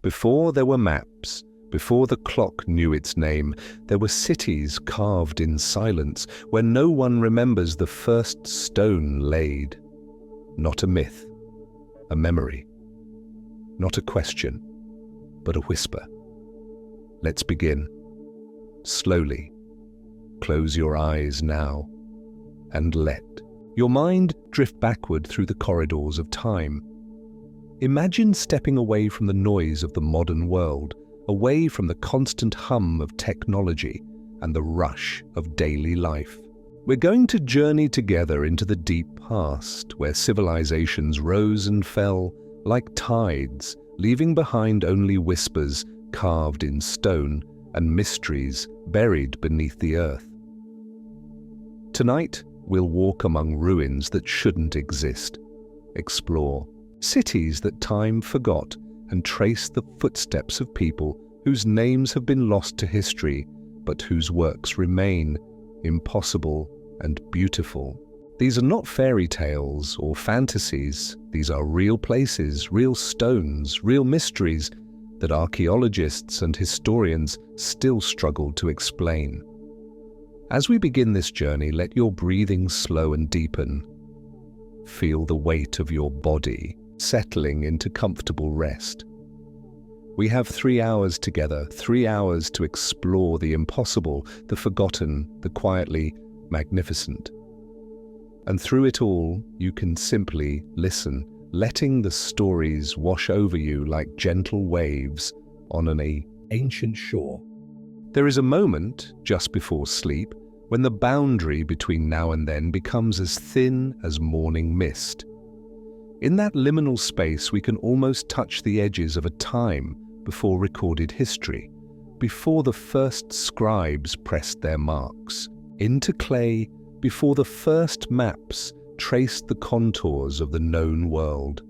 Before there were maps, before the clock knew its name, there were cities carved in silence where no one remembers the first stone laid. Not a myth, a memory. Not a question, but a whisper. Let's begin. Slowly. Close your eyes now, and let your mind drift backward through the corridors of time. Imagine stepping away from the noise of the modern world, away from the constant hum of technology and the rush of daily life. We're going to journey together into the deep past, where civilizations rose and fell like tides, leaving behind only whispers carved in stone and mysteries buried beneath the earth. Tonight, we'll walk among ruins that shouldn't exist, explore cities that time forgot, and trace the footsteps of people whose names have been lost to history, but whose works remain impossible and beautiful. These are not fairy tales or fantasies. These are real places, real stones, real mysteries that archaeologists and historians still struggle to explain. As we begin this journey, let your breathing slow and deepen. Feel the weight of your body settling into comfortable rest. We have 3 hours together, 3 hours to explore the impossible, the forgotten, the quietly magnificent. And through it all, you can simply listen, letting the stories wash over you like gentle waves on an ancient shore. There is a moment, just before sleep, when the boundary between now and then becomes as thin as morning mist. In that liminal space, we can almost touch the edges of a time before recorded history, before the first scribes pressed their marks into clay, before the first maps traced the contours of the known world.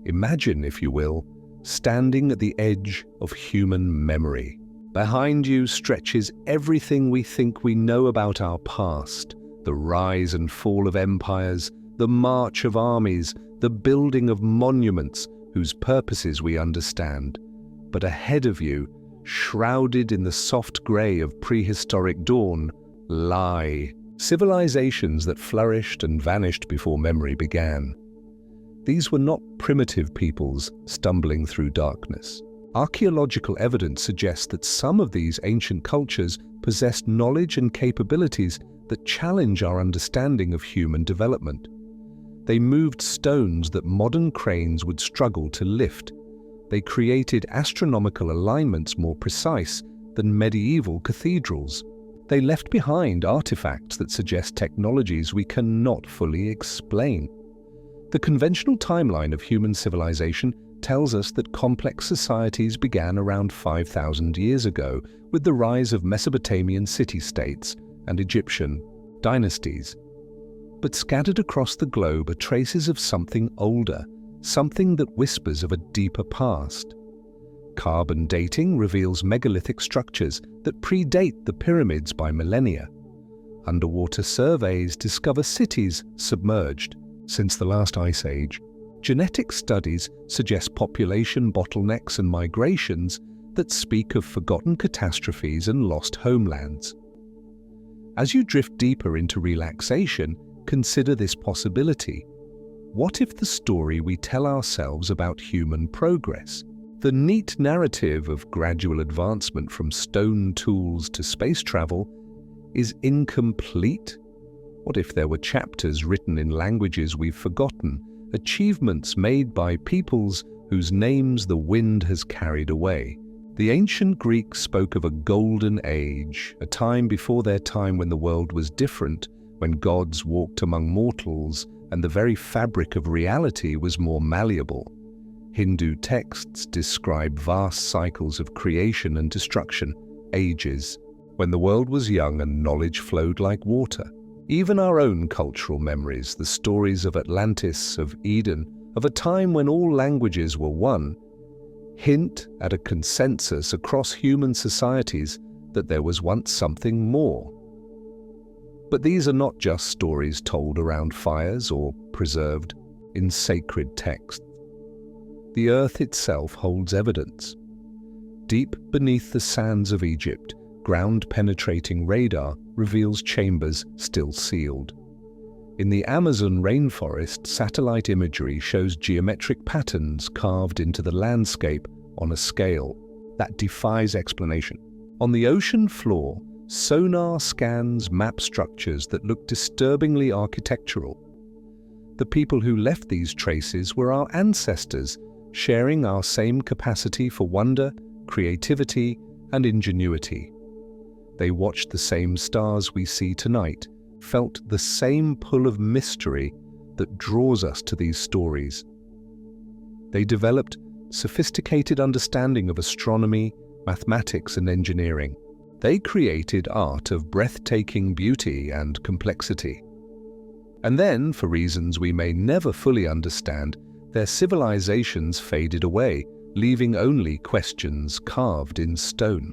Imagine, if you will, standing at the edge of human memory. Behind you stretches everything we think we know about our past, the rise and fall of empires, the march of armies, the building of monuments whose purposes we understand. But ahead of you, shrouded in the soft grey of prehistoric dawn, lie civilizations that flourished and vanished before memory began. These were not primitive peoples stumbling through darkness. Archaeological evidence suggests that some of these ancient cultures possessed knowledge and capabilities that challenge our understanding of human development. They moved stones that modern cranes would struggle to lift. They created astronomical alignments more precise than medieval cathedrals. They left behind artifacts that suggest technologies we cannot fully explain. The conventional timeline of human civilization tells us that complex societies began around 5,000 years ago with the rise of Mesopotamian city-states and Egyptian dynasties. But scattered across the globe are traces of something older, something that whispers of a deeper past. Carbon dating reveals megalithic structures that predate the pyramids by millennia. Underwater surveys discover cities submerged since the last ice age. Genetic studies suggest population bottlenecks and migrations that speak of forgotten catastrophes and lost homelands. As you drift deeper into relaxation, consider this possibility. What if the story we tell ourselves about human progress, the neat narrative of gradual advancement from stone tools to space travel, is incomplete? What if there were chapters written in languages we've forgotten, achievements made by peoples whose names the wind has carried away? The ancient Greeks spoke of a golden age, a time before their time when the world was different, when gods walked among mortals and the very fabric of reality was more malleable. Hindu texts describe vast cycles of creation and destruction, ages, when the world was young and knowledge flowed like water. Even our own cultural memories, the stories of Atlantis, of Eden, of a time when all languages were one, hint at a consensus across human societies that there was once something more. But these are not just stories told around fires or preserved in sacred texts. the earth itself holds evidence. Deep beneath the sands of Egypt, ground-penetrating radar reveals chambers still sealed. In the Amazon rainforest, satellite imagery shows geometric patterns carved into the landscape on a scale that defies explanation. On the ocean floor, sonar scans map structures that look disturbingly architectural. The people who left these traces were our ancestors, sharing our same capacity for wonder, creativity, and ingenuity. They watched the same stars we see tonight, felt the same pull of mystery that draws us to these stories. They developed sophisticated understanding of astronomy, mathematics, and engineering. They created art of breathtaking beauty and complexity. And then, for reasons we may never fully understand, their civilizations faded away, leaving only questions carved in stone.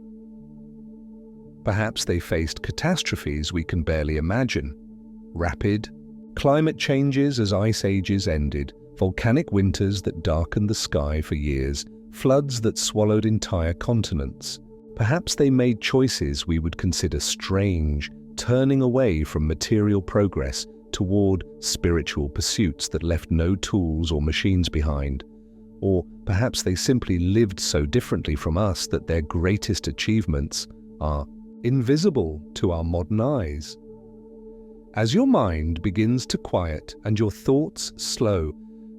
Perhaps they faced catastrophes we can barely imagine. Rapid climate changes as ice ages ended, volcanic winters that darkened the sky for years, floods that swallowed entire continents. Perhaps they made choices we would consider strange, turning away from material progress toward spiritual pursuits that left no tools or machines behind. Or perhaps they simply lived so differently from us that their greatest achievements are invisible to our modern eyes. As your mind begins to quiet and your thoughts slow,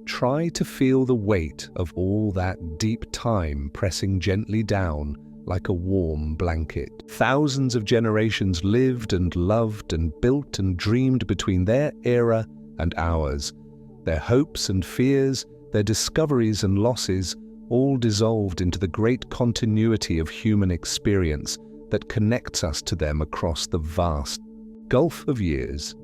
try to feel the weight of all that deep time pressing gently down like a warm blanket. Thousands of generations lived and loved and built and dreamed between their era and ours. Their hopes and fears, their discoveries and losses, all dissolved into the great continuity of human experience that connects us to them across the vast gulf of years.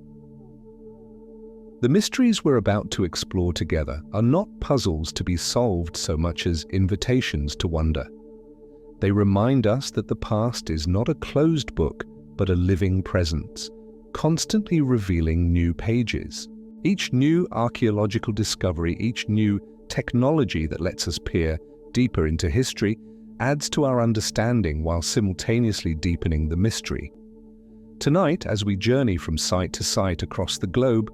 The mysteries we're about to explore together are not puzzles to be solved so much as invitations to wonder. They remind us that the past is not a closed book, but a living presence, constantly revealing new pages. Each new archaeological discovery, each new technology that lets us peer deeper into history, adds to our understanding while simultaneously deepening the mystery. Tonight, as we journey from site to site across the globe,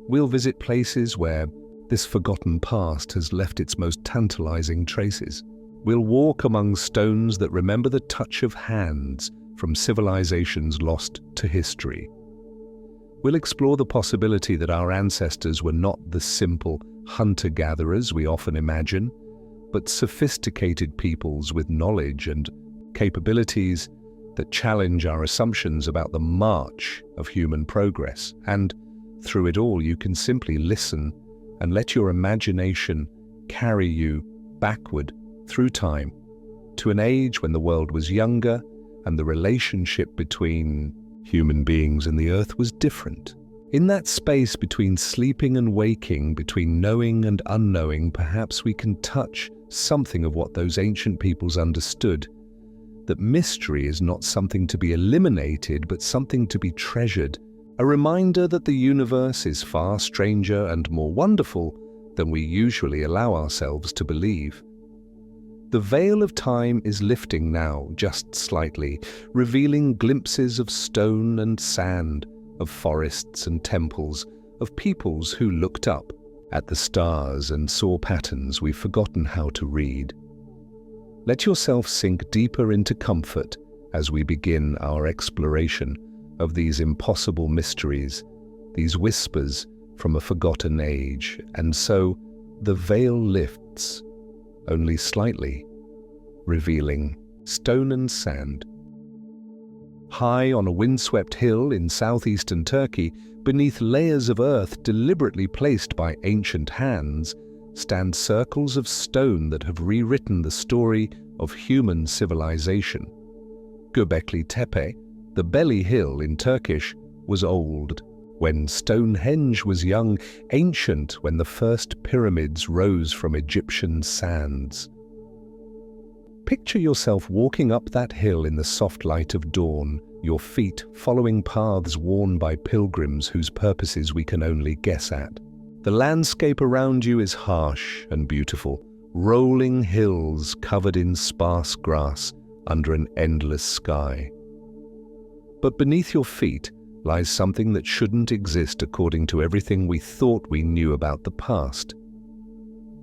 we'll visit places where this forgotten past has left its most tantalizing traces. We'll walk among stones that remember the touch of hands from civilizations lost to history. We'll explore the possibility that our ancestors were not the simple hunter-gatherers we often imagine, but sophisticated peoples with knowledge and capabilities that challenge our assumptions about the march of human progress. And through it all, you can simply listen and let your imagination carry you backward through time to an age when the world was younger and the relationship between human beings and the earth was different. In that space between sleeping and waking, between knowing and unknowing, perhaps we can touch something of what those ancient peoples understood, that mystery is not something to be eliminated, but something to be treasured, a reminder that the universe is far stranger and more wonderful than we usually allow ourselves to believe. The veil of time is lifting now, just slightly, revealing glimpses of stone and sand, of forests and temples, of peoples who looked up at the stars and saw patterns we've forgotten how to read. Let yourself sink deeper into comfort as we begin our exploration of these impossible mysteries, these whispers from a forgotten age. And so the veil lifts, only slightly, revealing stone and sand. High on a windswept hill in southeastern Turkey, beneath layers of earth deliberately placed by ancient hands, stand circles of stone that have rewritten the story of human civilization. Göbekli Tepe, the belly hill in Turkish, was old when Stonehenge was young, ancient when the first pyramids rose from Egyptian sands. Picture yourself walking up that hill in the soft light of dawn, your feet following paths worn by pilgrims whose purposes we can only guess at. The landscape around you is harsh and beautiful, rolling hills covered in sparse grass under an endless sky. But beneath your feet lies something that shouldn't exist according to everything we thought we knew about the past.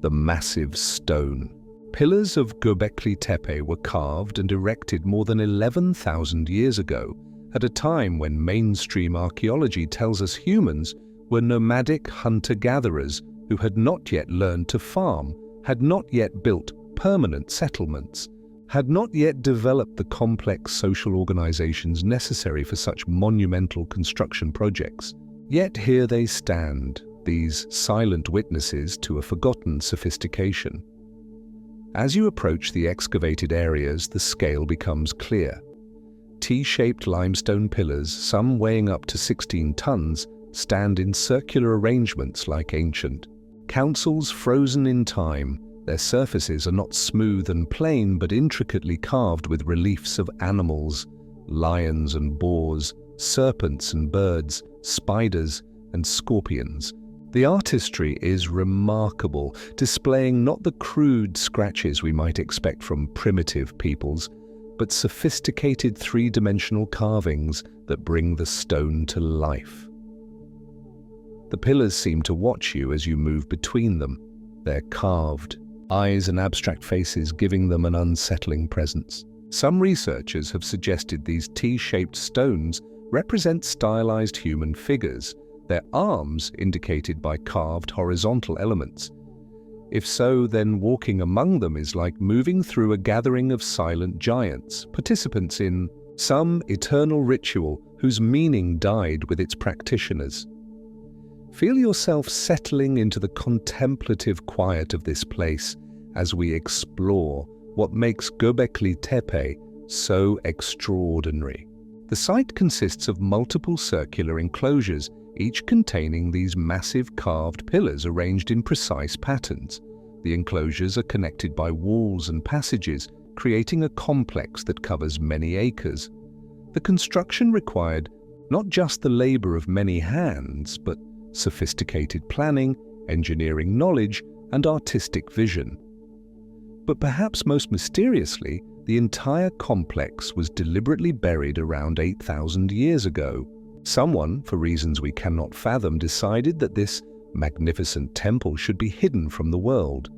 The massive stone. Pillars of Göbekli Tepe were carved and erected more than 11,000 years ago, at a time when mainstream archaeology tells us humans were nomadic hunter-gatherers who had not yet learned to farm, had not yet built permanent settlements, had not yet developed the complex social organizations necessary for such monumental construction projects. Yet here they stand, these silent witnesses to a forgotten sophistication. As you approach the excavated areas, the scale becomes clear. T-shaped limestone pillars, some weighing up to 16 tons, stand in circular arrangements like ancient councils frozen in time. Their surfaces are not smooth and plain, but intricately carved with reliefs of animals, lions and boars, serpents and birds, spiders and scorpions. The artistry is remarkable, displaying not the crude scratches we might expect from primitive peoples, but sophisticated three-dimensional carvings that bring the stone to life. The pillars seem to watch you as you move between them. They're carved, eyes and abstract faces giving them an unsettling presence. Some researchers have suggested these T-shaped stones represent stylized human figures, their arms indicated by carved horizontal elements. If so, then walking among them is like moving through a gathering of silent giants, participants in some eternal ritual whose meaning died with its practitioners. Feel yourself settling into the contemplative quiet of this place as we explore what makes Göbekli Tepe so extraordinary. The site consists of multiple circular enclosures, each containing these massive carved pillars arranged in precise patterns. The enclosures are connected by walls and passages, creating a complex that covers many acres. The construction required not just the labor of many hands, but sophisticated planning, engineering knowledge, and artistic vision. But perhaps most mysteriously, the entire complex was deliberately buried around 8,000 years ago. Someone, for reasons we cannot fathom, decided that this magnificent temple should be hidden from the world.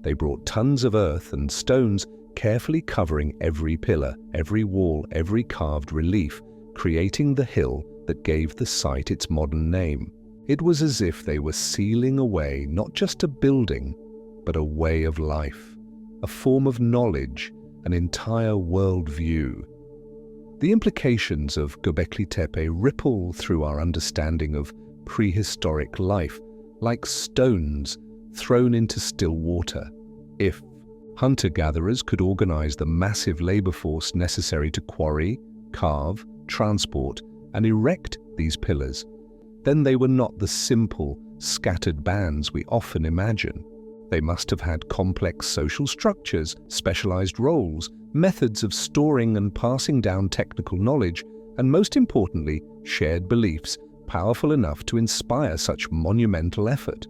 They brought tons of earth and stones, carefully covering every pillar, every wall, every carved relief, creating the hill that gave the site its modern name. It was as if they were sealing away not just a building, but a way of life, a form of knowledge, an entire worldview. The implications of Göbekli Tepe ripple through our understanding of prehistoric life, like stones thrown into still water. If hunter-gatherers could organize the massive labor force necessary to quarry, carve, transport, and erect these pillars, then they were not the simple, scattered bands we often imagine. They must have had complex social structures, specialized roles, methods of storing and passing down technical knowledge, and most importantly, shared beliefs powerful enough to inspire such monumental effort.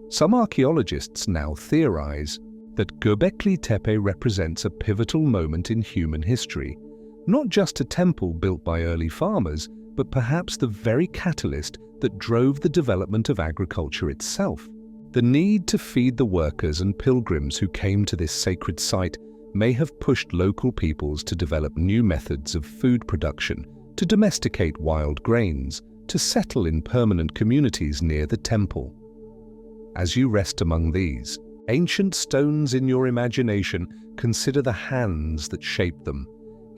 Some archaeologists now theorize that Göbekli Tepe represents a pivotal moment in human history, not just a temple built by early farmers, but perhaps the very catalyst that drove the development of agriculture itself. The need to feed the workers and pilgrims who came to this sacred site may have pushed local peoples to develop new methods of food production, to domesticate wild grains, to settle in permanent communities near the temple. As you rest among these ancient stones in your imagination, consider the hands that shaped them.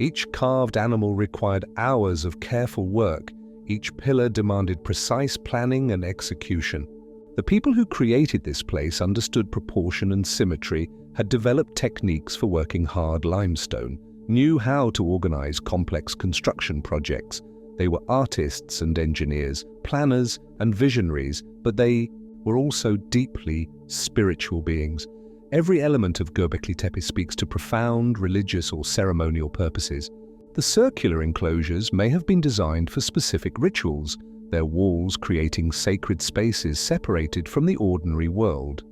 Each carved animal required hours of careful work. Each pillar demanded precise planning and execution. The people who created this place understood proportion and symmetry, had developed techniques for working hard limestone, knew how to organize complex construction projects. They were artists and engineers, planners and visionaries, but they were also deeply spiritual beings. Every element of Göbekli Tepe speaks to profound religious or ceremonial purposes. The circular enclosures may have been designed for specific rituals, their walls creating sacred spaces separated from the ordinary world.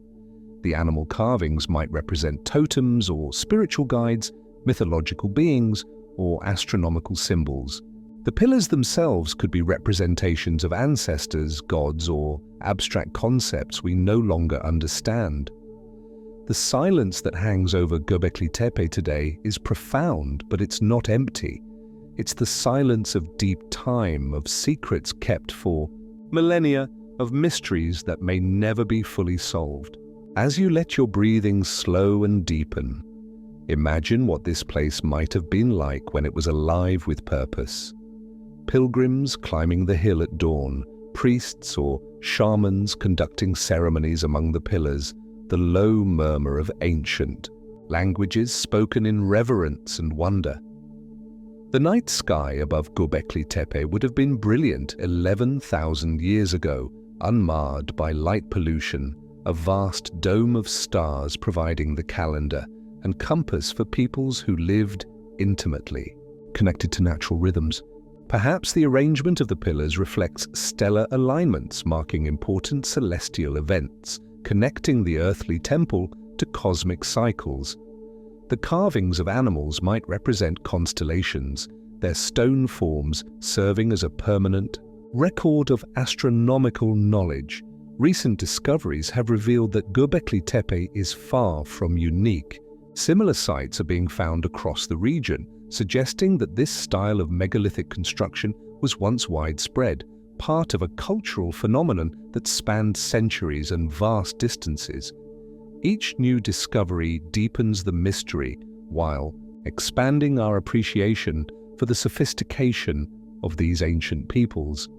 The animal carvings might represent totems or spiritual guides, mythological beings, or astronomical symbols. The pillars themselves could be representations of ancestors, gods, or abstract concepts we no longer understand. The silence that hangs over Göbekli Tepe today is profound, but it's not empty. It's the silence of deep time, of secrets kept for millennia, of mysteries that may never be fully solved. As you let your breathing slow and deepen, imagine what this place might have been like when it was alive with purpose. Pilgrims climbing the hill at dawn, priests or shamans conducting ceremonies among the pillars, the low murmur of ancient languages spoken in reverence and wonder. The night sky above Göbekli Tepe would have been brilliant 11,000 years ago, unmarred by light pollution, a vast dome of stars providing the calendar and compass for peoples who lived intimately, connected to natural rhythms. Perhaps the arrangement of the pillars reflects stellar alignments marking important celestial events, connecting the earthly temple to cosmic cycles. The carvings of animals might represent constellations, their stone forms serving as a permanent record of astronomical knowledge. Recent discoveries have revealed that Göbekli Tepe is far from unique. Similar sites are being found across the region, suggesting that this style of megalithic construction was once widespread, part of a cultural phenomenon that spanned centuries and vast distances. Each new discovery deepens the mystery while expanding our appreciation for the sophistication of these ancient peoples.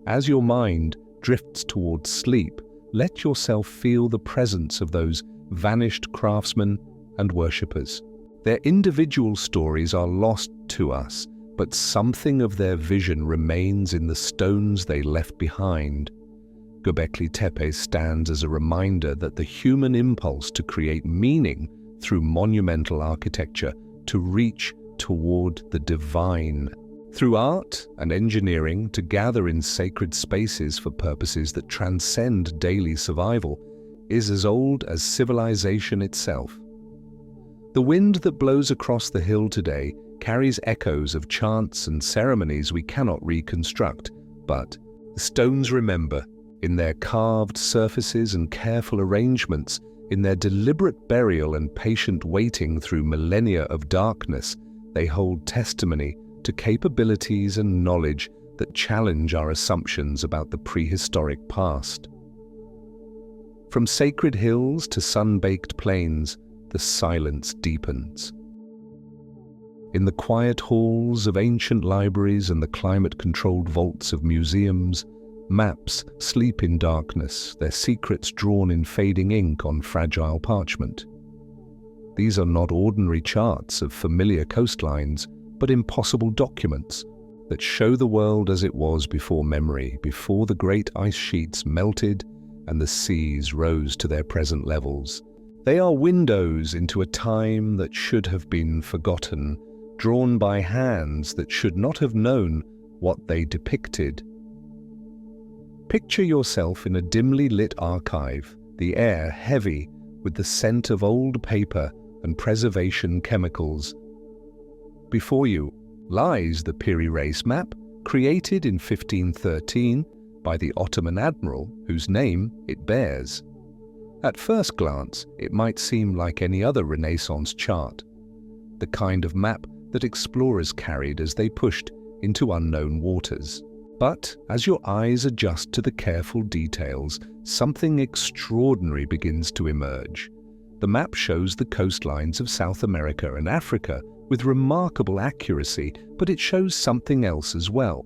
As your mind drifts towards sleep, let yourself feel the presence of those vanished craftsmen and worshippers. Their individual stories are lost to us, but something of their vision remains in the stones they left behind. Göbekli Tepe stands as a reminder that the human impulse to create meaning through monumental architecture, to reach toward the divine, through art and engineering, to gather in sacred spaces for purposes that transcend daily survival, is as old as civilization itself. The wind that blows across the hill today carries echoes of chants and ceremonies we cannot reconstruct, but the stones remember. In their carved surfaces and careful arrangements, in their deliberate burial and patient waiting through millennia of darkness, they hold testimony to capabilities and knowledge that challenge our assumptions about the prehistoric past. From sacred hills to sun-baked plains, the silence deepens. In the quiet halls of ancient libraries and the climate-controlled vaults of museums, maps sleep in darkness, their secrets drawn in fading ink on fragile parchment. These are not ordinary charts of familiar coastlines, but impossible documents that show the world as it was before memory, before the great ice sheets melted and the seas rose to their present levels. They are windows into a time that should have been forgotten, drawn by hands that should not have known what they depicted. Picture yourself in a dimly lit archive, the air heavy with the scent of old paper and preservation chemicals. Before you lies the Piri Reis map, created in 1513 by the Ottoman admiral whose name it bears. At first glance, it might seem like any other Renaissance chart, the kind of map that explorers carried as they pushed into unknown waters. But as your eyes adjust to the careful details, something extraordinary begins to emerge. The map shows the coastlines of South America and Africa with remarkable accuracy, but it shows something else as well.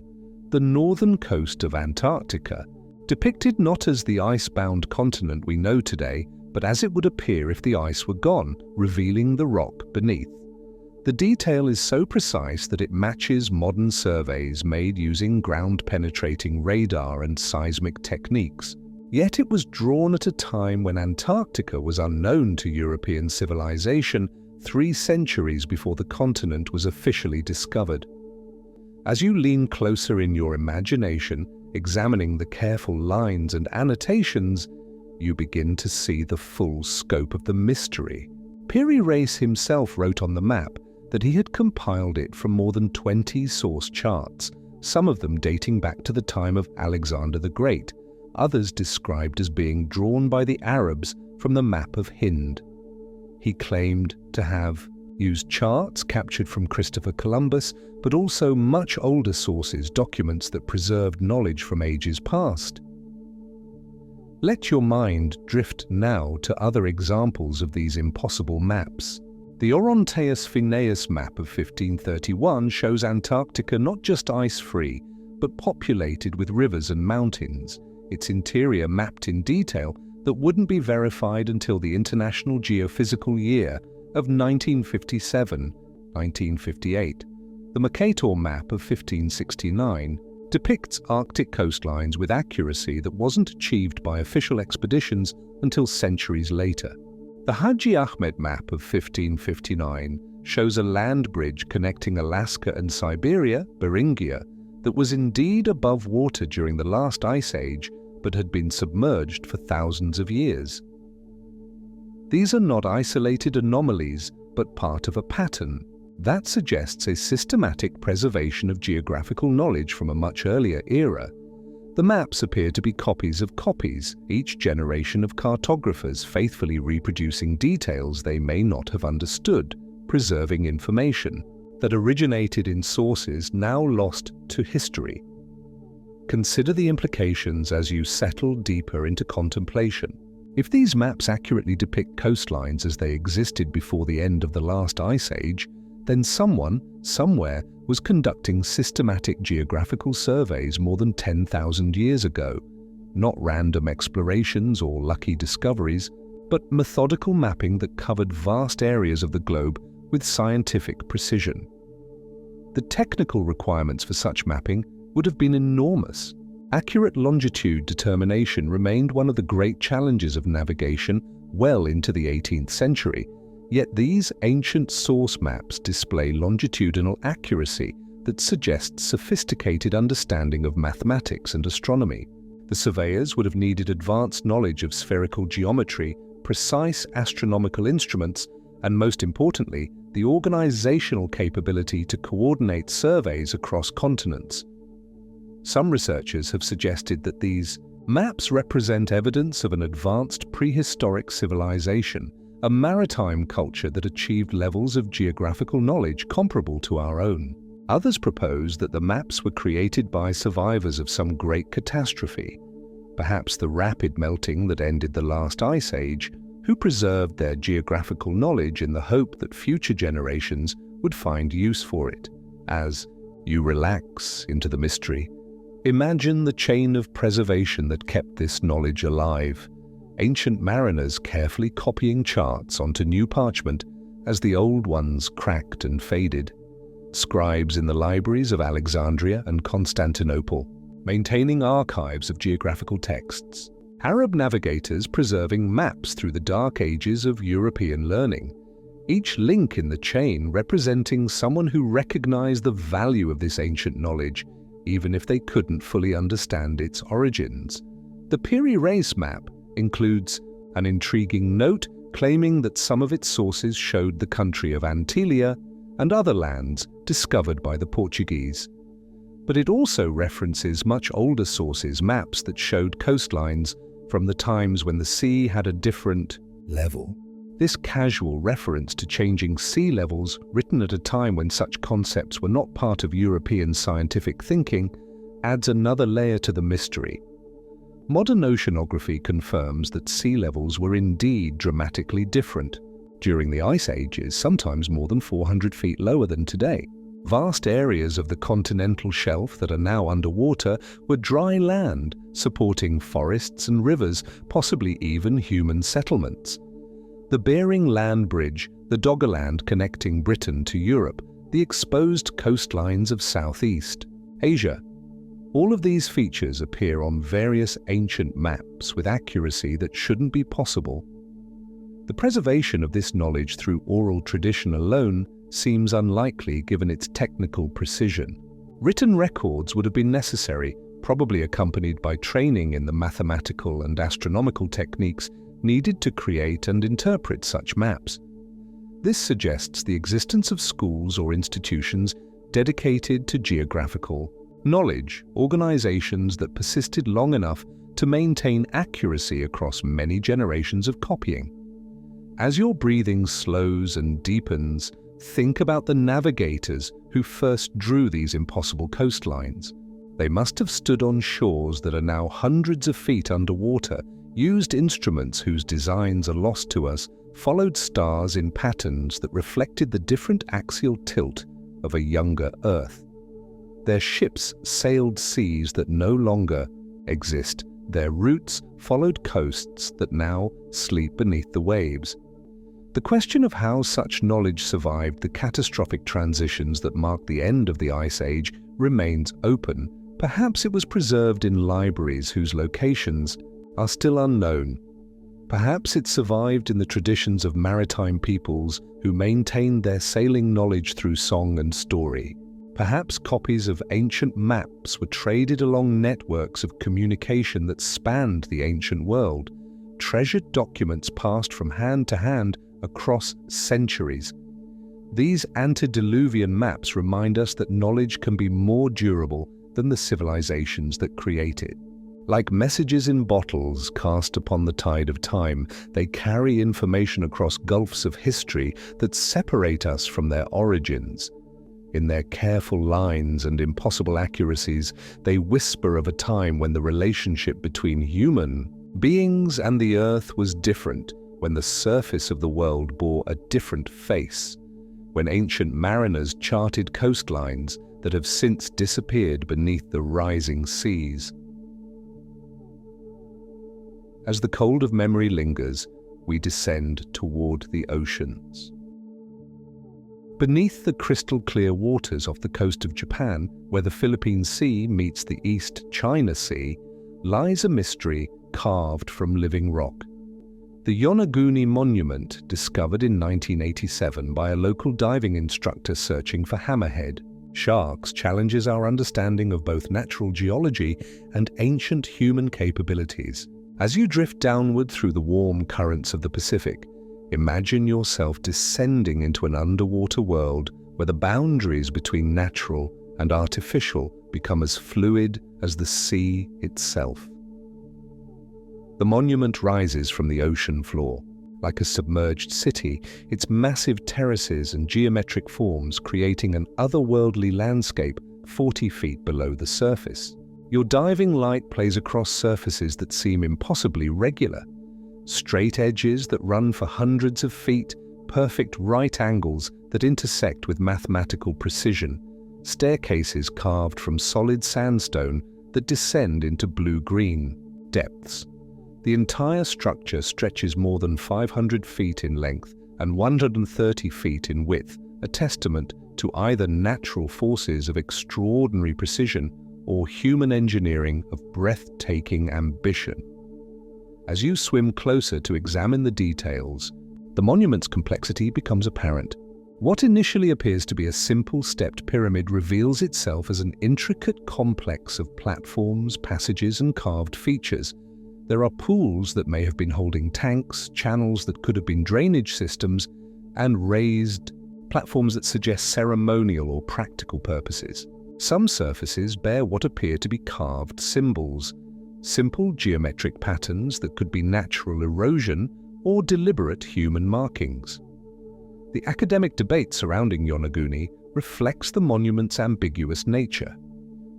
The northern coast of Antarctica, depicted not as the ice-bound continent we know today, but as it would appear if the ice were gone, revealing the rock beneath. The detail is so precise that it matches modern surveys made using ground-penetrating radar and seismic techniques. Yet it was drawn at a time when Antarctica was unknown to European civilization, 3 centuries before the continent was officially discovered. As you lean closer in your imagination, examining the careful lines and annotations, you begin to see the full scope of the mystery. Piri Reis himself wrote on the map that he had compiled it from more than 20 source charts, some of them dating back to the time of Alexander the Great, others described as being drawn by the Arabs from the map of Hind. He claimed to have used charts captured from Christopher Columbus, but also much older sources, documents that preserved knowledge from ages past. Let your mind drift now to other examples of these impossible maps. The Oronteus Phineus map of 1531 shows Antarctica not just ice-free, but populated with rivers and mountains, its interior mapped in detail that wouldn't be verified until the International Geophysical Year of 1957-1958. The Mercator map of 1569 depicts Arctic coastlines with accuracy that wasn't achieved by official expeditions until centuries later. The Haji Ahmed map of 1559 shows a land bridge connecting Alaska and Siberia, Beringia, that was indeed above water during the last ice age, but had been submerged for thousands of years. These are not isolated anomalies, but part of a pattern. That suggests a systematic preservation of geographical knowledge from a much earlier era. The maps appear to be copies of copies, each generation of cartographers faithfully reproducing details they may not have understood, preserving information that originated in sources now lost to history. Consider the implications as you settle deeper into contemplation. If these maps accurately depict coastlines as they existed before the end of the last ice age, then someone, somewhere, was conducting systematic geographical surveys more than 10,000 years ago. Not random explorations or lucky discoveries, but methodical mapping that covered vast areas of the globe with scientific precision. The technical requirements for such mapping would have been enormous. Accurate longitude determination remained one of the great challenges of navigation well into the 18th century, yet these ancient source maps display longitudinal accuracy that suggests sophisticated understanding of mathematics and astronomy. The surveyors would have needed advanced knowledge of spherical geometry, precise astronomical instruments, and most importantly, the organizational capability to coordinate surveys across continents. Some researchers have suggested that these maps represent evidence of an advanced prehistoric civilization, a maritime culture that achieved levels of geographical knowledge comparable to our own. Others propose that the maps were created by survivors of some great catastrophe, perhaps the rapid melting that ended the last ice age, who preserved their geographical knowledge in the hope that future generations would find use for it. As you relax into the mystery, imagine the chain of preservation that kept this knowledge alive. Ancient mariners carefully copying charts onto new parchment as the old ones cracked and faded. Scribes in the libraries of Alexandria and Constantinople, maintaining archives of geographical texts. Arab navigators preserving maps through the dark ages of European learning. Each link in the chain representing someone who recognized the value of this ancient knowledge, even if they couldn't fully understand its origins. The Piri Reis map includes an intriguing note claiming that some of its sources showed the country of Antillia and other lands discovered by the Portuguese. But it also references much older sources, maps that showed coastlines from the times when the sea had a different level. This casual reference to changing sea levels, written at a time when such concepts were not part of European scientific thinking, adds another layer to the mystery. Modern oceanography confirms that sea levels were indeed dramatically different. During the ice ages, sometimes more than 400 feet lower than today. Vast areas of the continental shelf that are now underwater were dry land, supporting forests and rivers, possibly even human settlements. The Bering Land Bridge, the Doggerland connecting Britain to Europe, the exposed coastlines of Southeast Asia. All of these features appear on various ancient maps with accuracy that shouldn't be possible. The preservation of this knowledge through oral tradition alone seems unlikely given its technical precision. Written records would have been necessary, probably accompanied by training in the mathematical and astronomical techniques needed to create and interpret such maps. This suggests the existence of schools or institutions dedicated to geographical knowledge, organizations that persisted long enough to maintain accuracy across many generations of copying. As your breathing slows and deepens, think about the navigators who first drew these impossible coastlines. They must have stood on shores that are now hundreds of feet underwater, used instruments whose designs are lost to us, followed stars in patterns that reflected the different axial tilt of a younger Earth. Their ships sailed seas that no longer exist. Their routes followed coasts that now sleep beneath the waves. The question of how such knowledge survived the catastrophic transitions that marked the end of the Ice Age remains open. Perhaps it was preserved in libraries whose locations are still unknown. Perhaps it survived in the traditions of maritime peoples who maintained their sailing knowledge through song and story. Perhaps copies of ancient maps were traded along networks of communication that spanned the ancient world. Treasured documents passed from hand to hand across centuries. These antediluvian maps remind us that knowledge can be more durable than the civilizations that create it. Like messages in bottles cast upon the tide of time, they carry information across gulfs of history that separate us from their origins. In their careful lines and impossible accuracies, they whisper of a time when the relationship between human beings and the earth was different, when the surface of the world bore a different face, when ancient mariners charted coastlines that have since disappeared beneath the rising seas. As the cold of memory lingers, we descend toward the oceans. Beneath the crystal-clear waters off the coast of Japan, where the Philippine Sea meets the East China Sea, lies a mystery carved from living rock. The Yonaguni monument, discovered in 1987 by a local diving instructor searching for hammerhead sharks, challenges our understanding of both natural geology and ancient human capabilities. As you drift downward through the warm currents of the Pacific, imagine yourself descending into an underwater world where the boundaries between natural and artificial become as fluid as the sea itself. The monument rises from the ocean floor. Like a submerged city, its massive terraces and geometric forms creating an otherworldly landscape 40 feet below the surface. Your diving light plays across surfaces that seem impossibly regular. Straight edges that run for hundreds of feet, perfect right angles that intersect with mathematical precision, staircases carved from solid sandstone that descend into blue-green depths. The entire structure stretches more than 500 feet in length and 130 feet in width, a testament to either natural forces of extraordinary precision or human engineering of breathtaking ambition. As you swim closer to examine the details, the monument's complexity becomes apparent. What initially appears to be a simple stepped pyramid reveals itself as an intricate complex of platforms, passages, and carved features. There are pools that may have been holding tanks, channels that could have been drainage systems, and raised platforms that suggest ceremonial or practical purposes. Some surfaces bear what appear to be carved symbols, simple geometric patterns that could be natural erosion or deliberate human markings. The academic debate surrounding Yonaguni reflects the monument's ambiguous nature.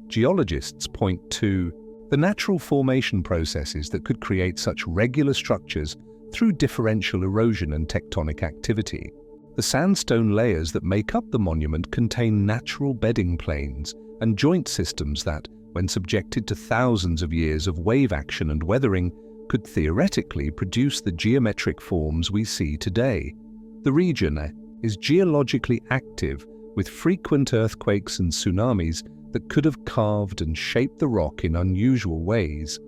Geologists point to the natural formation processes that could create such regular structures through differential erosion and tectonic activity. The sandstone layers that make up the monument contain natural bedding planes and joint systems that, when subjected to thousands of years of wave action and weathering, could theoretically produce the geometric forms we see today. The region is geologically active, with frequent earthquakes and tsunamis that could have carved and shaped the rock in unusual ways.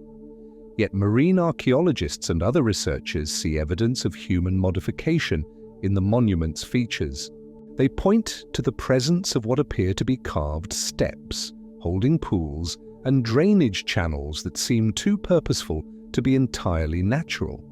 Yet marine archaeologists and other researchers see evidence of human modification in the monument's features. They point to the presence of what appear to be carved steps, holding pools, and drainage channels that seem too purposeful to be entirely natural.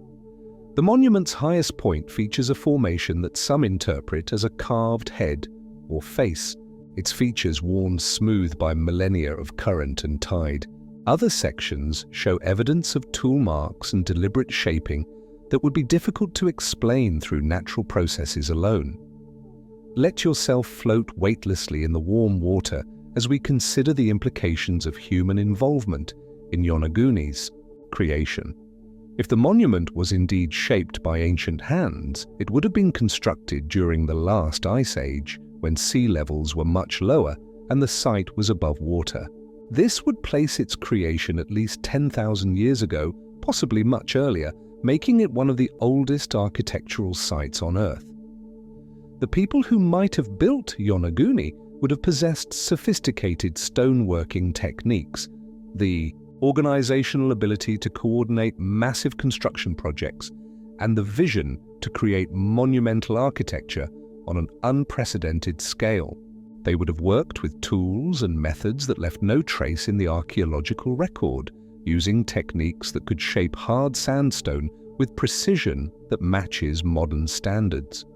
The monument's highest point features a formation that some interpret as a carved head or face, its features worn smooth by millennia of current and tide. Other sections show evidence of tool marks and deliberate shaping that would be difficult to explain through natural processes alone. Let yourself float weightlessly in the warm water as we consider the implications of human involvement in Yonaguni's creation. If the monument was indeed shaped by ancient hands, it would have been constructed during the last ice age, when sea levels were much lower and the site was above water. This would place its creation at least 10,000 years ago, possibly much earlier, making it one of the oldest architectural sites on Earth. The people who might have built Yonaguni would have possessed sophisticated stoneworking techniques, the organizational ability to coordinate massive construction projects, and the vision to create monumental architecture on an unprecedented scale. They would have worked with tools and methods that left no trace in the archaeological record, using techniques that could shape hard sandstone with precision that matches modern standards.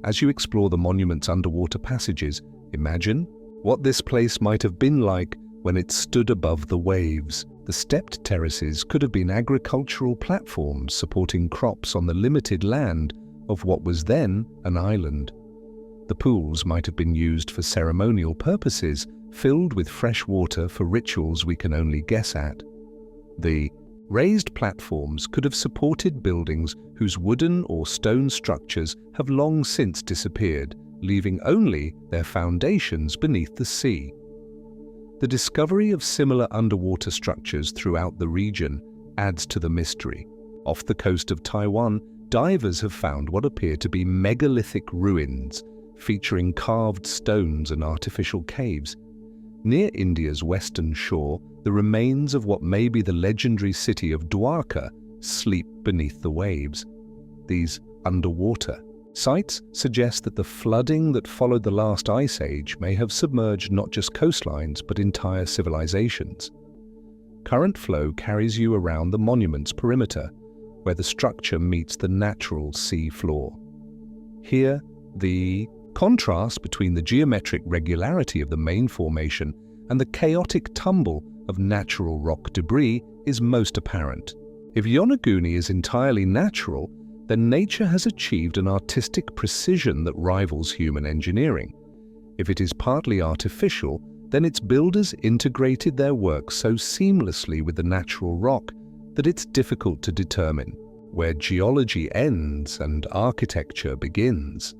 As you explore the monument's underwater passages, imagine what this place might have been like when it stood above the waves. The stepped terraces could have been agricultural platforms supporting crops on the limited land of what was then an island. The pools might have been used for ceremonial purposes, filled with fresh water for rituals we can only guess at. The raised platforms could have supported buildings whose wooden or stone structures have long since disappeared, leaving only their foundations beneath the sea. The discovery of similar underwater structures throughout the region adds to the mystery. Off the coast of Taiwan, divers have found what appear to be megalithic ruins, featuring carved stones and artificial caves. Near India's western shore, the remains of what may be the legendary city of Dwarka sleep beneath the waves. These underwater sites suggest that the flooding that followed the last ice age may have submerged not just coastlines but entire civilizations. Current flow carries you around the monument's perimeter, where the structure meets the natural sea floor. Here, the contrast between the geometric regularity of the main formation and the chaotic tumble of natural rock debris is most apparent. If Yonaguni is entirely natural, then nature has achieved an artistic precision that rivals human engineering. If it is partly artificial, then its builders integrated their work so seamlessly with the natural rock that it's difficult to determine where geology ends and architecture begins.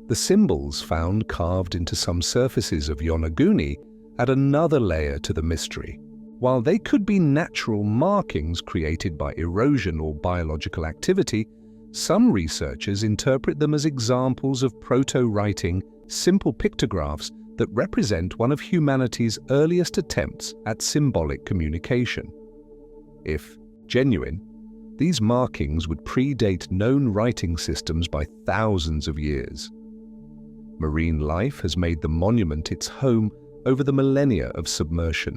The symbols found carved into some surfaces of Yonaguni add another layer to the mystery. While they could be natural markings created by erosion or biological activity, some researchers interpret them as examples of proto-writing, simple pictographs that represent one of humanity's earliest attempts at symbolic communication. If genuine, these markings would predate known writing systems by thousands of years. Marine life has made the monument its home over the millennia of submersion.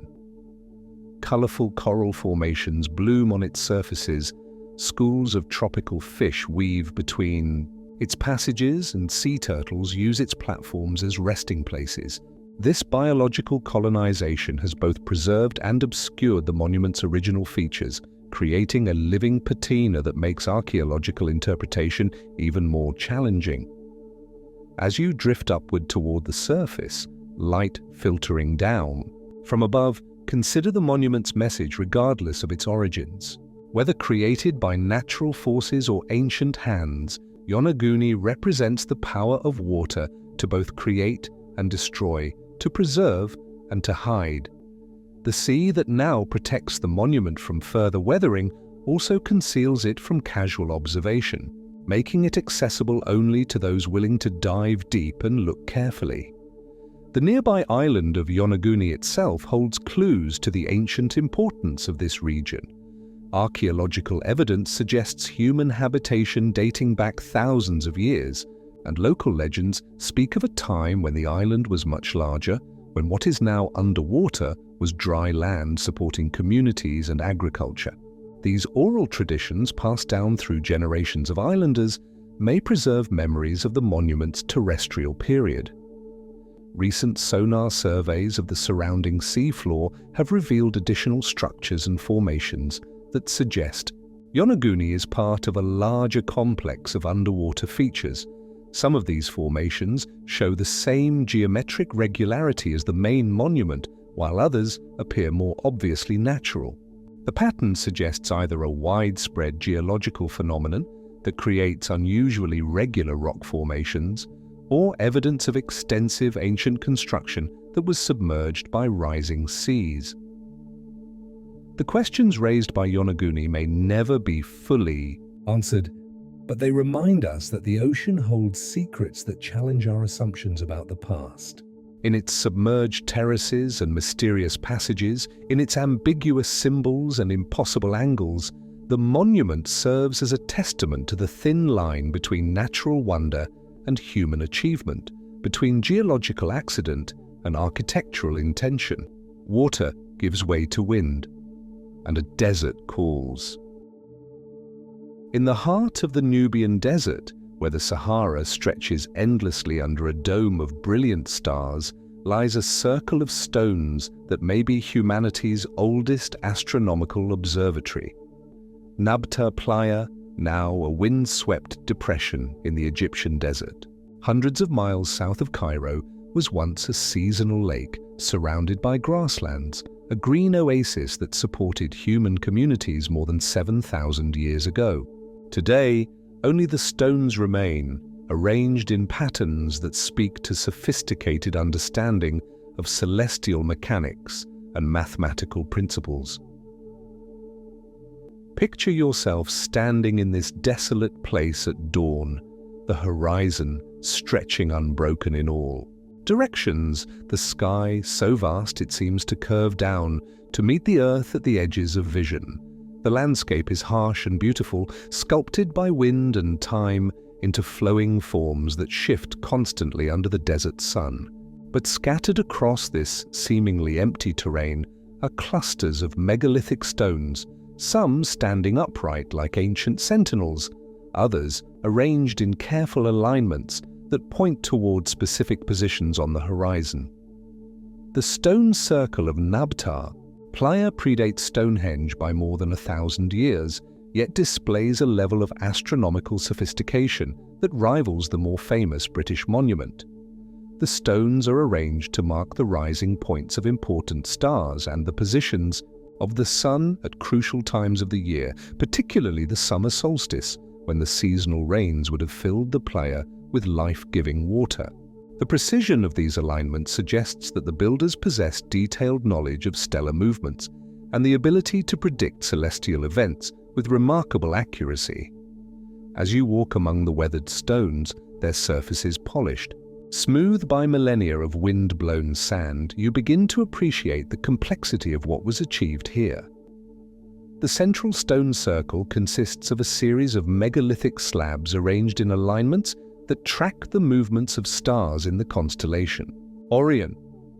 Colorful coral formations bloom on its surfaces, schools of tropical fish weave between its passages, and sea turtles use its platforms as resting places. This biological colonization has both preserved and obscured the monument's original features, creating a living patina that makes archaeological interpretation even more challenging. As you drift upward toward the surface, light filtering down from above, consider the monument's message regardless of its origins. Whether created by natural forces or ancient hands, Yonaguni represents the power of water to both create and destroy, to preserve and to hide. The sea that now protects the monument from further weathering also conceals it from casual observation, making it accessible only to those willing to dive deep and look carefully. The nearby island of Yonaguni itself holds clues to the ancient importance of this region. Archaeological evidence suggests human habitation dating back thousands of years, and local legends speak of a time when the island was much larger, when what is now underwater was dry land supporting communities and agriculture. These oral traditions, passed down through generations of islanders, may preserve memories of the monument's terrestrial period. Recent sonar surveys of the surrounding seafloor have revealed additional structures and formations that suggest Yonaguni is part of a larger complex of underwater features. Some of these formations show the same geometric regularity as the main monument, while others appear more obviously natural. The pattern suggests either a widespread geological phenomenon that creates unusually regular rock formations, or evidence of extensive ancient construction that was submerged by rising seas. The questions raised by Yonaguni may never be fully answered, but they remind us that the ocean holds secrets that challenge our assumptions about the past. In its submerged terraces and mysterious passages, in its ambiguous symbols and impossible angles, the monument serves as a testament to the thin line between natural wonder and human achievement, between geological accident and architectural intention. Water gives way to wind, and a desert calls. In the heart of the Nubian desert, where the Sahara stretches endlessly under a dome of brilliant stars, lies a circle of stones that may be humanity's oldest astronomical observatory. Nabta Playa, now a wind-swept depression in the Egyptian desert, hundreds of miles south of Cairo, was once a seasonal lake surrounded by grasslands, a green oasis that supported human communities more than 7,000 years ago. Today, only the stones remain, arranged in patterns that speak to sophisticated understanding of celestial mechanics and mathematical principles. Picture yourself standing in this desolate place at dawn, the horizon stretching unbroken in all directions, the sky so vast it seems to curve down to meet the earth at the edges of vision. The landscape is harsh and beautiful, sculpted by wind and time into flowing forms that shift constantly under the desert sun. But scattered across this seemingly empty terrain are clusters of megalithic stones, some standing upright like ancient sentinels, others arranged in careful alignments that point toward specific positions on the horizon. The stone circle of Nabta, Playa predates Stonehenge by more than 1,000 years, yet displays a level of astronomical sophistication that rivals the more famous British monument. The stones are arranged to mark the rising points of important stars and the positions of the sun at crucial times of the year, particularly the summer solstice, when the seasonal rains would have filled the Playa with life-giving water. The precision of these alignments suggests that the builders possessed detailed knowledge of stellar movements and the ability to predict celestial events with remarkable accuracy. As you walk among the weathered stones, their surfaces polished, smooth by millennia of wind-blown sand, you begin to appreciate the complexity of what was achieved here. The central stone circle consists of a series of megalithic slabs arranged in alignments that track the movements of stars in the constellation Orion,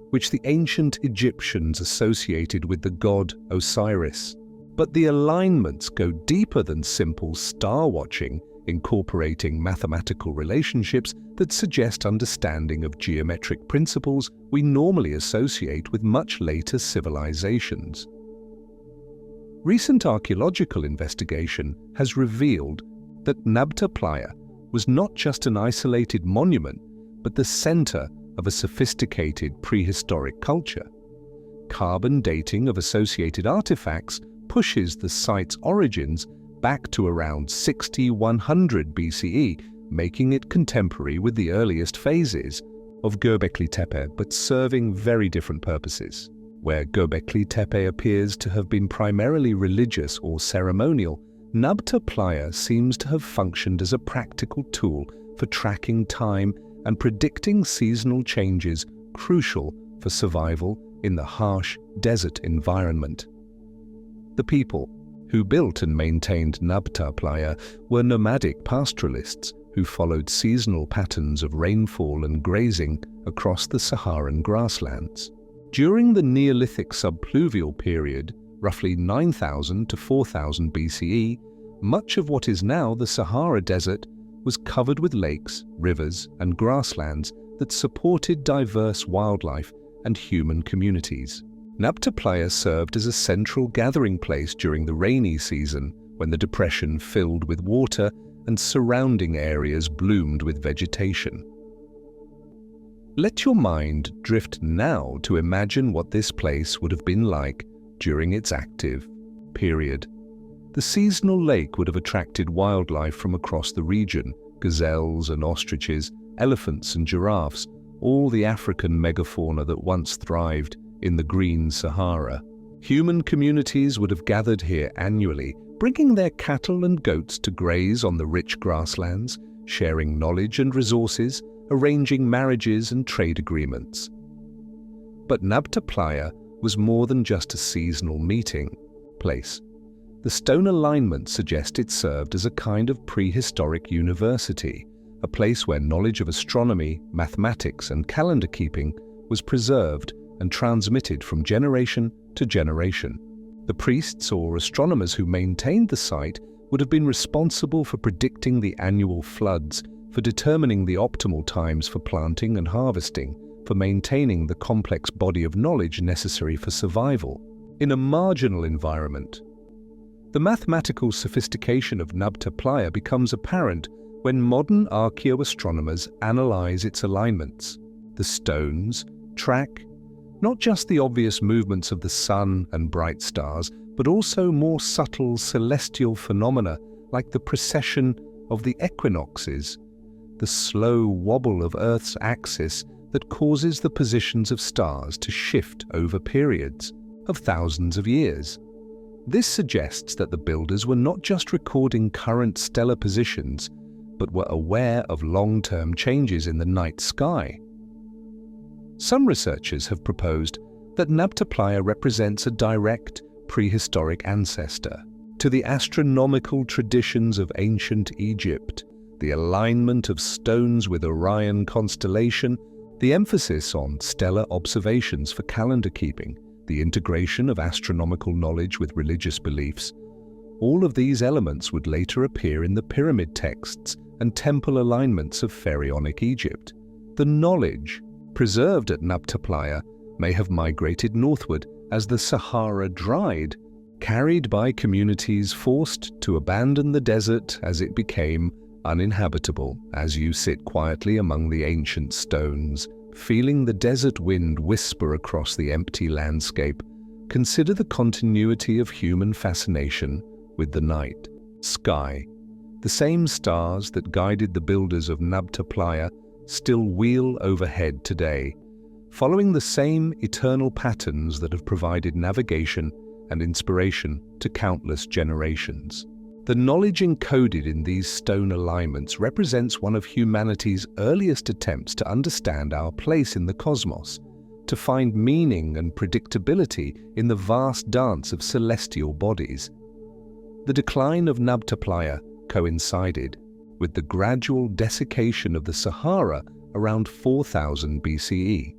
which the ancient Egyptians associated with the god Osiris. But the alignments go deeper than simple star watching, incorporating mathematical relationships that suggest understanding of geometric principles we normally associate with much later civilizations. Recent archaeological investigation has revealed that Nabta Playa was not just an isolated monument, but the center of a sophisticated prehistoric culture. Carbon dating of associated artifacts pushes the site's origins back to around 6100 BCE, making it contemporary with the earliest phases of Göbekli Tepe, but serving very different purposes. Where Göbekli Tepe appears to have been primarily religious or ceremonial, Nabta Playa seems to have functioned as a practical tool for tracking time and predicting seasonal changes crucial for survival in the harsh desert environment. The people who built and maintained Nabta Playa were nomadic pastoralists who followed seasonal patterns of rainfall and grazing across the Saharan grasslands. During the Neolithic subpluvial period, roughly 9000 to 4000 BCE, much of what is now the Sahara Desert was covered with lakes, rivers, and grasslands that supported diverse wildlife and human communities. Nabta Playa served as a central gathering place during the rainy season, when the depression filled with water and surrounding areas bloomed with vegetation. Let your mind drift now to imagine what this place would have been like during its active period. The seasonal lake would have attracted wildlife from across the region: gazelles and ostriches, elephants and giraffes, all the African megafauna that once thrived in the green Sahara. Human communities would have gathered here annually, bringing their cattle and goats to graze on the rich grasslands, sharing knowledge and resources, arranging marriages and trade agreements. But Nabta Playa was more than just a seasonal meeting place. The stone alignments suggest it served as a kind of prehistoric university, a place where knowledge of astronomy, mathematics, and calendar keeping was preserved and transmitted from generation to generation. The priests or astronomers who maintained the site would have been responsible for predicting the annual floods, for determining the optimal times for planting and harvesting, for maintaining the complex body of knowledge necessary for survival. In a marginal environment, the mathematical sophistication of Nabta Playa becomes apparent when modern archaeoastronomers analyze its alignments. The stones track not just the obvious movements of the sun and bright stars, but also more subtle celestial phenomena like the precession of the equinoxes, the slow wobble of Earth's axis that causes the positions of stars to shift over periods of thousands of years. This suggests that the builders were not just recording current stellar positions, but were aware of long-term changes in the night sky. Some researchers have proposed that Nabta Playa represents a direct prehistoric ancestor to the astronomical traditions of ancient Egypt, the alignment of stones with Orion constellation, the emphasis on stellar observations for calendar keeping, the integration of astronomical knowledge with religious beliefs. All of these elements would later appear in the pyramid texts and temple alignments of pharaonic Egypt. The knowledge preserved at Nabta Playa may have migrated northward as the Sahara dried, carried by communities forced to abandon the desert as it became uninhabitable. As you sit quietly among the ancient stones, feeling the desert wind whisper across the empty landscape, consider the continuity of human fascination with the night sky. The same stars that guided the builders of Nabta Playa still wheel overhead today, following the same eternal patterns that have provided navigation and inspiration to countless generations. The knowledge encoded in these stone alignments represents one of humanity's earliest attempts to understand our place in the cosmos, to find meaning and predictability in the vast dance of celestial bodies. The decline of Nabta Playa coincided with the gradual desiccation of the Sahara around 4000 BCE.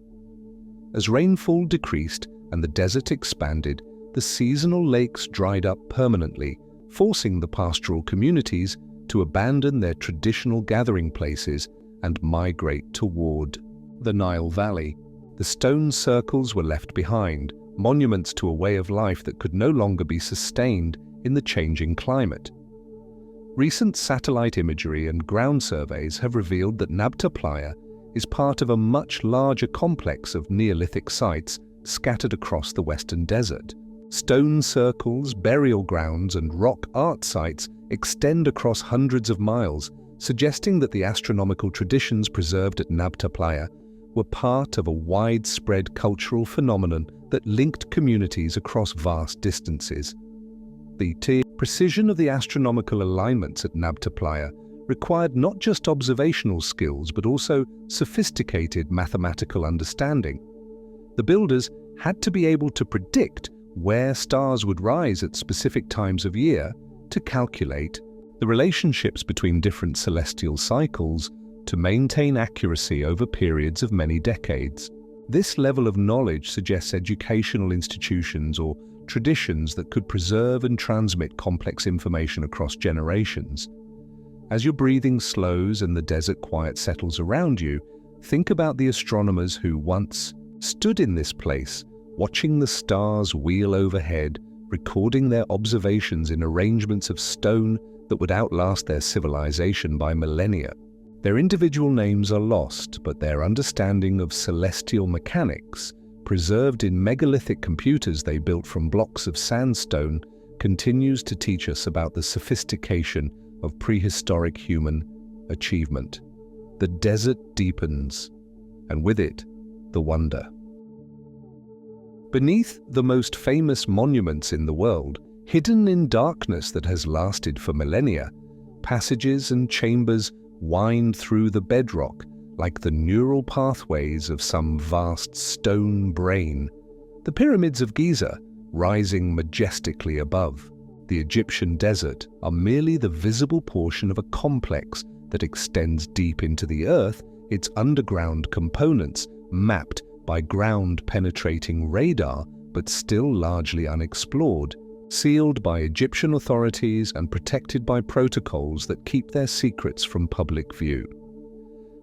As rainfall decreased and the desert expanded, the seasonal lakes dried up permanently, forcing the pastoral communities to abandon their traditional gathering places and migrate toward the Nile Valley. The stone circles were left behind, monuments to a way of life that could no longer be sustained in the changing climate. Recent satellite imagery and ground surveys have revealed that Nabta Playa is part of a much larger complex of Neolithic sites scattered across the Western Desert. Stone circles, burial grounds, and rock art sites extend across hundreds of miles, suggesting that the astronomical traditions preserved at Nabta Playa were part of a widespread cultural phenomenon that linked communities across vast distances. The precision of the astronomical alignments at Nabta Playa required not just observational skills but also sophisticated mathematical understanding. The builders had to be able to predict where stars would rise at specific times of year, to calculate the relationships between different celestial cycles to maintain accuracy over periods of many decades. This level of knowledge suggests educational institutions or traditions that could preserve and transmit complex information across generations. As your breathing slows and the desert quiet settles around you, think about the astronomers who once stood in this place, watching the stars wheel overhead, recording their observations in arrangements of stone that would outlast their civilization by millennia. Their individual names are lost, but their understanding of celestial mechanics, preserved in megalithic computers they built from blocks of sandstone, continues to teach us about the sophistication of prehistoric human achievement. The desert deepens, and with it, the wonder. Beneath the most famous monuments in the world, hidden in darkness that has lasted for millennia, passages and chambers wind through the bedrock like the neural pathways of some vast stone brain. The pyramids of Giza, rising majestically above the Egyptian desert, are merely the visible portion of a complex that extends deep into the earth, its underground components mapped by ground-penetrating radar but still largely unexplored, sealed by Egyptian authorities and protected by protocols that keep their secrets from public view.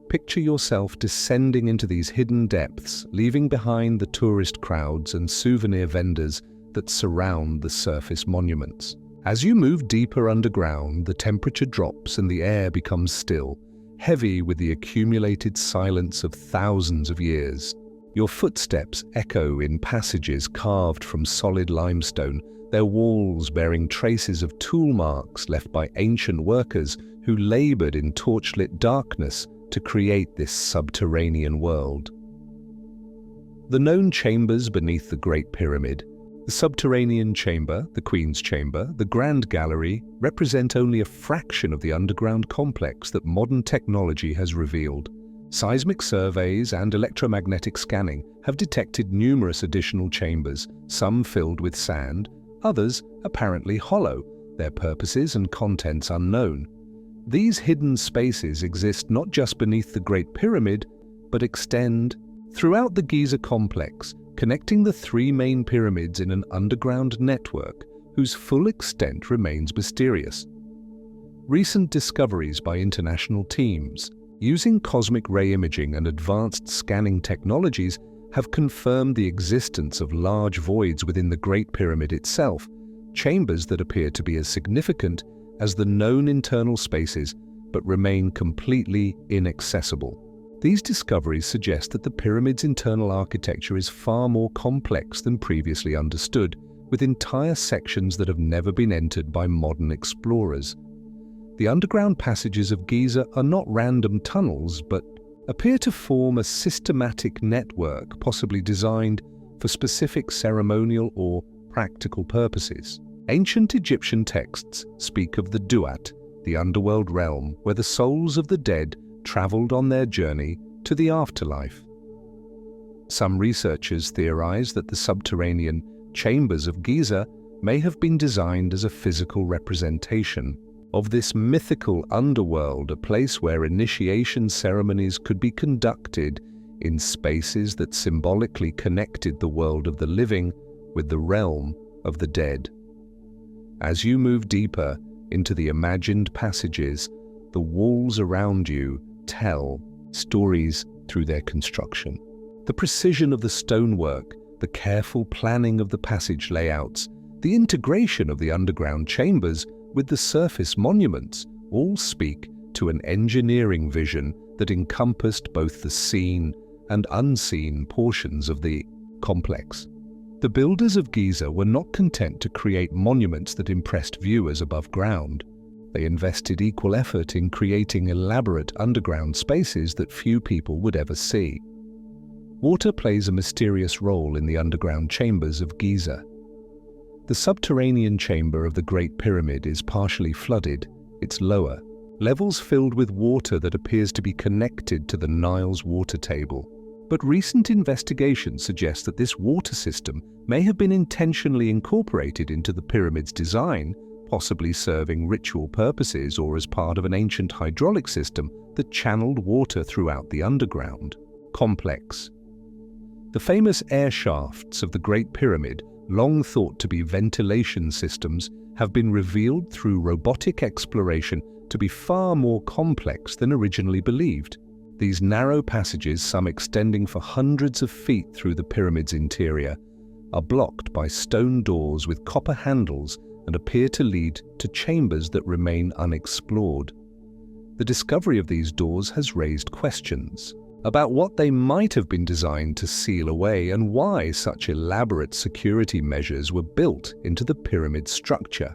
Picture yourself descending into these hidden depths, leaving behind the tourist crowds and souvenir vendors that surround the surface monuments. As you move deeper underground, the temperature drops and the air becomes still, heavy with the accumulated silence of thousands of years. Your footsteps echo in passages carved from solid limestone, their walls bearing traces of tool marks left by ancient workers who labored in torchlit darkness to create this subterranean world. The known chambers beneath the Great Pyramid, the subterranean chamber, the Queen's Chamber, the Grand Gallery, represent only a fraction of the underground complex that modern technology has revealed. Seismic surveys and electromagnetic scanning have detected numerous additional chambers, some filled with sand, others apparently hollow, their purposes and contents unknown. These hidden spaces exist not just beneath the Great Pyramid, but extend throughout the Giza complex, connecting the three main pyramids in an underground network whose full extent remains mysterious. Recent discoveries by international teams, using cosmic ray imaging and advanced scanning technologies, have confirmed the existence of large voids within the Great Pyramid itself, chambers that appear to be as significant as the known internal spaces but remain completely inaccessible. These discoveries suggest that the pyramid's internal architecture is far more complex than previously understood, with entire sections that have never been entered by modern explorers. The underground passages of Giza are not random tunnels, but appear to form a systematic network, possibly designed for specific ceremonial or practical purposes. Ancient Egyptian texts speak of the Duat, the underworld realm where the souls of the dead traveled on their journey to the afterlife. Some researchers theorize that the subterranean chambers of Giza may have been designed as a physical representation of this mythical underworld, a place where initiation ceremonies could be conducted in spaces that symbolically connected the world of the living with the realm of the dead. As you move deeper into the imagined passages, the walls around you tell stories through their construction. The precision of the stonework, the careful planning of the passage layouts, the integration of the underground chambers with the surface monuments all speak to an engineering vision that encompassed both the seen and unseen portions of the complex. The builders of Giza were not content to create monuments that impressed viewers above ground. They invested equal effort in creating elaborate underground spaces that few people would ever see. Water plays a mysterious role in the underground chambers of Giza. The subterranean chamber of the Great Pyramid is partially flooded, its lower levels filled with water that appears to be connected to the Nile's water table. But recent investigations suggest that this water system may have been intentionally incorporated into the pyramid's design, possibly serving ritual purposes or as part of an ancient hydraulic system that channeled water throughout the underground. Complex. The famous air shafts of the Great Pyramid, long thought to be ventilation systems, have been revealed through robotic exploration to be far more complex than originally believed. These narrow passages, some extending for hundreds of feet through the pyramid's interior, are blocked by stone doors with copper handles and appear to lead to chambers that remain unexplored. The discovery of these doors has raised questions about what they might have been designed to seal away and why such elaborate security measures were built into the pyramid structure.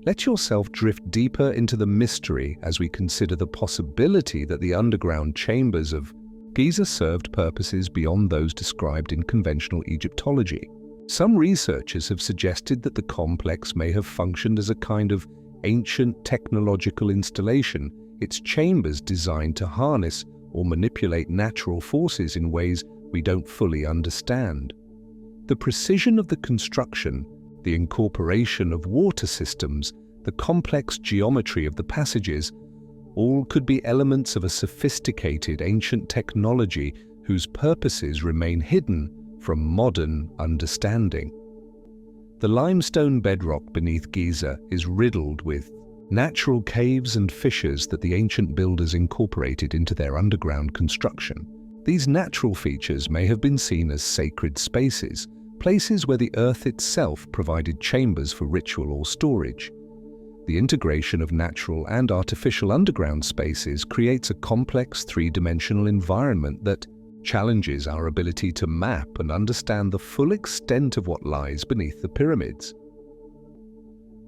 Let yourself drift deeper into the mystery as we consider the possibility that the underground chambers of Giza served purposes beyond those described in conventional Egyptology. Some researchers have suggested that the complex may have functioned as a kind of ancient technological installation, its chambers designed to harness or manipulate natural forces in ways we don't fully understand. The precision of the construction, the incorporation of water systems, the complex geometry of the passages, all could be elements of a sophisticated ancient technology whose purposes remain hidden from modern understanding. The limestone bedrock beneath Giza is riddled with natural caves and fissures that the ancient builders incorporated into their underground construction. These natural features may have been seen as sacred spaces, places where the earth itself provided chambers for ritual or storage. The integration of natural and artificial underground spaces creates a complex three-dimensional environment that challenges our ability to map and understand the full extent of what lies beneath the pyramids.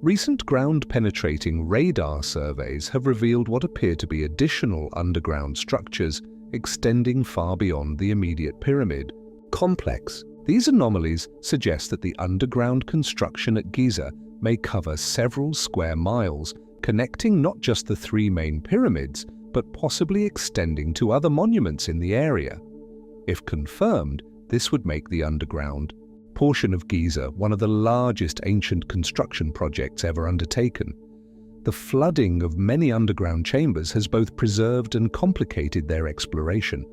Recent ground-penetrating radar surveys have revealed what appear to be additional underground structures extending far beyond the immediate pyramid complex. These anomalies suggest that the underground construction at Giza may cover several square miles, connecting not just the three main pyramids, but possibly extending to other monuments in the area. If confirmed, this would make the underground portion of Giza one of the largest ancient construction projects ever undertaken. The flooding of many underground chambers has both preserved and complicated their exploration.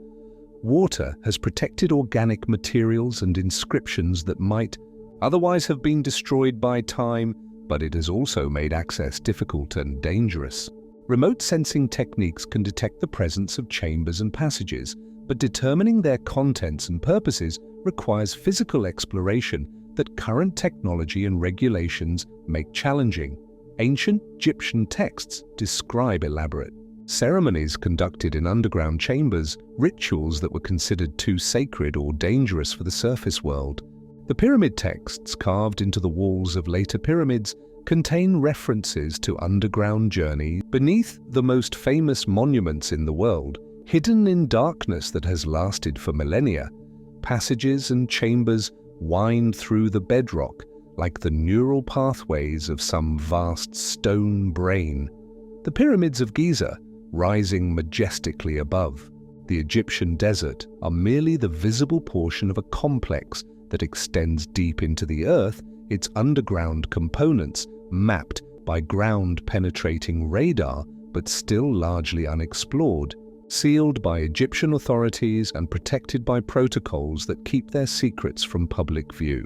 Water has protected organic materials and inscriptions that might otherwise have been destroyed by time, but it has also made access difficult and dangerous. Remote sensing techniques can detect the presence of chambers and passages, but determining their contents and purposes requires physical exploration that current technology and regulations make challenging. Ancient Egyptian texts describe elaborate ceremonies conducted in underground chambers, rituals that were considered too sacred or dangerous for the surface world. The pyramid texts carved into the walls of later pyramids contain references to underground journeys beneath the most famous monuments in the world, hidden in darkness that has lasted for millennia. Passages and chambers wind through the bedrock like the neural pathways of some vast stone brain. The pyramids of Giza, rising majestically above the Egyptian desert, are merely the visible portion of a complex that extends deep into the earth, its underground components mapped by ground-penetrating radar, but still largely unexplored, sealed by Egyptian authorities and protected by protocols that keep their secrets from public view.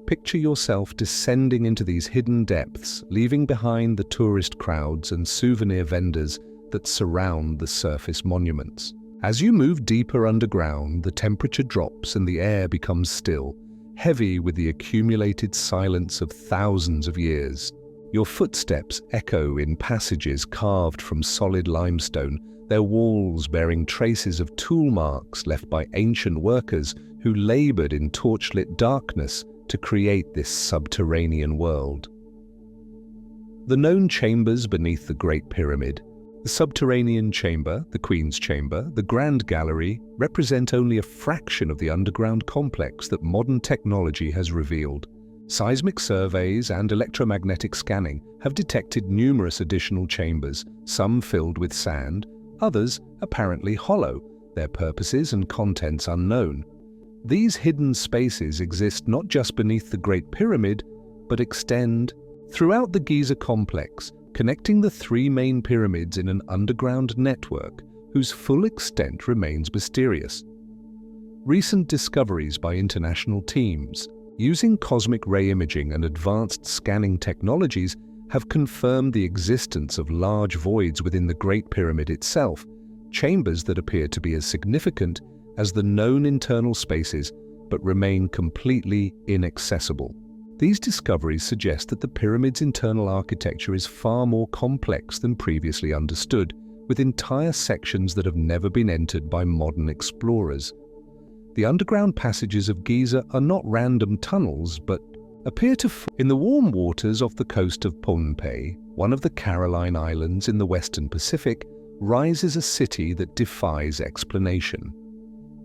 Picture yourself descending into these hidden depths, leaving behind the tourist crowds and souvenir vendors that surround the surface monuments. As you move deeper underground, the temperature drops and the air becomes still, heavy with the accumulated silence of thousands of years. Your footsteps echo in passages carved from solid limestone, their walls bearing traces of tool marks left by ancient workers who labored in torchlit darkness to create this subterranean world. The known chambers beneath the Great Pyramid, the subterranean chamber, the Queen's Chamber, the Grand Gallery, represent only a fraction of the underground complex that modern technology has revealed. Seismic surveys and electromagnetic scanning have detected numerous additional chambers, some filled with sand, others apparently hollow, their purposes and contents unknown. These hidden spaces exist not just beneath the Great Pyramid, but extend Throughout the Giza complex, connecting the three main pyramids in an underground network whose full extent remains mysterious. Recent discoveries by international teams, using cosmic ray imaging and advanced scanning technologies, have confirmed the existence of large voids within the Great Pyramid itself, chambers that appear to be as significant as the known internal spaces but remain completely inaccessible. These discoveries suggest that the pyramid's internal architecture is far more complex than previously understood, with entire sections that have never been entered by modern explorers. The underground passages of Giza are not random tunnels, but appear to in the warm waters off the coast of Pohnpei, one of the Caroline Islands in the Western Pacific, rises a city that defies explanation.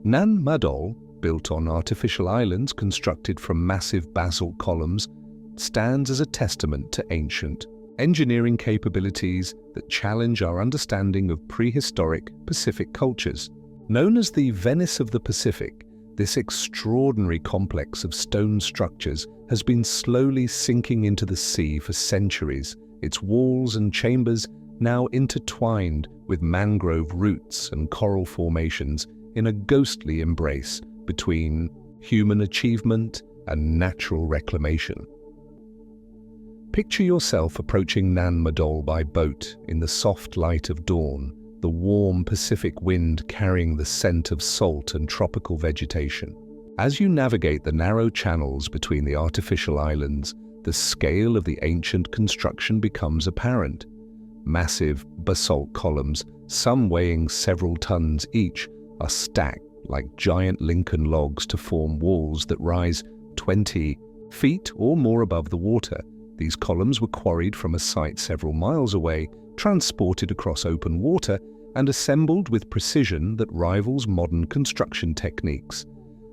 Nan Madol, built on artificial islands constructed from massive basalt columns, stands as a testament to ancient engineering capabilities that challenge our understanding of prehistoric Pacific cultures. Known as the Venice of the Pacific, this extraordinary complex of stone structures has been slowly sinking into the sea for centuries, its walls and chambers now intertwined with mangrove roots and coral formations in a ghostly embrace between human achievement and natural reclamation. Picture yourself approaching Nan Madol by boat in the soft light of dawn, the warm Pacific wind carrying the scent of salt and tropical vegetation. As you navigate the narrow channels between the artificial islands, the scale of the ancient construction becomes apparent. Massive basalt columns, some weighing several tons each, are stacked like giant Lincoln logs to form walls that rise 20 feet or more above the water. These columns were quarried from a site several miles away, transported across open water, and assembled with precision that rivals modern construction techniques.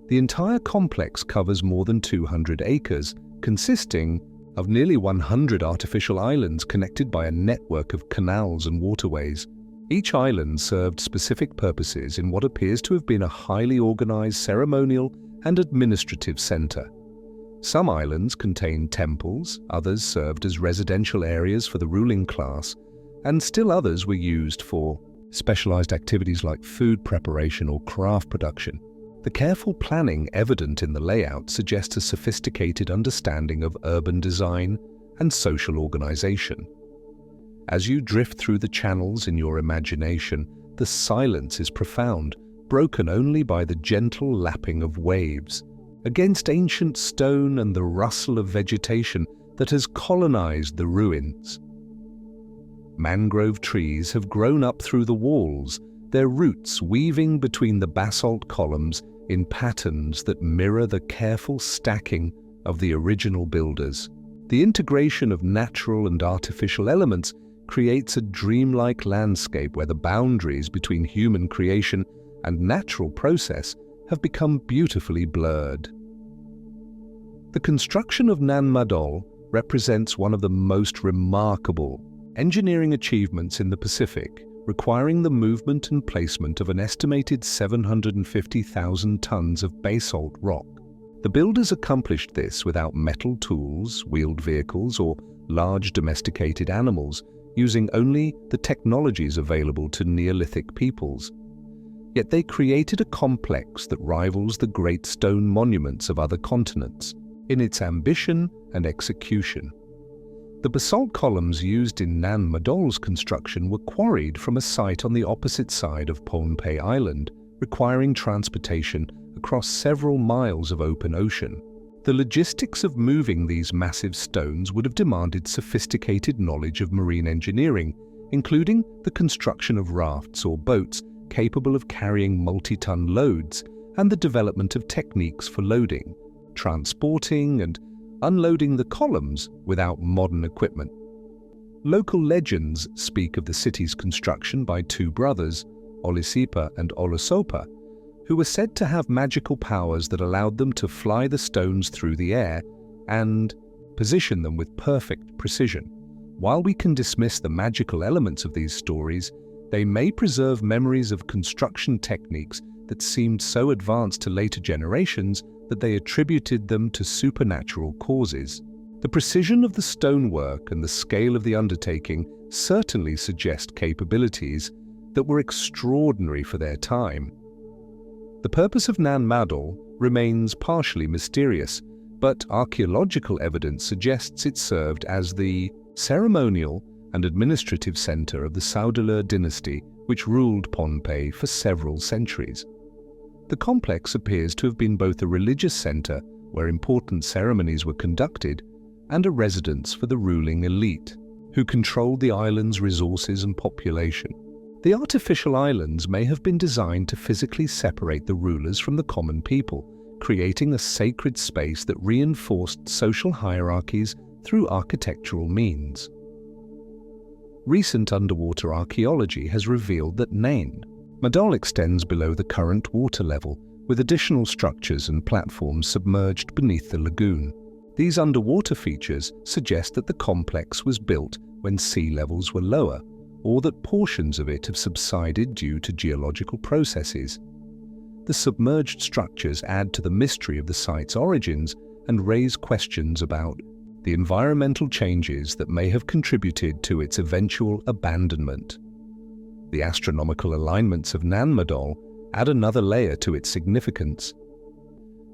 The entire complex covers more than 200 acres, consisting of nearly 100 artificial islands connected by a network of canals and waterways. Each island served specific purposes in what appears to have been a highly organized ceremonial and administrative center. Some islands contained temples, others served as residential areas for the ruling class, and still others were used for specialized activities like food preparation or craft production. The careful planning evident in the layout suggests a sophisticated understanding of urban design and social organization. As you drift through the channels in your imagination, the silence is profound, broken only by the gentle lapping of waves against ancient stone and the rustle of vegetation that has colonized the ruins. Mangrove trees have grown up through the walls, their roots weaving between the basalt columns in patterns that mirror the careful stacking of the original builders. The integration of natural and artificial elements creates a dreamlike landscape where the boundaries between human creation and natural process have become beautifully blurred. The construction of Nan Madol represents one of the most remarkable engineering achievements in the Pacific, requiring the movement and placement of an estimated 750,000 tons of basalt rock. The builders accomplished this without metal tools, wheeled vehicles, or large domesticated animals, using only the technologies available to Neolithic peoples. Yet they created a complex that rivals the great stone monuments of other continents in its ambition and execution. The basalt columns used in Nan Madol's construction were quarried from a site on the opposite side of Pohnpei Island, requiring transportation across several miles of open ocean. The logistics of moving these massive stones would have demanded sophisticated knowledge of marine engineering, including the construction of rafts or boats capable of carrying multi-ton loads, and the development of techniques for loading, transporting, and unloading the columns without modern equipment. Local legends speak of the city's construction by two brothers, Olisipa and Olosopa, who were said to have magical powers that allowed them to fly the stones through the air and position them with perfect precision. While we can dismiss the magical elements of these stories, they may preserve memories of construction techniques that seemed so advanced to later generations that they attributed them to supernatural causes. The precision of the stonework and the scale of the undertaking certainly suggest capabilities that were extraordinary for their time. The purpose of Nan Madol remains partially mysterious, but archaeological evidence suggests it served as the ceremonial and administrative center of the Saudalur dynasty, which ruled Pohnpei for several centuries. The complex appears to have been both a religious center where important ceremonies were conducted and a residence for the ruling elite, who controlled the island's resources and population. The artificial islands may have been designed to physically separate the rulers from the common people, creating a sacred space that reinforced social hierarchies through architectural means. Recent underwater archaeology has revealed that Nan Madol extends below the current water level, with additional structures and platforms submerged beneath the lagoon. These underwater features suggest that the complex was built when sea levels were lower, or that portions of it have subsided due to geological processes. The submerged structures add to the mystery of the site's origins and raise questions about the environmental changes that may have contributed to its eventual abandonment. The astronomical alignments of Nan Madol add another layer to its significance.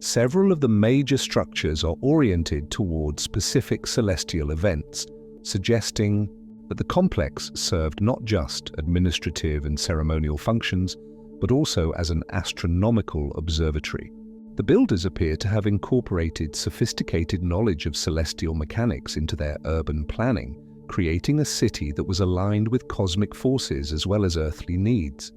Several of the major structures are oriented toward specific celestial events, suggesting that the complex served not just administrative and ceremonial functions, but also as an astronomical observatory. The builders appear to have incorporated sophisticated knowledge of celestial mechanics into their urban planning, creating a city that was aligned with cosmic forces as well as earthly needs.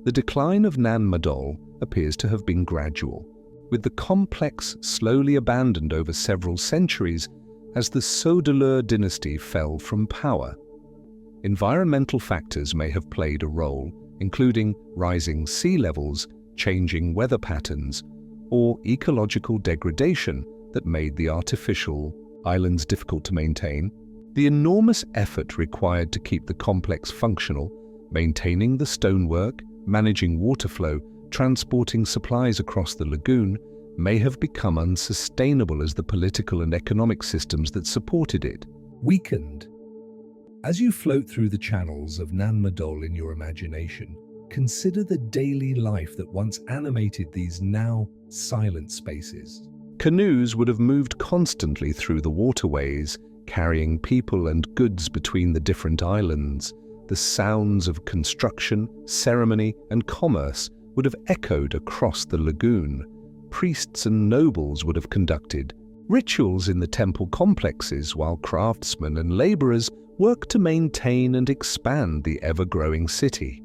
The decline of Nan Madol appears to have been gradual, with the complex slowly abandoned over several centuries as the Saudalur dynasty fell from power. Environmental factors may have played a role, including rising sea levels, changing weather patterns, or ecological degradation that made the artificial islands difficult to maintain. The enormous effort required to keep the complex functional, maintaining the stonework, managing water flow, transporting supplies across the lagoon, may have become unsustainable as the political and economic systems that supported it weakened. As you float through the channels of Nan Madol in your imagination, consider the daily life that once animated these now silent spaces. Canoes would have moved constantly through the waterways, carrying people and goods between the different islands. The sounds of construction, ceremony, and commerce would have echoed across the lagoon. Priests and nobles would have conducted rituals in the temple complexes, while craftsmen and laborers worked to maintain and expand the ever-growing city.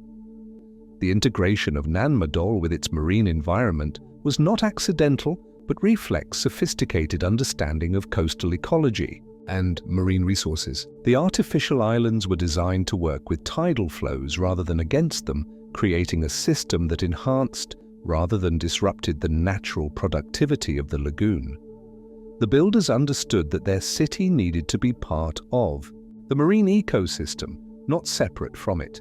The integration of Nan Madol with its marine environment was not accidental, but reflects sophisticated understanding of coastal ecology and marine resources. The artificial islands were designed to work with tidal flows rather than against them, creating a system that enhanced rather than disrupted the natural productivity of the lagoon. The builders understood that their city needed to be part of the marine ecosystem, not separate from it.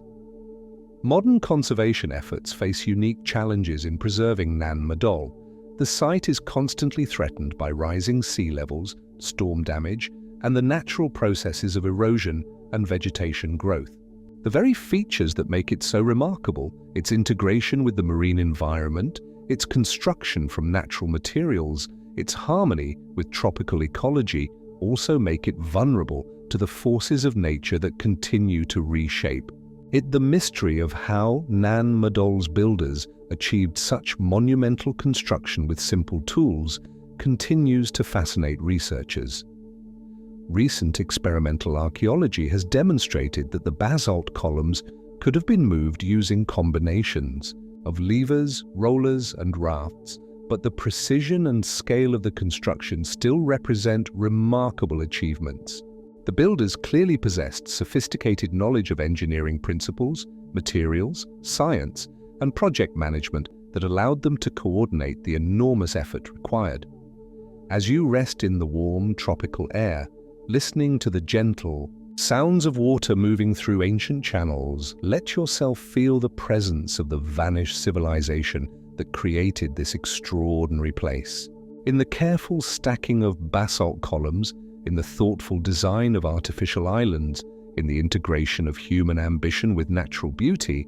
Modern conservation efforts face unique challenges in preserving Nan Madol. The site is constantly threatened by rising sea levels, storm damage, and the natural processes of erosion and vegetation growth. The very features that make it so remarkable, its integration with the marine environment, its construction from natural materials, its harmony with tropical ecology, also make it vulnerable to the forces of nature that continue to reshape it. The mystery of how Nan Madol's builders achieved such monumental construction with simple tools continues to fascinate researchers. Recent experimental archaeology has demonstrated that the basalt columns could have been moved using combinations of levers, rollers, and rafts, but the precision and scale of the construction still represent remarkable achievements. The builders clearly possessed sophisticated knowledge of engineering principles, materials, science, and project management that allowed them to coordinate the enormous effort required. As you rest in the warm, tropical air, listening to the gentle sounds of water moving through ancient channels, let yourself feel the presence of the vanished civilization that created this extraordinary place. In the careful stacking of basalt columns, in the thoughtful design of artificial islands, in the integration of human ambition with natural beauty,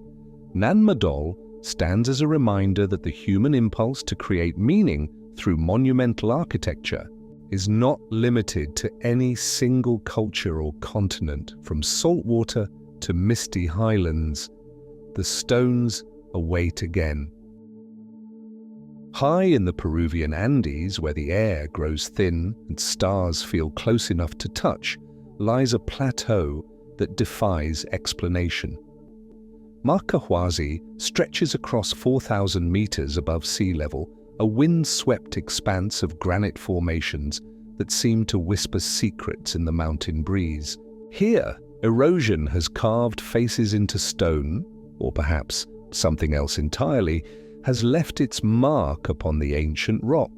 Madol stands as a reminder that the human impulse to create meaning through monumental architecture is not limited to any single culture or continent. From saltwater to misty highlands, the stones await again. High in the Peruvian Andes, where the air grows thin and stars feel close enough to touch, lies a plateau that defies explanation. Markahuasi stretches across 4,000 meters above sea level, a wind-swept expanse of granite formations that seem to whisper secrets in the mountain breeze. Here, erosion has carved faces into stone, or perhaps something else entirely, has left its mark upon the ancient rock.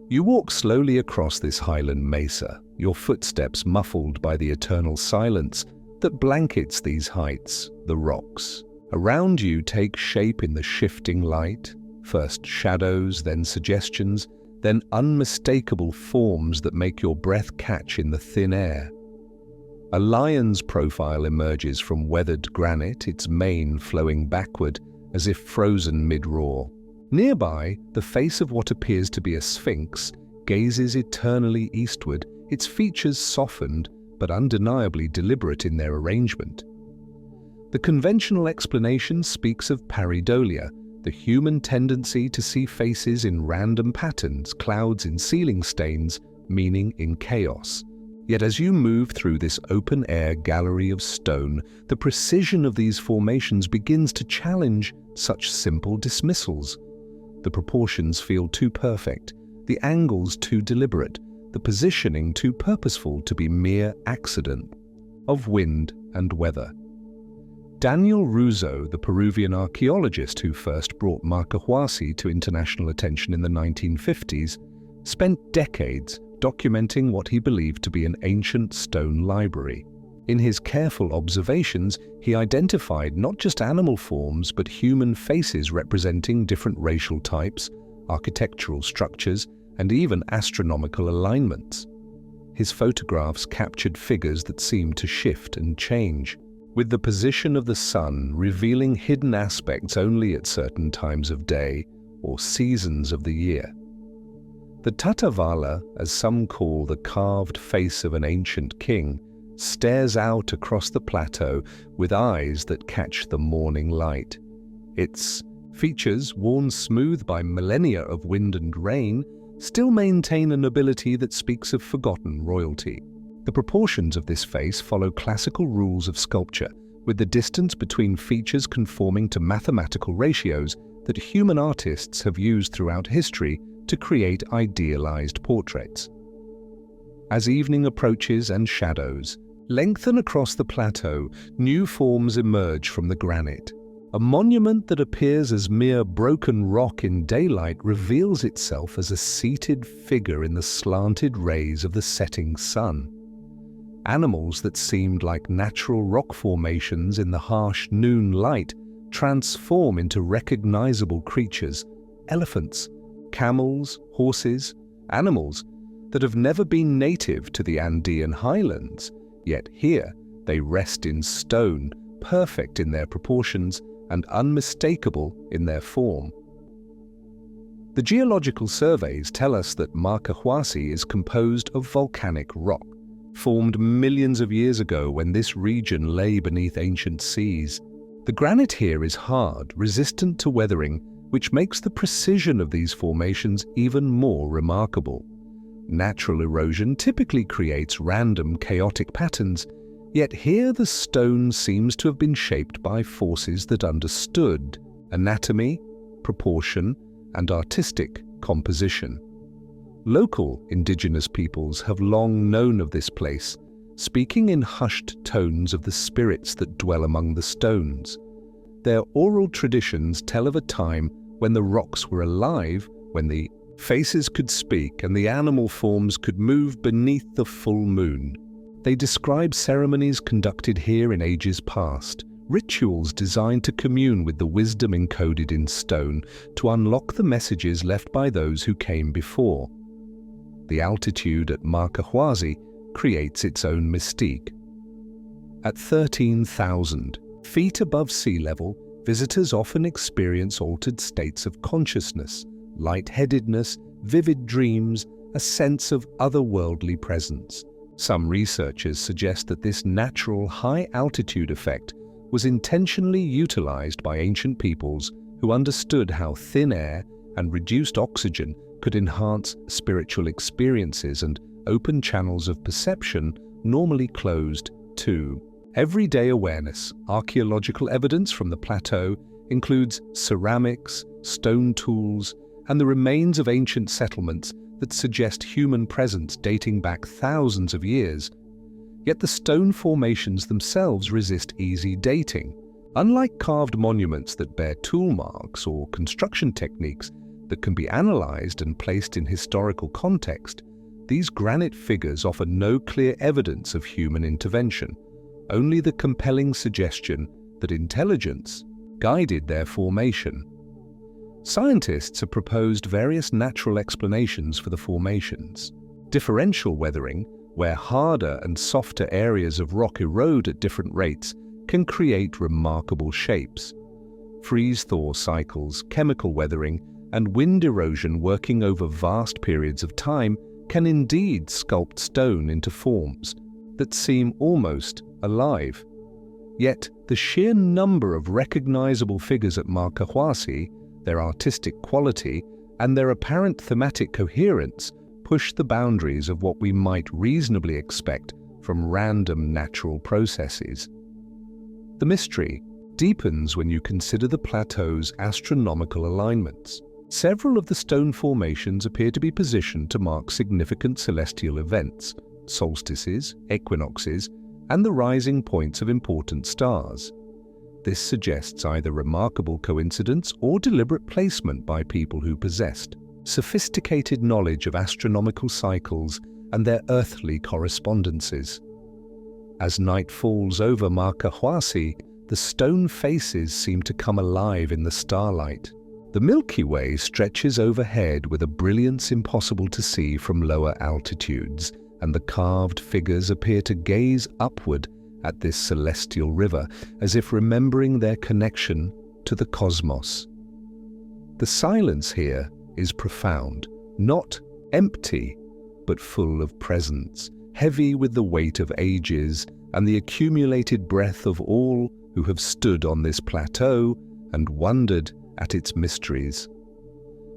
You walk slowly across this highland mesa, your footsteps muffled by the eternal silence that blankets these heights, the rocks. Around you take shape in the shifting light, first shadows, then suggestions, then unmistakable forms that make your breath catch in the thin air. A lion's profile emerges from weathered granite, its mane flowing backward as if frozen mid-roar. Nearby, the face of what appears to be a sphinx gazes eternally eastward, its features softened but undeniably deliberate in their arrangement. The conventional explanation speaks of pareidolia, the human tendency to see faces in random patterns, clouds in ceiling stains, meaning in chaos. Yet as you move through this open-air gallery of stone, the precision of these formations begins to challenge such simple dismissals. The proportions feel too perfect, the angles too deliberate, the positioning too purposeful to be mere accident of wind and weather. Daniel Russo, the Peruvian archaeologist who first brought Markahuasi to international attention in the 1950s, spent decades documenting what he believed to be an ancient stone library. In his careful observations, he identified not just animal forms but human faces representing different racial types, architectural structures, and even astronomical alignments. His photographs captured figures that seemed to shift and change, with the position of the sun revealing hidden aspects only at certain times of day or seasons of the year. The Tatavala, as some call the carved face of an ancient king, stares out across the plateau with eyes that catch the morning light. Its features, worn smooth by millennia of wind and rain, still maintain a nobility that speaks of forgotten royalty. The proportions of this face follow classical rules of sculpture, with the distance between features conforming to mathematical ratios that human artists have used throughout history to create idealized portraits. As evening approaches and shadows lengthen across the plateau, new forms emerge from the granite. A monument that appears as mere broken rock in daylight reveals itself as a seated figure in the slanted rays of the setting sun. Animals that seemed like natural rock formations in the harsh noon light transform into recognizable creatures: elephants, camels, horses, animals that have never been native to the Andean highlands, yet here they rest in stone, perfect in their proportions and unmistakable in their form. The geological surveys tell us that Markahuasi is composed of volcanic rock, formed millions of years ago when this region lay beneath ancient seas. The granite here is hard, resistant to weathering, which makes the precision of these formations even more remarkable. Natural erosion typically creates random, chaotic patterns, yet here the stone seems to have been shaped by forces that understood anatomy, proportion, and artistic composition. Local indigenous peoples have long known of this place, speaking in hushed tones of the spirits that dwell among the stones. Their oral traditions tell of a time when the rocks were alive, when the faces could speak and the animal forms could move beneath the full moon. They describe ceremonies conducted here in ages past, rituals designed to commune with the wisdom encoded in stone to unlock the messages left by those who came before. The altitude at Markahuasi creates its own mystique. At 13,000 feet above sea level, visitors often experience altered states of consciousness, lightheadedness, vivid dreams, a sense of otherworldly presence. Some researchers suggest that this natural high-altitude effect was intentionally utilized by ancient peoples who understood how thin air and reduced oxygen could enhance spiritual experiences and open channels of perception normally closed to everyday awareness. Archaeological evidence from the plateau includes ceramics, stone tools, and the remains of ancient settlements that suggest human presence dating back thousands of years. Yet the stone formations themselves resist easy dating. Unlike carved monuments that bear tool marks or construction techniques that can be analyzed and placed in historical context, these granite figures offer no clear evidence of human intervention, only the compelling suggestion that intelligence guided their formation. Scientists have proposed various natural explanations for the formations. Differential weathering, where harder and softer areas of rock erode at different rates, can create remarkable shapes. Freeze-thaw cycles, chemical weathering, and wind erosion working over vast periods of time can indeed sculpt stone into forms that seem almost alive. Yet the sheer number of recognizable figures at Markahuasi, their artistic quality, and their apparent thematic coherence push the boundaries of what we might reasonably expect from random natural processes. The mystery deepens when you consider the plateau's astronomical alignments. Several of the stone formations appear to be positioned to mark significant celestial events, solstices, equinoxes, and the rising points of important stars. This suggests either remarkable coincidence or deliberate placement by people who possessed sophisticated knowledge of astronomical cycles and their earthly correspondences. As night falls over Markahuasi, the stone faces seem to come alive in the starlight. The Milky Way stretches overhead with a brilliance impossible to see from lower altitudes, and the carved figures appear to gaze upward at this celestial river, as if remembering their connection to the cosmos. The silence here is profound, not empty, but full of presence, heavy with the weight of ages and the accumulated breath of all who have stood on this plateau and wondered at its mysteries.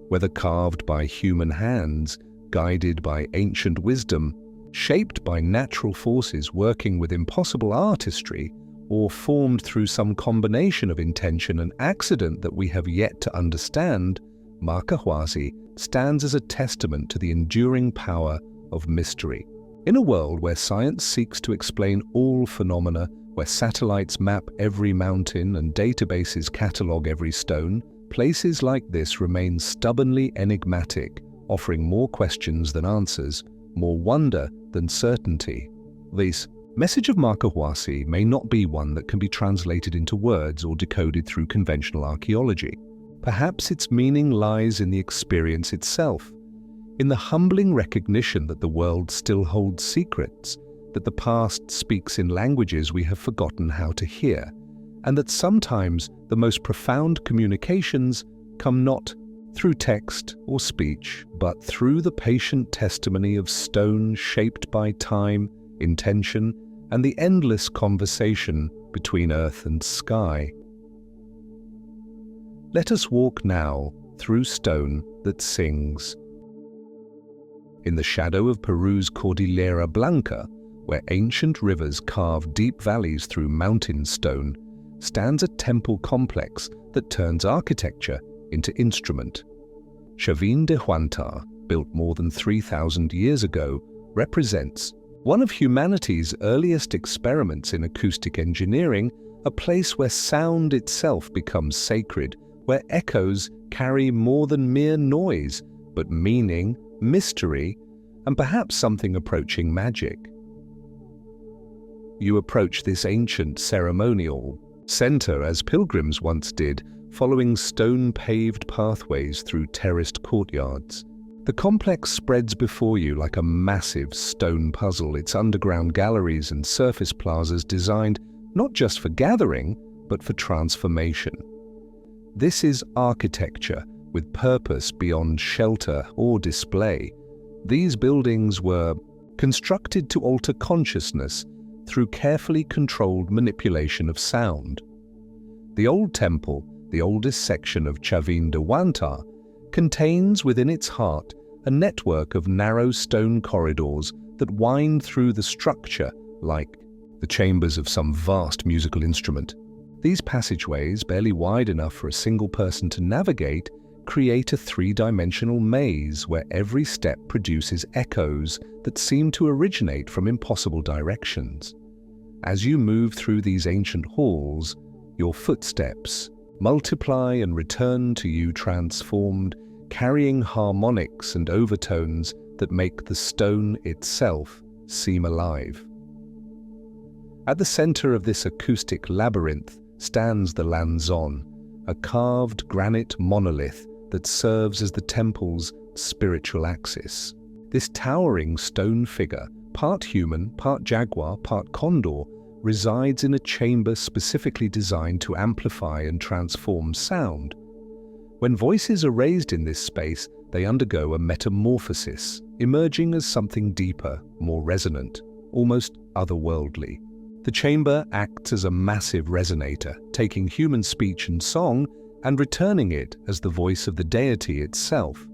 Whether carved by human hands, guided by ancient wisdom, shaped by natural forces working with impossible artistry, or formed through some combination of intention and accident that we have yet to understand, Markahuasi stands as a testament to the enduring power of mystery. In a world where science seeks to explain all phenomena, where satellites map every mountain and databases catalog every stone, places like this remain stubbornly enigmatic, offering more questions than answers, more wonder than certainty. This message of Markahuasi may not be one that can be translated into words or decoded through conventional archaeology. Perhaps its meaning lies in the experience itself, in the humbling recognition that the world still holds secrets, that the past speaks in languages we have forgotten how to hear, and that sometimes the most profound communications come not through text or speech, but through the patient testimony of stone shaped by time, intention, and the endless conversation between earth and sky. Let us walk now through stone that sings. In the shadow of Peru's Cordillera Blanca, where ancient rivers carve deep valleys through mountain stone, stands a temple complex that turns architecture into instrument. Chavín de Huántar, built more than 3,000 years ago, represents one of humanity's earliest experiments in acoustic engineering, a place where sound itself becomes sacred, where echoes carry more than mere noise, but meaning, mystery, and perhaps something approaching magic. You approach this ancient ceremonial Center as pilgrims once did, following stone-paved pathways through terraced courtyards. The complex spreads before you like a massive stone puzzle, its underground galleries and surface plazas designed not just for gathering, but for transformation. This is architecture with purpose beyond shelter or display. These buildings were constructed to alter consciousness through carefully controlled manipulation of sound. The old temple, the oldest section of Chavín de Huántar, contains within its heart a network of narrow stone corridors that wind through the structure like the chambers of some vast musical instrument. These passageways, barely wide enough for a single person to navigate, create a three-dimensional maze where every step produces echoes that seem to originate from impossible directions. As you move through these ancient halls, your footsteps multiply and return to you transformed, carrying harmonics and overtones that make the stone itself seem alive. At the center of this acoustic labyrinth stands the lanzon, a carved granite monolith that serves as the temple's spiritual axis. This towering stone figure, part human, part jaguar, part condor, resides in a chamber specifically designed to amplify and transform sound. When voices are raised in this space, they undergo a metamorphosis, emerging as something deeper, more resonant, almost otherworldly. The chamber acts as a massive resonator, taking human speech and song and returning it as the voice of the deity itself.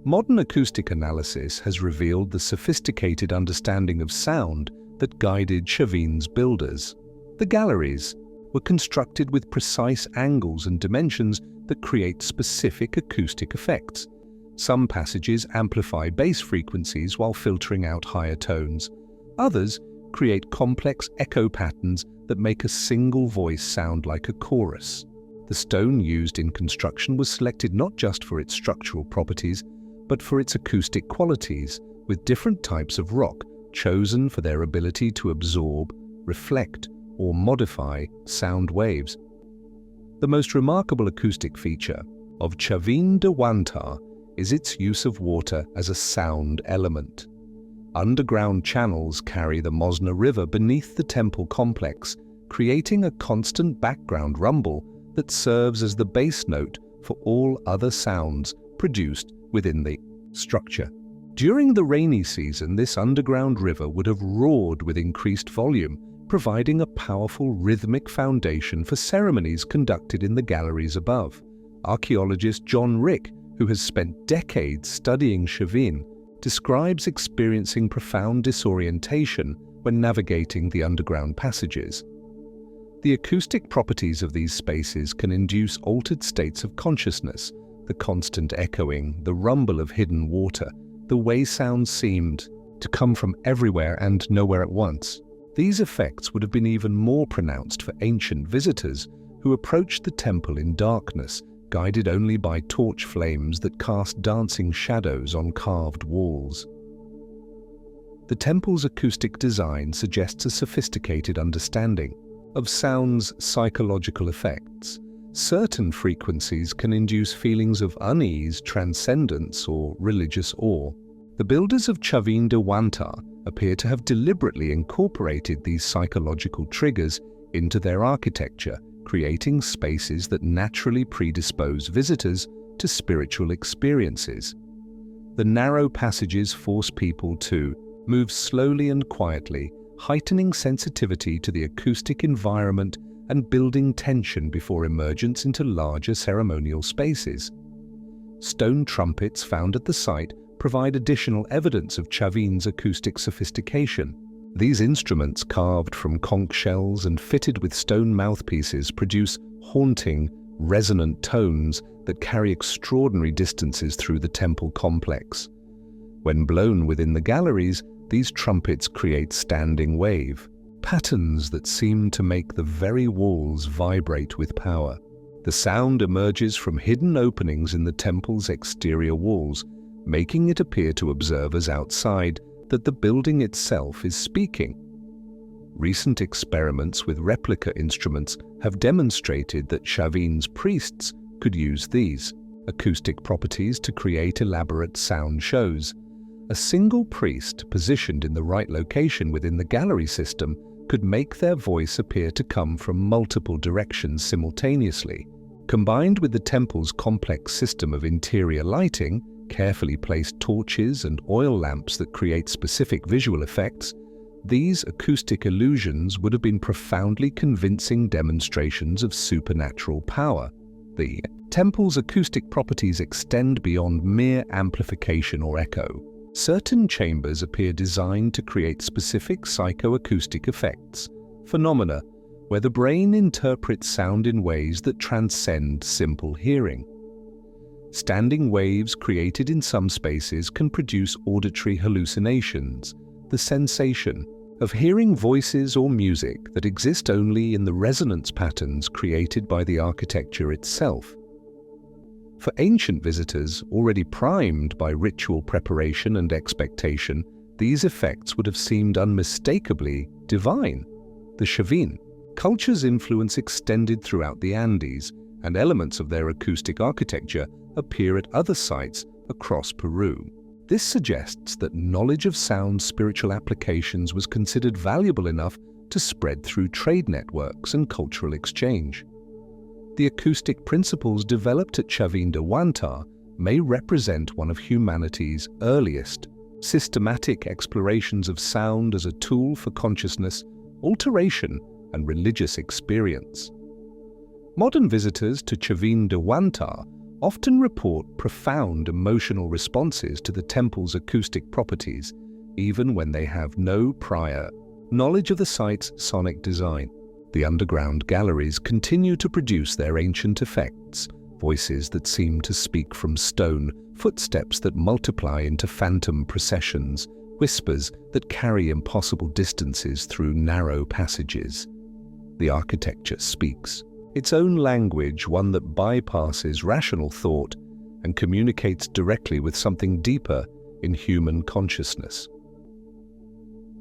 Modern acoustic analysis has revealed the sophisticated understanding of sound that guided Chavín's builders. The galleries were constructed with precise angles and dimensions that create specific acoustic effects. Some passages amplify bass frequencies while filtering out higher tones. Others create complex echo patterns that make a single voice sound like a chorus. The stone used in construction was selected not just for its structural properties, but for its acoustic qualities, with different types of rock chosen for their ability to absorb, reflect, or modify sound waves. The most remarkable acoustic feature of Chavín de Huántar is its use of water as a sound element. Underground channels carry the Mosna River beneath the temple complex, creating a constant background rumble that serves as the bass note for all other sounds produced within the structure. During the rainy season, this underground river would have roared with increased volume, providing a powerful rhythmic foundation for ceremonies conducted in the galleries above. Archaeologist John Rick, who has spent decades studying Chavín, describes experiencing profound disorientation when navigating the underground passages. The acoustic properties of these spaces can induce altered states of consciousness, the constant echoing, the rumble of hidden water, the way sounds seemed to come from everywhere and nowhere at once. These effects would have been even more pronounced for ancient visitors who approached the temple in darkness, guided only by torch flames that cast dancing shadows on carved walls. The temple's acoustic design suggests a sophisticated understanding of sound's psychological effects. Certain frequencies can induce feelings of unease, transcendence, or religious awe. The builders of Chavín de Huántar appear to have deliberately incorporated these psychological triggers into their architecture, creating spaces that naturally predispose visitors to spiritual experiences. The narrow passages force people to move slowly and quietly, heightening sensitivity to the acoustic environment and building tension before emergence into larger ceremonial spaces. Stone trumpets found at the site provide additional evidence of Chavín's acoustic sophistication. These instruments, carved from conch shells and fitted with stone mouthpieces, produce haunting, resonant tones that carry extraordinary distances through the temple complex. When blown within the galleries, these trumpets create standing wave, patterns that seem to make the very walls vibrate with power. The sound emerges from hidden openings in the temple's exterior walls, making it appear to observers outside that the building itself is speaking. Recent experiments with replica instruments have demonstrated that Chavín priests could use these acoustic properties to create elaborate sound shows. A single priest positioned in the right location within the gallery system could make their voice appear to come from multiple directions simultaneously. Combined with the temple's complex system of interior lighting, carefully placed torches and oil lamps that create specific visual effects, these acoustic illusions would have been profoundly convincing demonstrations of supernatural power. The temple's acoustic properties extend beyond mere amplification or echo. Certain chambers appear designed to create specific psychoacoustic effects, phenomena where the brain interprets sound in ways that transcend simple hearing. Standing waves created in some spaces can produce auditory hallucinations, the sensation of hearing voices or music that exist only in the resonance patterns created by the architecture itself. For ancient visitors, already primed by ritual preparation and expectation, these effects would have seemed unmistakably divine. The Chavín culture's influence extended throughout the Andes, and elements of their acoustic architecture appear at other sites across Peru. This suggests that knowledge of sound's spiritual applications was considered valuable enough to spread through trade networks and cultural exchange. The acoustic principles developed at Chavín de Huántar may represent one of humanity's earliest systematic explorations of sound as a tool for consciousness, alteration, and religious experience. Modern visitors to Chavín de Huántar often report profound emotional responses to the temple's acoustic properties, even when they have no prior knowledge of the site's sonic design. The underground galleries continue to produce their ancient effects, voices that seem to speak from stone, footsteps that multiply into phantom processions, whispers that carry impossible distances through narrow passages. The architecture speaks its own language, one that bypasses rational thought and communicates directly with something deeper in human consciousness.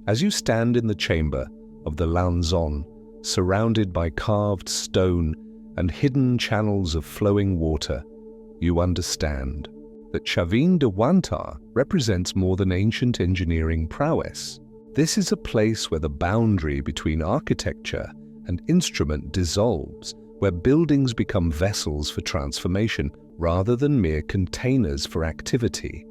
As you stand in the chamber of the Lanzón, surrounded by carved stone and hidden channels of flowing water, you understand that Chavín de Huántar represents more than ancient engineering prowess. This is a place where the boundary between architecture and instrument dissolves, where buildings become vessels for transformation rather than mere containers for activity.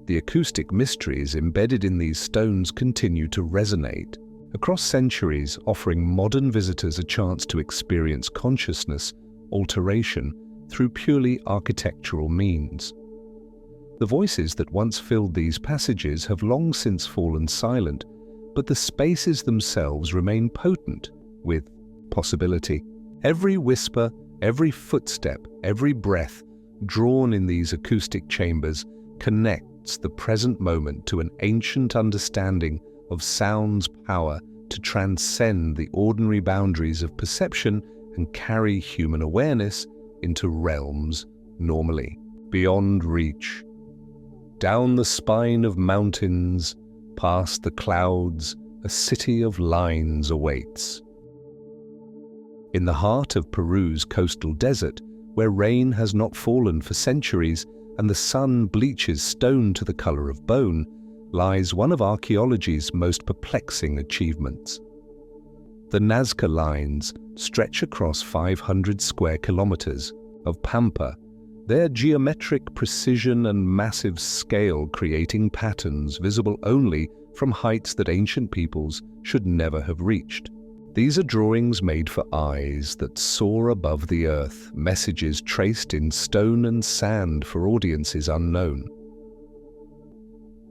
The acoustic mysteries embedded in these stones continue to resonate across centuries, offering modern visitors a chance to experience consciousness alteration through purely architectural means. The voices that once filled these passages have long since fallen silent, but the spaces themselves remain potent with possibility. Every whisper, every footstep, every breath drawn in these acoustic chambers connects the present moment to an ancient understanding of sound's power to transcend the ordinary boundaries of perception and carry human awareness into realms normally beyond reach. Down the spine of mountains, past the clouds, a city of lines awaits. In the heart of Peru's coastal desert, where rain has not fallen for centuries and the sun bleaches stone to the color of bone, lies one of archaeology's most perplexing achievements. The Nazca lines stretch across 500 square kilometers of pampa, their geometric precision and massive scale creating patterns visible only from heights that ancient peoples should never have reached. These are drawings made for eyes that soar above the earth, messages traced in stone and sand for audiences unknown.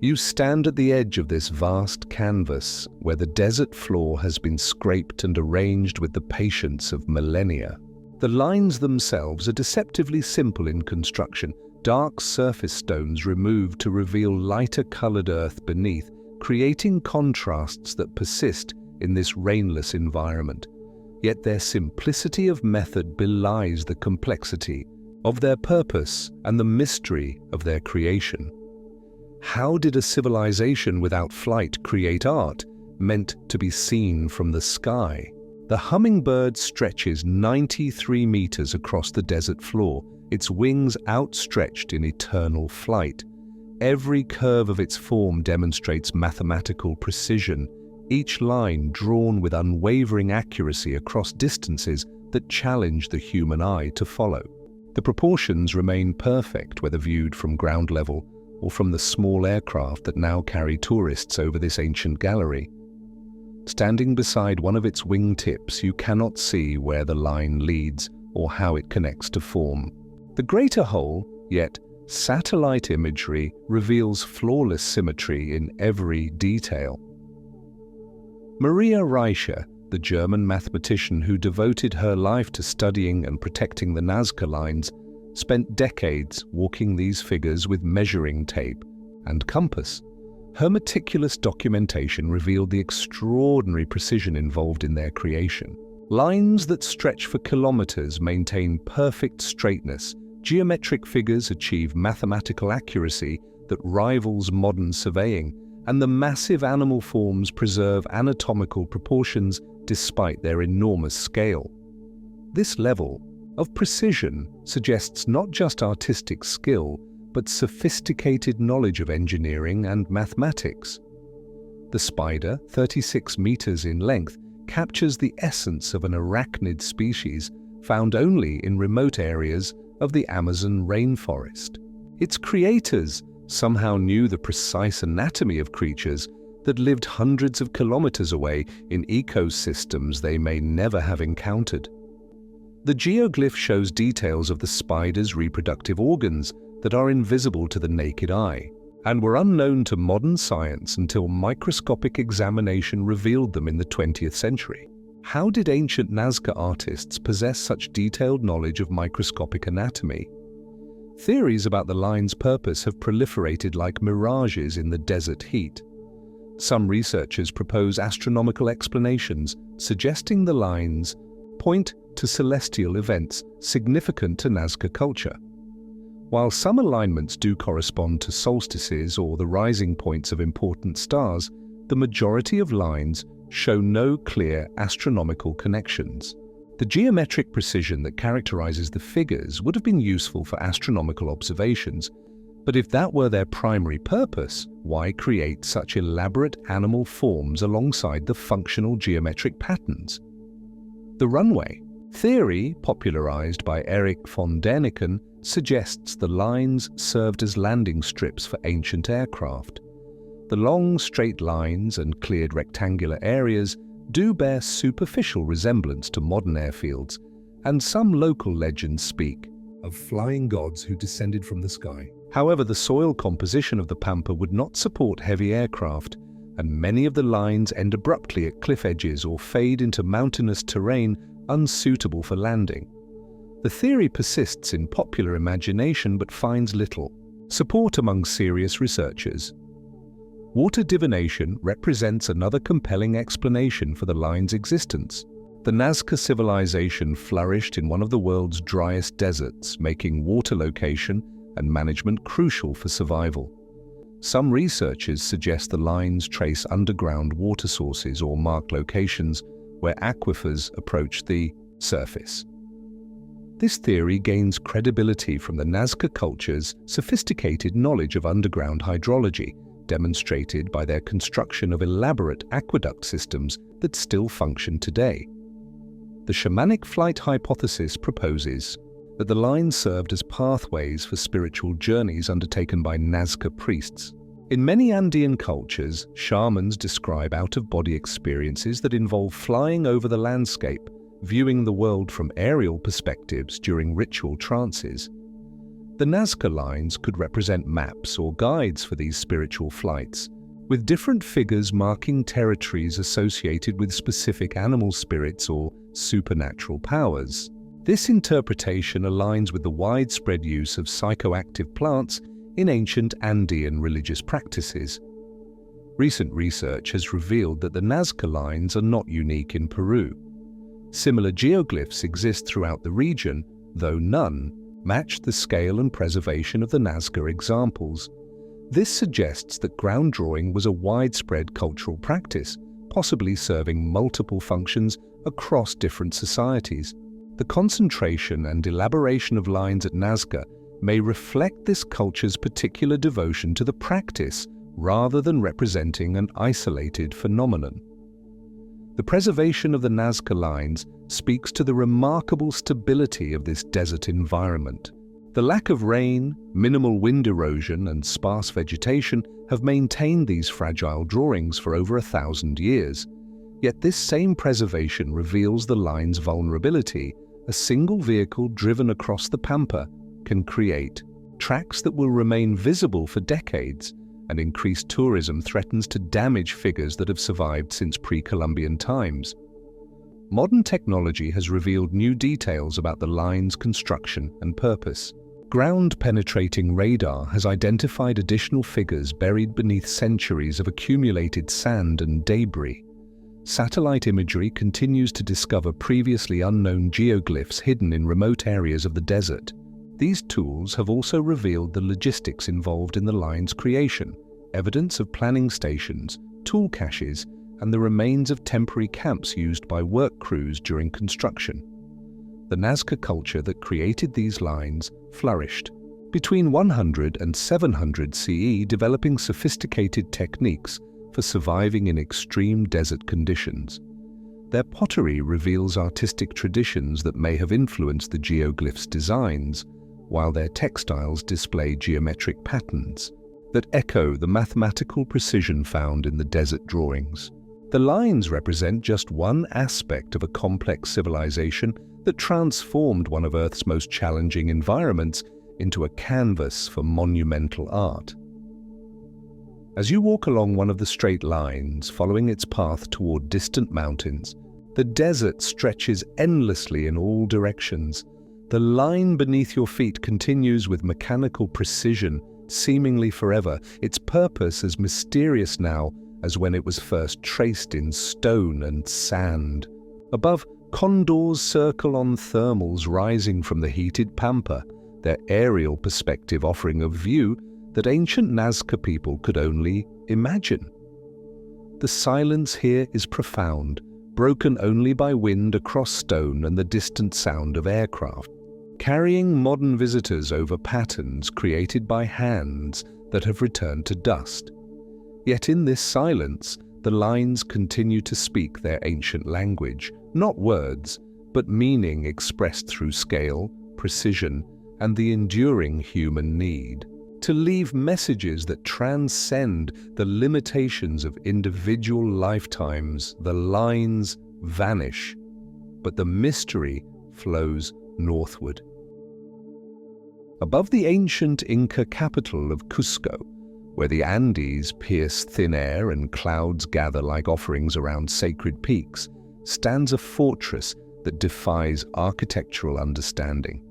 You stand at the edge of this vast canvas where the desert floor has been scraped and arranged with the patience of millennia. The lines themselves are deceptively simple in construction, dark surface stones removed to reveal lighter-colored earth beneath, creating contrasts that persist in this rainless environment. Yet their simplicity of method belies the complexity of their purpose and the mystery of their creation. How did a civilization without flight create art meant to be seen from the sky. The hummingbird stretches 93 meters across the desert floor, its wings outstretched in eternal flight. Every curve of its form demonstrates mathematical precision, each line drawn with unwavering accuracy across distances that challenge the human eye to follow. The proportions remain perfect whether viewed from ground level or from the small aircraft that now carry tourists over this ancient gallery. Standing beside one of its wing tips, you cannot see where the line leads or how it connects to form. The greater whole, yet satellite imagery, reveals flawless symmetry in every detail. Maria Reiche, the German mathematician who devoted her life to studying and protecting the Nazca lines, spent decades walking these figures with measuring tape and compass. Her meticulous documentation revealed the extraordinary precision involved in their creation. Lines that stretch for kilometers maintain perfect straightness. Geometric figures achieve mathematical accuracy that rivals modern surveying, and the massive animal forms preserve anatomical proportions despite their enormous scale. This level of precision suggests not just artistic skill, but sophisticated knowledge of engineering and mathematics. The spider, 36 meters in length, captures the essence of an arachnid species found only in remote areas of the Amazon rainforest. Its creators somehow knew the precise anatomy of creatures that lived hundreds of kilometers away in ecosystems they may never have encountered. The geoglyph shows details of the spider's reproductive organs that are invisible to the naked eye, and were unknown to modern science until microscopic examination revealed them in the 20th century. How did ancient Nazca artists possess such detailed knowledge of microscopic anatomy? Theories about the line's purpose have proliferated like mirages in the desert heat. Some researchers propose astronomical explanations, suggesting the lines point to celestial events significant to Nazca culture. While some alignments do correspond to solstices or the rising points of important stars, the majority of lines show no clear astronomical connections. The geometric precision that characterizes the figures would have been useful for astronomical observations, but if that were their primary purpose, why create such elaborate animal forms alongside the functional geometric patterns? The runway theory, popularized by Erich von Däniken, suggests the lines served as landing strips for ancient aircraft. The long, straight lines and cleared rectangular areas do bear superficial resemblance to modern airfields, and some local legends speak of flying gods who descended from the sky. However, the soil composition of the pampa would not support heavy aircraft, and many of the lines end abruptly at cliff edges or fade into mountainous terrain unsuitable for landing. The theory persists in popular imagination but finds little support among serious researchers. Water divination represents another compelling explanation for the line's existence. The Nazca civilization flourished in one of the world's driest deserts, making water location and management crucial for survival. Some researchers suggest the lines trace underground water sources or mark locations where aquifers approach the surface. This theory gains credibility from the Nazca culture's sophisticated knowledge of underground hydrology, demonstrated by their construction of elaborate aqueduct systems that still function today. The shamanic flight hypothesis proposes that the lines served as pathways for spiritual journeys undertaken by Nazca priests. In many Andean cultures, shamans describe out-of-body experiences that involve flying over the landscape, viewing the world from aerial perspectives during ritual trances. The Nazca lines could represent maps or guides for these spiritual flights, with different figures marking territories associated with specific animal spirits or supernatural powers. This interpretation aligns with the widespread use of psychoactive plants in ancient Andean religious practices. Recent research has revealed that the Nazca lines are not unique in Peru. Similar geoglyphs exist throughout the region, though none match the scale and preservation of the Nazca examples. This suggests that ground drawing was a widespread cultural practice, possibly serving multiple functions across different societies. The concentration and elaboration of lines at Nazca may reflect this culture's particular devotion to the practice rather than representing an isolated phenomenon. The preservation of the Nazca lines speaks to the remarkable stability of this desert environment. The lack of rain, minimal wind erosion, and sparse vegetation have maintained these fragile drawings for over 1,000 years. Yet this same preservation reveals the line's vulnerability. A single vehicle driven across the pampa can create tracks that will remain visible for decades, and increased tourism threatens to damage figures that have survived since pre-Columbian times. Modern technology has revealed new details about the line's construction and purpose. Ground-penetrating radar has identified additional figures buried beneath centuries of accumulated sand and debris. Satellite imagery continues to discover previously unknown geoglyphs hidden in remote areas of the desert. These tools have also revealed the logistics involved in the line's creation, evidence of planning stations, tool caches, and the remains of temporary camps used by work crews during construction. The Nazca culture that created these lines flourished between 100 and 700 CE, developing sophisticated techniques for surviving in extreme desert conditions. Their pottery reveals artistic traditions that may have influenced the geoglyphs' designs, while their textiles display geometric patterns that echo the mathematical precision found in the desert drawings. The lines represent just one aspect of a complex civilization that transformed one of Earth's most challenging environments into a canvas for monumental art. As you walk along one of the straight lines, following its path toward distant mountains, the desert stretches endlessly in all directions. The line beneath your feet continues with mechanical precision, seemingly forever, its purpose as mysterious now as when it was first traced in stone and sand. Above, condors circle on thermals rising from the heated pampa, their aerial perspective offering a view that ancient Nazca people could only imagine. The silence here is profound, broken only by wind across stone and the distant sound of aircraft, carrying modern visitors over patterns created by hands that have returned to dust. Yet in this silence, the lines continue to speak their ancient language, not words, but meaning expressed through scale, precision, and the enduring human need to leave messages that transcend the limitations of individual lifetimes. The lines vanish, but the mystery flows northward. Above the ancient Inca capital of Cusco, where the Andes pierce thin air and clouds gather like offerings around sacred peaks, stands a fortress that defies architectural understanding.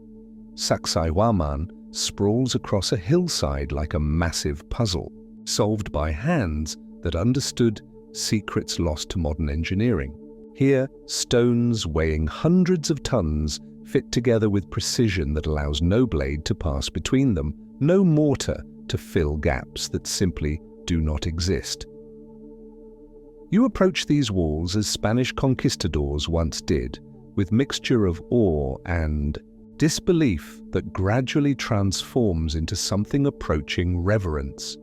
Sacsayhuamán sprawls across a hillside like a massive puzzle, solved by hands that understood secrets lost to modern engineering. Here, stones weighing hundreds of tons fit together with precision that allows no blade to pass between them, no mortar to fill gaps that simply do not exist. You approach these walls as Spanish conquistadors once did, with mixture of awe and disbelief that gradually transforms into something approaching reverence.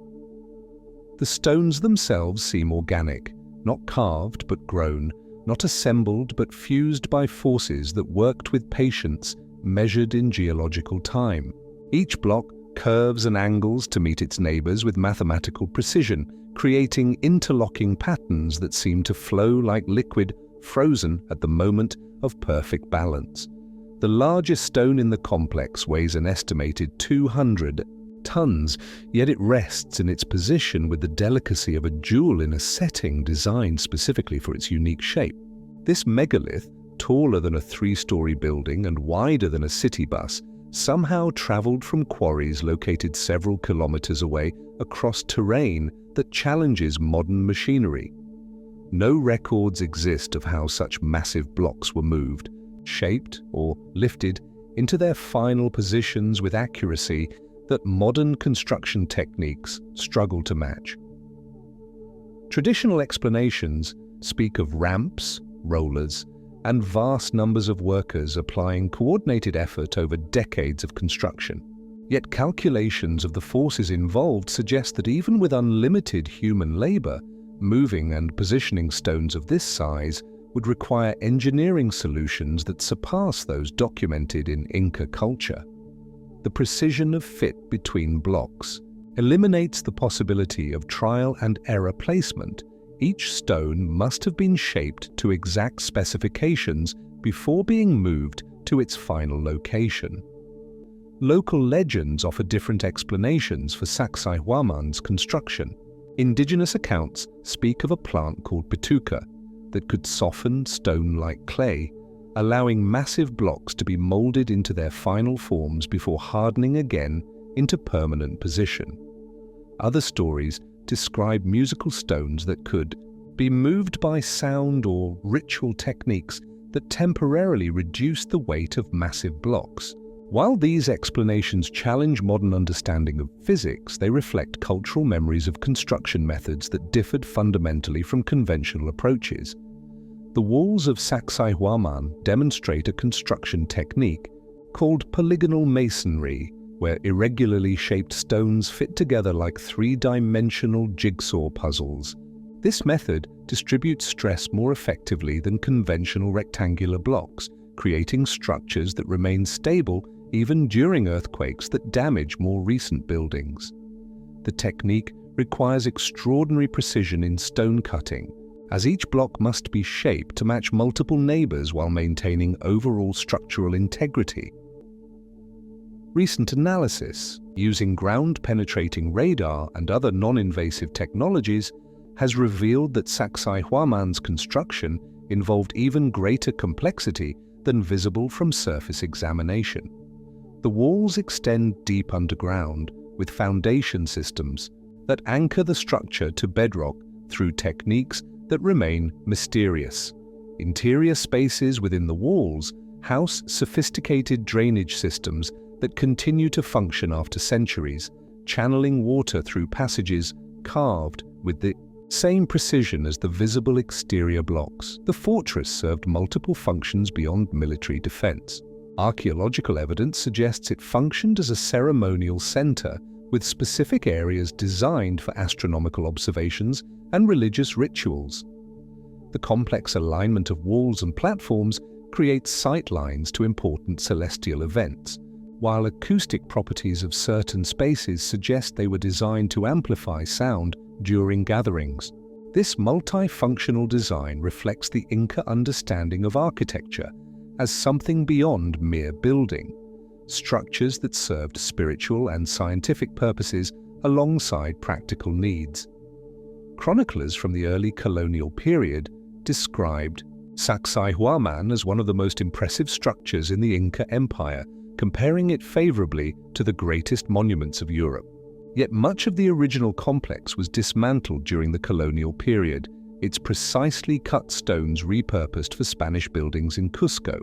The stones themselves seem organic, not carved but grown, not assembled but fused by forces that worked with patience measured in geological time. Each block curves and angles to meet its neighbors with mathematical precision, creating interlocking patterns that seem to flow like liquid frozen at the moment of perfect balance. The largest stone in the complex weighs an estimated 200 tons, yet it rests in its position with the delicacy of a jewel in a setting designed specifically for its unique shape. This megalith, taller than a 3-story building and wider than a city bus, somehow traveled from quarries located several kilometers away across terrain that challenges modern machinery. No records exist of how such massive blocks were moved, shaped or lifted into their final positions with accuracy that modern construction techniques struggle to match. Traditional explanations speak of ramps, rollers, and vast numbers of workers applying coordinated effort over decades of construction. Yet calculations of the forces involved suggest that even with unlimited human labor, moving and positioning stones of this size would require engineering solutions that surpass those documented in Inca culture. The precision of fit between blocks eliminates the possibility of trial and error placement. Each stone must have been shaped to exact specifications before being moved to its final location. Local legends offer different explanations for Sacsayhuamán's construction. Indigenous accounts speak of a plant called Petroglyph that could soften stone like clay, allowing massive blocks to be molded into their final forms before hardening again into permanent position. Other stories describe musical stones that could be moved by sound or ritual techniques that temporarily reduced the weight of massive blocks. While these explanations challenge modern understanding of physics, they reflect cultural memories of construction methods that differed fundamentally from conventional approaches. The walls of Sacsayhuamán demonstrate a construction technique called polygonal masonry, where irregularly shaped stones fit together like three-dimensional jigsaw puzzles. This method distributes stress more effectively than conventional rectangular blocks, creating structures that remain stable even during earthquakes that damage more recent buildings. The technique requires extraordinary precision in stone cutting, as each block must be shaped to match multiple neighbors while maintaining overall structural integrity. Recent analysis, using ground-penetrating radar and other non-invasive technologies, has revealed that Sacsayhuamán's construction involved even greater complexity than visible from surface examination. The walls extend deep underground, with foundation systems that anchor the structure to bedrock through techniques that remain mysterious. Interior spaces within the walls house sophisticated drainage systems that continue to function after centuries, channeling water through passages carved with the same precision as the visible exterior blocks. The fortress served multiple functions beyond military defense. Archaeological evidence suggests it functioned as a ceremonial center with specific areas designed for astronomical observations and religious rituals. The complex alignment of walls and platforms creates sight lines to important celestial events, while acoustic properties of certain spaces suggest they were designed to amplify sound during gatherings. This multifunctional design reflects the Inca understanding of architecture as something beyond mere building, structures that served spiritual and scientific purposes alongside practical needs. Chroniclers from the early colonial period described Sacsayhuamán as one of the most impressive structures in the Inca Empire, comparing it favorably to the greatest monuments of Europe. Yet much of the original complex was dismantled during the colonial period, its precisely cut stones repurposed for Spanish buildings in Cusco.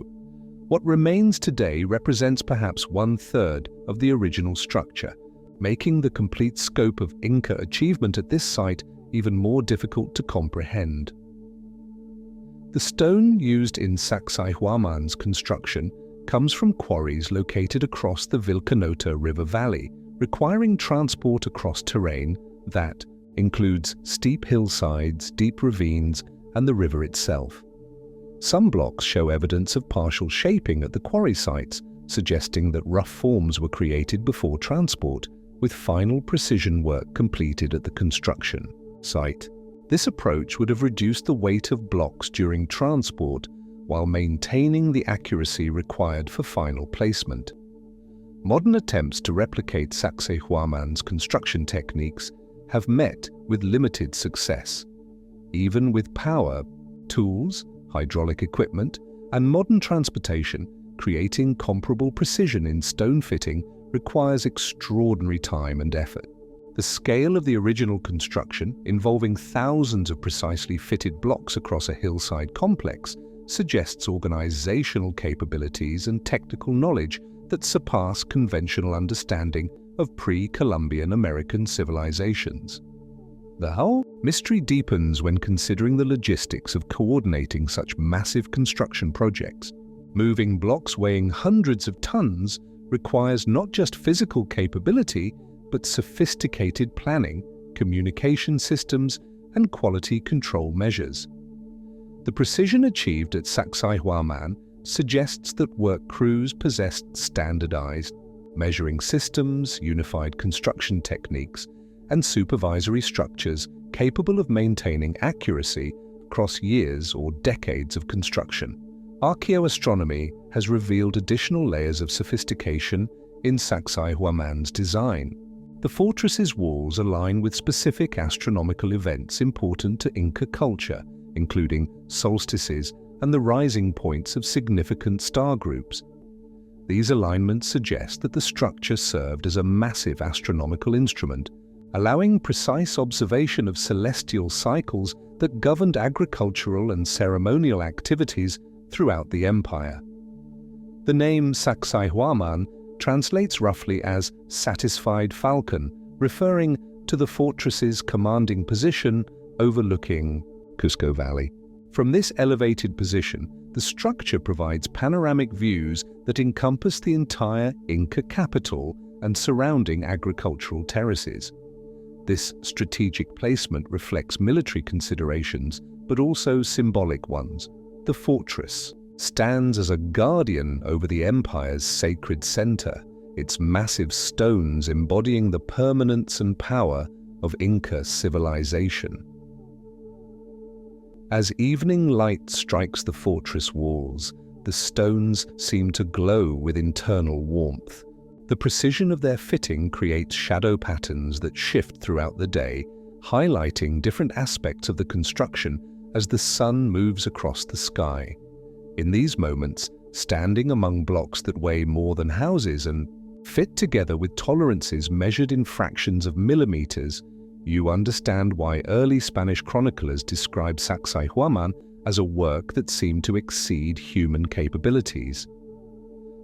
What remains today represents perhaps 1/3 of the original structure, making the complete scope of Inca achievement at this site even more difficult to comprehend. The stone used in Sacsayhuamán's construction comes from quarries located across the Vilcanota River Valley, requiring transport across terrain that includes steep hillsides, deep ravines, and the river itself. Some blocks show evidence of partial shaping at the quarry sites, suggesting that rough forms were created before transport, with final precision work completed at the construction site. This approach would have reduced the weight of blocks during transport while maintaining the accuracy required for final placement. Modern attempts to replicate Sacsayhuamán's construction techniques have met with limited success. Even with power, tools, hydraulic equipment, and modern transportation, creating comparable precision in stone fitting requires extraordinary time and effort. The scale of the original construction, involving thousands of precisely fitted blocks across a hillside complex, suggests organizational capabilities and technical knowledge that surpass conventional understanding of pre-Columbian American civilizations. The whole mystery deepens when considering the logistics of coordinating such massive construction projects. Moving blocks weighing hundreds of tons requires not just physical capability, but sophisticated planning, communication systems, and quality control measures. The precision achieved at Sacsayhuamán suggests that work crews possessed standardized measuring systems, unified construction techniques, and supervisory structures capable of maintaining accuracy across years or decades of construction. Archaeoastronomy has revealed additional layers of sophistication in Sacsayhuamán's design. The fortress's walls align with specific astronomical events important to Inca culture, including solstices and the rising points of significant star groups. These alignments suggest that the structure served as a massive astronomical instrument, allowing precise observation of celestial cycles that governed agricultural and ceremonial activities throughout the empire. The name Sacsayhuamán translates roughly as satisfied falcon, referring to the fortress's commanding position overlooking Cusco Valley. From this elevated position, the structure provides panoramic views that encompass the entire Inca capital and surrounding agricultural terraces. This strategic placement reflects military considerations, but also symbolic ones. The fortress stands as a guardian over the empire's sacred center, its massive stones embodying the permanence and power of Inca civilization. As evening light strikes the fortress walls, the stones seem to glow with internal warmth. The precision of their fitting creates shadow patterns that shift throughout the day, highlighting different aspects of the construction as the sun moves across the sky. In these moments, standing among blocks that weigh more than houses and fit together with tolerances measured in fractions of millimeters, you understand why early Spanish chroniclers describe Sacsayhuamán as a work that seemed to exceed human capabilities.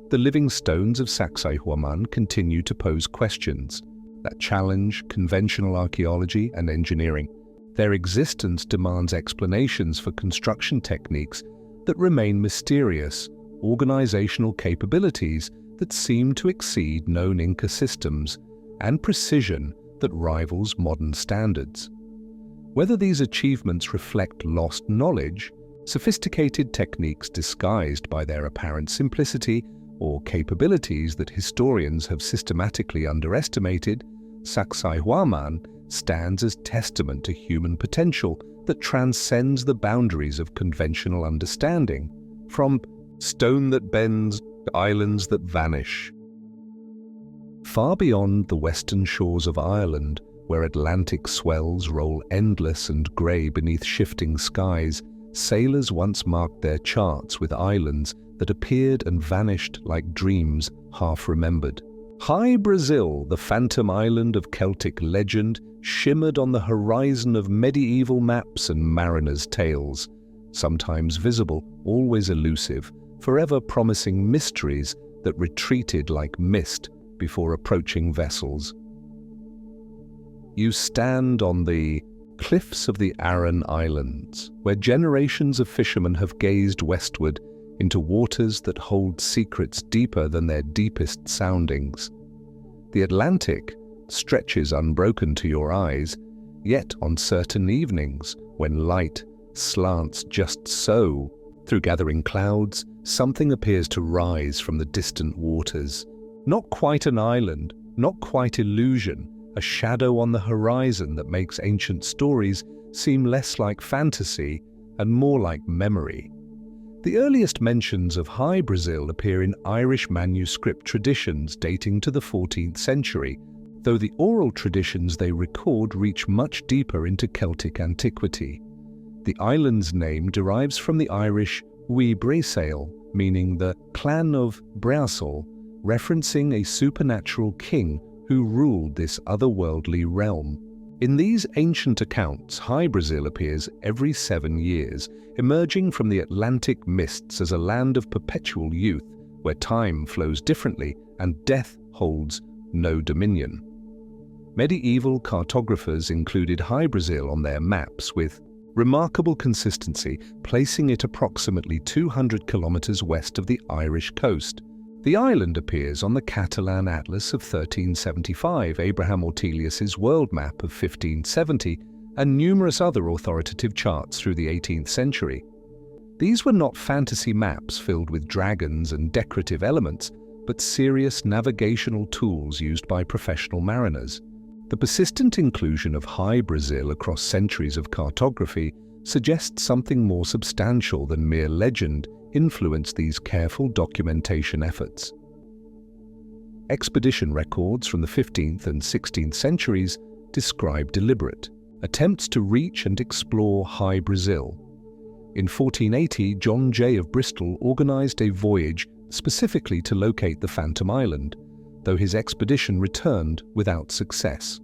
The living stones of Sacsayhuamán continue to pose questions that challenge conventional archaeology and engineering. Their existence demands explanations for construction techniques that remain mysterious, organizational capabilities that seem to exceed known Inca systems, and precision that rivals modern standards. Whether these achievements reflect lost knowledge, sophisticated techniques disguised by their apparent simplicity, or capabilities that historians have systematically underestimated, Sacsayhuamán stands as testament to human potential that transcends the boundaries of conventional understanding, from stone that bends to islands that vanish. Far beyond the western shores of Ireland, where Atlantic swells roll endless and grey beneath shifting skies, sailors once marked their charts with islands that appeared and vanished like dreams half remembered. Hy-Brasil, the phantom island of Celtic legend, shimmered on the horizon of medieval maps and mariners' tales, sometimes visible, always elusive, forever promising mysteries that retreated like mist before approaching vessels. You stand on the cliffs of the Aran Islands, where generations of fishermen have gazed westward into waters that hold secrets deeper than their deepest soundings. The Atlantic stretches unbroken to your eyes, yet on certain evenings, when light slants just so through gathering clouds, something appears to rise from the distant waters. Not quite an island, not quite illusion, a shadow on the horizon that makes ancient stories seem less like fantasy and more like memory. The earliest mentions of Hy-Brasil appear in Irish manuscript traditions dating to the 14th century, though the oral traditions they record reach much deeper into Celtic antiquity. The island's name derives from the Irish Hy-Brasil, meaning the clan of Brasil, referencing a supernatural king who ruled this otherworldly realm. In these ancient accounts, Hy-Brasil appears every 7 years, emerging from the Atlantic mists as a land of perpetual youth, where time flows differently and death holds no dominion. Medieval cartographers included Hy-Brasil on their maps with remarkable consistency, placing it approximately 200 kilometers west of the Irish coast. The island appears on the Catalan Atlas of 1375, Abraham Ortelius's world map of 1570, and numerous other authoritative charts through the 18th century. These were not fantasy maps filled with dragons and decorative elements, but serious navigational tools used by professional mariners. The persistent inclusion of Hy-Brasil across centuries of cartography suggests something more substantial than mere legend influenced these careful documentation efforts. Expedition records from the 15th and 16th centuries describe deliberate attempts to reach and explore Hy-Brasil. In 1480, John Jay of Bristol organized a voyage specifically to locate the Phantom Island, though his expedition returned without success.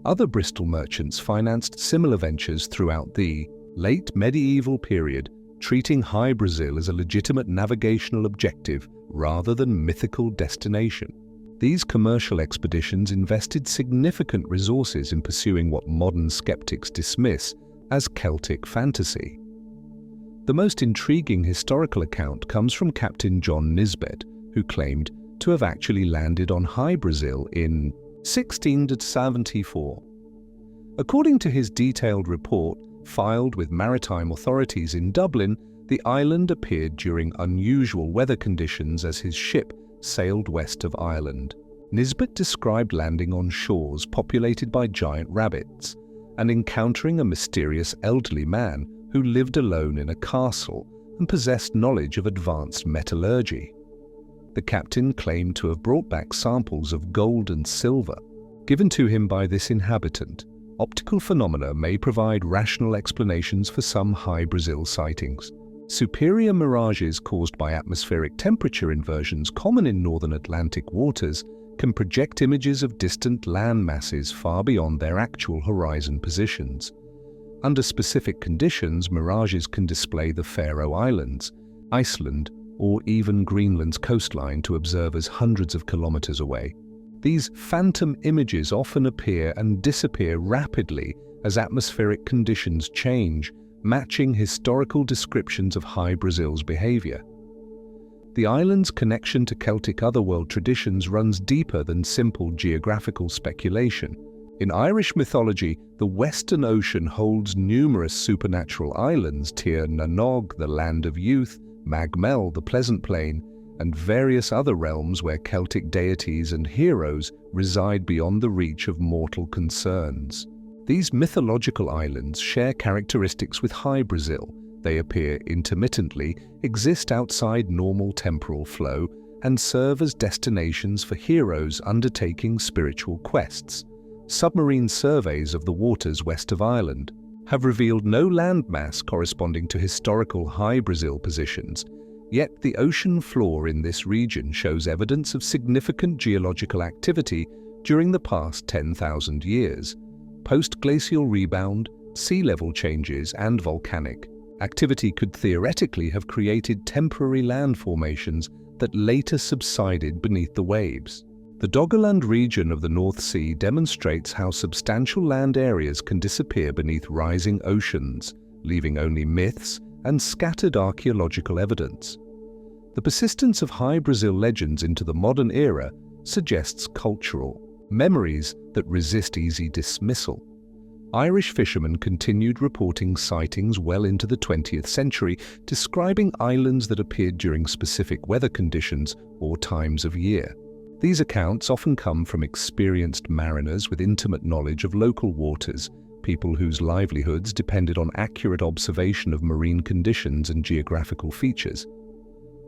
Other Bristol merchants financed similar ventures throughout the late medieval period, treating Hy-Brasil as a legitimate navigational objective rather than mythical destination. These commercial expeditions invested significant resources in pursuing what modern skeptics dismiss as Celtic fantasy. The most intriguing historical account comes from Captain John Nisbet, who claimed to have actually landed on Hy-Brasil in 1674. According to his detailed report, filed with maritime authorities in Dublin, the island appeared during unusual weather conditions as his ship sailed west of Ireland. Nisbet described landing on shores populated by giant rabbits and encountering a mysterious elderly man who lived alone in a castle and possessed knowledge of advanced metallurgy. The captain claimed to have brought back samples of gold and silver given to him by this inhabitant. Optical phenomena may provide rational explanations for some Hy-Brasil sightings. Superior mirages caused by atmospheric temperature inversions common in northern Atlantic waters can project images of distant land masses far beyond their actual horizon positions. Under specific conditions, mirages can display the Faroe Islands, Iceland, or even Greenland's coastline to observers hundreds of kilometers away. These phantom images often appear and disappear rapidly as atmospheric conditions change, matching historical descriptions of Hy-Brasil's behavior. The island's connection to Celtic otherworld traditions runs deeper than simple geographical speculation. In Irish mythology, the Western Ocean holds numerous supernatural islands: Tír na Nog, the Land of Youth, Magmel, the Pleasant Plain, and various other realms where Celtic deities and heroes reside beyond the reach of mortal concerns. These mythological islands share characteristics with Hy-Brasil. They appear intermittently, exist outside normal temporal flow, and serve as destinations for heroes undertaking spiritual quests. Submarine surveys of the waters west of Ireland have revealed no landmass corresponding to historical Hy-Brasil positions, yet the ocean floor in this region shows evidence of significant geological activity during the past 10,000 years. Post-glacial rebound, sea level changes, and volcanic activity could theoretically have created temporary land formations that later subsided beneath the waves. The Doggerland region of the North Sea demonstrates how substantial land areas can disappear beneath rising oceans, leaving only myths and scattered archaeological evidence. The persistence of Hy-Brasil legends into the modern era suggests cultural memories that resist easy dismissal. Irish fishermen continued reporting sightings well into the 20th century, describing islands that appeared during specific weather conditions or times of year. These accounts often come from experienced mariners with intimate knowledge of local waters, people whose livelihoods depended on accurate observation of marine conditions and geographical features.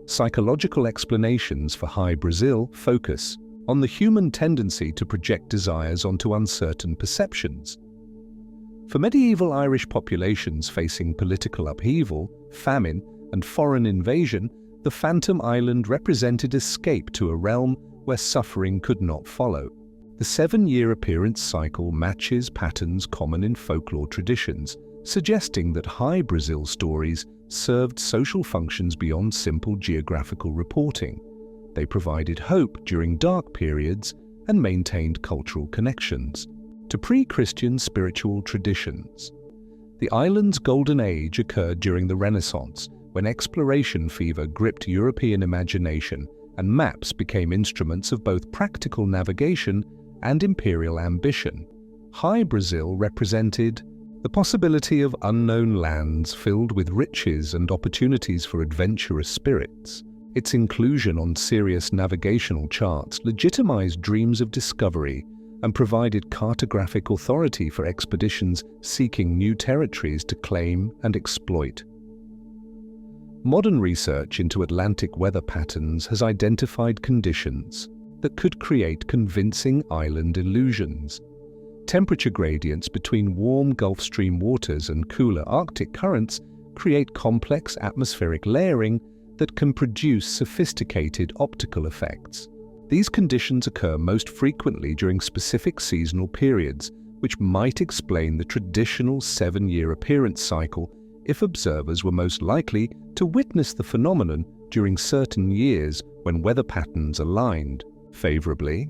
Psychological explanations for Hy-Brasil focus on the human tendency to project desires onto uncertain perceptions. For medieval Irish populations facing political upheaval, famine, and foreign invasion, the Phantom Island represented escape to a realm where suffering could not follow. The 7-year appearance cycle matches patterns common in folklore traditions, suggesting that Hy-Brasil stories served social functions beyond simple geographical reporting. They provided hope during dark periods and maintained cultural connections to pre-Christian spiritual traditions. The island's golden age occurred during the Renaissance, when exploration fever gripped European imagination and maps became instruments of both practical navigation and imperial ambition. Hy-Brasil represented the possibility of unknown lands filled with riches and opportunities for adventurous spirits. Its inclusion on serious navigational charts legitimized dreams of discovery and provided cartographic authority for expeditions seeking new territories to claim and exploit. Modern research into Atlantic weather patterns has identified conditions that could create convincing island illusions. Temperature gradients between warm Gulf Stream waters and cooler Arctic currents create complex atmospheric layering that can produce sophisticated optical effects. These conditions occur most frequently during specific seasonal periods, which might explain the traditional 7-year appearance cycle if observers were most likely to witness the phenomenon during certain years when weather patterns aligned favorably.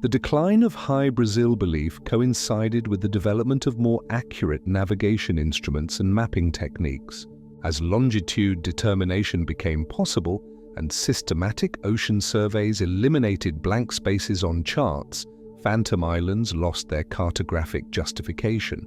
The decline of Hy-Brasil belief coincided with the development of more accurate navigation instruments and mapping techniques. As longitude determination became possible and systematic ocean surveys eliminated blank spaces on charts, phantom islands lost their cartographic justification.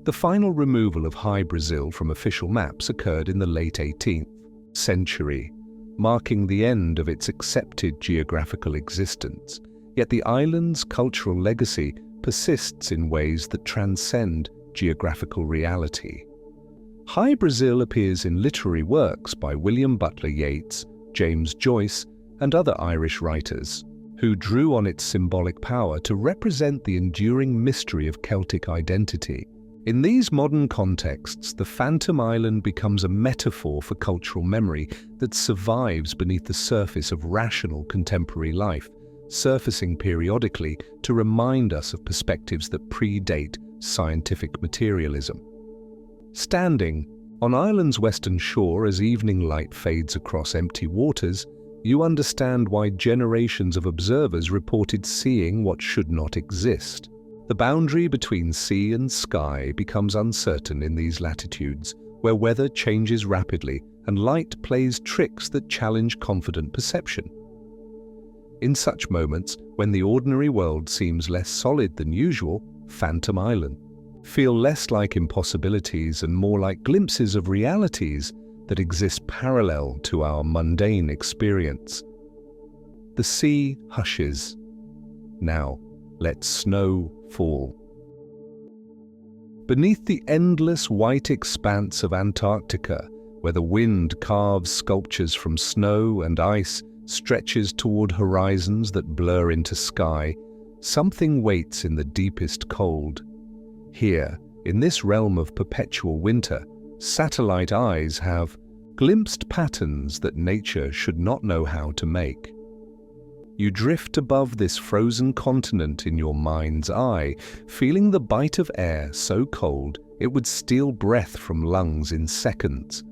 The final removal of Hy-Brasil from official maps occurred in the late 18th century, marking the end of its accepted geographical existence. Yet the island's cultural legacy persists in ways that transcend geographical reality. Hy-Brasil appears in literary works by William Butler Yeats, James Joyce, and other Irish writers, who drew on its symbolic power to represent the enduring mystery of Celtic identity. In these modern contexts, the Phantom Island becomes a metaphor for cultural memory that survives beneath the surface of rational contemporary life, surfacing periodically to remind us of perspectives that predate scientific materialism. Standing on Ireland's western shore as evening light fades across empty waters, you understand why generations of observers reported seeing what should not exist. The boundary between sea and sky becomes uncertain in these latitudes, where weather changes rapidly and light plays tricks that challenge confident perception. In such moments, when the ordinary world seems less solid than usual, Phantom Island feel less like impossibilities and more like glimpses of realities that exist parallel to our mundane experience. The sea hushes. Now, let snow fall. Beneath the endless white expanse of Antarctica, where the wind carves sculptures from snow and ice, stretches toward horizons that blur into sky, something waits in the deepest cold. Here, in this realm of perpetual winter, satellite eyes have glimpsed patterns that nature should not know how to make. You drift above this frozen continent in your mind's eye, feeling the bite of air so cold it would steal breath from lungs in seconds.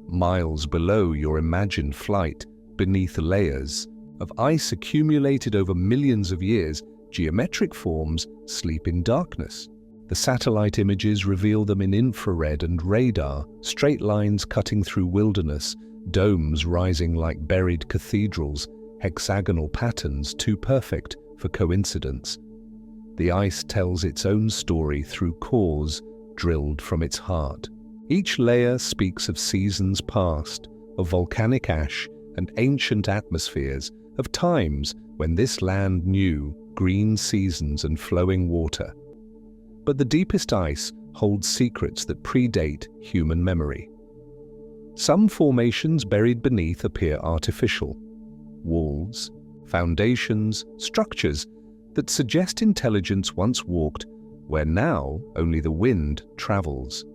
Miles below your imagined flight, beneath layers of ice accumulated over millions of years, geometric forms sleep in darkness. The satellite images reveal them in infrared and radar, straight lines cutting through wilderness, domes rising like buried cathedrals, hexagonal patterns too perfect for coincidence. The ice tells its own story through cores drilled from its heart. Each layer speaks of seasons past, of volcanic ash and ancient atmospheres, of times when this land knew green seasons and flowing water. But the deepest ice holds secrets that predate human memory. Some formations buried beneath appear artificial. Walls, foundations, structures that suggest intelligence once walked where now only the wind travels.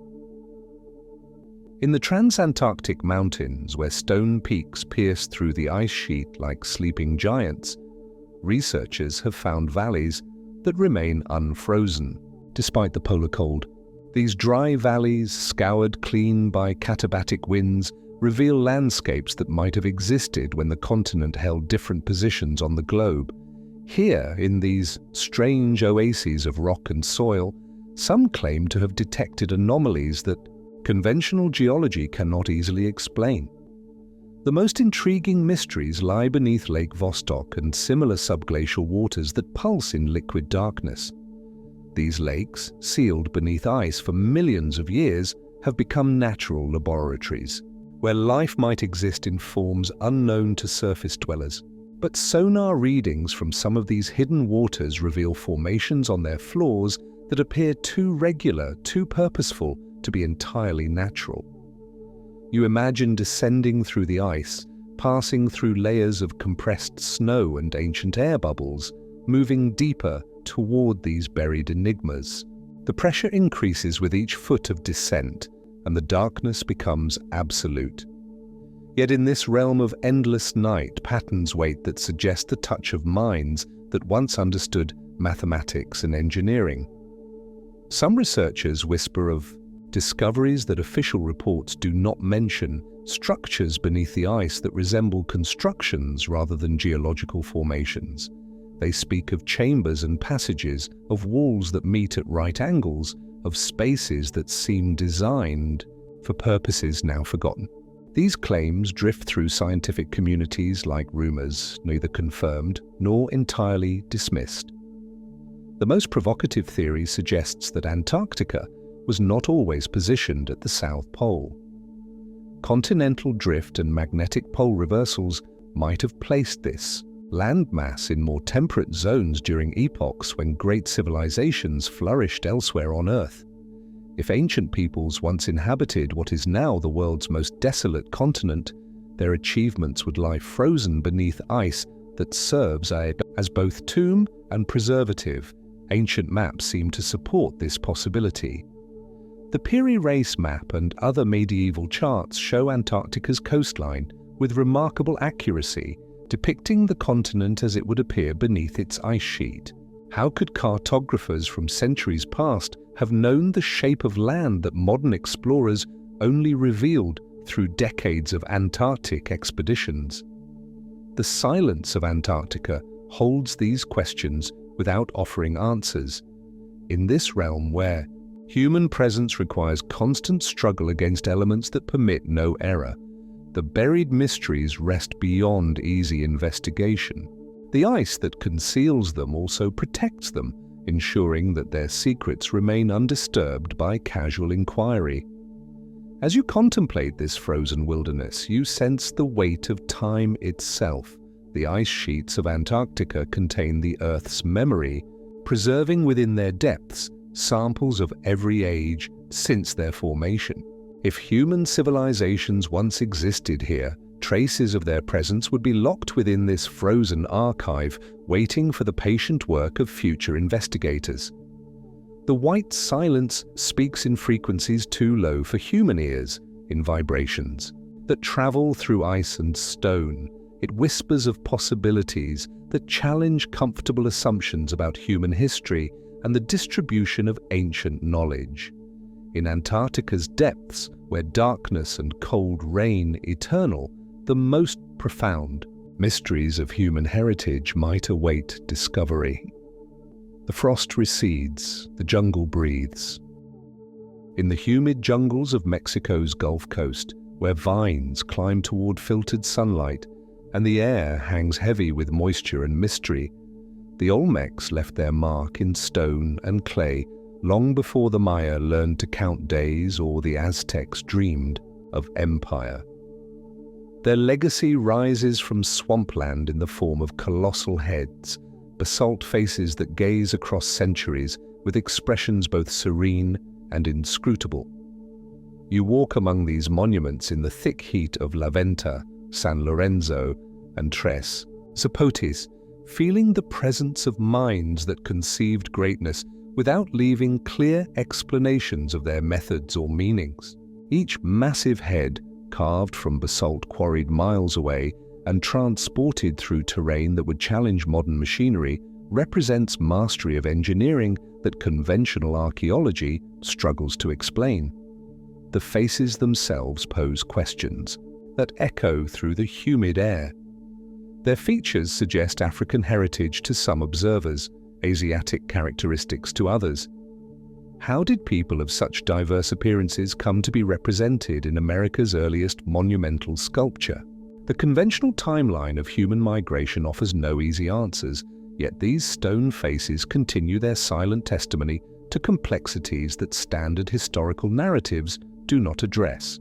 In the transantarctic mountains, where stone peaks pierce through the ice sheet like sleeping giants, researchers have found valleys that remain unfrozen, despite the polar cold. These dry valleys, scoured clean by katabatic winds, reveal landscapes that might have existed when the continent held different positions on the globe. Here, in these strange oases of rock and soil, some claim to have detected anomalies that conventional geology cannot easily explain. The most intriguing mysteries lie beneath Lake Vostok and similar subglacial waters that pulse in liquid darkness. These lakes, sealed beneath ice for millions of years, have become natural laboratories, where life might exist in forms unknown to surface dwellers. But sonar readings from some of these hidden waters reveal formations on their floors that appear too regular, too purposeful to be entirely natural. You imagine descending through the ice, passing through layers of compressed snow and ancient air bubbles, moving deeper toward these buried enigmas. The pressure increases with each foot of descent, and the darkness becomes absolute. Yet in this realm of endless night, patterns wait that suggest the touch of minds that once understood mathematics and engineering. Some researchers whisper of discoveries that official reports do not mention, structures beneath the ice that resemble constructions rather than geological formations. They speak of chambers and passages, of walls that meet at right angles, of spaces that seem designed for purposes now forgotten. These claims drift through scientific communities like rumors, neither confirmed nor entirely dismissed. The most provocative theory suggests that Antarctica was not always positioned at the South Pole. Continental drift and magnetic pole reversals might have placed this landmass in more temperate zones during epochs when great civilizations flourished elsewhere on Earth. If ancient peoples once inhabited what is now the world's most desolate continent, their achievements would lie frozen beneath ice that serves as both tomb and preservative. Ancient maps seem to support this possibility. The Piri Reis map and other medieval charts show Antarctica's coastline with remarkable accuracy, depicting the continent as it would appear beneath its ice sheet. How could cartographers from centuries past have known the shape of land that modern explorers only revealed through decades of Antarctic expeditions? The silence of Antarctica holds these questions without offering answers. In this realm where human presence requires constant struggle against elements that permit no error, the buried mysteries rest beyond easy investigation. The ice that conceals them also protects them, ensuring that their secrets remain undisturbed by casual inquiry. As you contemplate this frozen wilderness, you sense the weight of time itself. The ice sheets of Antarctica contain the Earth's memory, preserving within their depths samples of every age since their formation. If human civilizations once existed here, traces of their presence would be locked within this frozen archive, waiting for the patient work of future investigators. The white silence speaks in frequencies too low for human ears, in vibrations that travel through ice and stone. It whispers of possibilities that challenge comfortable assumptions about human history and the distribution of ancient knowledge. In Antarctica's depths, where darkness and cold reign eternal, the most profound mysteries of human heritage might await discovery. The frost recedes, the jungle breathes. In the humid jungles of Mexico's Gulf Coast, where vines climb toward filtered sunlight and the air hangs heavy with moisture and mystery, the Olmecs left their mark in stone and clay long before the Maya learned to count days or the Aztecs dreamed of empire. Their legacy rises from swampland in the form of colossal heads, basalt faces that gaze across centuries with expressions both serene and inscrutable. You walk among these monuments in the thick heat of La Venta, San Lorenzo, and Tres Zapotes, feeling the presence of minds that conceived greatness without leaving clear explanations of their methods or meanings. Each massive head, carved from basalt quarried miles away and transported through terrain that would challenge modern machinery, represents mastery of engineering that conventional archaeology struggles to explain. The faces themselves pose questions that echo through the humid air. Their features suggest African heritage to some observers, Asiatic characteristics to others. How did people of such diverse appearances come to be represented in America's earliest monumental sculpture? The conventional timeline of human migration offers no easy answers, yet these stone faces continue their silent testimony to complexities that standard historical narratives do not address.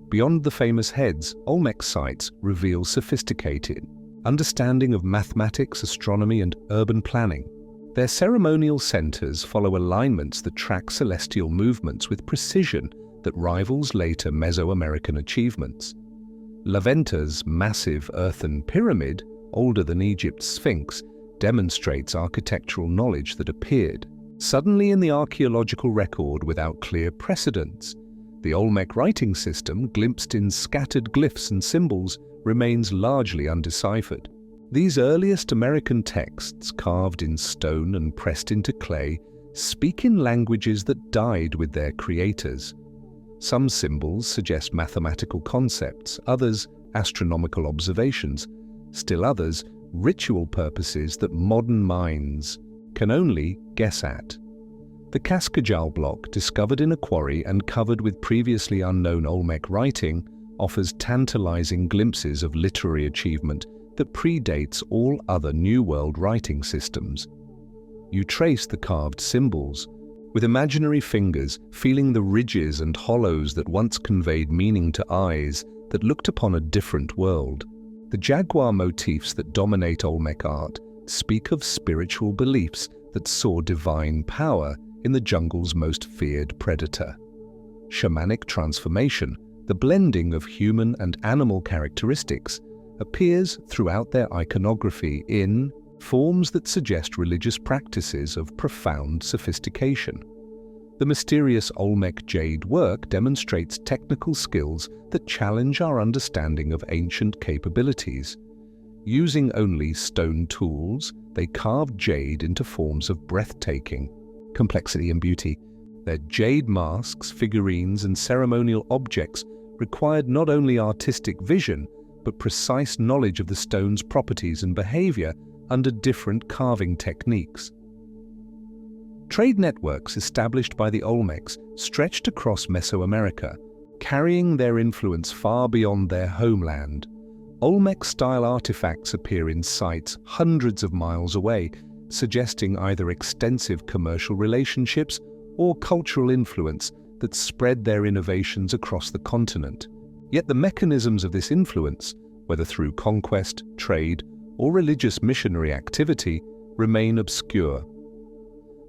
Beyond the famous heads, Olmec sites reveal sophisticated understanding of mathematics, astronomy, and urban planning. Their ceremonial centers follow alignments that track celestial movements with precision that rivals later Mesoamerican achievements. Laventa's massive earthen pyramid, older than Egypt's Sphinx, demonstrates architectural knowledge that appeared suddenly in the archaeological record without clear precedents. The Olmec writing system, glimpsed in scattered glyphs and symbols, remains largely undeciphered. These earliest American texts, carved in stone and pressed into clay, speak in languages that died with their creators. Some symbols suggest mathematical concepts, others astronomical observations, still others ritual purposes that modern minds can only guess at. The Cascajal block, discovered in a quarry and covered with previously unknown Olmec writing, offers tantalizing glimpses of literary achievement that predates all other New World writing systems. You trace the carved symbols, with imaginary fingers feeling the ridges and hollows that once conveyed meaning to eyes that looked upon a different world. The jaguar motifs that dominate Olmec art speak of spiritual beliefs that saw divine power in the jungle's most feared predator. Shamanic transformation, the blending of human and animal characteristics, appears throughout their iconography in forms that suggest religious practices of profound sophistication. The mysterious Olmec jade work demonstrates technical skills that challenge our understanding of ancient capabilities. Using only stone tools, they carved jade into forms of breathtaking complexity and beauty. Their jade masks, figurines, and ceremonial objects required not only artistic vision, but precise knowledge of the stone's properties and behavior under different carving techniques. Trade networks established by the Olmecs stretched across Mesoamerica, carrying their influence far beyond their homeland. Olmec-style artifacts appear in sites hundreds of miles away, suggesting either extensive commercial relationships or cultural influence that spread their innovations across the continent. Yet the mechanisms of this influence, whether through conquest, trade, or religious missionary activity, remain obscure.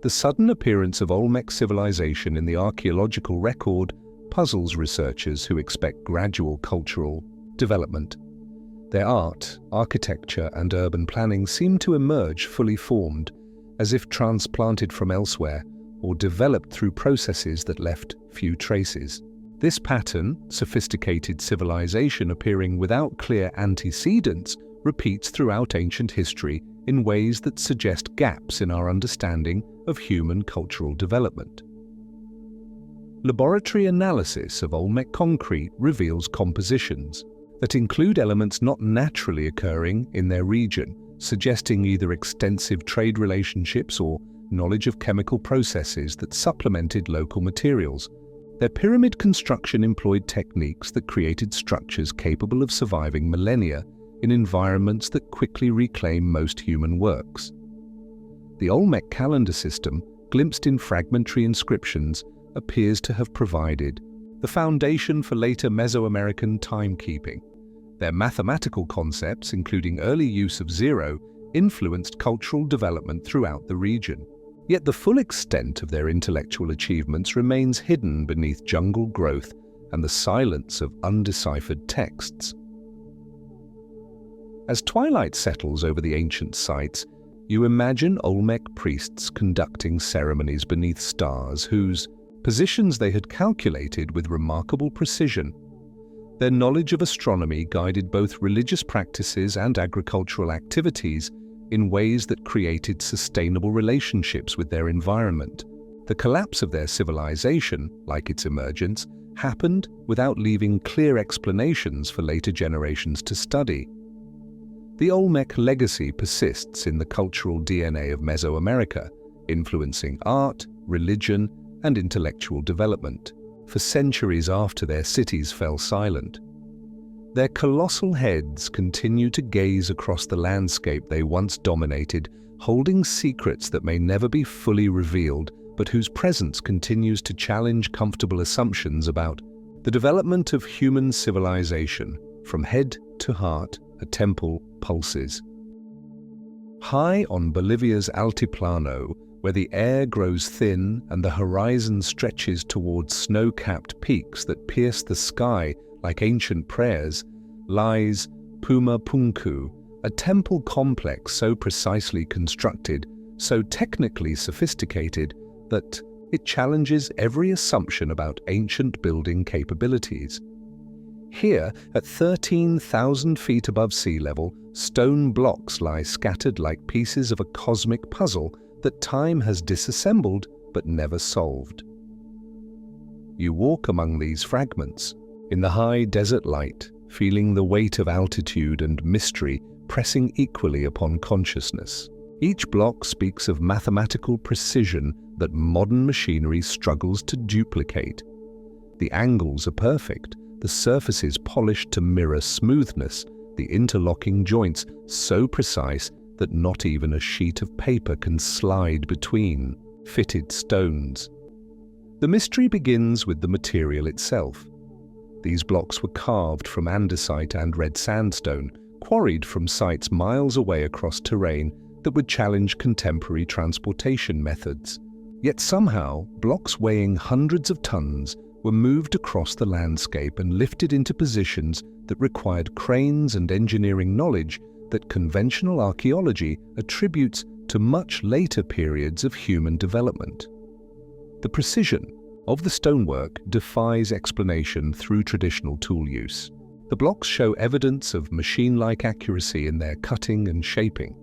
The sudden appearance of Olmec civilization in the archaeological record puzzles researchers who expect gradual cultural development. Their art, architecture, and urban planning seem to emerge fully formed, as if transplanted from elsewhere or developed through processes that left few traces. This pattern, sophisticated civilization appearing without clear antecedents, repeats throughout ancient history in ways that suggest gaps in our understanding of human cultural development. Laboratory analysis of Olmec concrete reveals compositions that include elements not naturally occurring in their region, suggesting either extensive trade relationships or knowledge of chemical processes that supplemented local materials. Their pyramid construction employed techniques that created structures capable of surviving millennia in environments that quickly reclaim most human works. The Olmec calendar system, glimpsed in fragmentary inscriptions, appears to have provided the foundation for later Mesoamerican timekeeping. Their mathematical concepts, including early use of zero, influenced cultural development throughout the region. Yet the full extent of their intellectual achievements remains hidden beneath jungle growth and the silence of undeciphered texts. As twilight settles over the ancient sites, you imagine Olmec priests conducting ceremonies beneath stars whose positions they had calculated with remarkable precision. Their knowledge of astronomy guided both religious practices and agricultural activities in ways that created sustainable relationships with their environment. The collapse of their civilization, like its emergence, happened without leaving clear explanations for later generations to study. The Olmec legacy persists in the cultural DNA of Mesoamerica, influencing art, religion, and intellectual development for centuries after their cities fell silent. Their colossal heads continue to gaze across the landscape they once dominated, holding secrets that may never be fully revealed, but whose presence continues to challenge comfortable assumptions about the development of human civilization. From head to heart, a temple pulses. High on Bolivia's Altiplano, where the air grows thin and the horizon stretches towards snow-capped peaks that pierce the sky like ancient prayers, lies Puma Punku, a temple complex so precisely constructed, so technically sophisticated, that it challenges every assumption about ancient building capabilities. Here, at 13,000 feet above sea level, stone blocks lie scattered like pieces of a cosmic puzzle that time has disassembled but never solved. You walk among these fragments, in the high desert light, feeling the weight of altitude and mystery pressing equally upon consciousness. Each block speaks of mathematical precision that modern machinery struggles to duplicate. The angles are perfect, the surfaces polished to mirror smoothness, the interlocking joints so precise that not even a sheet of paper can slide between fitted stones. The mystery begins with the material itself. These blocks were carved from andesite and red sandstone, quarried from sites miles away across terrain that would challenge contemporary transportation methods. Yet somehow, blocks weighing hundreds of tons were moved across the landscape and lifted into positions that required cranes and engineering knowledge that conventional archaeology attributes to much later periods of human development. The precision of the stonework defies explanation through traditional tool use. The blocks show evidence of machine-like accuracy in their cutting and shaping.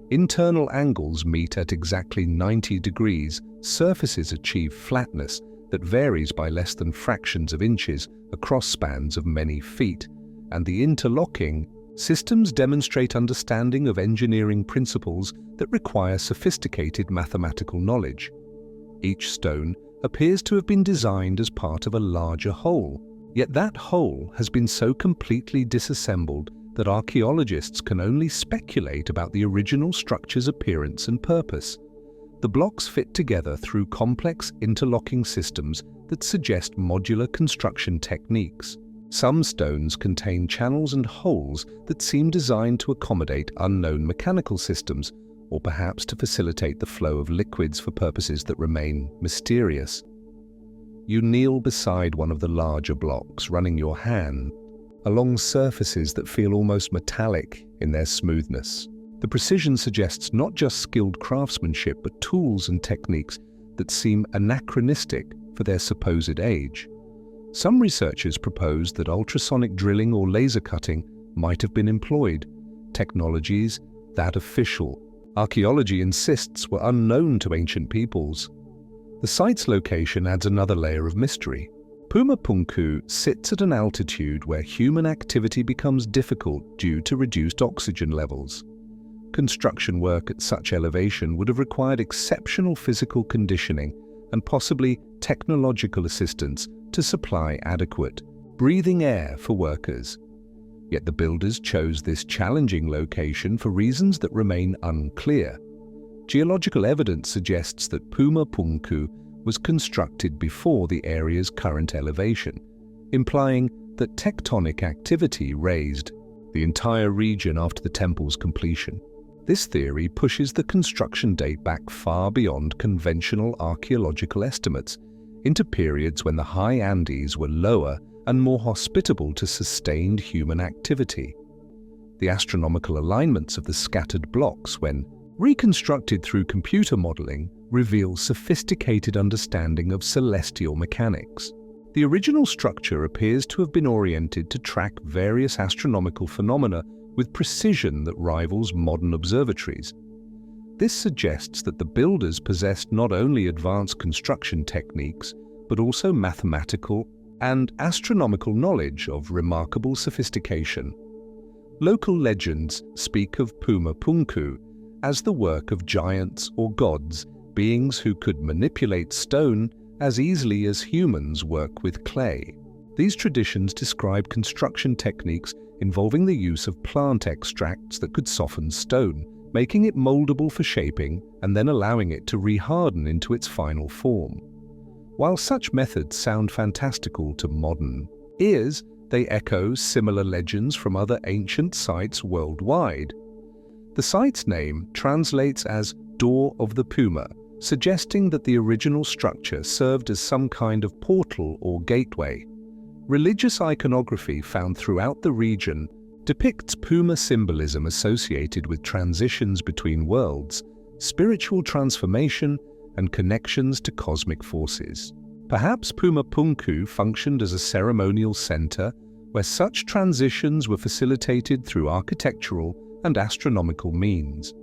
Internal angles meet at exactly 90 degrees, surfaces achieve flatness that varies by less than fractions of inches across spans of many feet, and the interlocking systems demonstrate understanding of engineering principles that require sophisticated mathematical knowledge. Each stone appears to have been designed as part of a larger whole, yet that whole has been so completely disassembled that archaeologists can only speculate about the original structure's appearance and purpose. The blocks fit together through complex interlocking systems that suggest modular construction techniques. Some stones contain channels and holes that seem designed to accommodate unknown mechanical systems, or perhaps to facilitate the flow of liquids for purposes that remain mysterious. You kneel beside one of the larger blocks, running your hand along surfaces that feel almost metallic in their smoothness. The precision suggests not just skilled craftsmanship, but tools and techniques that seem anachronistic for their supposed age. Some researchers propose that ultrasonic drilling or laser cutting might have been employed, technologies that official archaeology insists were unknown to ancient peoples. The site's location adds another layer of mystery. Puma Punku sits at an altitude where human activity becomes difficult due to reduced oxygen levels. Construction work at such elevation would have required exceptional physical conditioning and possibly technological assistance to supply adequate breathing air for workers. Yet the builders chose this challenging location for reasons that remain unclear. Geological evidence suggests that Puma Punku was constructed before the area's current elevation, implying that tectonic activity raised the entire region after the temple's completion. This theory pushes the construction date back far beyond conventional archaeological estimates, into periods when the high Andes were lower and more hospitable to sustained human activity. The astronomical alignments of the scattered blocks, when reconstructed through computer modeling, reveal sophisticated understanding of celestial mechanics. The original structure appears to have been oriented to track various astronomical phenomena with precision that rivals modern observatories. This suggests that the builders possessed not only advanced construction techniques, but also mathematical and astronomical knowledge of remarkable sophistication. Local legends speak of Puma Punku as the work of giants or gods, beings who could manipulate stone as easily as humans work with clay. These traditions describe construction techniques involving the use of plant extracts that could soften stone, making it moldable for shaping and then allowing it to reharden into its final form. While such methods sound fantastical to modern ears, they echo similar legends from other ancient sites worldwide. The site's name translates as Door of the Puma, suggesting that the original structure served as some kind of portal or gateway. Religious iconography found throughout the region depicts Puma symbolism associated with transitions between worlds, spiritual transformation, and connections to cosmic forces. Perhaps Puma Punku functioned as a ceremonial center where such transitions were facilitated through architectural and astronomical means.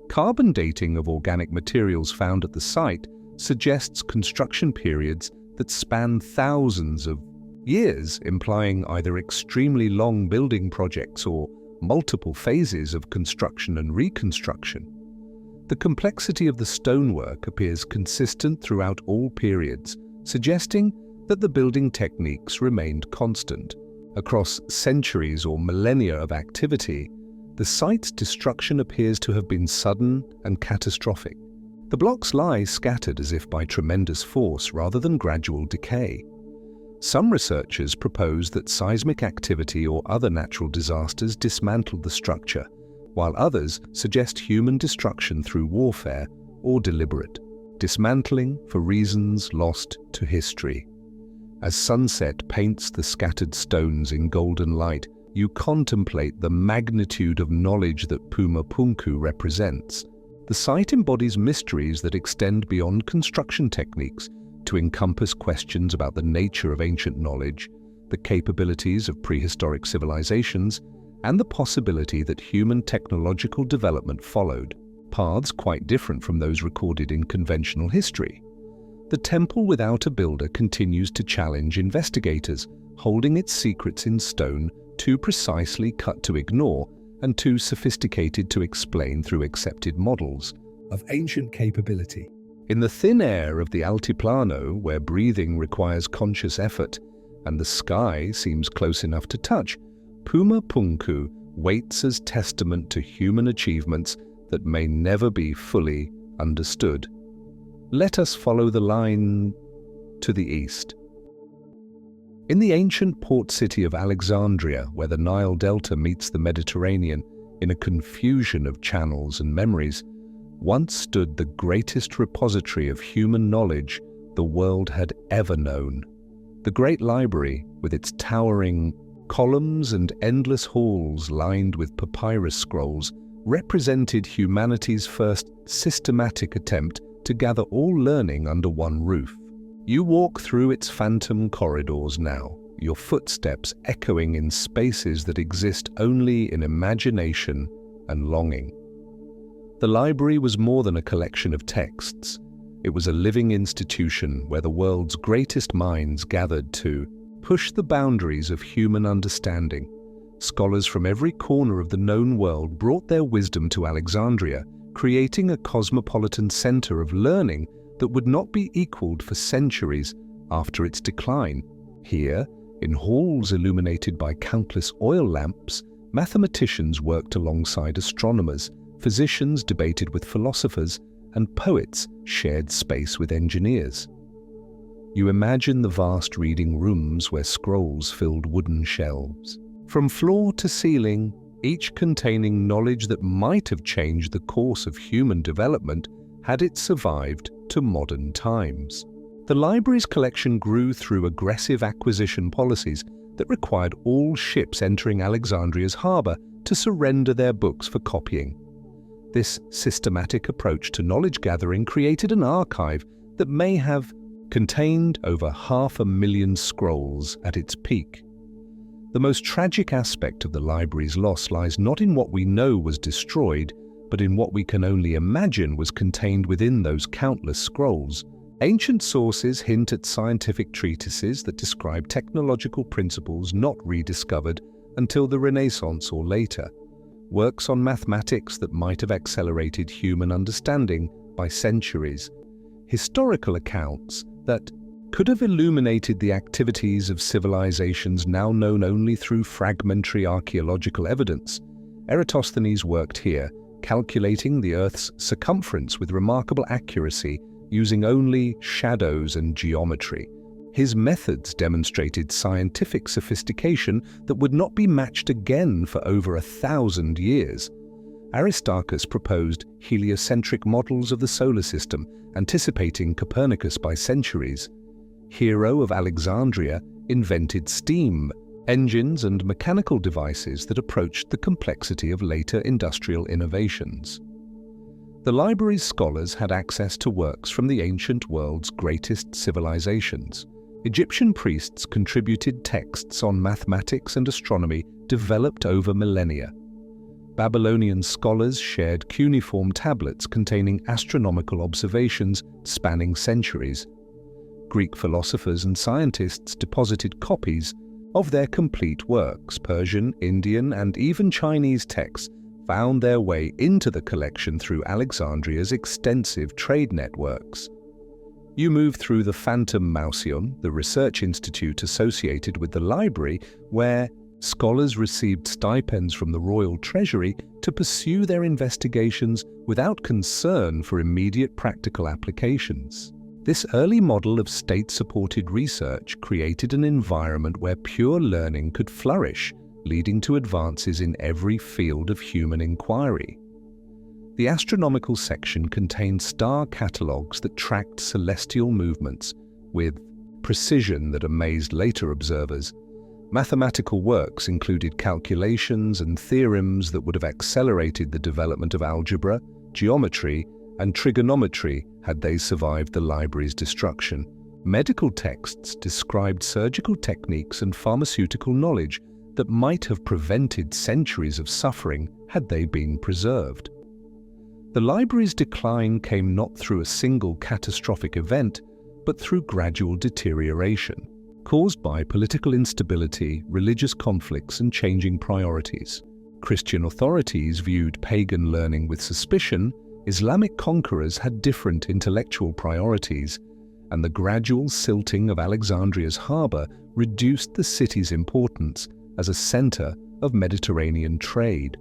Carbon dating of organic materials found at the site suggests construction periods that span thousands of years, implying either extremely long building projects or multiple phases of construction and reconstruction. The complexity of the stonework appears consistent throughout all periods, suggesting that the building techniques remained constant. Across centuries or millennia of activity, the site's destruction appears to have been sudden and catastrophic. The blocks lie scattered as if by tremendous force rather than gradual decay. Some researchers propose that seismic activity or other natural disasters dismantled the structure, while others suggest human destruction through warfare or deliberate dismantling for reasons lost to history. As sunset paints the scattered stones in golden light, you contemplate the magnitude of knowledge that Puma Punku represents. The site embodies mysteries that extend beyond construction techniques to encompass questions about the nature of ancient knowledge, the capabilities of prehistoric civilizations, and the possibility that human technological development followed, paths quite different from those recorded in conventional history. The temple without a builder continues to challenge investigators, holding its secrets in stone too precisely cut to ignore and too sophisticated to explain through accepted models of ancient capability. In the thin air of the Altiplano, where breathing requires conscious effort and the sky seems close enough to touch, Puma Punku waits as testament to human achievements that may never be fully understood. Let us follow the line to the east. In the ancient port city of Alexandria, where the Nile Delta meets the Mediterranean in a confusion of channels and memories, once stood the greatest repository of human knowledge the world had ever known. The Great Library, with its towering columns and endless halls lined with papyrus scrolls, represented humanity's first systematic attempt to gather all learning under one roof. You walk through its phantom corridors now, your footsteps echoing in spaces that exist only in imagination and longing. The library was more than a collection of texts. It was a living institution where the world's greatest minds gathered to push the boundaries of human understanding. Scholars from every corner of the known world brought their wisdom to Alexandria, creating a cosmopolitan center of learning that would not be equaled for centuries after its decline. Here, in halls illuminated by countless oil lamps, mathematicians worked alongside astronomers, physicians debated with philosophers, and poets shared space with engineers. You imagine the vast reading rooms where scrolls filled wooden shelves. From floor to ceiling, each containing knowledge that might have changed the course of human development had it survived to modern times. The library's collection grew through aggressive acquisition policies that required all ships entering Alexandria's harbor to surrender their books for copying. This systematic approach to knowledge gathering created an archive that may have contained over 500,000 scrolls at its peak. The most tragic aspect of the library's loss lies not in what we know was destroyed, but in what we can only imagine was contained within those countless scrolls. Ancient sources hint at scientific treatises that describe technological principles not rediscovered until the Renaissance or later, works on mathematics that might have accelerated human understanding by centuries, historical accounts that could have illuminated the activities of civilizations now known only through fragmentary archaeological evidence. Eratosthenes worked here, calculating the Earth's circumference with remarkable accuracy using only shadows and geometry. His methods demonstrated scientific sophistication that would not be matched again for over 1,000 years. Aristarchus proposed heliocentric models of the solar system, anticipating Copernicus by centuries. Hero of Alexandria invented steam, engines and mechanical devices that approached the complexity of later industrial innovations. The library's scholars had access to works from the ancient world's greatest civilizations. Egyptian priests contributed texts on mathematics and astronomy developed over millennia. Babylonian scholars shared cuneiform tablets containing astronomical observations spanning centuries. Greek philosophers and scientists deposited copies of their complete works. Persian, Indian, and even Chinese texts found their way into the collection through Alexandria's extensive trade networks. You move through the Phantom Mausoleum, the research institute associated with the library, where scholars received stipends from the royal treasury to pursue their investigations without concern for immediate practical applications. This early model of state-supported research created an environment where pure learning could flourish, leading to advances in every field of human inquiry. The astronomical section contained star catalogues that tracked celestial movements with precision that amazed later observers. Mathematical works included calculations and theorems that would have accelerated the development of algebra, geometry, and trigonometry had they survived the library's destruction. Medical texts described surgical techniques and pharmaceutical knowledge that might have prevented centuries of suffering had they been preserved. The library's decline came not through a single catastrophic event, but through gradual deterioration, caused by political instability, religious conflicts, and changing priorities. Christian authorities viewed pagan learning with suspicion, Islamic conquerors had different intellectual priorities, and the gradual silting of Alexandria's harbour reduced the city's importance as a centre of Mediterranean trade.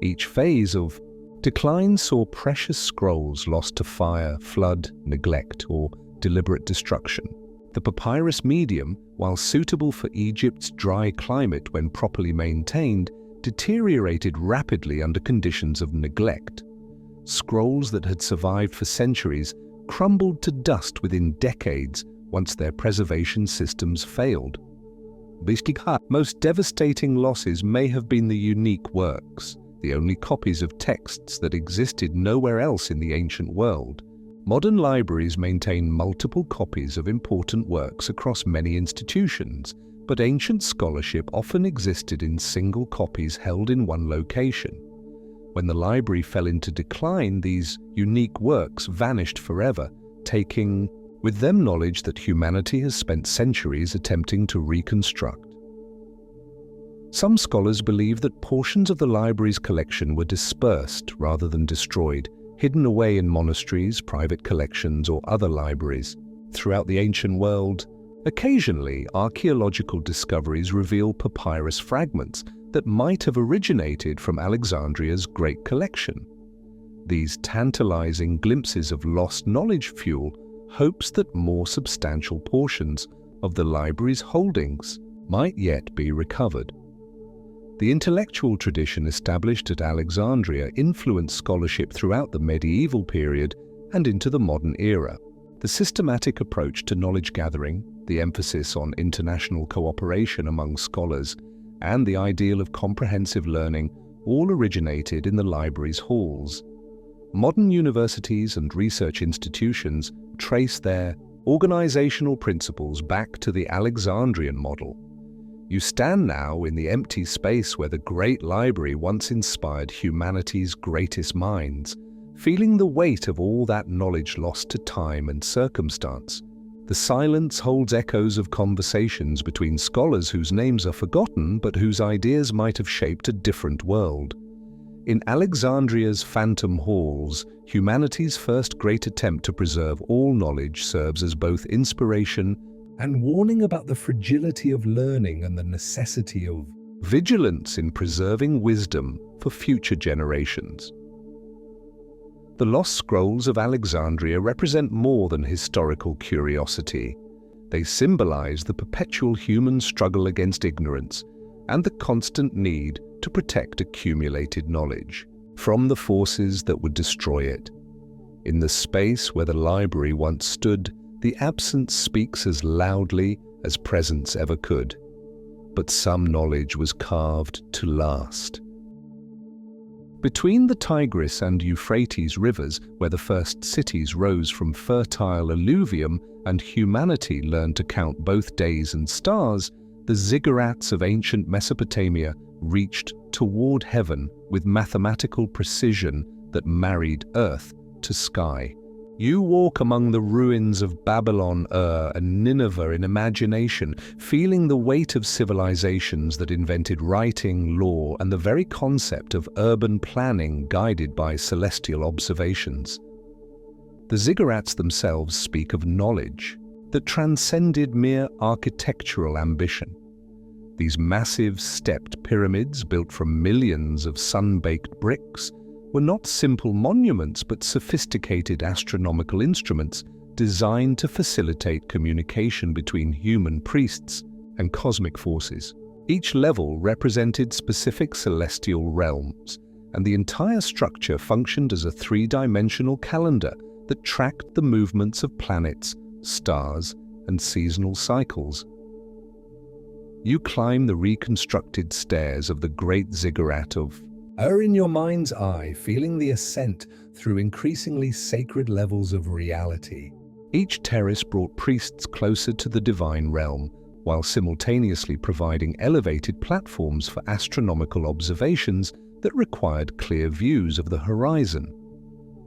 Each phase of decline saw precious scrolls lost to fire, flood, neglect, or deliberate destruction. The papyrus medium, while suitable for Egypt's dry climate when properly maintained, deteriorated rapidly under conditions of neglect. Scrolls that had survived for centuries crumbled to dust within decades once their preservation systems failed. Most devastating losses may have been the unique works, the only copies of texts that existed nowhere else in the ancient world. Modern libraries maintain multiple copies of important works across many institutions, but ancient scholarship often existed in single copies held in one location. When the library fell into decline, these unique works vanished forever, taking with them knowledge that humanity has spent centuries attempting to reconstruct. Some scholars believe that portions of the library's collection were dispersed rather than destroyed, hidden away in monasteries, private collections, or other libraries. Throughout the ancient world, occasionally archaeological discoveries reveal papyrus fragments that might have originated from Alexandria's great collection. These tantalizing glimpses of lost knowledge fuel hopes that more substantial portions of the library's holdings might yet be recovered. The intellectual tradition established at Alexandria influenced scholarship throughout the medieval period and into the modern era. The systematic approach to knowledge gathering, the emphasis on international cooperation among scholars, and the ideal of comprehensive learning all originated in the library's halls. Modern universities and research institutions trace their organizational principles back to the Alexandrian model. You stand now in the empty space where the great library once inspired humanity's greatest minds, feeling the weight of all that knowledge lost to time and circumstance. The silence holds echoes of conversations between scholars whose names are forgotten but whose ideas might have shaped a different world. In Alexandria's Phantom Halls, humanity's first great attempt to preserve all knowledge serves as both inspiration and warning about the fragility of learning and the necessity of vigilance in preserving wisdom for future generations. The lost scrolls of Alexandria represent more than historical curiosity. They symbolize the perpetual human struggle against ignorance and the constant need to protect accumulated knowledge from the forces that would destroy it. In the space where the library once stood, the absence speaks as loudly as presence ever could. But some knowledge was carved to last. Between the Tigris and Euphrates rivers, where the first cities rose from fertile alluvium and humanity learned to count both days and stars, the ziggurats of ancient Mesopotamia reached toward heaven with mathematical precision that married earth to sky. You walk among the ruins of Babylon, and Nineveh in imagination, feeling the weight of civilizations that invented writing, law, and the very concept of urban planning guided by celestial observations. The ziggurats themselves speak of knowledge that transcended mere architectural ambition. These massive stepped pyramids, built from millions of sun-baked bricks, were not simple monuments but sophisticated astronomical instruments designed to facilitate communication between human priests and cosmic forces. Each level represented specific celestial realms, and the entire structure functioned as a three-dimensional calendar that tracked the movements of planets, stars, and seasonal cycles. You climb the reconstructed stairs of the Great Ziggurat of in your mind's eye, feeling the ascent through increasingly sacred levels of reality. Each terrace brought priests closer to the divine realm, while simultaneously providing elevated platforms for astronomical observations that required clear views of the horizon.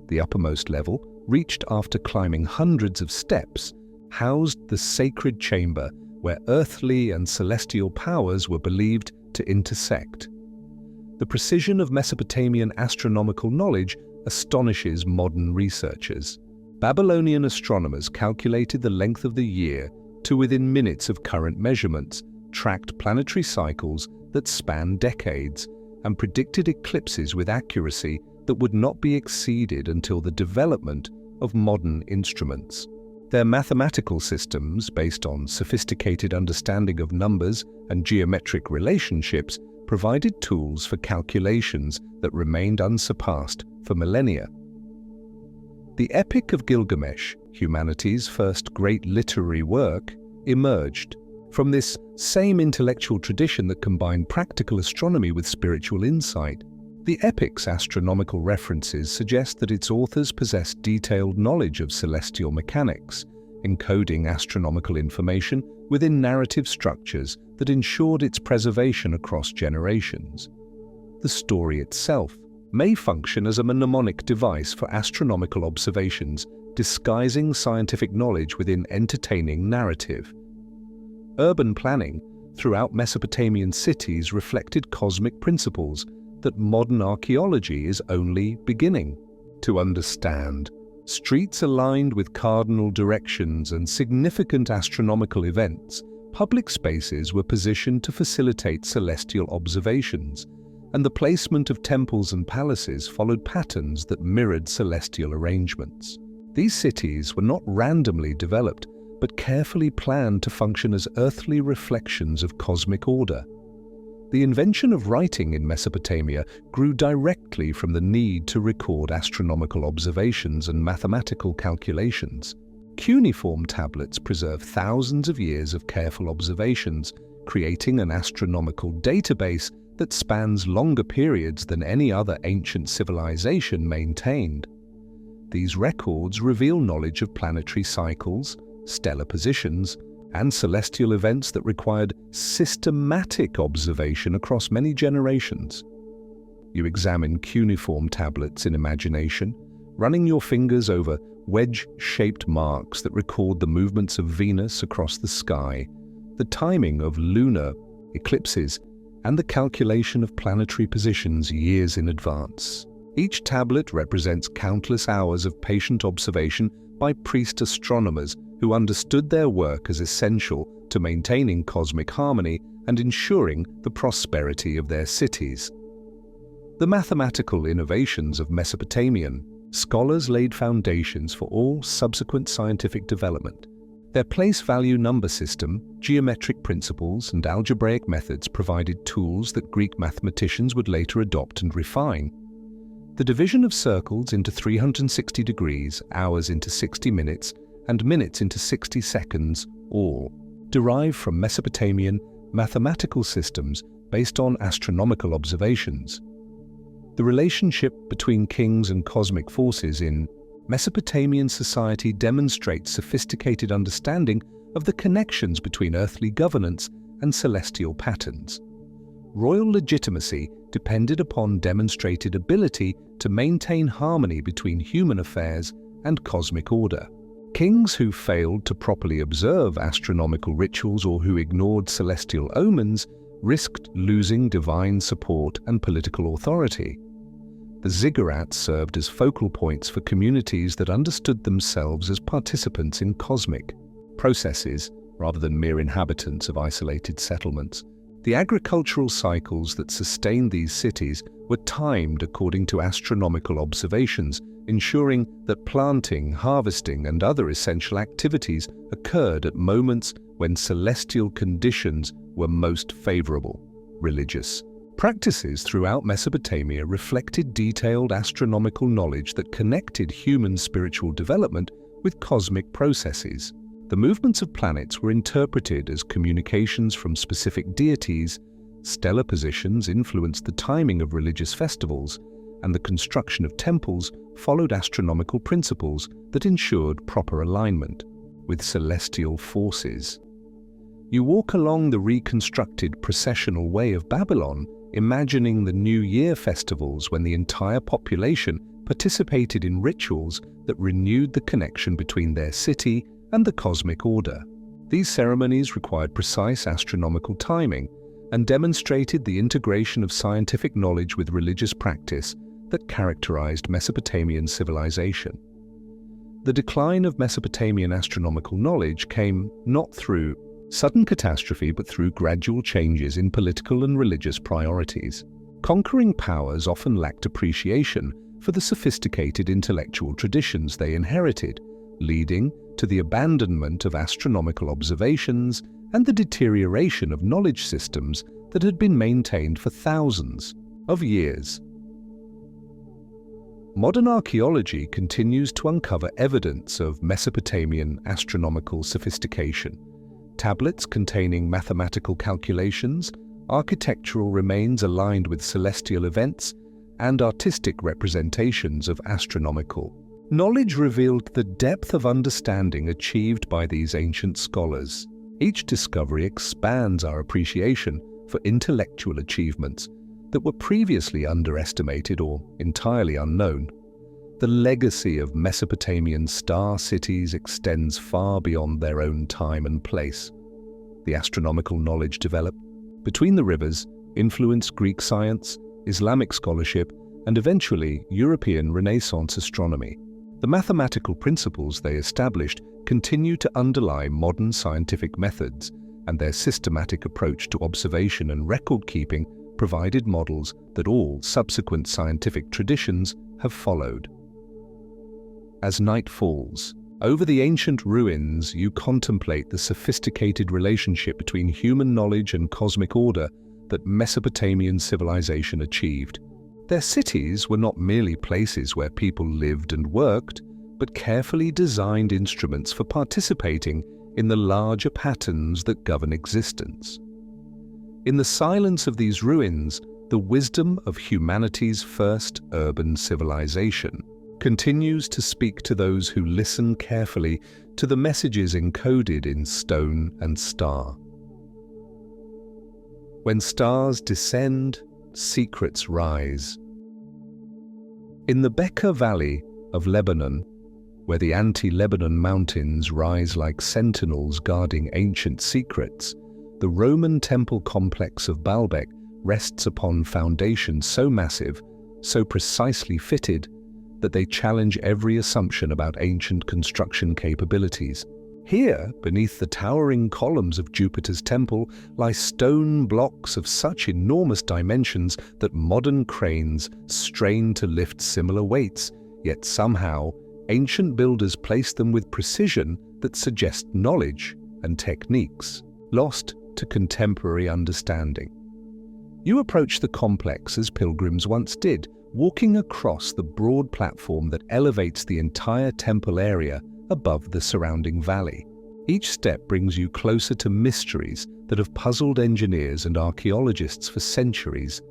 The uppermost level, reached after climbing hundreds of steps, housed the sacred chamber where earthly and celestial powers were believed to intersect. The precision of Mesopotamian astronomical knowledge astonishes modern researchers. Babylonian astronomers calculated the length of the year to within minutes of current measurements, tracked planetary cycles that span decades, and predicted eclipses with accuracy that would not be exceeded until the development of modern instruments. Their mathematical systems, based on sophisticated understanding of numbers and geometric relationships, provided tools for calculations that remained unsurpassed for millennia. The Epic of Gilgamesh, humanity's first great literary work, emerged from this same intellectual tradition that combined practical astronomy with spiritual insight. The epic's astronomical references suggest that its authors possessed detailed knowledge of celestial mechanics, encoding astronomical information within narrative structures that ensured its preservation across generations. The story itself may function as a mnemonic device for astronomical observations, disguising scientific knowledge within entertaining narrative. Urban planning throughout Mesopotamian cities reflected cosmic principles that modern archaeology is only beginning to understand. Streets aligned with cardinal directions and significant astronomical events, public spaces were positioned to facilitate celestial observations, and the placement of temples and palaces followed patterns that mirrored celestial arrangements. These cities were not randomly developed, but carefully planned to function as earthly reflections of cosmic order. The invention of writing in Mesopotamia grew directly from the need to record astronomical observations and mathematical calculations. Cuneiform tablets preserve thousands of years of careful observations, creating an astronomical database that spans longer periods than any other ancient civilization maintained. These records reveal knowledge of planetary cycles, stellar positions, and celestial events that required systematic observation across many generations. You examine cuneiform tablets in imagination, running your fingers over wedge-shaped marks that record the movements of Venus across the sky, the timing of lunar eclipses, and the calculation of planetary positions years in advance. Each tablet represents countless hours of patient observation by priest astronomers who understood their work as essential to maintaining cosmic harmony and ensuring the prosperity of their cities. The mathematical innovations of Mesopotamian scholars laid foundations for all subsequent scientific development. Their place-value number system, geometric principles, and algebraic methods provided tools that Greek mathematicians would later adopt and refine. The division of circles into 360 degrees, hours into 60 minutes, and minutes into 60 seconds, all derived from Mesopotamian mathematical systems based on astronomical observations. The relationship between kings and cosmic forces in Mesopotamian society demonstrates sophisticated understanding of the connections between earthly governance and celestial patterns. Royal legitimacy depended upon demonstrated ability to maintain harmony between human affairs and cosmic order. Kings who failed to properly observe astronomical rituals or who ignored celestial omens risked losing divine support and political authority. The ziggurats served as focal points for communities that understood themselves as participants in cosmic processes rather than mere inhabitants of isolated settlements. The agricultural cycles that sustained these cities were timed according to astronomical observations, ensuring that planting, harvesting, and other essential activities occurred at moments when celestial conditions were most favorable. Religious practices throughout Mesopotamia reflected detailed astronomical knowledge that connected human spiritual development with cosmic processes. The movements of planets were interpreted as communications from specific deities, stellar positions influenced the timing of religious festivals, and the construction of temples followed astronomical principles that ensured proper alignment with celestial forces. You walk along the reconstructed processional way of Babylon, imagining the New Year festivals when the entire population participated in rituals that renewed the connection between their city and the cosmic order. These ceremonies required precise astronomical timing and demonstrated the integration of scientific knowledge with religious practice that characterized Mesopotamian civilization. The decline of Mesopotamian astronomical knowledge came not through sudden catastrophe but through gradual changes in political and religious priorities. Conquering powers often lacked appreciation for the sophisticated intellectual traditions they inherited, leading to the abandonment of astronomical observations and the deterioration of knowledge systems that had been maintained for thousands of years. Modern archaeology continues to uncover evidence of Mesopotamian astronomical sophistication. Tablets containing mathematical calculations, architectural remains aligned with celestial events, and artistic representations of astronomical knowledge revealed the depth of understanding achieved by these ancient scholars. Each discovery expands our appreciation for intellectual achievements that were previously underestimated or entirely unknown. The legacy of Mesopotamian star cities extends far beyond their own time and place. The astronomical knowledge developed between the rivers influenced Greek science, Islamic scholarship, and eventually European Renaissance astronomy. The mathematical principles they established continue to underlie modern scientific methods, and their systematic approach to observation and record-keeping provided models that all subsequent scientific traditions have followed. As night falls, over the ancient ruins you contemplate the sophisticated relationship between human knowledge and cosmic order that Mesopotamian civilization achieved. Their cities were not merely places where people lived and worked, but carefully designed instruments for participating in the larger patterns that govern existence. In the silence of these ruins, the wisdom of humanity's first urban civilization continues to speak to those who listen carefully to the messages encoded in stone and star. When stars descend, secrets rise. In the Bekaa Valley, of Lebanon, where the anti-Lebanon mountains rise like sentinels guarding ancient secrets, the Roman temple complex of Baalbek rests upon foundations so massive, so precisely fitted, that they challenge every assumption about ancient construction capabilities. Here, beneath the towering columns of Jupiter's temple, lie stone blocks of such enormous dimensions that modern cranes strain to lift similar weights, yet somehow ancient builders place them with precision that suggests knowledge and techniques lost to contemporary understanding. You approach the complex as pilgrims once did, walking across the broad platform that elevates the entire temple area above the surrounding valley. Each step brings you closer to mysteries that have puzzled engineers and archaeologists for centuries.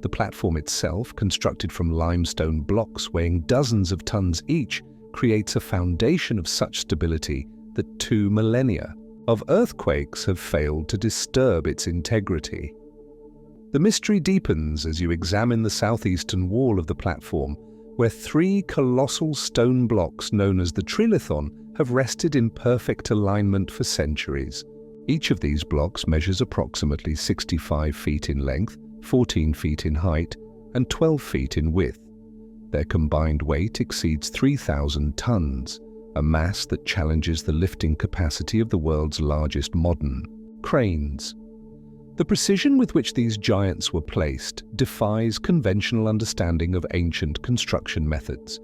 The platform itself, constructed from limestone blocks weighing dozens of tons each, creates a foundation of such stability that 2 millennia of earthquakes have failed to disturb its integrity. The mystery deepens as you examine the southeastern wall of the platform, where 3 colossal stone blocks known as the trilithon have rested in perfect alignment for centuries. Each of these blocks measures approximately 65 feet in length, 14 feet in height, and 12 feet in width. Their combined weight exceeds 3,000 tons, a mass that challenges the lifting capacity of the world's largest modern cranes. The precision with which these giants were placed defies conventional understanding of ancient construction methods.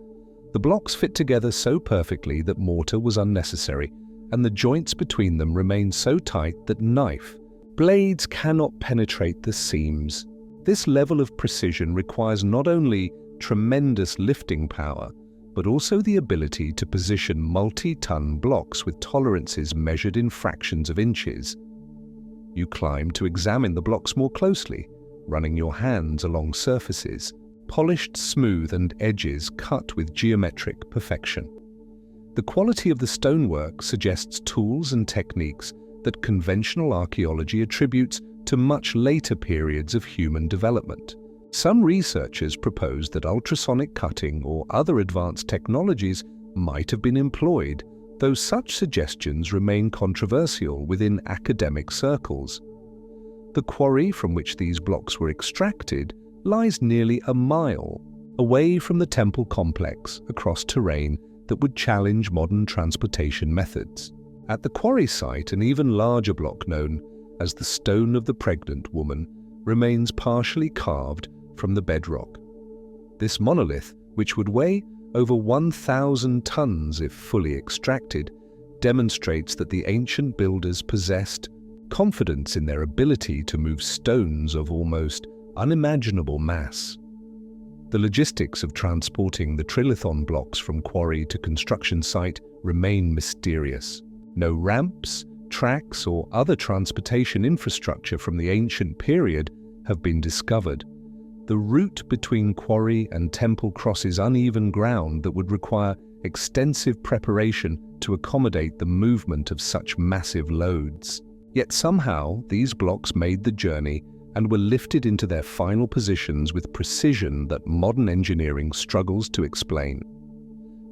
The blocks fit together so perfectly that mortar was unnecessary, and the joints between them remain so tight that knife blades cannot penetrate the seams. This level of precision requires not only tremendous lifting power, but also the ability to position multi-ton blocks with tolerances measured in fractions of inches. You climb to examine the blocks more closely, running your hands along surfaces, polished smooth and edges cut with geometric perfection. The quality of the stonework suggests tools and techniques that conventional archaeology attributes to much later periods of human development. Some researchers propose that ultrasonic cutting or other advanced technologies might have been employed, though such suggestions remain controversial within academic circles. The quarry from which these blocks were extracted lies nearly a mile away from the temple complex across terrain that would challenge modern transportation methods. At the quarry site, an even larger block known as the Stone of the Pregnant Woman remains partially carved from the bedrock. This monolith, which would weigh over 1,000 tons if fully extracted, demonstrates that the ancient builders possessed confidence in their ability to move stones of almost unimaginable mass. The logistics of transporting the trilithon blocks from quarry to construction site remain mysterious. No ramps, tracks, or other transportation infrastructure from the ancient period have been discovered. The route between quarry and temple crosses uneven ground that would require extensive preparation to accommodate the movement of such massive loads. Yet somehow these blocks made the journey and were lifted into their final positions with precision that modern engineering struggles to explain.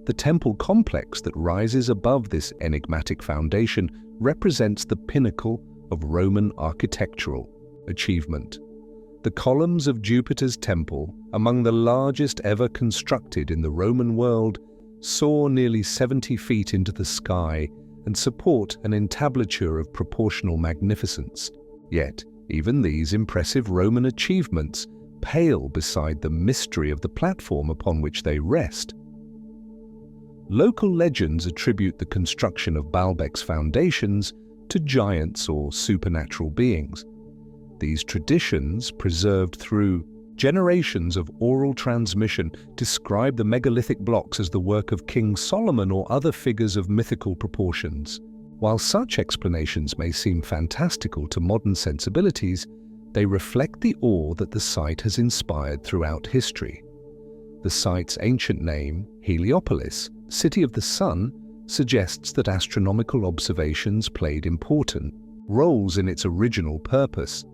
The temple complex that rises above this enigmatic foundation represents the pinnacle of Roman architectural achievement. The columns of Jupiter's temple, among the largest ever constructed in the Roman world, soar nearly 70 feet into the sky and support an entablature of proportional magnificence. Yet, even these impressive Roman achievements pale beside the mystery of the platform upon which they rest. Local legends attribute the construction of Baalbek's foundations to giants or supernatural beings. These traditions, preserved through generations of oral transmission, describe the megalithic blocks as the work of King Solomon or other figures of mythical proportions. While such explanations may seem fantastical to modern sensibilities, they reflect the awe that the site has inspired throughout history. The site's ancient name, Heliopolis, City of the Sun, suggests that astronomical observations played important roles in its original purpose.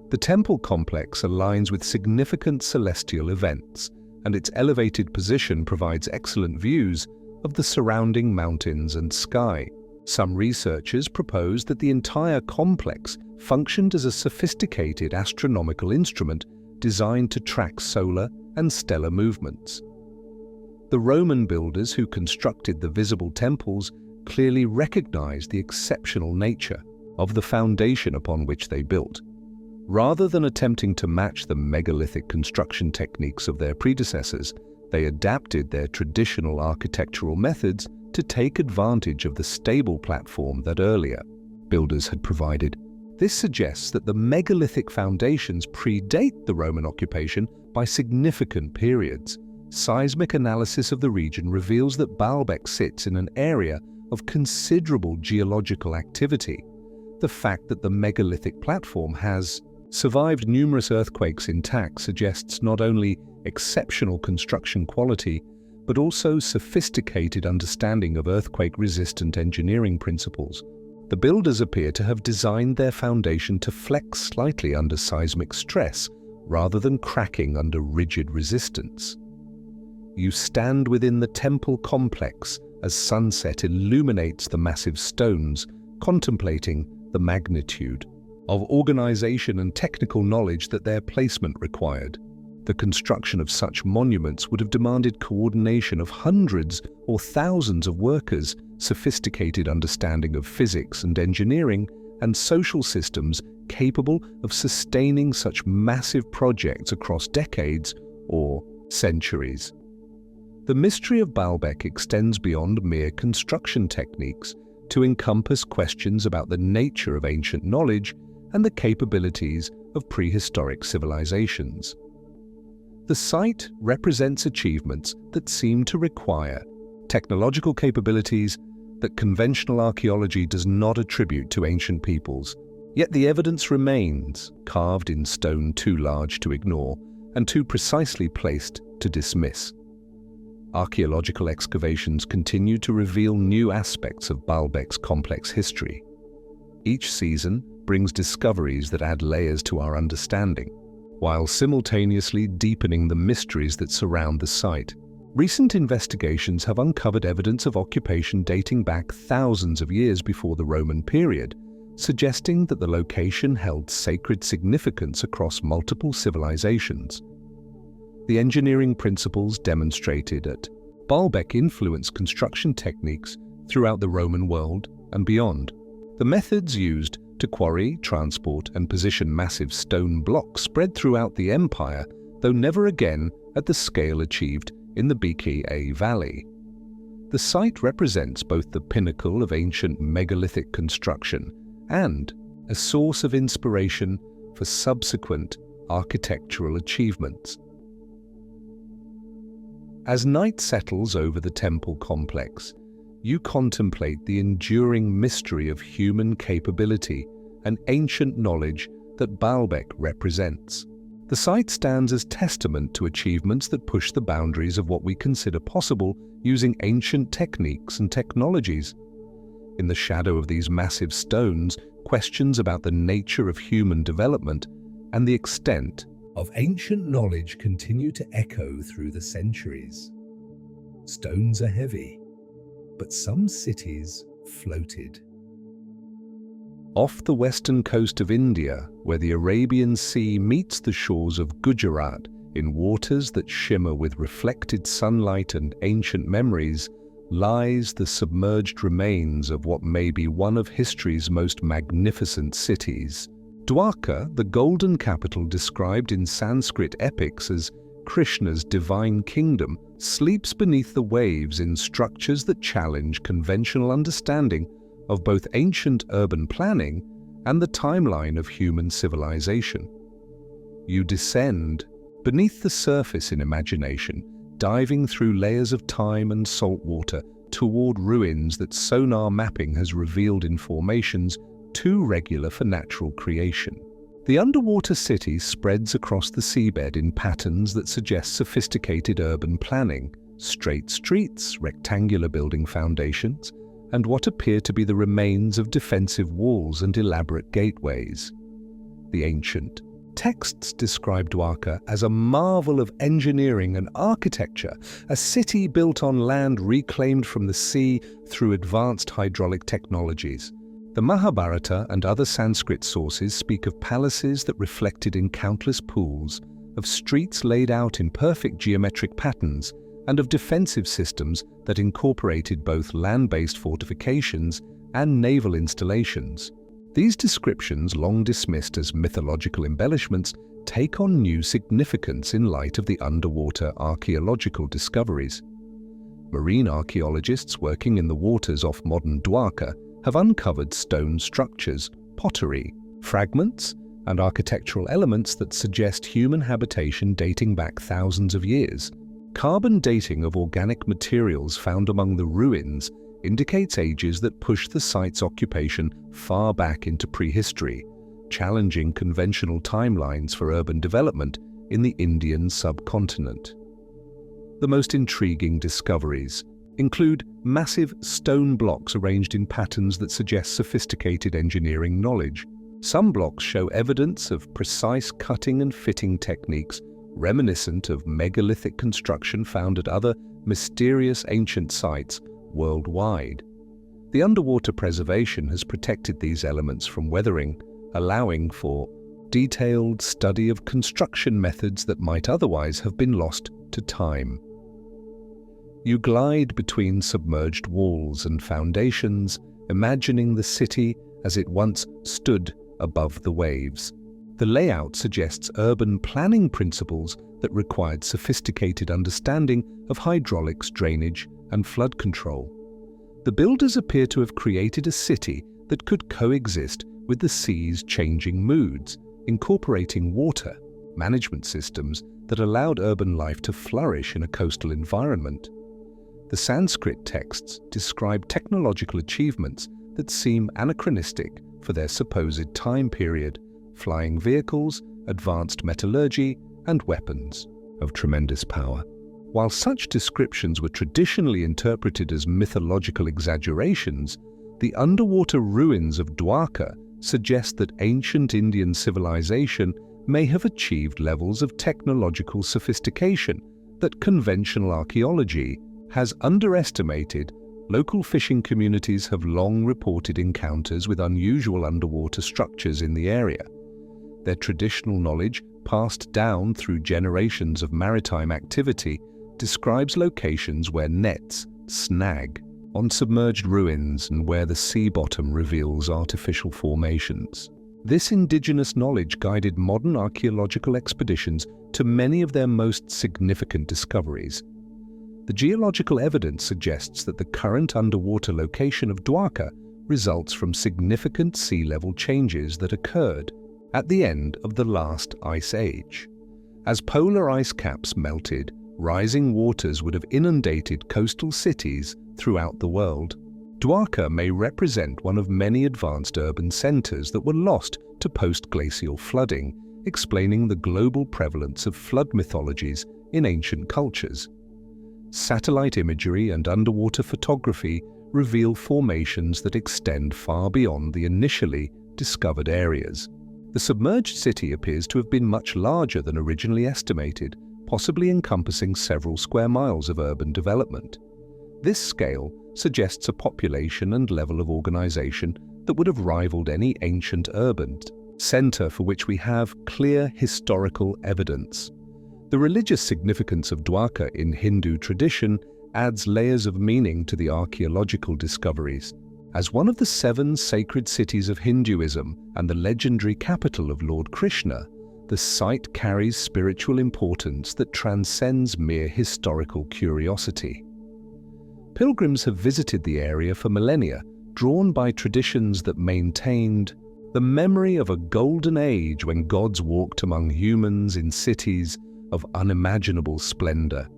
The temple complex aligns with significant celestial events, and its elevated position provides excellent views of the surrounding mountains and sky. Some researchers propose that the entire complex functioned as a sophisticated astronomical instrument designed to track solar and stellar movements. The Roman builders who constructed the visible temples clearly recognized the exceptional nature of the foundation upon which they built. Rather than attempting to match the megalithic construction techniques of their predecessors, they adapted their traditional architectural methods to take advantage of the stable platform that earlier builders had provided. This suggests that the megalithic foundations predate the Roman occupation by significant periods. Seismic analysis of the region reveals that Baalbek sits in an area of considerable geological activity. The fact that the megalithic platform has survived numerous earthquakes intact suggests not only exceptional construction quality, but also sophisticated understanding of earthquake-resistant engineering principles. The builders appear to have designed their foundation to flex slightly under seismic stress, rather than cracking under rigid resistance. You stand within the temple complex as sunset illuminates the massive stones, contemplating the magnitude of organization and technical knowledge that their placement required. The construction of such monuments would have demanded coordination of hundreds or thousands of workers, sophisticated understanding of physics and engineering, and social systems capable of sustaining such massive projects across decades or centuries. The mystery of Baalbek extends beyond mere construction techniques to encompass questions about the nature of ancient knowledge and the capabilities of prehistoric civilizations. The site represents achievements that seem to require technological capabilities that conventional archaeology does not attribute to ancient peoples. Yet the evidence remains, carved in stone too large to ignore and too precisely placed to dismiss. Archaeological excavations continue to reveal new aspects of Baalbek's complex history. Each season brings discoveries that add layers to our understanding, while simultaneously deepening the mysteries that surround the site. Recent investigations have uncovered evidence of occupation dating back thousands of years before the Roman period, suggesting that the location held sacred significance across multiple civilizations. The engineering principles demonstrated at Baalbek influenced construction techniques throughout the Roman world and beyond. The methods used to quarry, transport, and position massive stone blocks spread throughout the empire, though never again at the scale achieved in the Göbekli Valley. The site represents both the pinnacle of ancient megalithic construction and a source of inspiration for subsequent architectural achievements. As night settles over the temple complex, you contemplate the enduring mystery of human capability and ancient knowledge that Baalbek represents. The site stands as testament to achievements that push the boundaries of what we consider possible using ancient techniques and technologies. In the shadow of these massive stones, questions about the nature of human development and the extent of ancient knowledge continue to echo through the centuries. Stones are heavy, but some cities floated. Off the western coast of India, where the Arabian Sea meets the shores of Gujarat in waters that shimmer with reflected sunlight and ancient memories, lies the submerged remains of what may be one of history's most magnificent cities. Dwarka, the golden capital described in Sanskrit epics as Krishna's divine kingdom, sleeps beneath the waves in structures that challenge conventional understanding of both ancient urban planning and the timeline of human civilization. You descend beneath the surface in imagination, diving through layers of time and salt water toward ruins that sonar mapping has revealed in formations too regular for natural creation. The underwater city spreads across the seabed in patterns that suggest sophisticated urban planning, straight streets, rectangular building foundations, and what appear to be the remains of defensive walls and elaborate gateways. The ancient, Texts describe Dwarka as a marvel of engineering and architecture, a city built on land reclaimed from the sea through advanced hydraulic technologies. The Mahabharata and other Sanskrit sources speak of palaces that reflected in countless pools, of streets laid out in perfect geometric patterns, and of defensive systems that incorporated both land-based fortifications and naval installations. These descriptions, long dismissed as mythological embellishments, take on new significance in light of the underwater archaeological discoveries. Marine archaeologists working in the waters off modern Dwarka have uncovered stone structures, pottery, fragments, and architectural elements that suggest human habitation dating back thousands of years. Carbon dating of organic materials found among the ruins indicates ages that push the site's occupation far back into prehistory, challenging conventional timelines for urban development in the Indian subcontinent. The most intriguing discoveries include massive stone blocks arranged in patterns that suggest sophisticated engineering knowledge. Some blocks show evidence of precise cutting and fitting techniques reminiscent of megalithic construction found at other mysterious ancient sites worldwide. The underwater preservation has protected these elements from weathering, allowing for detailed study of construction methods that might otherwise have been lost to time. You glide between submerged walls and foundations, imagining the city as it once stood above the waves. The layout suggests urban planning principles that required sophisticated understanding of hydraulics, drainage, and flood control. The builders appear to have created a city that could coexist with the sea's changing moods, incorporating water management systems that allowed urban life to flourish in a coastal environment. The Sanskrit texts describe technological achievements that seem anachronistic for their supposed time period: flying vehicles, advanced metallurgy, and weapons of tremendous power. While such descriptions were traditionally interpreted as mythological exaggerations, the underwater ruins of Dwarka suggest that ancient Indian civilization may have achieved levels of technological sophistication that conventional archaeology has underestimated. Local fishing communities have long reported encounters with unusual underwater structures in the area. Their traditional knowledge, passed down through generations of maritime activity, describes locations where nets snag on submerged ruins and where the sea bottom reveals artificial formations. This indigenous knowledge guided modern archaeological expeditions to many of their most significant discoveries. The geological evidence suggests that the current underwater location of Dwarka results from significant sea level changes that occurred at the end of the last ice age. As polar ice caps melted, rising waters would have inundated coastal cities throughout the world. Dwarka may represent one of many advanced urban centers that were lost to post-glacial flooding, explaining the global prevalence of flood mythologies in ancient cultures. Satellite imagery and underwater photography reveal formations that extend far beyond the initially discovered areas. The submerged city appears to have been much larger than originally estimated, possibly encompassing several square miles of urban development. This scale suggests a population and level of organization that would have rivaled any ancient urban center for which we have clear historical evidence. The religious significance of Dwarka in Hindu tradition adds layers of meaning to the archaeological discoveries. As one of the 7 sacred cities of Hinduism and the legendary capital of Lord Krishna, the site carries spiritual importance that transcends mere historical curiosity. Pilgrims have visited the area for millennia, drawn by traditions that maintained the memory of a golden age when gods walked among humans in cities of unimaginable splendor.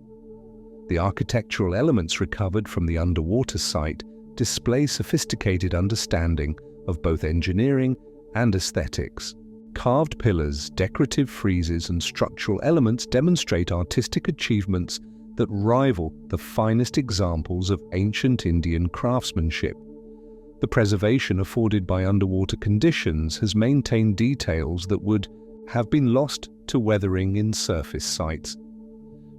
The architectural elements recovered from the underwater site display sophisticated understanding of both engineering and aesthetics. Carved pillars, decorative friezes, and structural elements demonstrate artistic achievements that rival the finest examples of ancient Indian craftsmanship. The preservation afforded by underwater conditions has maintained details that would have been lost to weathering in surface sites.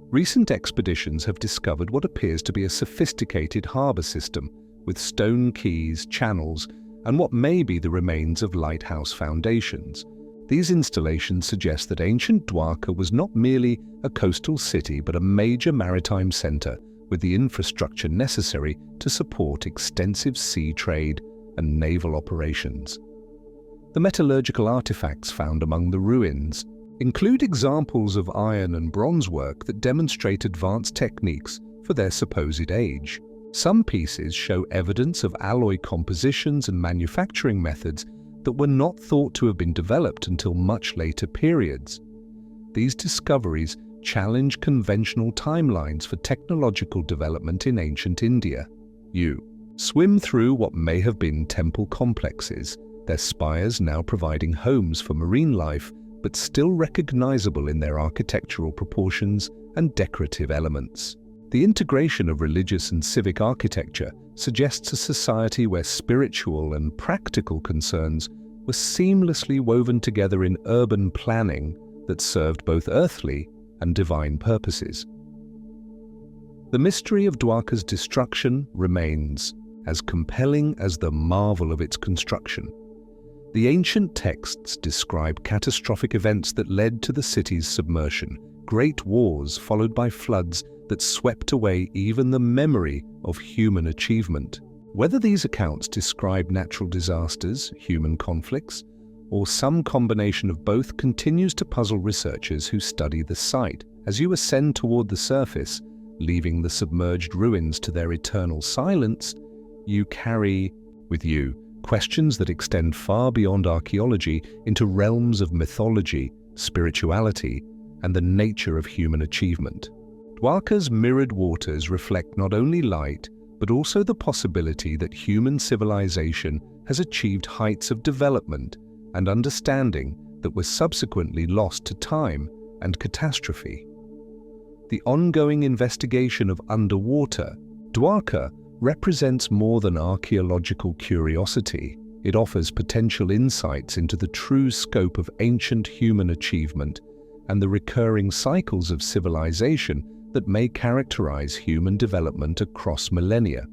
Recent expeditions have discovered what appears to be a sophisticated harbour system with stone quays, channels, and what may be the remains of lighthouse foundations. These installations suggest that ancient Dwarka was not merely a coastal city but a major maritime centre with the infrastructure necessary to support extensive sea trade and naval operations. The metallurgical artifacts found among the ruins include examples of iron and bronze work that demonstrate advanced techniques for their supposed age. Some pieces show evidence of alloy compositions and manufacturing methods that were not thought to have been developed until much later periods. These discoveries challenge conventional timelines for technological development in ancient India. You swim through what may have been temple complexes, their spires now providing homes for marine life, but still recognizable in their architectural proportions and decorative elements. The integration of religious and civic architecture suggests a society where spiritual and practical concerns were seamlessly woven together in urban planning that served both earthly and divine purposes. The mystery of Dwarka's destruction remains as compelling as the marvel of its construction. The ancient texts describe catastrophic events that led to the city's submersion, great wars followed by floods that swept away even the memory of human achievement. Whether these accounts describe natural disasters, human conflicts, or some combination of both continues to puzzle researchers who study the site. As you ascend toward the surface, leaving the submerged ruins to their eternal silence, you carry with you questions that extend far beyond archaeology into realms of mythology, spirituality, and the nature of human achievement. Dwarka's mirrored waters reflect not only light, but also the possibility that human civilization has achieved heights of development and understanding that were subsequently lost to time and catastrophe. The ongoing investigation of underwater, Dwarka represents more than archaeological curiosity. It offers potential insights into the true scope of ancient human achievement and the recurring cycles of civilization that may characterize human development across millennia.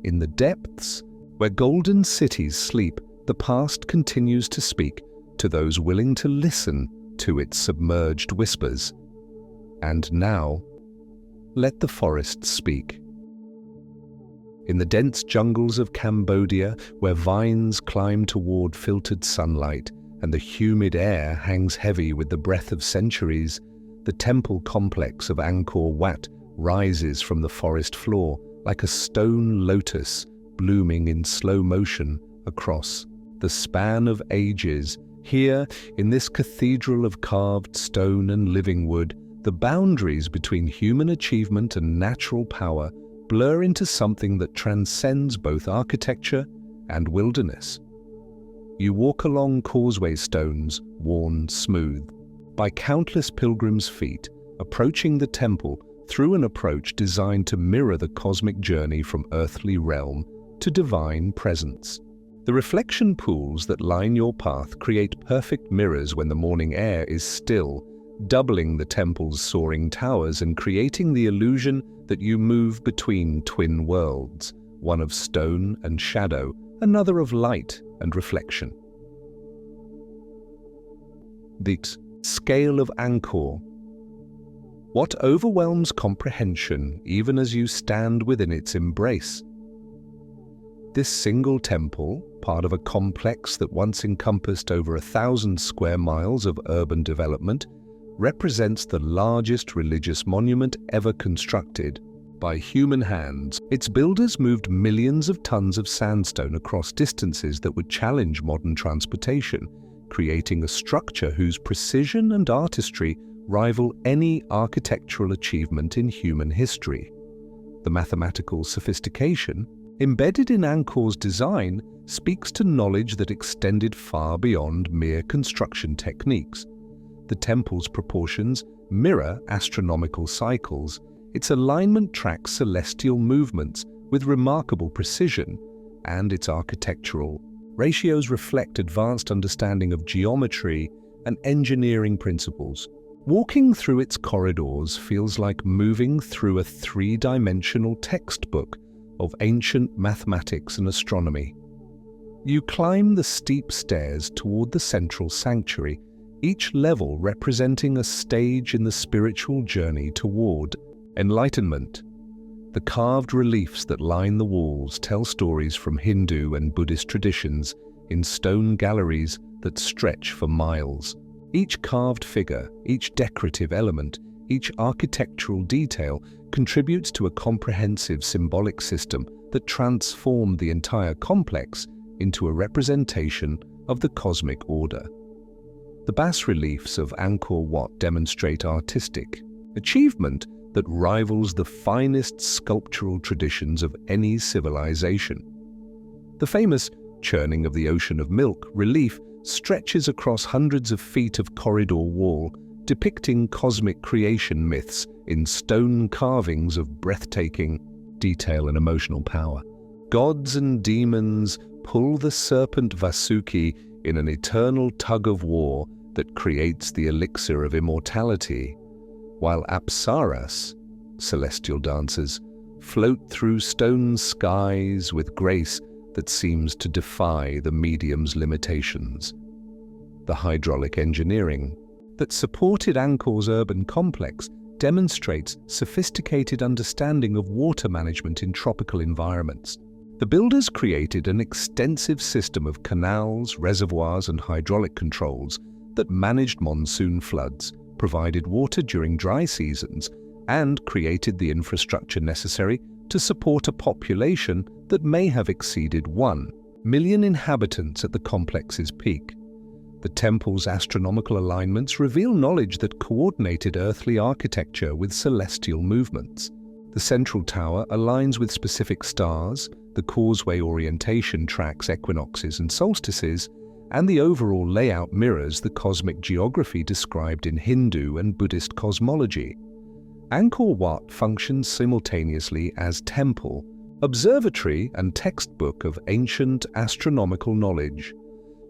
In the depths, where golden cities sleep, the past continues to speak to those willing to listen to its submerged whispers. And now, let the forests speak. In the dense jungles of Cambodia, where vines climb toward filtered sunlight and the humid air hangs heavy with the breath of centuries, the temple complex of Angkor Wat rises from the forest floor like a stone lotus blooming in slow motion across the span of ages. Here, in this cathedral of carved stone and living wood, the boundaries between human achievement and natural power blur into something that transcends both architecture and wilderness. You walk along causeway stones worn smooth by countless pilgrims' feet, approaching the temple through an approach designed to mirror the cosmic journey from earthly realm to divine presence. The reflection pools that line your path create perfect mirrors when the morning air is still, doubling the temple's soaring towers and creating the illusion that you move between twin worlds, one of stone and shadow, another of light and reflection. The scale of Angkor. What overwhelms comprehension even as you stand within its embrace? This single temple, part of a complex that once encompassed over 1,000 square miles of urban development, represents the largest religious monument ever constructed by human hands. Its builders moved millions of tons of sandstone across distances that would challenge modern transportation, creating a structure whose precision and artistry rival any architectural achievement in human history. The mathematical sophistication embedded in Angkor's design speaks to knowledge that extended far beyond mere construction techniques. The temple's proportions mirror astronomical cycles. Its alignment tracks celestial movements with remarkable precision, and its architectural ratios reflect advanced understanding of geometry and engineering principles. Walking through its corridors feels like moving through a three-dimensional textbook of ancient mathematics and astronomy. You climb the steep stairs toward the central sanctuary, each level representing a stage in the spiritual journey toward enlightenment. The carved reliefs that line the walls tell stories from Hindu and Buddhist traditions in stone galleries that stretch for miles. Each carved figure, each decorative element, each architectural detail contributes to a comprehensive symbolic system that transformed the entire complex into a representation of the cosmic order. The bas-reliefs of Angkor Wat demonstrate artistic achievement that rivals the finest sculptural traditions of any civilization. The famous Churning of the Ocean of Milk relief stretches across hundreds of feet of corridor wall, depicting cosmic creation myths in stone carvings of breathtaking detail and emotional power. Gods and demons pull the serpent Vasuki in an eternal tug-of-war that creates the elixir of immortality, while apsaras, celestial dancers, float through stone skies with grace that seems to defy the medium's limitations. The hydraulic engineering that supported Angkor's urban complex demonstrates sophisticated understanding of water management in tropical environments. The builders created an extensive system of canals, reservoirs, and hydraulic controls that managed monsoon floods, provided water during dry seasons, and created the infrastructure necessary to support a population that may have exceeded 1 million inhabitants at the complex's peak. The temple's astronomical alignments reveal knowledge that coordinated earthly architecture with celestial movements. The central tower aligns with specific stars, the causeway orientation tracks equinoxes and solstices, and the overall layout mirrors the cosmic geography described in Hindu and Buddhist cosmology. Angkor Wat functions simultaneously as temple, observatory, and textbook of ancient astronomical knowledge.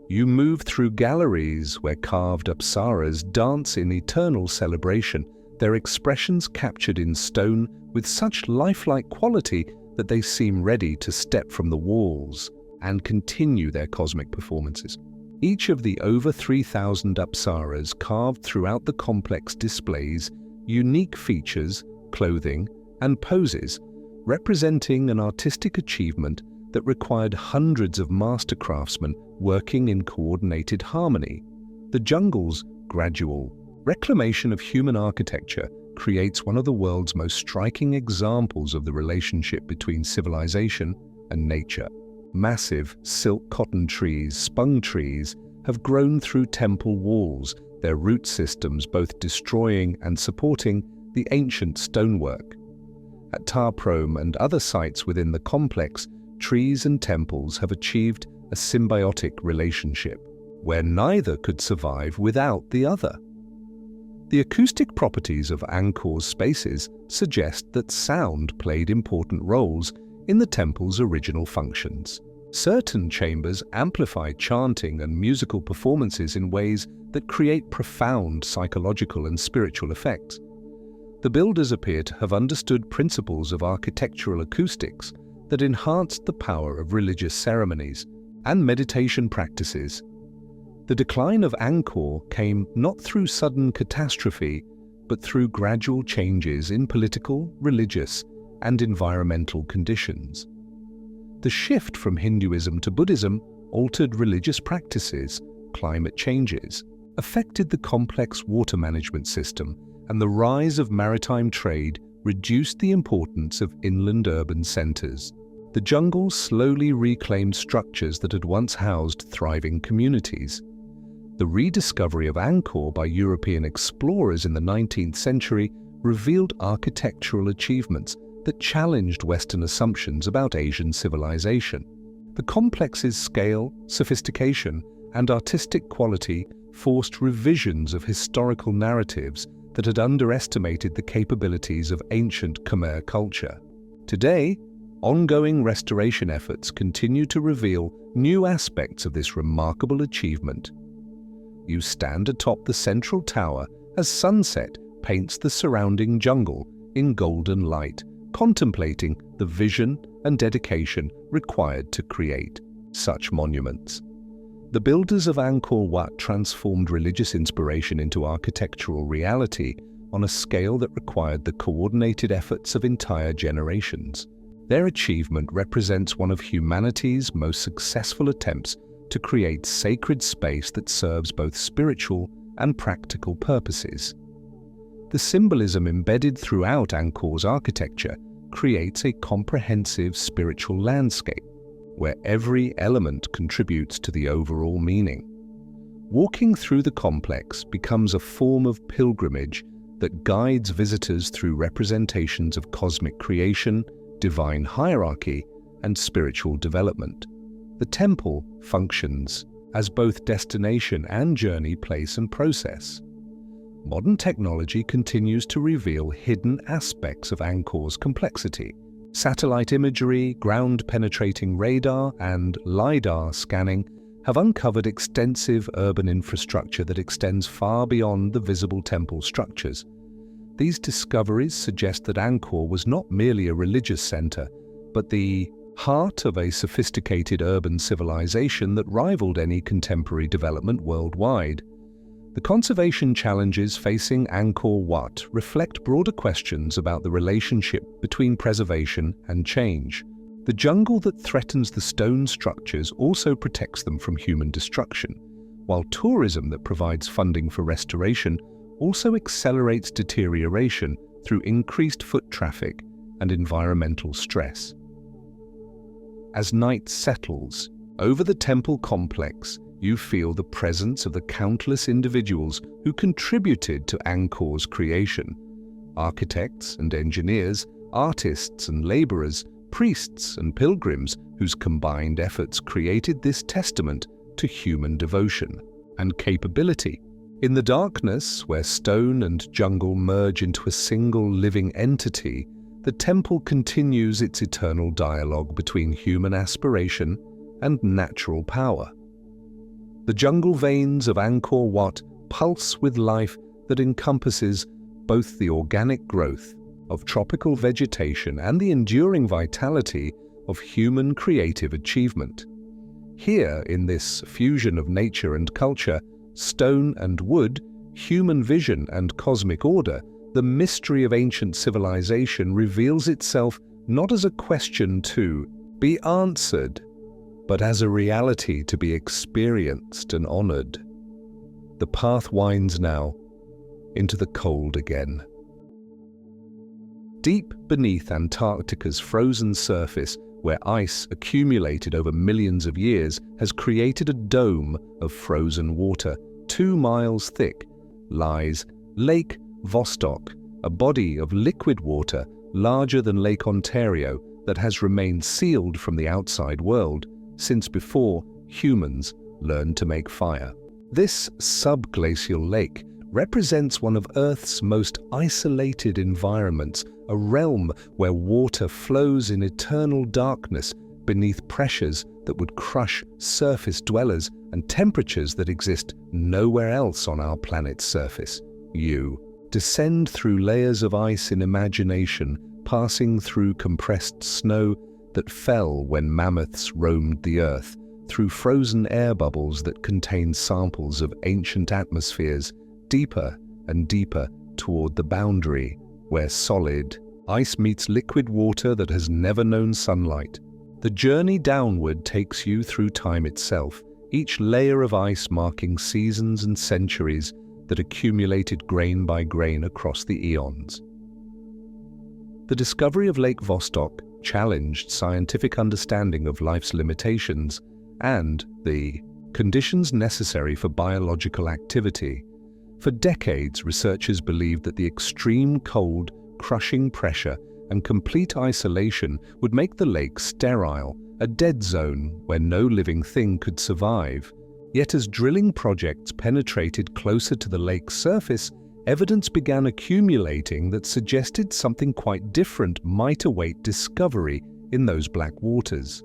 You move through galleries where carved apsaras dance in eternal celebration, their expressions captured in stone with such lifelike quality that they seem ready to step from the walls and continue their cosmic performances. Each of the over 3,000 apsaras carved throughout the complex displays unique features, clothing, and poses, representing an artistic achievement that required hundreds of master craftsmen working in coordinated harmony. The jungle's gradual reclamation of human architecture creates one of the world's most striking examples of the relationship between civilization and nature. Massive silk cotton trees, spung trees, have grown through temple walls, their root systems both destroying and supporting the ancient stonework. At Tar Prom and other sites within the complex, trees and temples have achieved a symbiotic relationship, where neither could survive without the other. The acoustic properties of Angkor's spaces suggest that sound played important roles in the temple's original functions. Certain chambers amplify chanting and musical performances in ways that create profound psychological and spiritual effects. The builders appear to have understood principles of architectural acoustics that enhanced the power of religious ceremonies and meditation practices. The decline of Angkor came not through sudden catastrophe, but through gradual changes in political, religious, and environmental conditions. The shift from Hinduism to Buddhism altered religious practices, climate changes, affected the complex water management system, and the rise of maritime trade reduced the importance of inland urban centers. The jungle slowly reclaimed structures that had once housed thriving communities. The rediscovery of Angkor by European explorers in the 19th century revealed architectural achievements that challenged Western assumptions about Asian civilization. The complex's scale, sophistication, and artistic quality forced revisions of historical narratives that had underestimated the capabilities of ancient Khmer culture. Today, ongoing restoration efforts continue to reveal new aspects of this remarkable achievement. you stand atop the central tower as sunset paints the surrounding jungle in golden light, contemplating the vision and dedication required to create such monuments. The builders of Angkor Wat transformed religious inspiration into architectural reality on a scale that required the coordinated efforts of entire generations. Their achievement represents one of humanity's most successful attempts to create sacred space that serves both spiritual and practical purposes. The symbolism embedded throughout Angkor's architecture creates a comprehensive spiritual landscape, where every element contributes to the overall meaning. Walking through the complex becomes a form of pilgrimage that guides visitors through representations of cosmic creation, divine hierarchy, and spiritual development. The temple functions as both destination and journey place and process. Modern technology continues to reveal hidden aspects of Angkor's complexity. Satellite imagery, ground-penetrating radar, and LiDAR scanning have uncovered extensive urban infrastructure that extends far beyond the visible temple structures. These discoveries suggest that Angkor was not merely a religious center, but the heart of a sophisticated urban civilization that rivaled any contemporary development worldwide. The conservation challenges facing Angkor Wat reflect broader questions about the relationship between preservation and change. The jungle that threatens the stone structures also protects them from human destruction, while tourism that provides funding for restoration also accelerates deterioration through increased foot traffic and environmental stress. As night settles over the temple complex, you feel the presence of the countless individuals who contributed to Angkor's creation. Architects and engineers, artists and laborers, priests and pilgrims whose combined efforts created this testament to human devotion and capability. In the darkness, where stone and jungle merge into a single living entity, the temple continues its eternal dialogue between human aspiration and natural power. The jungle veins of Angkor Wat pulse with life that encompasses both the organic growth of tropical vegetation and the enduring vitality of human creative achievement. Here, in this fusion of nature and culture, stone and wood, human vision and cosmic order, the mystery of ancient civilization reveals itself not as a question to be answered, but as a reality to be experienced and honored. The path winds now into the cold again. Deep beneath Antarctica's frozen surface, where ice accumulated over millions of years has created a dome of frozen water 2 miles thick, lies Lake Vostok, a body of liquid water larger than Lake Ontario that has remained sealed from the outside world since before humans learned to make fire. This subglacial lake represents one of Earth's most isolated environments, a realm where water flows in eternal darkness beneath pressures that would crush surface dwellers and temperatures that exist nowhere else on our planet's surface. You descend through layers of ice in imagination, passing through compressed snow that fell when mammoths roamed the Earth, through frozen air bubbles that contain samples of ancient atmospheres, deeper and deeper toward the boundary, where solid ice meets liquid water that has never known sunlight. The journey downward takes you through time itself, each layer of ice marking seasons and centuries that accumulated grain by grain across the eons. The discovery of Lake Vostok challenged scientific understanding of life's limitations and the conditions necessary for biological activity. For decades, researchers believed that the extreme cold, crushing pressure, and complete isolation would make the lake sterile, a dead zone where no living thing could survive. Yet as drilling projects penetrated closer to the lake's surface, evidence began accumulating that suggested something quite different might await discovery in those black waters.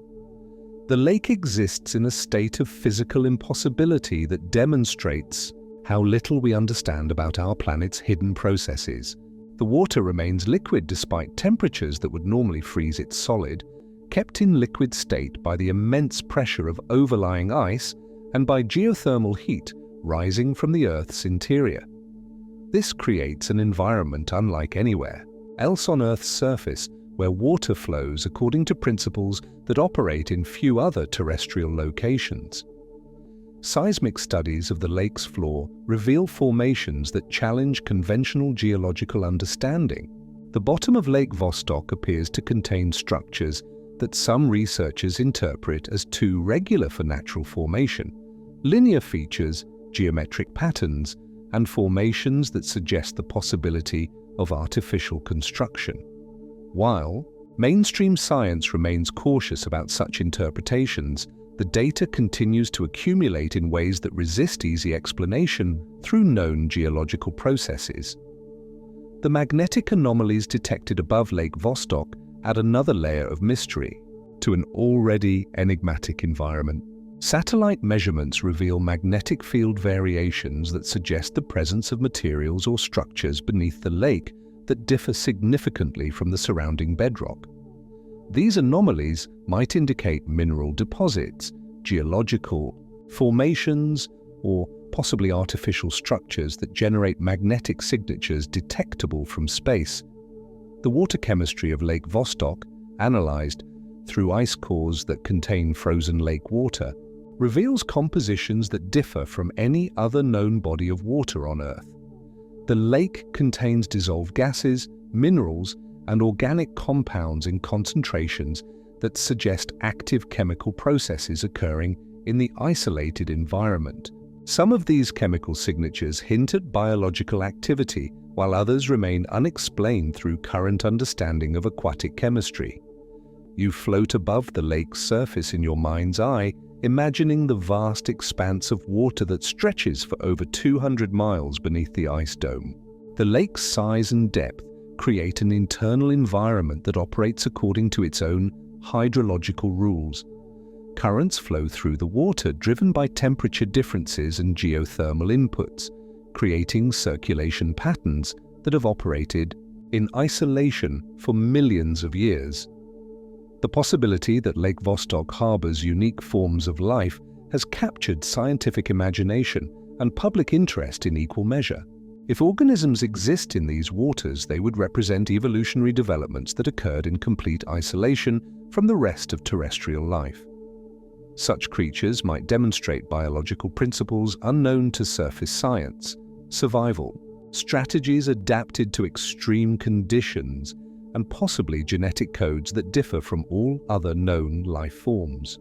The lake exists in a state of physical impossibility that demonstrates how little we understand about our planet's hidden processes. The water remains liquid despite temperatures that would normally freeze it solid, kept in liquid state by the immense pressure of overlying ice and by geothermal heat rising from the Earth's interior. This creates an environment unlike anywhere else on Earth's surface, where water flows according to principles that operate in few other terrestrial locations. Seismic studies of the lake's floor reveal formations that challenge conventional geological understanding. The bottom of Lake Vostok appears to contain structures that some researchers interpret as too regular for natural formation, linear features, geometric patterns, and formations that suggest the possibility of artificial construction. While mainstream science remains cautious about such interpretations, the data continues to accumulate in ways that resist easy explanation through known geological processes. The magnetic anomalies detected above Lake Vostok add another layer of mystery to an already enigmatic environment. Satellite measurements reveal magnetic field variations that suggest the presence of materials or structures beneath the lake that differ significantly from the surrounding bedrock. These anomalies might indicate mineral deposits, geological formations, or possibly artificial structures that generate magnetic signatures detectable from space. The water chemistry of Lake Vostok, analyzed through ice cores that contain frozen lake water, reveals compositions that differ from any other known body of water on Earth. The lake contains dissolved gases, minerals, and organic compounds in concentrations that suggest active chemical processes occurring in the isolated environment. Some of these chemical signatures hint at biological activity, while others remain unexplained through current understanding of aquatic chemistry. You float above the lake's surface in your mind's eye, imagining the vast expanse of water that stretches for over 200 miles beneath the ice dome. The lake's size and depth create an internal environment that operates according to its own hydrological rules. Currents flow through the water, driven by temperature differences and geothermal inputs, creating circulation patterns that have operated in isolation for millions of years. The possibility that Lake Vostok harbors unique forms of life has captured scientific imagination and public interest in equal measure. If organisms exist in these waters, they would represent evolutionary developments that occurred in complete isolation from the rest of terrestrial life. Such creatures might demonstrate biological principles unknown to surface science, survival, strategies adapted to extreme conditions, and possibly genetic codes that differ from all other known life forms.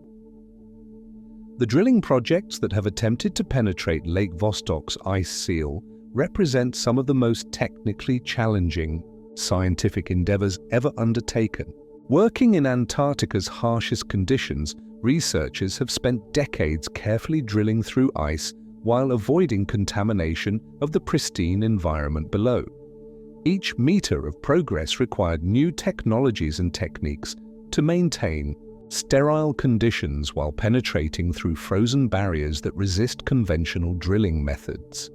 The drilling projects that have attempted to penetrate Lake Vostok's ice seal represent some of the most technically challenging scientific endeavors ever undertaken. Working in Antarctica's harshest conditions, researchers have spent decades carefully drilling through ice while avoiding contamination of the pristine environment below. Each meter of progress required new technologies and techniques to maintain sterile conditions while penetrating through frozen barriers that resist conventional drilling methods.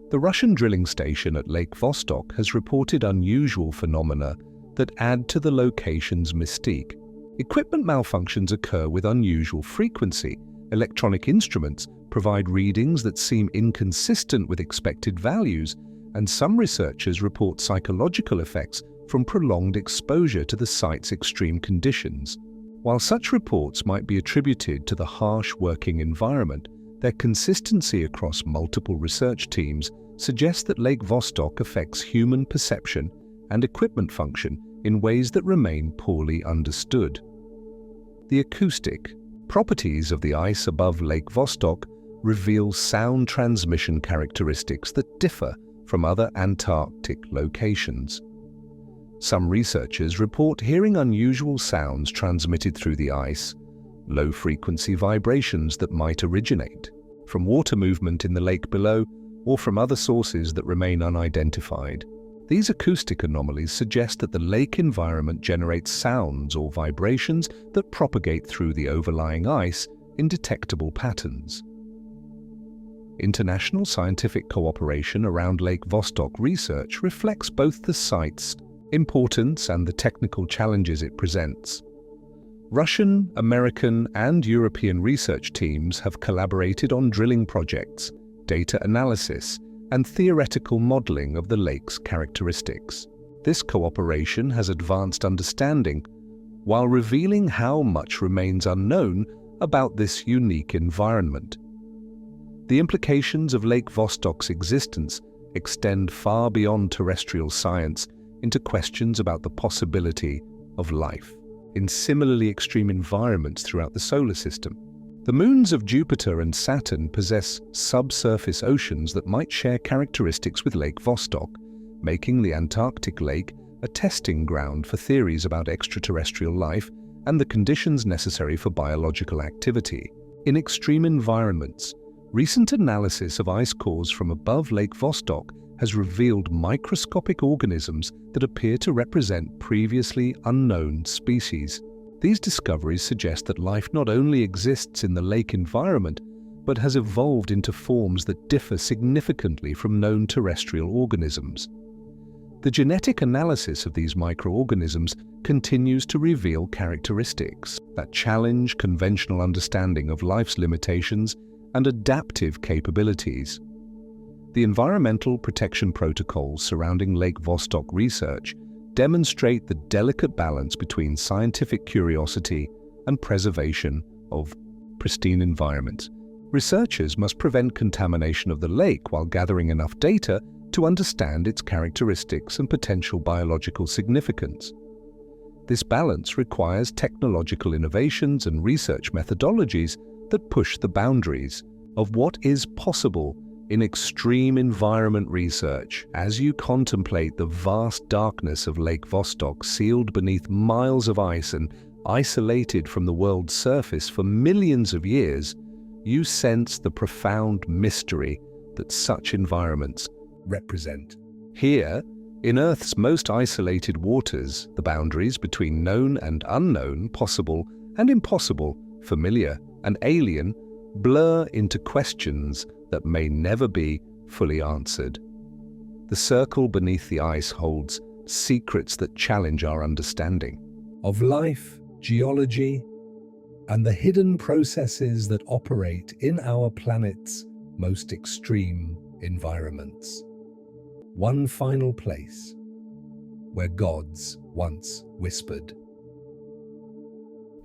The Russian drilling station at Lake Vostok has reported unusual phenomena that add to the location's mystique. Equipment malfunctions occur with unusual frequency. Electronic instruments provide readings that seem inconsistent with expected values, and some researchers report psychological effects from prolonged exposure to the site's extreme conditions. While such reports might be attributed to the harsh working environment, their consistency across multiple research teams suggests that Lake Vostok affects human perception and equipment function in ways that remain poorly understood. The acoustic properties of the ice above Lake Vostok reveal sound transmission characteristics that differ from other Antarctic locations. Some researchers report hearing unusual sounds transmitted through the ice, low-frequency vibrations that might originate from water movement in the lake below or from other sources that remain unidentified. These acoustic anomalies suggest that the lake environment generates sounds or vibrations that propagate through the overlying ice in detectable patterns. International scientific cooperation around Lake Vostok research reflects both the site's importance and the technical challenges it presents. Russian, American, and European research teams have collaborated on drilling projects, data analysis, and theoretical modeling of the lake's characteristics. This cooperation has advanced understanding while revealing how much remains unknown about this unique environment. The implications of Lake Vostok's existence extend far beyond terrestrial science into questions about the possibility of life in similarly extreme environments throughout the solar system. The moons of Jupiter and Saturn possess subsurface oceans that might share characteristics with Lake Vostok, making the Antarctic lake a testing ground for theories about extraterrestrial life and the conditions necessary for biological activity. In extreme environments, recent analysis of ice cores from above Lake Vostok has revealed microscopic organisms that appear to represent previously unknown species. These discoveries suggest that life not only exists in the lake environment, but has evolved into forms that differ significantly from known terrestrial organisms. The genetic analysis of these microorganisms continues to reveal characteristics that challenge conventional understanding of life's limitations and adaptive capabilities. The environmental protection protocols surrounding Lake Vostok research demonstrate the delicate balance between scientific curiosity and preservation of pristine environments. Researchers must prevent contamination of the lake while gathering enough data to understand its characteristics and potential biological significance. This balance requires technological innovations and research methodologies that push the boundaries of what is possible in extreme environment research. As you contemplate the vast darkness of Lake Vostok, sealed beneath miles of ice and isolated from the world's surface for millions of years, you sense the profound mystery that such environments represent. Here, in Earth's most isolated waters, the boundaries between known and unknown, possible and impossible, familiar and alien, blur into questions that may never be fully answered. The circle beneath the ice holds secrets that challenge our understanding of life, geology, and the hidden processes that operate in our planet's most extreme environments. One final place where gods once whispered.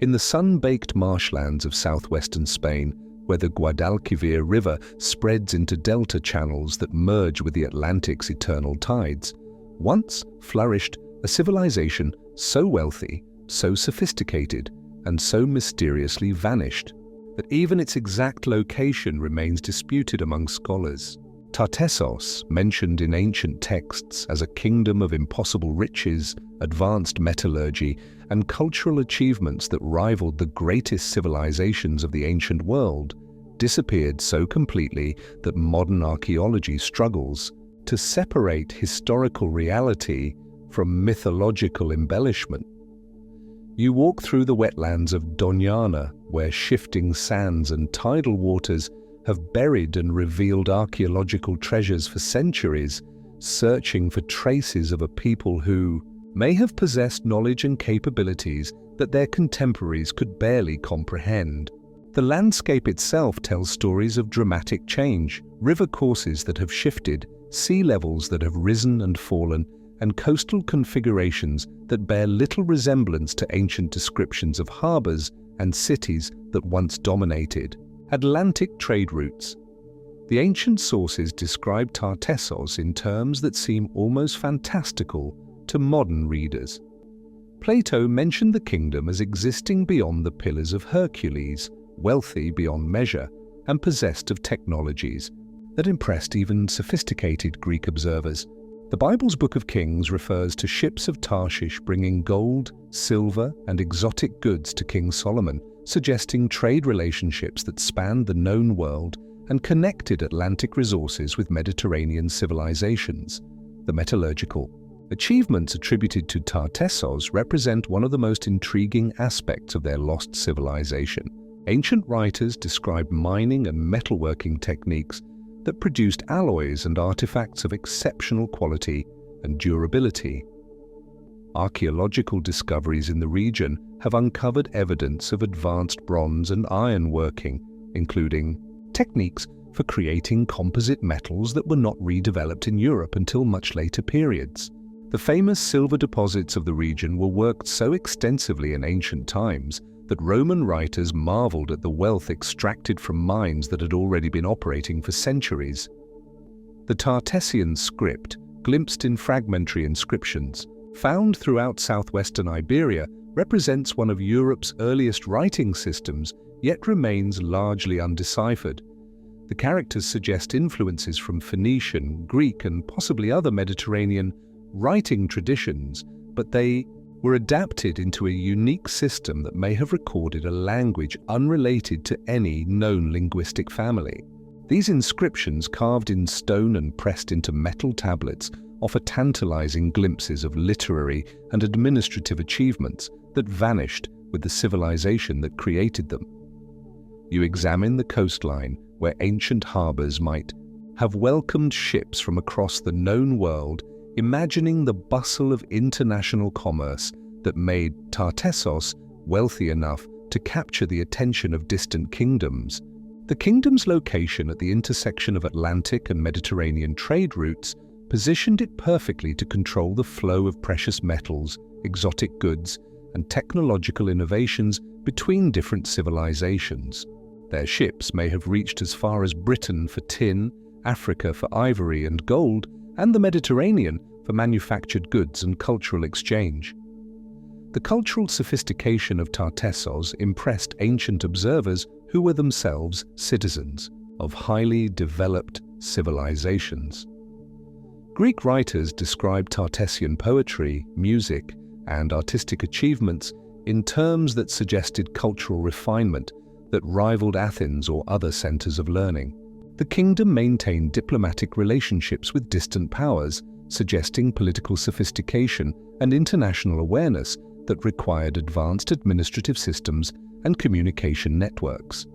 In the sun-baked marshlands of southwestern Spain, where the Guadalquivir River spreads into delta channels that merge with the Atlantic's eternal tides, once flourished a civilization so wealthy, so sophisticated, and so mysteriously vanished that even its exact location remains disputed among scholars. Tartessos, mentioned in ancient texts as a kingdom of impossible riches, advanced metallurgy, and cultural achievements that rivaled the greatest civilizations of the ancient world, disappeared so completely that modern archaeology struggles to separate historical reality from mythological embellishment. You walk through the wetlands of Doñana, where shifting sands and tidal waters have buried and revealed archaeological treasures for centuries, searching for traces of a people who may have possessed knowledge and capabilities that their contemporaries could barely comprehend. The landscape itself tells stories of dramatic change, river courses that have shifted, sea levels that have risen and fallen, and coastal configurations that bear little resemblance to ancient descriptions of harbors and cities that once dominated. Atlantic trade routes. The ancient sources describe Tartessos in terms that seem almost fantastical to modern readers. Plato mentioned the kingdom as existing beyond the Pillars of Hercules, wealthy beyond measure, and possessed of technologies that impressed even sophisticated Greek observers. The Bible's Book of Kings refers to ships of Tarshish bringing gold, silver, and exotic goods to King Solomon, suggesting trade relationships that spanned the known world and connected Atlantic resources with Mediterranean civilizations. The metallurgical achievements attributed to Tartessos represent one of the most intriguing aspects of their lost civilization. Ancient writers described mining and metalworking techniques that produced alloys and artifacts of exceptional quality and durability. Archaeological discoveries in the region have uncovered evidence of advanced bronze and iron working, including techniques for creating composite metals that were not redeveloped in Europe until much later periods. The famous silver deposits of the region were worked so extensively in ancient times that Roman writers marveled at the wealth extracted from mines that had already been operating for centuries. The Tartessian script, glimpsed in fragmentary inscriptions, found throughout southwestern Iberia, represents one of Europe's earliest writing systems, yet remains largely undeciphered. The characters suggest influences from Phoenician, Greek, and possibly other Mediterranean writing traditions, but they were adapted into a unique system that may have recorded a language unrelated to any known linguistic family. These inscriptions, carved in stone and pressed into metal tablets, offer tantalizing glimpses of literary and administrative achievements that vanished with the civilization that created them. You examine the coastline, where ancient harbors might have welcomed ships from across the known world, imagining the bustle of international commerce that made Tartessos wealthy enough to capture the attention of distant kingdoms. The kingdom's location at the intersection of Atlantic and Mediterranean trade routes positioned it perfectly to control the flow of precious metals, exotic goods, and technological innovations between different civilizations. Their ships may have reached as far as Britain for tin, Africa for ivory and gold, and the Mediterranean for manufactured goods and cultural exchange. The cultural sophistication of Tartessos impressed ancient observers who were themselves citizens of highly developed civilizations. Greek writers describe Tartessian poetry, music, and artistic achievements in terms that suggested cultural refinement that rivaled Athens or other centers of learning. The kingdom maintained diplomatic relationships with distant powers, suggesting political sophistication and international awareness that required advanced administrative systems and communication networks.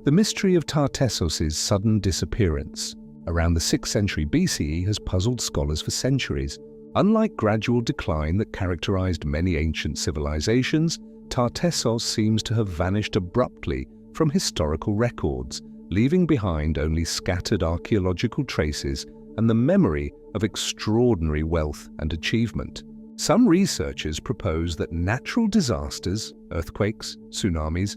The mystery of Tartessos's sudden disappearance around the 6th century BCE has puzzled scholars for centuries. Unlike gradual decline that characterized many ancient civilizations, Tartessos seems to have vanished abruptly from historical records, leaving behind only scattered archaeological traces and the memory of extraordinary wealth and achievement. Some researchers propose that natural disasters, earthquakes, tsunamis,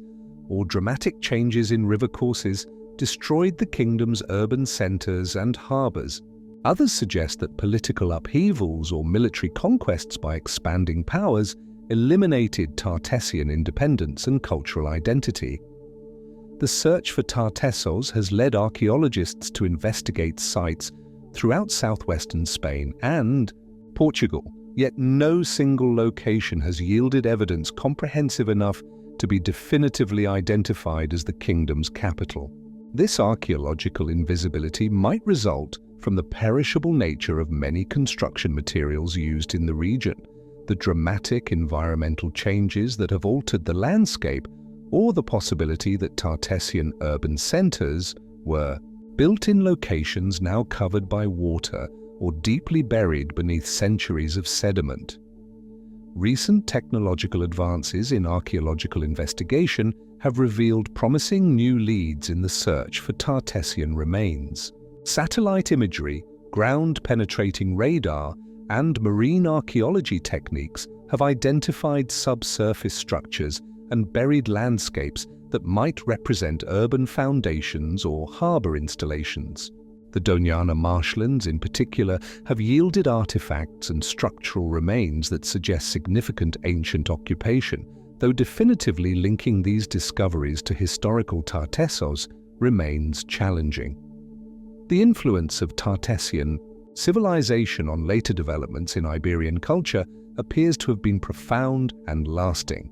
or dramatic changes in river courses destroyed the kingdom's urban centers and harbors. Others suggest that political upheavals or military conquests by expanding powers eliminated Tartessian independence and cultural identity. The search for Tartessos has led archaeologists to investigate sites throughout southwestern Spain and Portugal, yet no single location has yielded evidence comprehensive enough to be definitively identified as the kingdom's capital. This archaeological invisibility might result from the perishable nature of many construction materials used in the region, the dramatic environmental changes that have altered the landscape, or the possibility that Tartessian urban centers were built in locations now covered by water or deeply buried beneath centuries of sediment. Recent technological advances in archaeological investigation have revealed promising new leads in the search for Tartessian remains. Satellite imagery, ground-penetrating radar, and marine archaeology techniques have identified subsurface structures and buried landscapes that might represent urban foundations or harbor installations. The Doñana marshlands in particular have yielded artifacts and structural remains that suggest significant ancient occupation, though definitively linking these discoveries to historical Tartessos remains challenging. The influence of Tartessian civilization on later developments in Iberian culture appears to have been profound and lasting.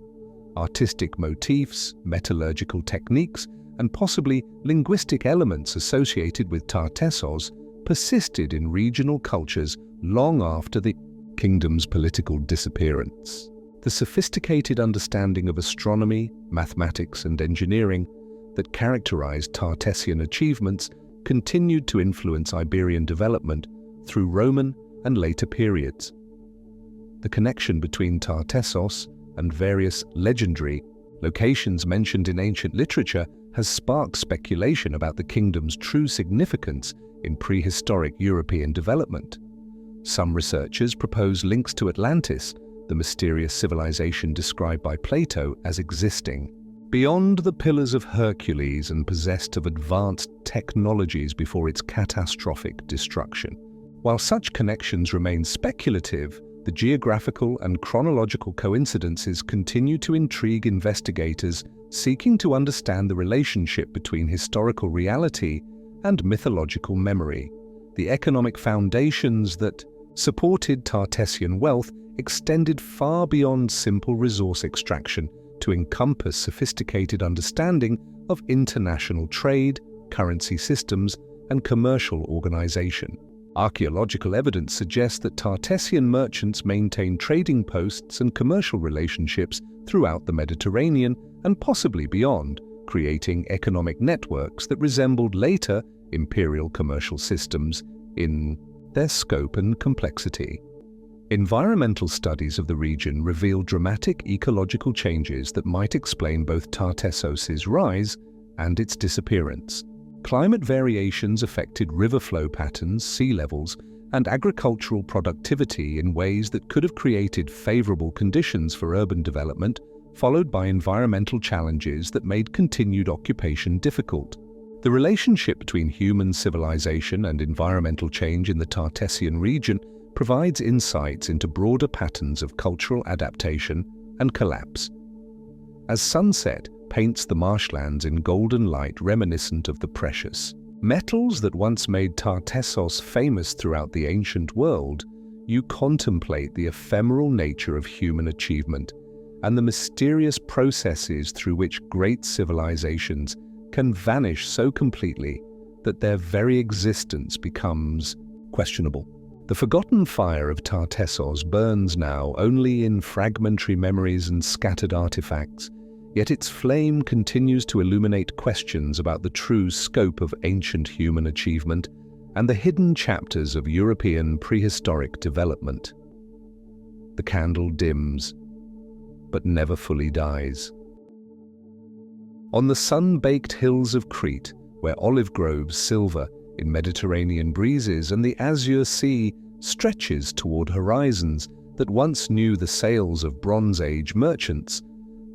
Artistic motifs, metallurgical techniques, and possibly linguistic elements associated with Tartessos persisted in regional cultures long after the kingdom's political disappearance. The sophisticated understanding of astronomy, mathematics, and engineering that characterized Tartessian achievements continued to influence Iberian development through Roman and later periods. The connection between Tartessos and various legendary locations mentioned in ancient literature has sparked speculation about the kingdom's true significance in prehistoric European development. Some researchers propose links to Atlantis, the mysterious civilization described by Plato as existing beyond the Pillars of Hercules and possessed of advanced technologies before its catastrophic destruction. While such connections remain speculative, the geographical and chronological coincidences continue to intrigue investigators seeking to understand the relationship between historical reality and mythological memory. The economic foundations that supported Tartessian wealth extended far beyond simple resource extraction to encompass sophisticated understanding of international trade, currency systems, and commercial organization. Archaeological evidence suggests that Tartessian merchants maintained trading posts and commercial relationships throughout the Mediterranean and possibly beyond, creating economic networks that resembled later imperial commercial systems in their scope and complexity. Environmental studies of the region reveal dramatic ecological changes that might explain both Tartessos's rise and its disappearance. Climate variations affected river flow patterns, sea levels, and agricultural productivity in ways that could have created favorable conditions for urban development, followed by environmental challenges that made continued occupation difficult. The relationship between human civilization and environmental change in the Tartessian region provides insights into broader patterns of cultural adaptation and collapse. As sunset paints the marshlands in golden light reminiscent of the precious metals that once made Tartessos famous throughout the ancient world, you contemplate the ephemeral nature of human achievement and the mysterious processes through which great civilizations can vanish so completely that their very existence becomes questionable. The forgotten fire of Tartessos burns now only in fragmentary memories and scattered artifacts, yet its flame continues to illuminate questions about the true scope of ancient human achievement and the hidden chapters of European prehistoric development. The candle dims, but never fully dies. On the sun-baked hills of Crete, where olive groves silver in Mediterranean breezes and the azure sea stretches toward horizons that once knew the sails of Bronze Age merchants,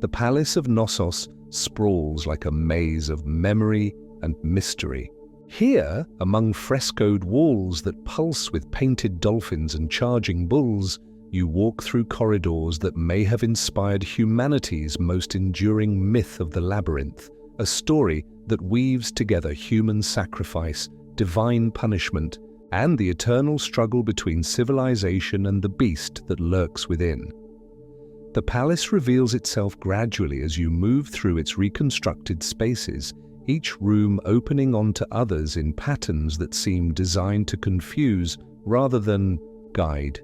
the Palace of Knossos sprawls like a maze of memory and mystery. Here, among frescoed walls that pulse with painted dolphins and charging bulls, you walk through corridors that may have inspired humanity's most enduring myth of the Labyrinth, a story that weaves together human sacrifice, divine punishment, and the eternal struggle between civilization and the beast that lurks within. The palace reveals itself gradually as you move through its reconstructed spaces, each room opening onto others in patterns that seem designed to confuse rather than guide.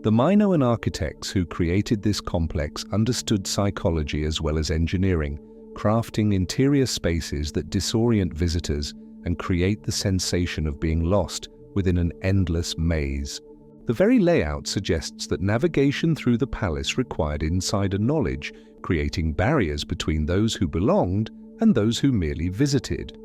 The Minoan architects who created this complex understood psychology as well as engineering, crafting interior spaces that disorient visitors and create the sensation of being lost within an endless maze. The very layout suggests that navigation through the palace required insider knowledge, creating barriers between those who belonged and those who merely visited.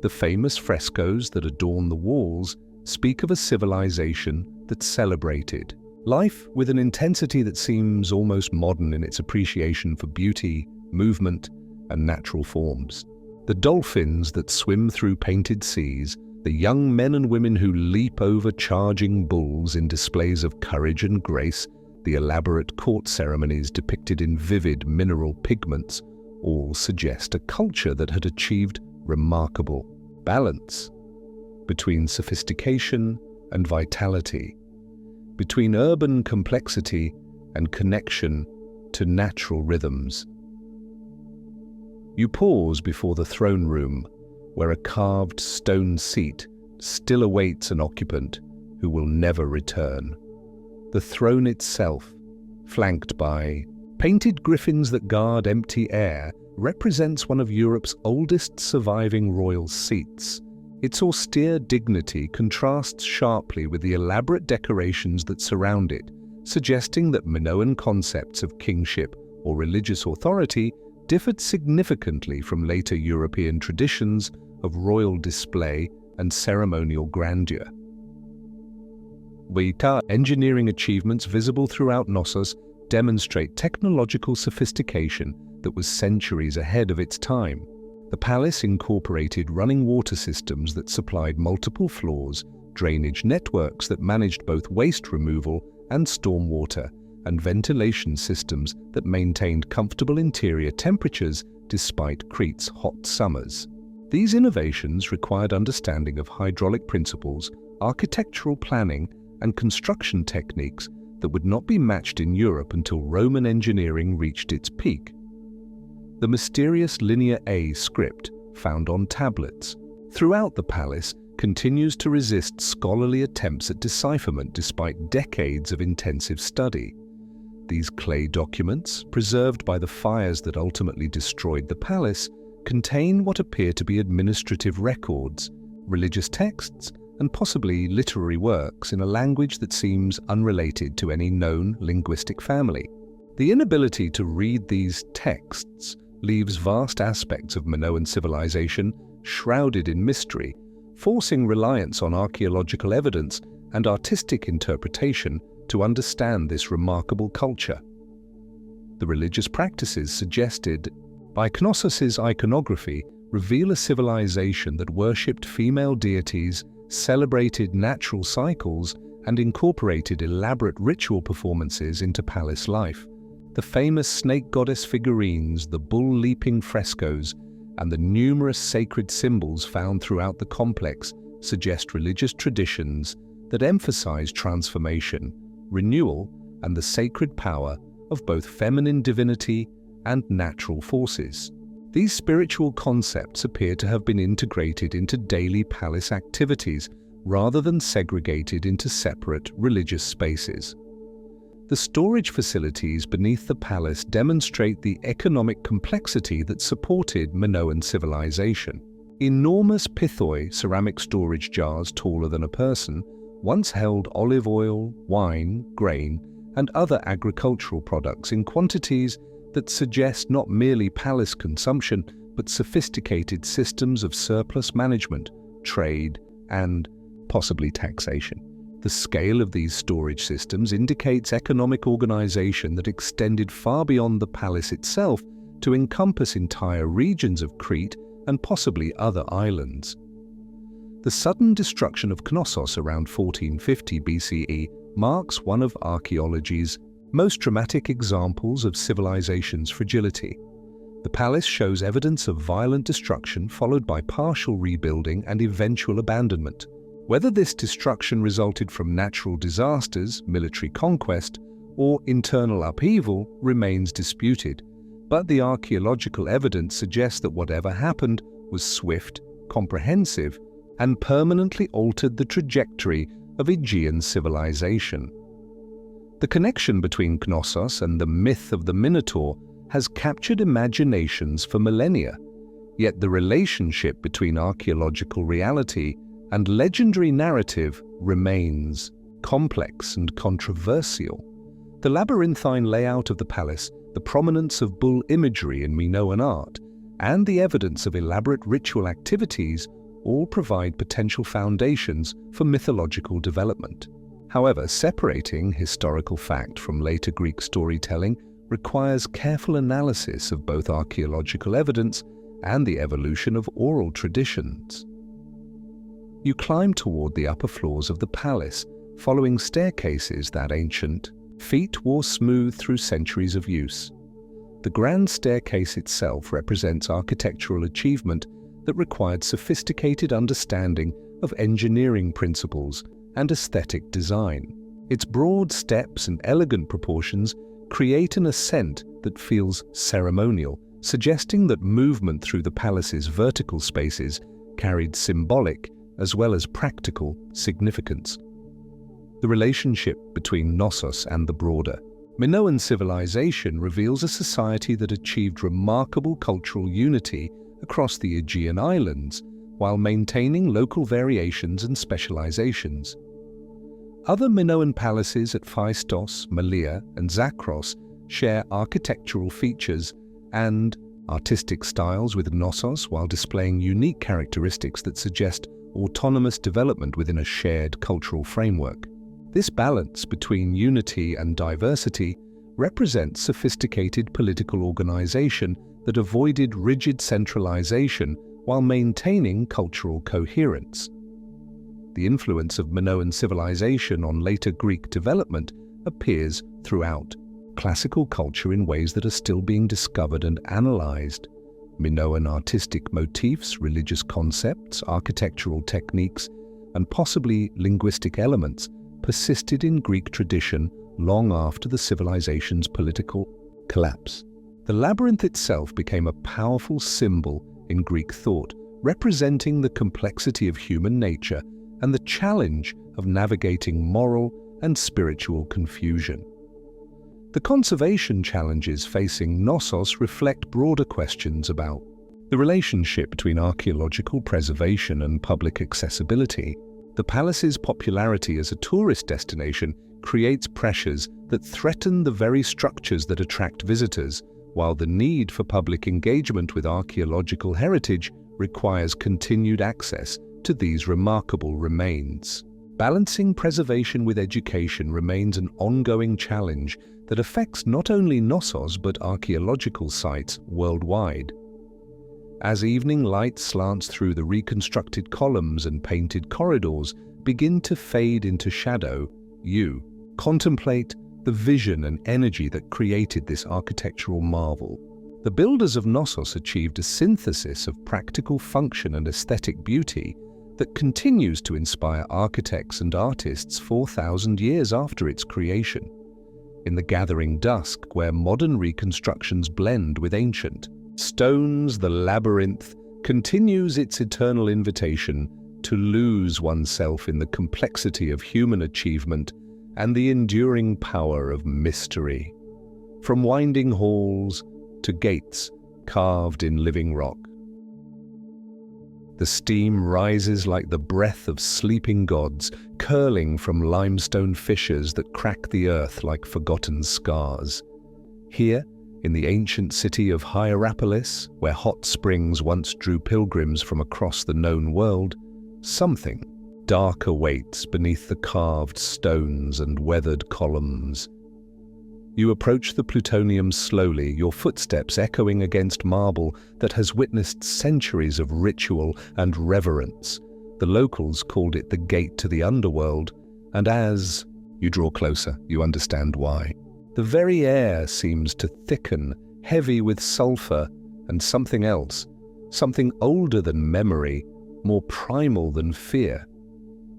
The famous frescoes that adorn the walls speak of a civilization that celebrated life with an intensity that seems almost modern in its appreciation for beauty, movement, and natural forms. The dolphins that swim through painted seas, the young men and women who leap over charging bulls in displays of courage and grace, the elaborate court ceremonies depicted in vivid mineral pigments, all suggest a culture that had achieved remarkable balance between sophistication and vitality, between urban complexity and connection to natural rhythms. You pause before the throne room, where a carved stone seat still awaits an occupant who will never return. The throne itself, flanked by painted griffins that guard empty air, represents one of Europe's oldest surviving royal seats. Its austere dignity contrasts sharply with the elaborate decorations that surround it, suggesting that Minoan concepts of kingship or religious authority differed significantly from later European traditions of royal display and ceremonial grandeur. Engineering achievements visible throughout Knossos demonstrate technological sophistication that was centuries ahead of its time. The palace incorporated running water systems that supplied multiple floors, drainage networks that managed both waste removal and stormwater, and ventilation systems that maintained comfortable interior temperatures despite Crete's hot summers. These innovations required understanding of hydraulic principles, architectural planning, and construction techniques that would not be matched in Europe until Roman engineering reached its peak. The mysterious Linear A script, found on tablets throughout the palace, continues to resist scholarly attempts at decipherment despite decades of intensive study. These clay documents, preserved by the fires that ultimately destroyed the palace, contain what appear to be administrative records, religious texts, and possibly literary works in a language that seems unrelated to any known linguistic family. The inability to read these texts leaves vast aspects of Minoan civilization shrouded in mystery, forcing reliance on archaeological evidence and artistic interpretation to understand this remarkable culture. The religious practices suggested by Knossos' iconography reveal a civilization that worshipped female deities, celebrated natural cycles, and incorporated elaborate ritual performances into palace life. The famous snake goddess figurines, the bull-leaping frescoes, and the numerous sacred symbols found throughout the complex suggest religious traditions that emphasize transformation, renewal, and the sacred power of both feminine divinity and natural forces. These spiritual concepts appear to have been integrated into daily palace activities rather than segregated into separate religious spaces. The storage facilities beneath the palace demonstrate the economic complexity that supported Minoan civilization. Enormous pithoi ceramic storage jars taller than a person once held olive oil, wine, grain, and other agricultural products in quantities that suggest not merely palace consumption, but sophisticated systems of surplus management, trade, and possibly taxation. The scale of these storage systems indicates economic organization that extended far beyond the palace itself to encompass entire regions of Crete and possibly other islands. The sudden destruction of Knossos around 1450 BCE marks one of archaeology's most dramatic examples of civilization's fragility. The palace shows evidence of violent destruction followed by partial rebuilding and eventual abandonment. Whether this destruction resulted from natural disasters, military conquest, or internal upheaval remains disputed, but the archaeological evidence suggests that whatever happened was swift, comprehensive, and permanently altered the trajectory of Aegean civilization. The connection between Knossos and the myth of the Minotaur has captured imaginations for millennia, yet the relationship between archaeological reality and legendary narrative remains complex and controversial. The labyrinthine layout of the palace, the prominence of bull imagery in Minoan art, and the evidence of elaborate ritual activities all provide potential foundations for mythological development. However, separating historical fact from later Greek storytelling requires careful analysis of both archaeological evidence and the evolution of oral traditions. You climb toward the upper floors of the palace, following staircases that ancient feet wore smooth through centuries of use. The grand staircase itself represents architectural achievement that required sophisticated understanding of engineering principles and aesthetic design. Its broad steps and elegant proportions create an ascent that feels ceremonial, suggesting that movement through the palace's vertical spaces carried symbolic as well as practical, significance. The relationship between Knossos and the broader Minoan civilization reveals a society that achieved remarkable cultural unity across the Aegean Islands while maintaining local variations and specializations. Other Minoan palaces at Phaistos, Malea, and Zakros share architectural features and artistic styles with Knossos while displaying unique characteristics that suggest autonomous development within a shared cultural framework. This balance between unity and diversity represents sophisticated political organization that avoided rigid centralization while maintaining cultural coherence. The influence of Minoan civilization on later Greek development appears throughout classical culture in ways that are still being discovered and analyzed. Minoan artistic motifs, religious concepts, architectural techniques, and possibly linguistic elements persisted in Greek tradition long after the civilization's political collapse. The labyrinth itself became a powerful symbol in Greek thought, representing the complexity of human nature and the challenge of navigating moral and spiritual confusion. The conservation challenges facing Knossos reflect broader questions about the relationship between archaeological preservation and public accessibility. The palace's popularity as a tourist destination creates pressures that threaten the very structures that attract visitors, while the need for public engagement with archaeological heritage requires continued access to these remarkable remains. Balancing preservation with education remains an ongoing challenge that affects not only Knossos but archaeological sites worldwide. As evening light slants through the reconstructed columns and painted corridors begin to fade into shadow, you contemplate the vision and energy that created this architectural marvel. The builders of Knossos achieved a synthesis of practical function and aesthetic beauty that continues to inspire architects and artists 4,000 years after its creation. In the gathering dusk, where modern reconstructions blend with ancient stones, the labyrinth continues its eternal invitation to lose oneself in the complexity of human achievement and the enduring power of mystery. From winding halls to gates carved in living rock, the steam rises like the breath of sleeping gods, curling from limestone fissures that crack the earth like forgotten scars. Here, in the ancient city of Hierapolis, where hot springs once drew pilgrims from across the known world, something dark awaits beneath the carved stones and weathered columns. You approach the plutonium slowly, your footsteps echoing against marble that has witnessed centuries of ritual and reverence. The locals called it the gate to the underworld, and as you draw closer, you understand why. The very air seems to thicken, heavy with sulfur and something else, something older than memory, more primal than fear.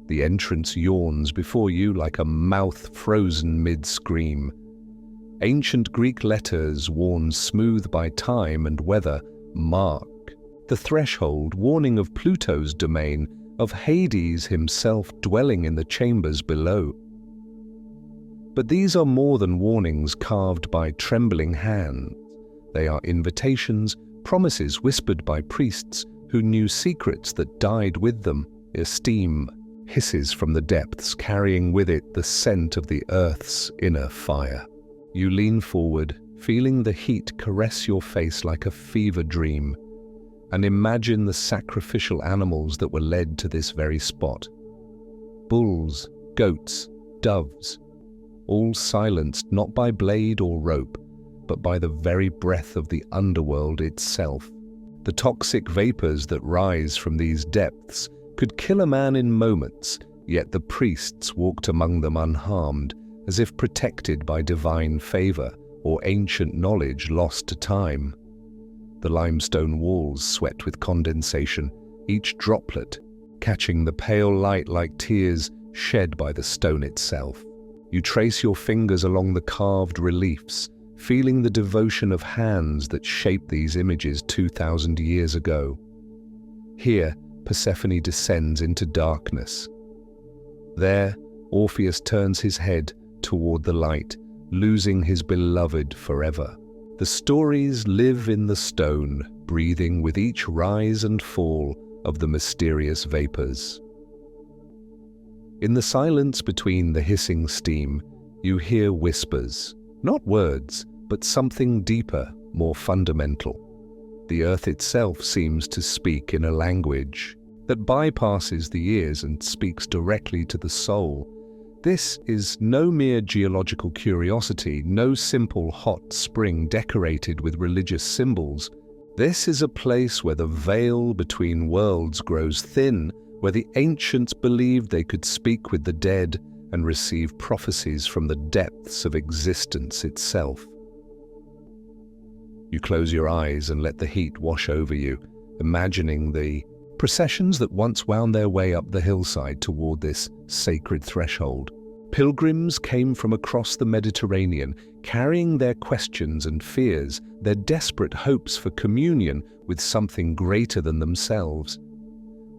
The entrance yawns before you like a mouth frozen mid-scream. Ancient Greek letters, worn smooth by time and weather, mark the threshold, warning of Pluto's domain, of Hades himself dwelling in the chambers below. But these are more than warnings carved by trembling hands. They are invitations, promises whispered by priests who knew secrets that died with them. Steam hisses from the depths, carrying with it the scent of the earth's inner fire. You lean forward, feeling the heat caress your face like a fever dream, and imagine the sacrificial animals that were led to this very spot. Bulls, goats, doves, all silenced not by blade or rope, but by the very breath of the underworld itself. The toxic vapors that rise from these depths could kill a man in moments, yet the priests walked among them unharmed, as if protected by divine favor or ancient knowledge lost to time. The limestone walls sweat with condensation, each droplet catching the pale light like tears shed by the stone itself. You trace your fingers along the carved reliefs, feeling the devotion of hands that shaped these images 2,000 years ago. Here, Persephone descends into darkness. There, Orpheus turns his head toward the light, losing his beloved forever. The stories live in the stone, breathing with each rise and fall of the mysterious vapors. In the silence between the hissing steam, you hear whispers, not words, but something deeper, more fundamental. The earth itself seems to speak in a language that bypasses the ears and speaks directly to the soul. This is no mere geological curiosity, no simple hot spring decorated with religious symbols. This is a place where the veil between worlds grows thin, where the ancients believed they could speak with the dead and receive prophecies from the depths of existence itself. You close your eyes and let the heat wash over you, imagining the processions that once wound their way up the hillside toward this sacred threshold. Pilgrims came from across the Mediterranean, carrying their questions and fears, their desperate hopes for communion with something greater than themselves.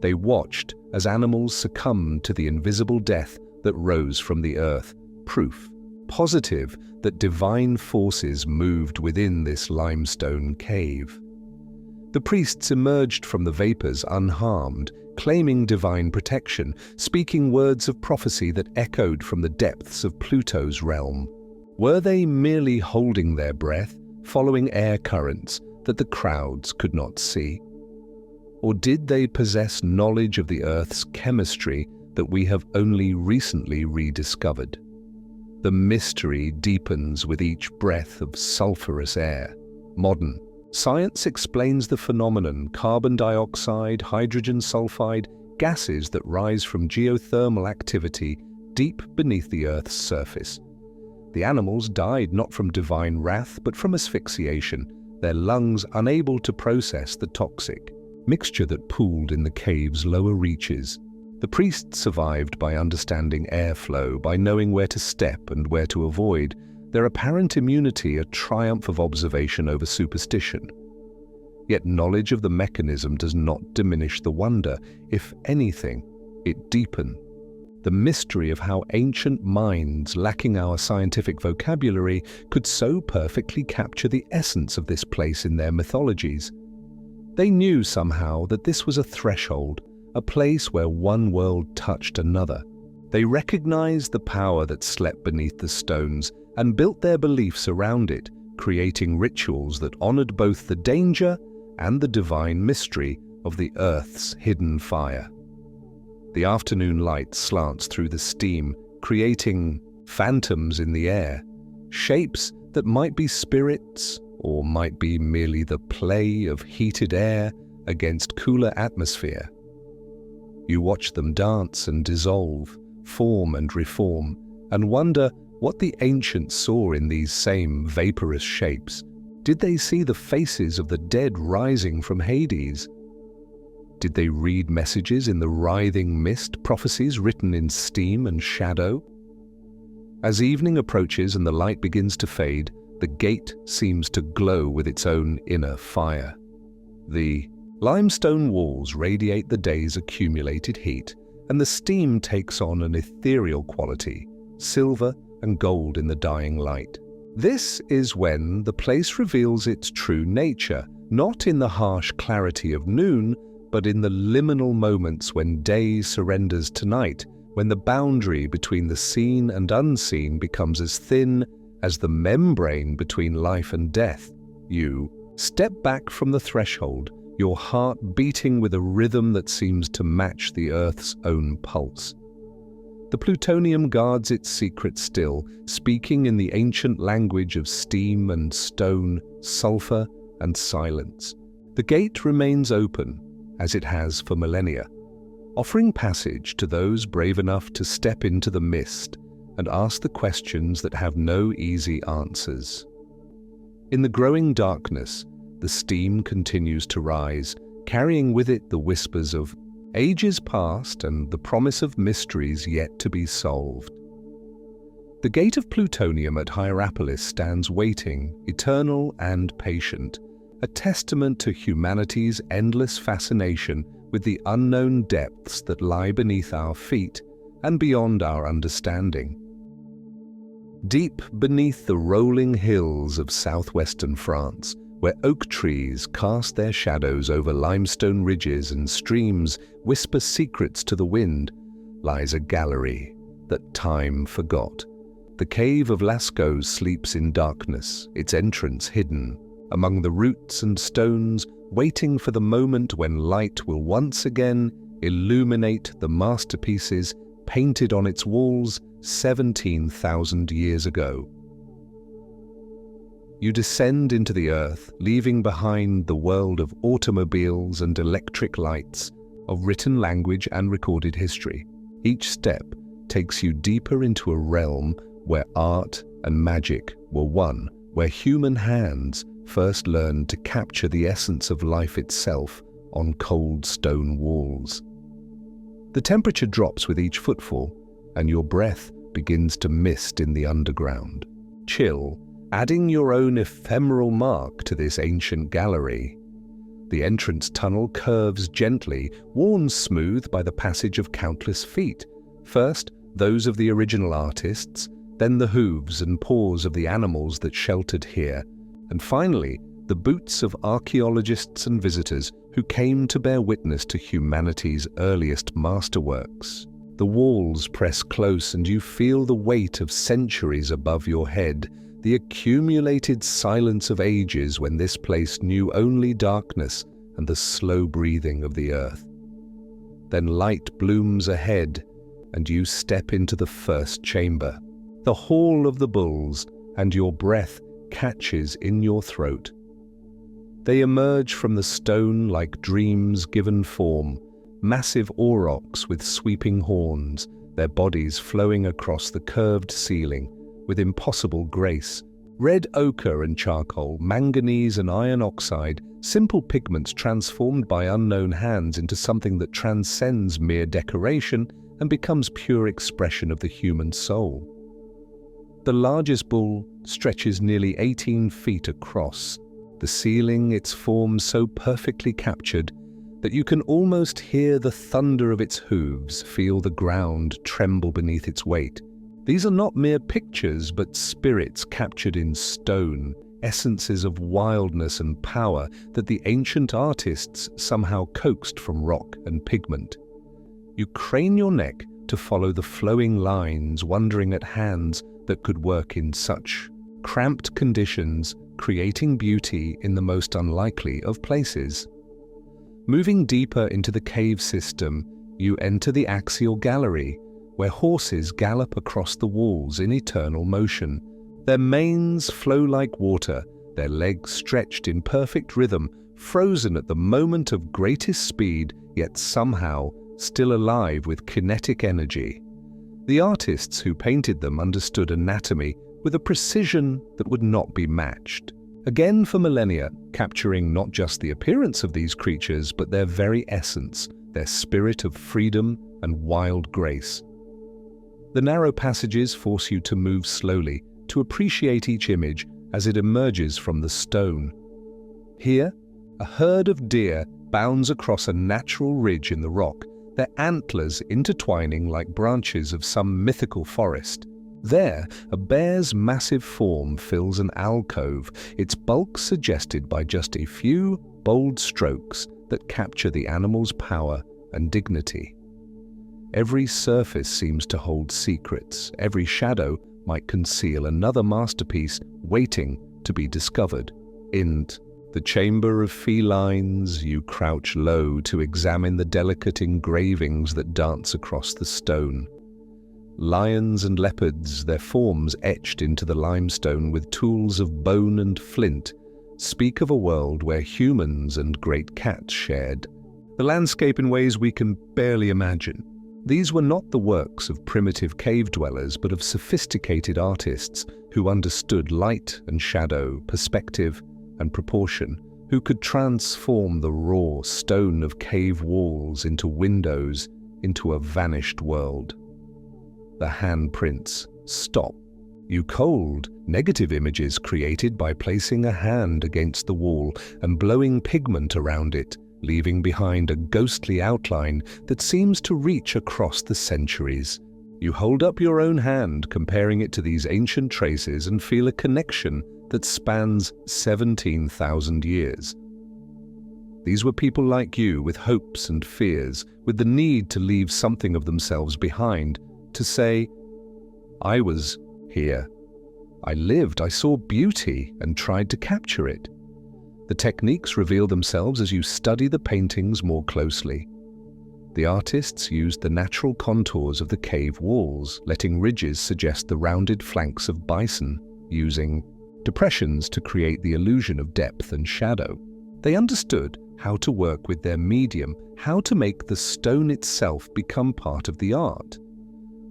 They watched as animals succumbed to the invisible death that rose from the earth, proof, positive, that divine forces moved within this limestone cave. The priests emerged from the vapors unharmed, claiming divine protection, speaking words of prophecy that echoed from the depths of Pluto's realm. Were they merely holding their breath, following air currents that the crowds could not see? Or did they possess knowledge of the Earth's chemistry that we have only recently rediscovered? The mystery deepens with each breath of sulfurous air. Modern science explains the phenomenon: carbon dioxide, hydrogen sulfide, gases that rise from geothermal activity deep beneath the Earth's surface. The animals died not from divine wrath, but from asphyxiation, their lungs unable to process the toxic mixture that pooled in the cave's lower reaches. The priests survived by understanding airflow, by knowing where to step and where to avoid, their apparent immunity a triumph of observation over superstition. Yet knowledge of the mechanism does not diminish the wonder. If anything, it deepens. The mystery of how ancient minds, lacking our scientific vocabulary, could so perfectly capture the essence of this place in their mythologies. They knew somehow that this was a threshold, a place where one world touched another. They recognized the power that slept beneath the stones and built their beliefs around it, creating rituals that honored both the danger and the divine mystery of the Earth's hidden fire. The afternoon light slants through the steam, creating phantoms in the air, shapes that might be spirits or might be merely the play of heated air against cooler atmosphere. You watch them dance and dissolve, form and reform, and wonder what the ancients saw in these same vaporous shapes. Did they see the faces of the dead rising from Hades? Did they read messages in the writhing mist, prophecies written in steam and shadow? As evening approaches and the light begins to fade, the gate seems to glow with its own inner fire. The limestone walls radiate the day's accumulated heat, and the steam takes on an ethereal quality, silver and gold in the dying light. This is when the place reveals its true nature, not in the harsh clarity of noon, but in the liminal moments when day surrenders to night, when the boundary between the seen and unseen becomes as thin as the membrane between life and death. You step back from the threshold, your heart beating with a rhythm that seems to match the Earth's own pulse. The plutonium guards its secret still, speaking in the ancient language of steam and stone, sulfur and silence. The gate remains open, as it has for millennia, offering passage to those brave enough to step into the mist and ask the questions that have no easy answers. In the growing darkness, the steam continues to rise, carrying with it the whispers of ages past and the promise of mysteries yet to be solved. The gate of plutonium at Hierapolis stands waiting, eternal and patient, a testament to humanity's endless fascination with the unknown depths that lie beneath our feet and beyond our understanding. Deep beneath the rolling hills of southwestern France, where oak trees cast their shadows over limestone ridges and streams whisper secrets to the wind, lies a gallery that time forgot. The cave of Lascaux sleeps in darkness, its entrance hidden among the roots and stones, waiting for the moment when light will once again illuminate the masterpieces painted on its walls 17,000 years ago. You descend into the earth, leaving behind the world of automobiles and electric lights, of written language and recorded history. Each step takes you deeper into a realm where art and magic were one, where human hands first learned to capture the essence of life itself on cold stone walls. The temperature drops with each footfall, and your breath begins to mist in the underground. Chill, adding your own ephemeral mark to this ancient gallery. The entrance tunnel curves gently, worn smooth by the passage of countless feet. First, those of the original artists, then the hooves and paws of the animals that sheltered here, and finally, the boots of archaeologists and visitors who came to bear witness to humanity's earliest masterworks. The walls press close and you feel the weight of centuries above your head, the accumulated silence of ages when this place knew only darkness and the slow breathing of the earth. Then light blooms ahead, and you step into the first chamber, the Hall of the Bulls, and your breath catches in your throat. They emerge from the stone like dreams given form, massive aurochs with sweeping horns, their bodies flowing across the curved ceiling with impossible grace. Red ochre and charcoal, manganese and iron oxide, simple pigments transformed by unknown hands into something that transcends mere decoration and becomes pure expression of the human soul. The largest bull stretches nearly 18 feet across, the ceiling its form so perfectly captured that you can almost hear the thunder of its hooves, feel the ground tremble beneath its weight. These are not mere pictures, but spirits captured in stone, essences of wildness and power that the ancient artists somehow coaxed from rock and pigment. You crane your neck to follow the flowing lines, wondering at hands that could work in such cramped conditions, creating beauty in the most unlikely of places. Moving deeper into the cave system, you enter the axial gallery, where horses gallop across the walls in eternal motion. Their manes flow like water, their legs stretched in perfect rhythm, frozen at the moment of greatest speed, yet somehow still alive with kinetic energy. The artists who painted them understood anatomy with a precision that would not be matched. Again for millennia, capturing not just the appearance of these creatures, but their very essence, their spirit of freedom and wild grace. The narrow passages force you to move slowly, to appreciate each image as it emerges from the stone. Here, a herd of deer bounds across a natural ridge in the rock, their antlers intertwining like branches of some mythical forest. There, a bear's massive form fills an alcove, its bulk suggested by just a few bold strokes that capture the animal's power and dignity. Every surface seems to hold secrets. Every shadow might conceal another masterpiece waiting to be discovered. In the chamber of felines, you crouch low to examine the delicate engravings that dance across the stone. Lions and leopards, their forms etched into the limestone with tools of bone and flint, speak of a world where humans and great cats shared the landscape in ways we can barely imagine. These were not the works of primitive cave dwellers, but of sophisticated artists who understood light and shadow, perspective and proportion, who could transform the raw stone of cave walls into windows into a vanished world. The handprints stop. You cold, negative images created by placing a hand against the wall and blowing pigment around it, leaving behind a ghostly outline that seems to reach across the centuries. You hold up your own hand, comparing it to these ancient traces, and feel a connection that spans 17,000 years. These were people like you, with hopes and fears, with the need to leave something of themselves behind, to say, I was here. I lived, I saw beauty, and tried to capture it. The techniques reveal themselves as you study the paintings more closely. The artists used the natural contours of the cave walls, letting ridges suggest the rounded flanks of bison, using depressions to create the illusion of depth and shadow. They understood how to work with their medium, how to make the stone itself become part of the art.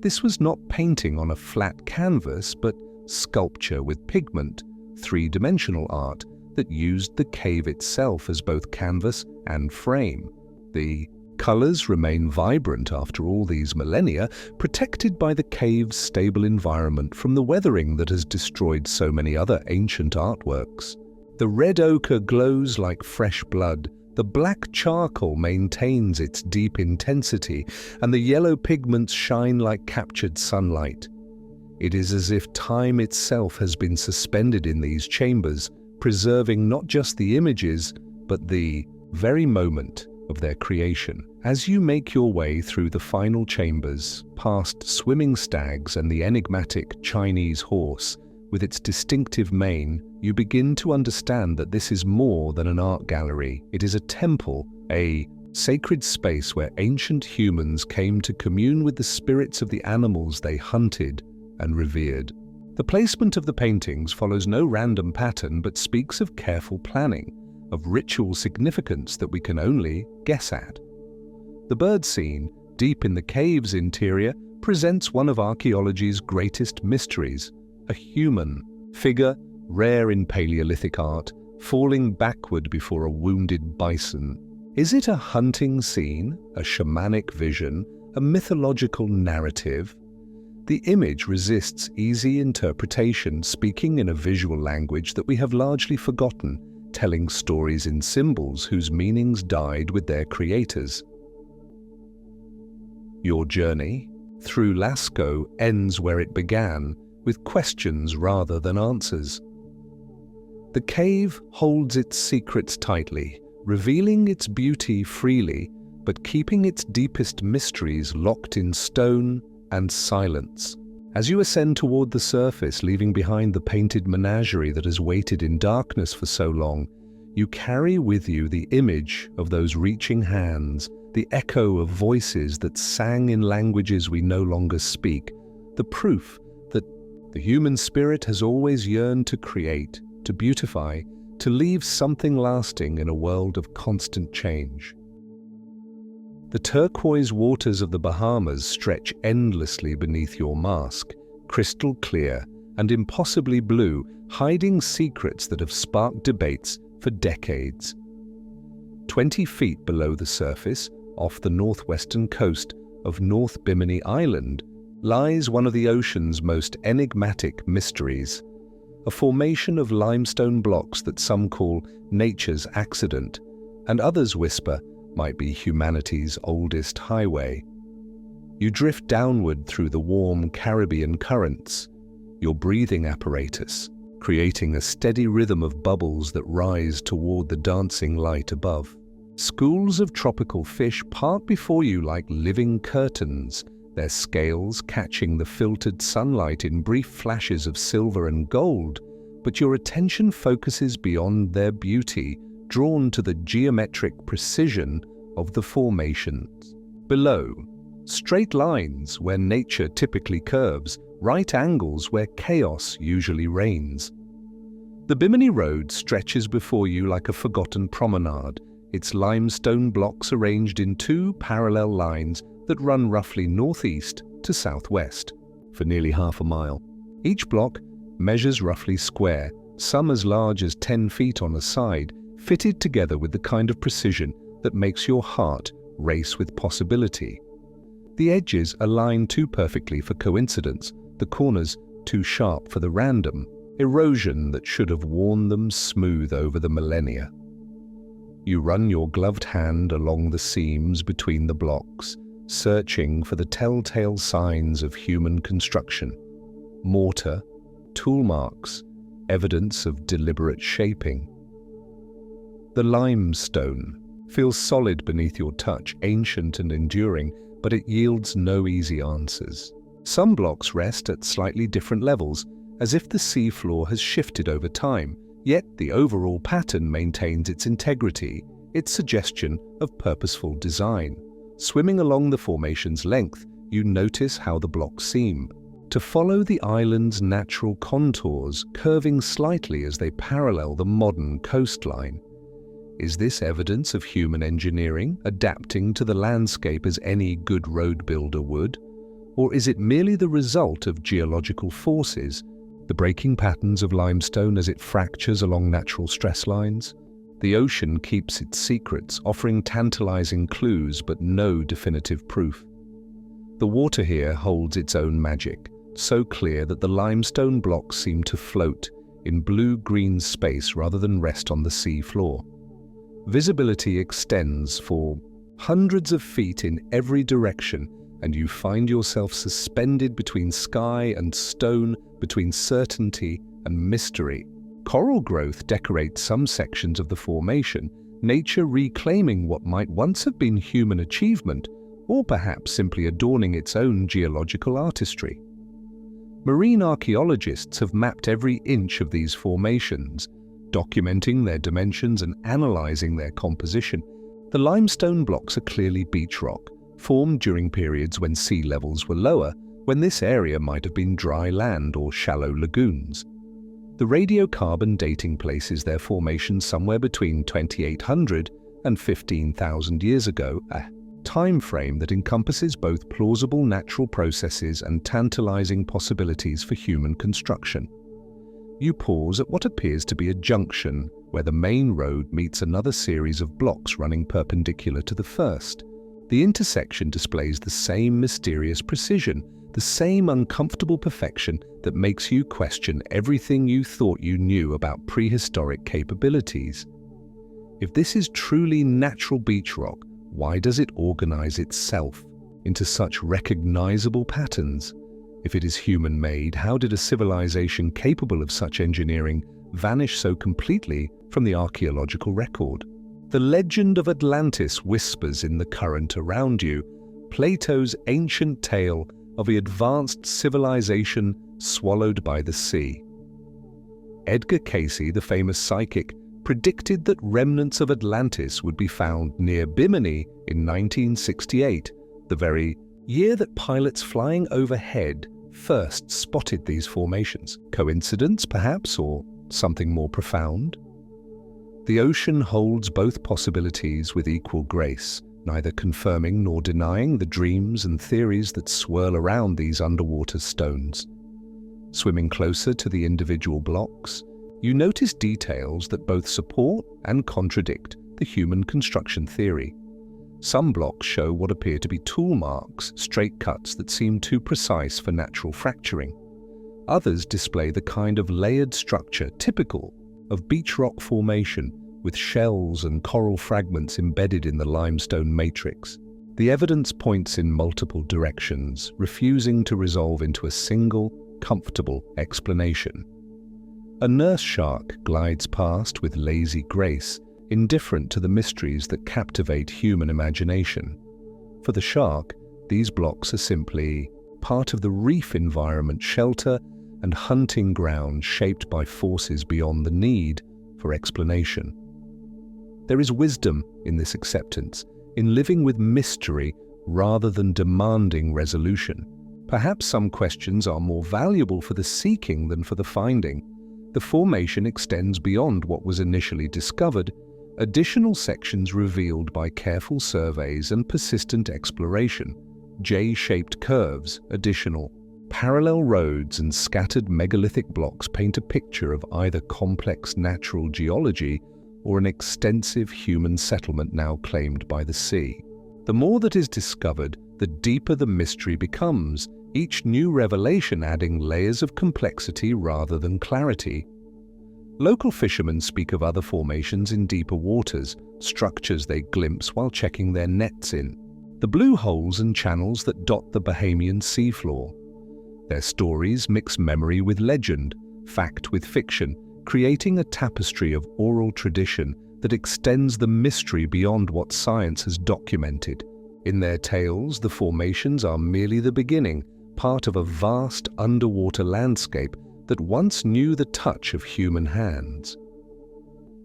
This was not painting on a flat canvas, but sculpture with pigment, three-dimensional art that used the cave itself as both canvas and frame. The colors remain vibrant after all these millennia, protected by the cave's stable environment from the weathering that has destroyed so many other ancient artworks. The red ochre glows like fresh blood, the black charcoal maintains its deep intensity, and the yellow pigments shine like captured sunlight. It is as if time itself has been suspended in these chambers, preserving not just the images, but the very moment of their creation. As you make your way through the final chambers, past swimming stags and the enigmatic Chinese horse, with its distinctive mane, you begin to understand that this is more than an art gallery. It is a temple, a sacred space where ancient humans came to commune with the spirits of the animals they hunted and revered. The placement of the paintings follows no random pattern but speaks of careful planning, of ritual significance that we can only guess at. The bird scene, deep in the cave's interior, presents one of archaeology's greatest mysteries, a human figure, rare in Paleolithic art, falling backward before a wounded bison. Is it a hunting scene, a shamanic vision, a mythological narrative? The image resists easy interpretation, speaking in a visual language that we have largely forgotten, telling stories in symbols whose meanings died with their creators. Your journey through Lascaux ends where it began, with questions rather than answers. The cave holds its secrets tightly, revealing its beauty freely, but keeping its deepest mysteries locked in stone and silence. As you ascend toward the surface, leaving behind the painted menagerie that has waited in darkness for so long, you carry with you the image of those reaching hands, the echo of voices that sang in languages we no longer speak, the proof that the human spirit has always yearned to create, to beautify, to leave something lasting in a world of constant change. The turquoise waters of the Bahamas stretch endlessly beneath your mask, crystal clear and impossibly blue, hiding secrets that have sparked debates for decades. 20 feet below the surface, off the northwestern coast of North Bimini Island, lies one of the ocean's most enigmatic mysteries, a formation of limestone blocks that some call nature's accident, and others whisper might be humanity's oldest highway. You drift downward through the warm Caribbean currents, your breathing apparatus creating a steady rhythm of bubbles that rise toward the dancing light above. Schools of tropical fish park before you like living curtains, their scales catching the filtered sunlight in brief flashes of silver and gold, but your attention focuses beyond their beauty, drawn to the geometric precision of the formations. Below, straight lines where nature typically curves, right angles where chaos usually reigns. The Bimini Road stretches before you like a forgotten promenade, its limestone blocks arranged in two parallel lines that run roughly northeast to southwest for nearly half a mile. Each block measures roughly square, some as large as 10 feet on a side, fitted together with the kind of precision that makes your heart race with possibility. The edges align too perfectly for coincidence, the corners too sharp for the random, erosion that should have worn them smooth over the millennia. You run your gloved hand along the seams between the blocks, searching for the telltale signs of human construction. Mortar, tool marks, evidence of deliberate shaping. The limestone feels solid beneath your touch, ancient and enduring, but it yields no easy answers. Some blocks rest at slightly different levels, as if the seafloor has shifted over time, yet the overall pattern maintains its integrity, its suggestion of purposeful design. Swimming along the formation's length, you notice how the blocks seem to follow the island's natural contours, curving slightly as they parallel the modern coastline. Is this evidence of human engineering, adapting to the landscape as any good road builder would? Or is it merely the result of geological forces, the breaking patterns of limestone as it fractures along natural stress lines? The ocean keeps its secrets, offering tantalizing clues but no definitive proof. The water here holds its own magic, so clear that the limestone blocks seem to float in blue-green space rather than rest on the sea floor. Visibility extends for hundreds of feet in every direction, and you find yourself suspended between sky and stone, between certainty and mystery. Coral growth decorates some sections of the formation, nature reclaiming what might once have been human achievement, or perhaps simply adorning its own geological artistry. Marine archaeologists have mapped every inch of these formations, documenting their dimensions and analyzing their composition. The limestone blocks are clearly beach rock, formed during periods when sea levels were lower, when this area might have been dry land or shallow lagoons. The radiocarbon dating places their formation somewhere between 2,800 and 15,000 years ago, a time frame that encompasses both plausible natural processes and tantalizing possibilities for human construction. You pause at what appears to be a junction where the main road meets another series of blocks running perpendicular to the first. The intersection displays the same mysterious precision, the same uncomfortable perfection that makes you question everything you thought you knew about prehistoric capabilities. If this is truly natural beach rock, why does it organize itself into such recognizable patterns? If it is human-made, how did a civilization capable of such engineering vanish so completely from the archaeological record? The legend of Atlantis whispers in the current around you, Plato's ancient tale of the advanced civilization swallowed by the sea. Edgar Cayce, the famous psychic, predicted that remnants of Atlantis would be found near Bimini in 1968, the very year that pilots flying overhead first spotted these formations. Coincidence, perhaps, or something more profound? The ocean holds both possibilities with equal grace, neither confirming nor denying the dreams and theories that swirl around these underwater stones. Swimming closer to the individual blocks, you notice details that both support and contradict the human construction theory. Some blocks show what appear to be tool marks, straight cuts that seem too precise for natural fracturing. Others display the kind of layered structure typical of beach rock formation, with shells and coral fragments embedded in the limestone matrix. The evidence points in multiple directions, refusing to resolve into a single, comfortable explanation. A nurse shark glides past with lazy grace, indifferent to the mysteries that captivate human imagination. For the shark, these blocks are simply part of the reef environment, shelter and hunting ground shaped by forces beyond the need for explanation. There is wisdom in this acceptance, in living with mystery rather than demanding resolution. Perhaps some questions are more valuable for the seeking than for the finding. The formation extends beyond what was initially discovered, additional sections revealed by careful surveys and persistent exploration, J-shaped curves, additional parallel roads and scattered megalithic blocks paint a picture of either complex natural geology or an extensive human settlement now claimed by the sea. The more that is discovered, the deeper the mystery becomes, each new revelation adding layers of complexity rather than clarity. Local fishermen speak of other formations in deeper waters, structures they glimpse while checking their nets in. The blue holes and channels that dot the Bahamian seafloor. Their stories mix memory with legend, fact with fiction, creating a tapestry of oral tradition that extends the mystery beyond what science has documented. In their tales, the formations are merely the beginning, part of a vast underwater landscape that once knew the touch of human hands.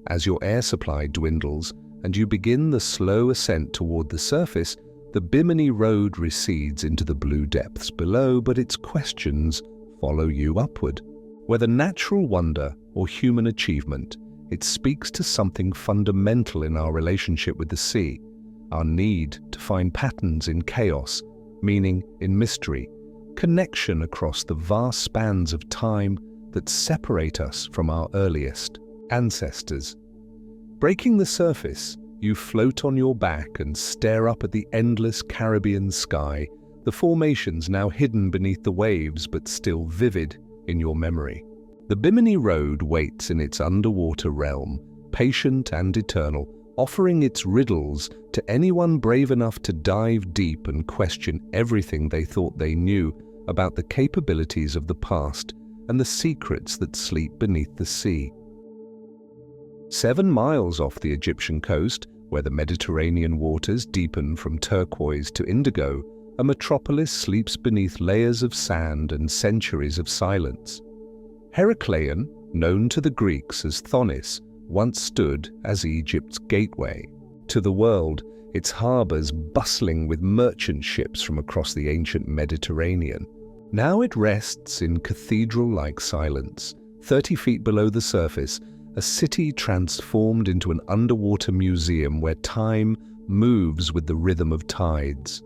As your air supply dwindles and you begin the slow ascent toward the surface, the Bimini Road recedes into the blue depths below, but its questions follow you upward. Whether natural wonder or human achievement, it speaks to something fundamental in our relationship with the sea, our need to find patterns in chaos, meaning in mystery, connection across the vast spans of time that separate us from our earliest ancestors. Breaking the surface, you float on your back and stare up at the endless Caribbean sky, the formations now hidden beneath the waves but still vivid in your memory. The Bimini Road waits in its underwater realm, patient and eternal, offering its riddles to anyone brave enough to dive deep and question everything they thought they knew about the capabilities of the past and the secrets that sleep beneath the sea. 7 miles off the Egyptian coast, where the Mediterranean waters deepen from turquoise to indigo, a metropolis sleeps beneath layers of sand and centuries of silence. Heracleion, known to the Greeks as Thonis, once stood as Egypt's gateway to the world, its harbors bustling with merchant ships from across the ancient Mediterranean. Now it rests in cathedral-like silence, 30 feet below the surface, a city transformed into an underwater museum where time moves with the rhythm of tides.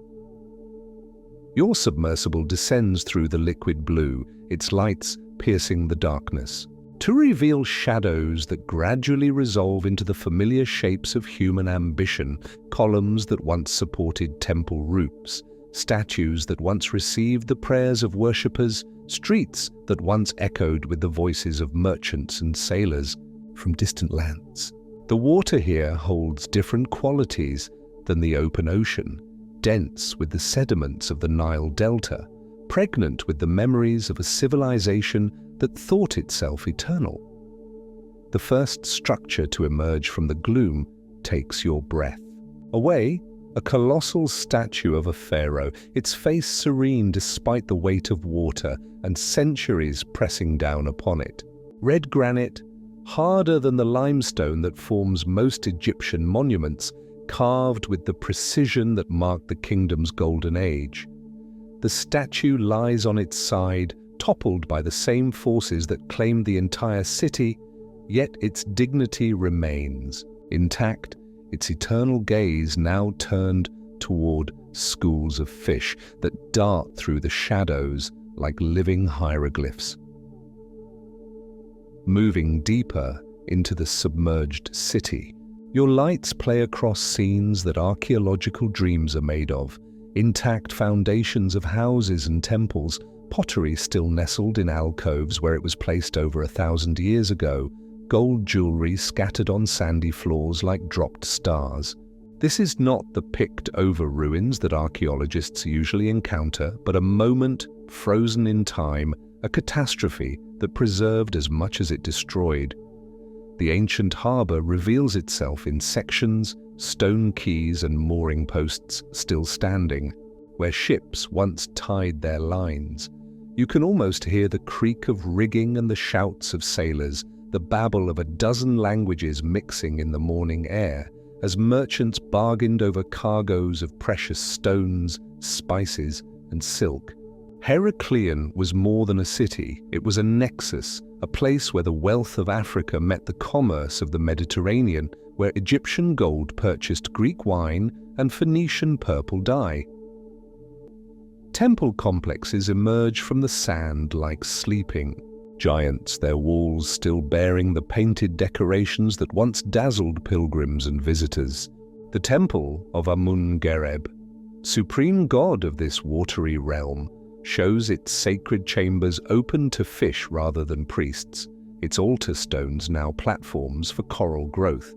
Your submersible descends through the liquid blue, its lights piercing the darkness, to reveal shadows that gradually resolve into the familiar shapes of human ambition, columns that once supported temple roofs, statues that once received the prayers of worshippers, streets that once echoed with the voices of merchants and sailors from distant lands. The water here holds different qualities than the open ocean, dense with the sediments of the Nile Delta, pregnant with the memories of a civilization that thought itself eternal. The first structure to emerge from the gloom takes your breath. Away, a colossal statue of a pharaoh, its face serene despite the weight of water and centuries pressing down upon it. Red granite, harder than the limestone that forms most Egyptian monuments, carved with the precision that marked the kingdom's golden age. The statue lies on its side, toppled by the same forces that claimed the entire city, yet its dignity remains intact, its eternal gaze now turned toward schools of fish that dart through the shadows like living hieroglyphs. Moving deeper into the submerged city, your lights play across scenes that archaeological dreams are made of, intact foundations of houses and temples, pottery still nestled in alcoves where it was placed over 1,000 years ago, gold jewelry scattered on sandy floors like dropped stars. This is not the picked-over ruins that archaeologists usually encounter, but a moment frozen in time, a catastrophe that preserved as much as it destroyed. The ancient harbor reveals itself in sections, stone quays and mooring posts still standing, where ships once tied their lines. You can almost hear the creak of rigging and the shouts of sailors, the babble of a dozen languages mixing in the morning air, as merchants bargained over cargoes of precious stones, spices, and silk. Heracleion was more than a city, it was a nexus, a place where the wealth of Africa met the commerce of the Mediterranean, where Egyptian gold purchased Greek wine and Phoenician purple dye. Temple complexes emerge from the sand like sleeping giants, their walls still bearing the painted decorations that once dazzled pilgrims and visitors. The temple of Amun-Gereb, supreme god of this watery realm, shows its sacred chambers open to fish rather than priests, its altar stones now platforms for coral growth.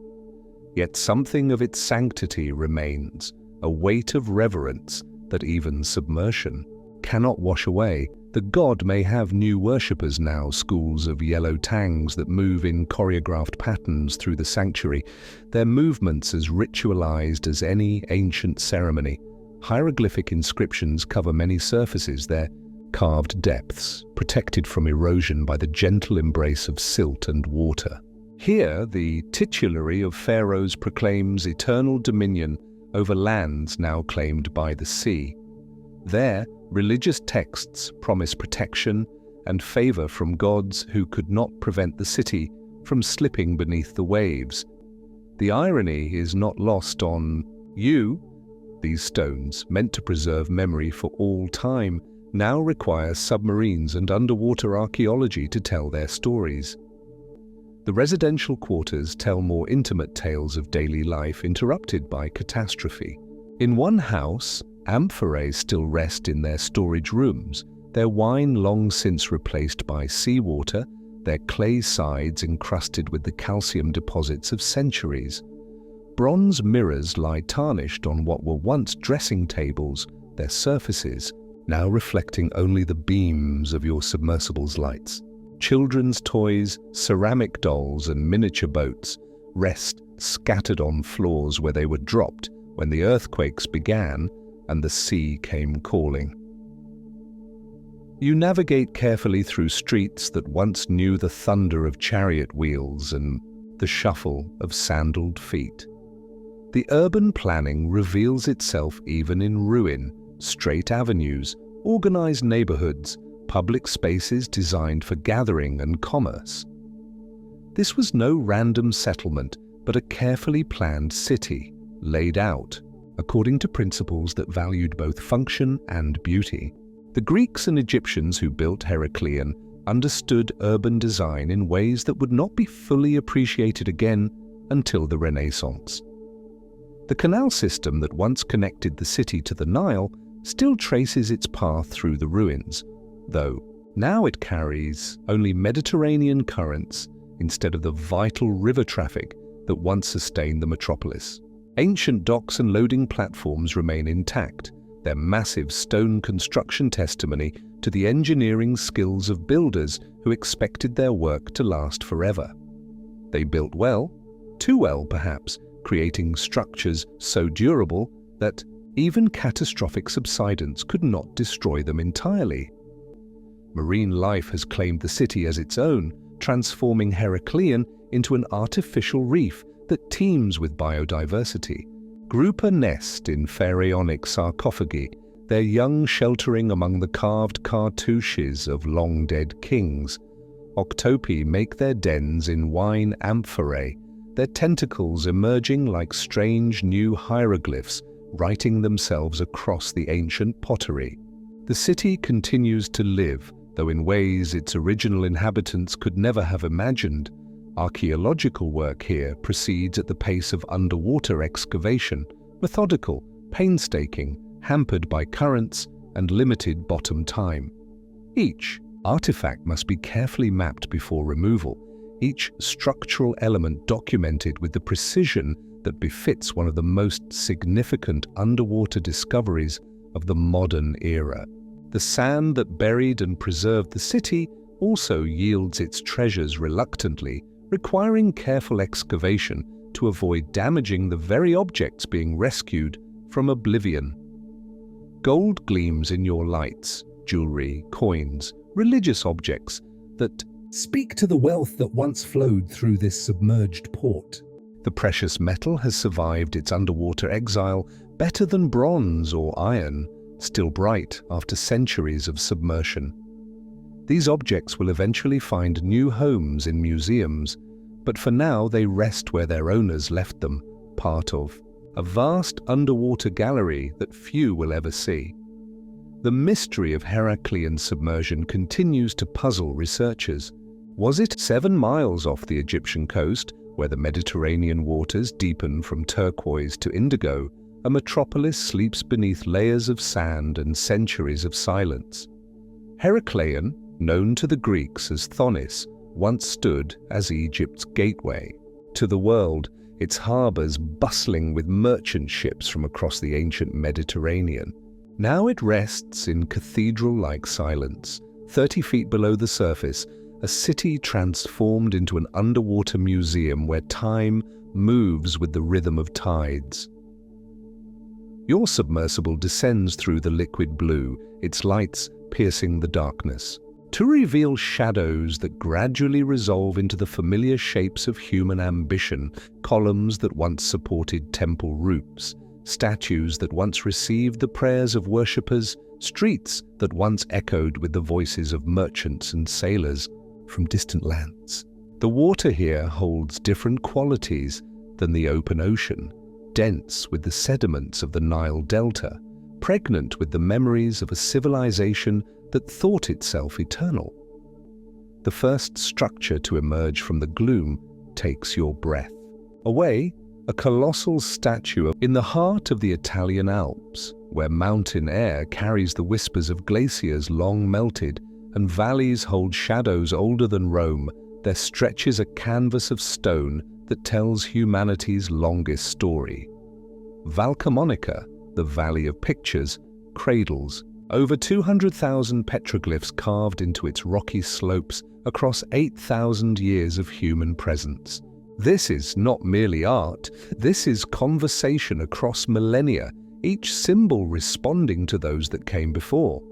Yet something of its sanctity remains, a weight of reverence that even submersion cannot wash away. The god may have new worshippers now, schools of yellow tangs that move in choreographed patterns through the sanctuary, their movements as ritualized as any ancient ceremony. Hieroglyphic inscriptions cover many surfaces, their carved depths, protected from erosion by the gentle embrace of silt and water. Here, the titulary of pharaohs proclaims eternal dominion over lands now claimed by the sea. There, religious texts promise protection and favor from gods who could not prevent the city from slipping beneath the waves. The irony is not lost on you. These stones, meant to preserve memory for all time, now require submarines and underwater archaeology to tell their stories. The residential quarters tell more intimate tales of daily life interrupted by catastrophe. In one house, amphorae still rest in their storage rooms, their wine long since replaced by seawater, their clay sides encrusted with the calcium deposits of centuries. Bronze mirrors lie tarnished on what were once dressing tables, their surfaces now reflecting only the beams of your submersible's lights. Children's toys, ceramic dolls and miniature boats rest scattered on floors where they were dropped when the earthquakes began and the sea came calling. You navigate carefully through streets that once knew the thunder of chariot wheels and the shuffle of sandaled feet. The urban planning reveals itself even in ruin: straight avenues, organized neighborhoods, public spaces designed for gathering and commerce. This was no random settlement, but a carefully planned city, laid out according to principles that valued both function and beauty. The Greeks and Egyptians who built Heracleion understood urban design in ways that would not be fully appreciated again until the Renaissance. The canal system that once connected the city to the Nile still traces its path through the ruins, though now it carries only Mediterranean currents instead of the vital river traffic that once sustained the metropolis. Ancient docks and loading platforms remain intact, their massive stone construction testimony to the engineering skills of builders who expected their work to last forever. They built well, too well perhaps, creating structures so durable that even catastrophic subsidence could not destroy them entirely. Marine life has claimed the city as its own, transforming Heracleion into an artificial reef that teems with biodiversity. Grouper nest in pharaonic sarcophagi, their young sheltering among the carved cartouches of long-dead kings. Octopi make their dens in wine amphorae, their tentacles emerging like strange new hieroglyphs writing themselves across the ancient pottery. The city continues to live, though in ways its original inhabitants could never have imagined. Archaeological work here proceeds at the pace of underwater excavation, methodical, painstaking, hampered by currents and limited bottom time. Each artifact must be carefully mapped before removal, each structural element documented with the precision that befits one of the most significant underwater discoveries of the modern era. The sand that buried and preserved the city also yields its treasures reluctantly, requiring careful excavation to avoid damaging the very objects being rescued from oblivion. Gold gleams in your lights, jewelry, coins, religious objects that speak to the wealth that once flowed through this submerged port. The precious metal has survived its underwater exile better than bronze or iron, still bright after centuries of submersion. These objects will eventually find new homes in museums, but for now they rest where their owners left them, part of a vast underwater gallery that few will ever see. The mystery of Heracleian submersion continues to puzzle researchers. Was it 7 miles off the Egyptian coast, where the Mediterranean waters deepen from turquoise to indigo, a metropolis sleeps beneath layers of sand and centuries of silence? Heracleion, known to the Greeks as Thonis, once stood as Egypt's gateway to the world, its harbors bustling with merchant ships from across the ancient Mediterranean. Now it rests in cathedral-like silence, 30 feet below the surface, a city transformed into an underwater museum where time moves with the rhythm of tides. Your submersible descends through the liquid blue, its lights piercing the darkness, to reveal shadows that gradually resolve into the familiar shapes of human ambition, columns that once supported temple roofs, statues that once received the prayers of worshippers, streets that once echoed with the voices of merchants and sailors from distant lands. The water here holds different qualities than the open ocean, dense with the sediments of the Nile Delta, pregnant with the memories of a civilization that thought itself eternal. The first structure to emerge from the gloom takes your breath. Away, a colossal statue in the heart of the Italian Alps, where mountain air carries the whispers of glaciers long melted and valleys hold shadows older than Rome, there stretches a canvas of stone that tells humanity's longest story. Valcamonica, the Valley of Pictures, cradles over 200,000 petroglyphs carved into its rocky slopes across 8,000 years of human presence. This is not merely art, this is conversation across millennia, each symbol responding to those that came before.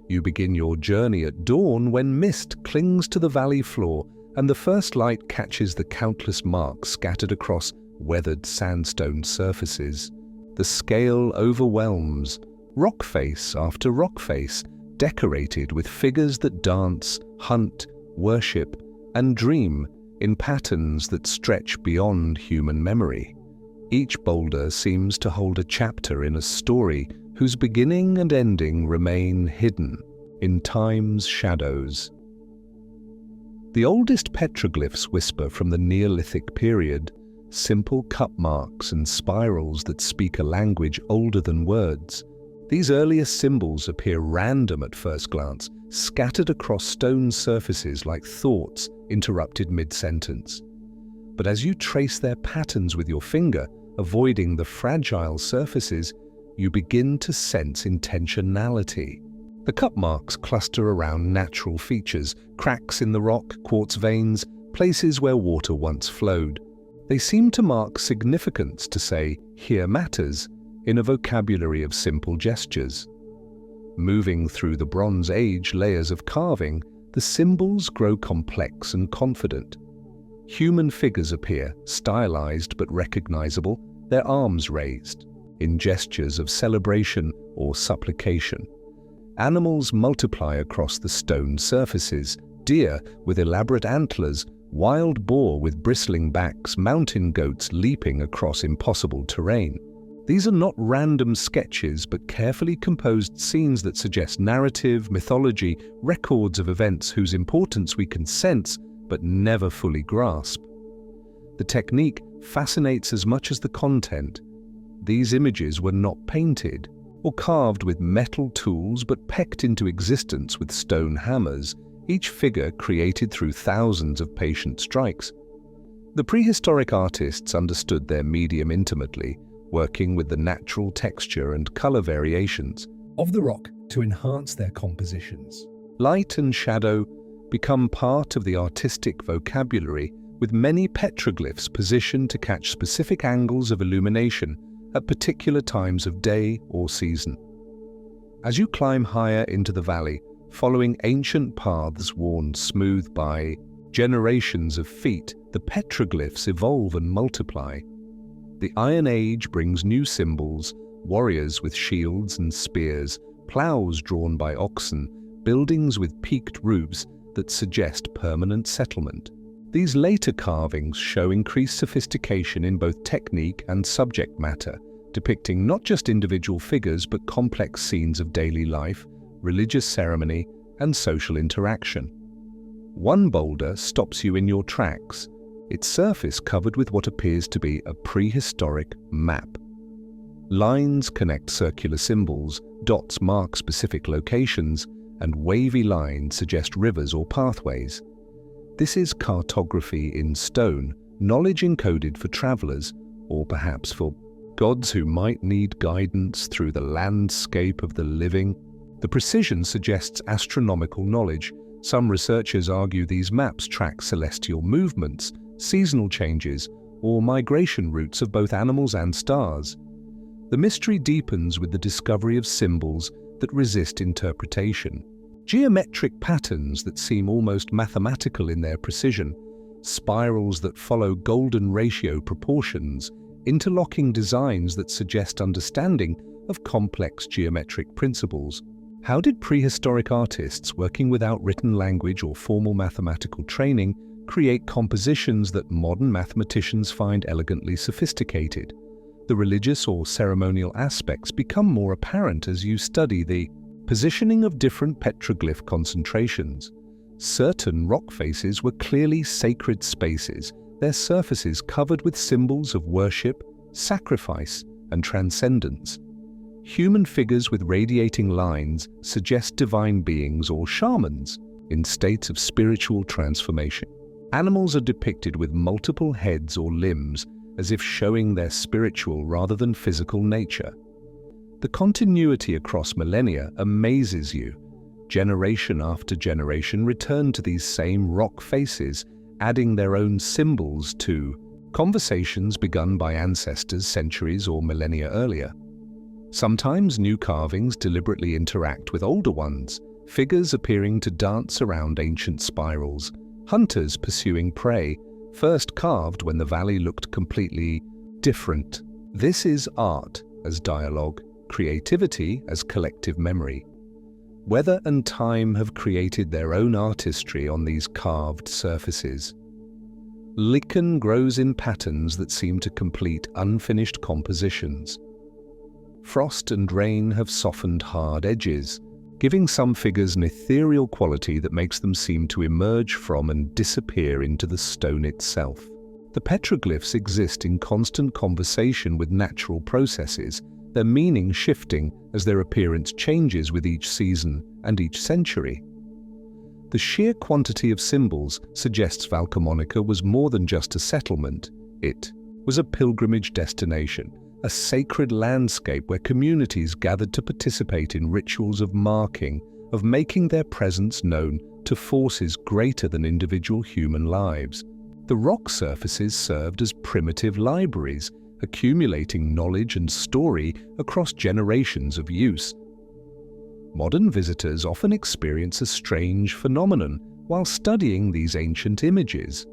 You begin your journey at dawn when mist clings to the valley floor and the first light catches the countless marks scattered across weathered sandstone surfaces. The scale overwhelms, rock face after rock face, decorated with figures that dance, hunt, worship, and dream in patterns that stretch beyond human memory. Each boulder seems to hold a chapter in a story whose beginning and ending remain hidden in time's shadows. The oldest petroglyphs whisper from the Neolithic period, simple cup marks and spirals that speak a language older than words. These earliest symbols appear random at first glance, scattered across stone surfaces like thoughts interrupted mid-sentence. But as you trace their patterns with your finger, avoiding the fragile surfaces, you begin to sense intentionality. The cup marks cluster around natural features, cracks in the rock, quartz veins, places where water once flowed. They seem to mark significance, to say, "Here matters," in a vocabulary of simple gestures. Moving through the Bronze Age layers of carving, the symbols grow complex and confident. Human figures appear, stylized but recognizable, their arms raised, in gestures of celebration or supplication. Animals multiply across the stone surfaces, deer with elaborate antlers, wild boar with bristling backs, mountain goats leaping across impossible terrain. These are not random sketches, but carefully composed scenes that suggest narrative, mythology, records of events whose importance we can sense but never fully grasp. The technique fascinates as much as the content. These images were not painted or carved with metal tools but pecked into existence with stone hammers, each figure created through thousands of patient strikes. The prehistoric artists understood their medium intimately, working with the natural texture and color variations of the rock to enhance their compositions. Light and shadow become part of the artistic vocabulary, with many petroglyphs positioned to catch specific angles of illumination at particular times of day or season. As you climb higher into the valley, following ancient paths worn smooth by generations of feet, the petroglyphs evolve and multiply. The Iron Age brings new symbols, warriors with shields and spears, plows drawn by oxen, buildings with peaked roofs that suggest permanent settlement. These later carvings show increased sophistication in both technique and subject matter, depicting not just individual figures but complex scenes of daily life, religious ceremony, and social interaction. One boulder stops you in your tracks, its surface covered with what appears to be a prehistoric map. Lines connect circular symbols, dots mark specific locations, and wavy lines suggest rivers or pathways. This is cartography in stone, knowledge encoded for travelers, or perhaps for gods who might need guidance through the landscape of the living. The precision suggests astronomical knowledge. Some researchers argue these maps track celestial movements, seasonal changes, or migration routes of both animals and stars. The mystery deepens with the discovery of symbols that resist interpretation. Geometric patterns that seem almost mathematical in their precision, spirals that follow golden ratio proportions, interlocking designs that suggest understanding of complex geometric principles. How did prehistoric artists working without written language or formal mathematical training create compositions that modern mathematicians find elegantly sophisticated? The religious or ceremonial aspects become more apparent as you study the positioning of different petroglyph concentrations. Certain rock faces were clearly sacred spaces, their surfaces covered with symbols of worship, sacrifice, and transcendence. Human figures with radiating lines suggest divine beings or shamans in states of spiritual transformation. Animals are depicted with multiple heads or limbs, as if showing their spiritual rather than physical nature. The continuity across millennia amazes you. Generation after generation return to these same rock faces, adding their own symbols to conversations begun by ancestors centuries or millennia earlier. Sometimes new carvings deliberately interact with older ones, figures appearing to dance around ancient spirals, hunters pursuing prey, first carved when the valley looked completely different. This is art as dialogue, creativity as collective memory. Weather and time have created their own artistry on these carved surfaces. Lichen grows in patterns that seem to complete unfinished compositions. Frost and rain have softened hard edges, giving some figures an ethereal quality that makes them seem to emerge from and disappear into the stone itself. The petroglyphs exist in constant conversation with natural processes, their meaning shifting as their appearance changes with each season and each century. The sheer quantity of symbols suggests Valcamonica was more than just a settlement. It was a pilgrimage destination, a sacred landscape where communities gathered to participate in rituals of marking, of making their presence known to forces greater than individual human lives. The rock surfaces served as primitive libraries, accumulating knowledge and story across generations of use. Modern visitors often experience a strange phenomenon while studying these ancient images.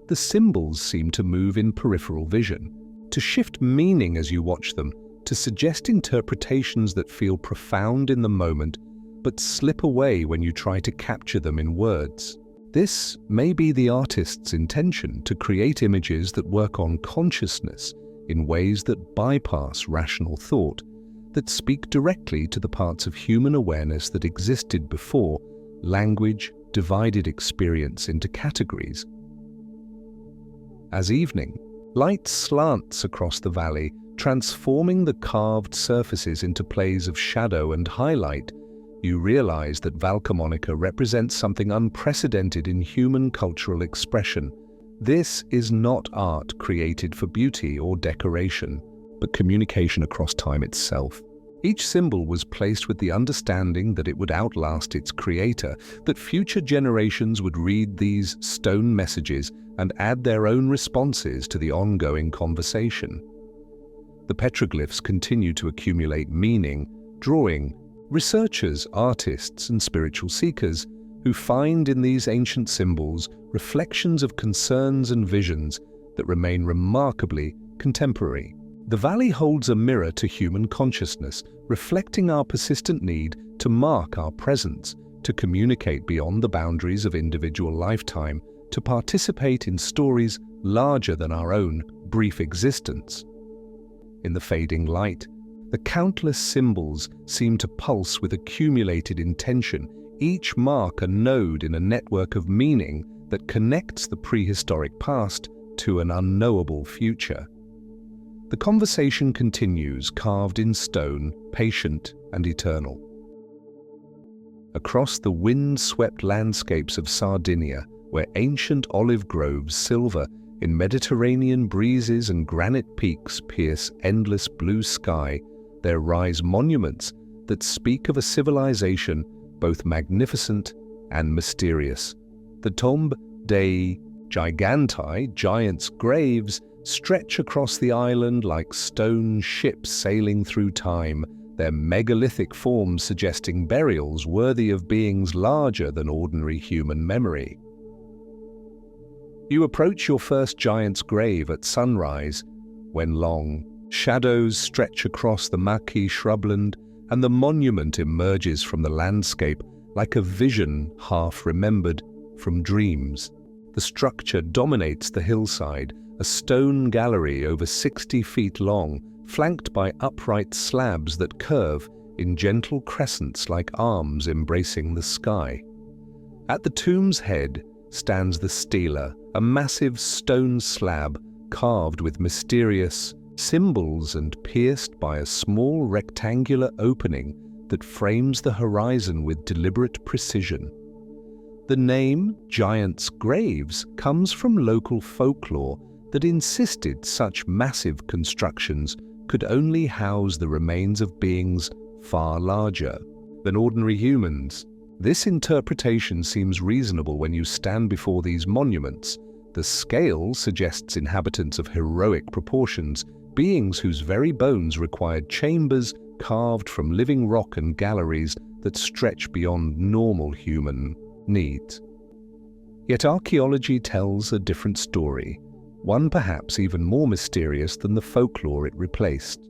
The symbols seem to move in peripheral vision, to shift meaning as you watch them, to suggest interpretations that feel profound in the moment but slip away when you try to capture them in words. This may be the artist's intention, to create images that work on consciousness in ways that bypass rational thought, that speak directly to the parts of human awareness that existed before language divided experience into categories. As evening, light slants across the valley, transforming the carved surfaces into plays of shadow and highlight. You realize that Valcamonica represents something unprecedented in human cultural expression. This is not art created for beauty or decoration, but communication across time itself. Each symbol was placed with the understanding that it would outlast its creator, that future generations would read these stone messages and add their own responses to the ongoing conversation. The petroglyphs continue to accumulate meaning, drawing researchers, artists, and spiritual seekers who find in these ancient symbols reflections of concerns and visions that remain remarkably contemporary. The valley holds a mirror to human consciousness, reflecting our persistent need to mark our presence, to communicate beyond the boundaries of individual lifetime, to participate in stories larger than our own brief existence. In the fading light, the countless symbols seem to pulse with accumulated intention, each mark a node in a network of meaning that connects the prehistoric past to an unknowable future. The conversation continues, carved in stone, patient and eternal. Across the wind-swept landscapes of Sardinia, where ancient olive groves silver in Mediterranean breezes and granite peaks pierce endless blue sky, there rise monuments that speak of a civilization both magnificent and mysterious. The Tombe dei Giganti, giants' graves, stretch across the island like stone ships sailing through time, their megalithic forms suggesting burials worthy of beings larger than ordinary human memory. You approach your first giant's grave at sunrise, when long shadows stretch across the maquis shrubland and the monument emerges from the landscape like a vision half remembered from dreams. The structure dominates the hillside, a stone gallery over 60 feet long, flanked by upright slabs that curve in gentle crescents like arms embracing the sky. At the tomb's head stands the stela, a massive stone slab carved with mysterious symbols and pierced by a small rectangular opening that frames the horizon with deliberate precision. The name Giants' Graves comes from local folklore that insisted such massive constructions could only house the remains of beings far larger than ordinary humans. This interpretation seems reasonable when you stand before these monuments. The scale suggests inhabitants of heroic proportions, beings whose very bones required chambers carved from living rock and galleries that stretch beyond normal human needs. Yet archaeology tells a different story, one perhaps even more mysterious than the folklore it replaced.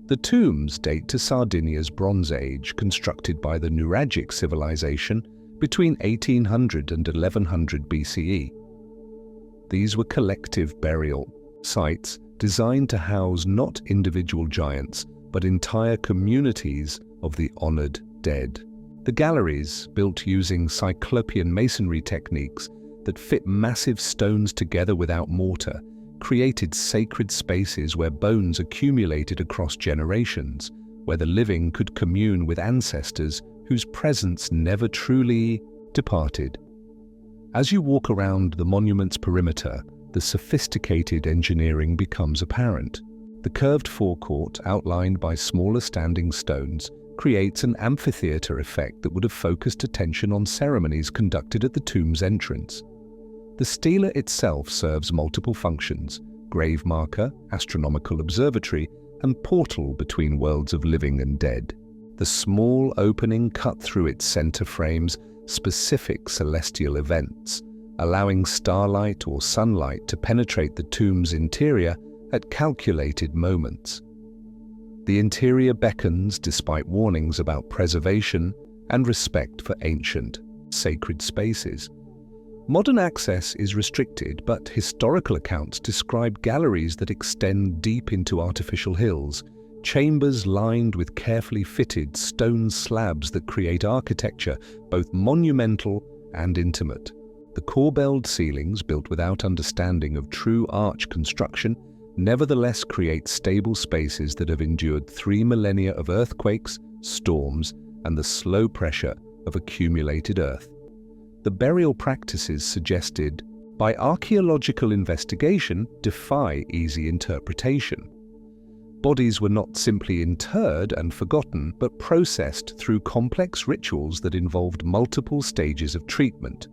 The tombs date to Sardinia's Bronze Age, constructed by the Nuragic civilization between 1800 and 1100 BCE. These were collective burial sites designed to house not individual giants, but entire communities of the honored dead. The galleries, built using Cyclopean masonry techniques that fit massive stones together without mortar, created sacred spaces where bones accumulated across generations, where the living could commune with ancestors whose presence never truly departed. As you walk around the monument's perimeter, the sophisticated engineering becomes apparent. The curved forecourt, outlined by smaller standing stones, creates an amphitheater effect that would have focused attention on ceremonies conducted at the tomb's entrance. The stela itself serves multiple functions: grave marker, astronomical observatory, and portal between worlds of living and dead. The small opening cut through its center frames specific celestial events, allowing starlight or sunlight to penetrate the tomb's interior at calculated moments. The interior beckons despite warnings about preservation and respect for ancient, sacred spaces. Modern access is restricted, but historical accounts describe galleries that extend deep into artificial hills, chambers lined with carefully fitted stone slabs that create architecture both monumental and intimate. The corbelled ceilings, built without understanding of true arch construction, nevertheless create stable spaces that have endured 3 millennia of earthquakes, storms, and the slow pressure of accumulated earth. The burial practices suggested by archaeological investigation defy easy interpretation. Bodies were not simply interred and forgotten, but processed through complex rituals that involved multiple stages of treatment.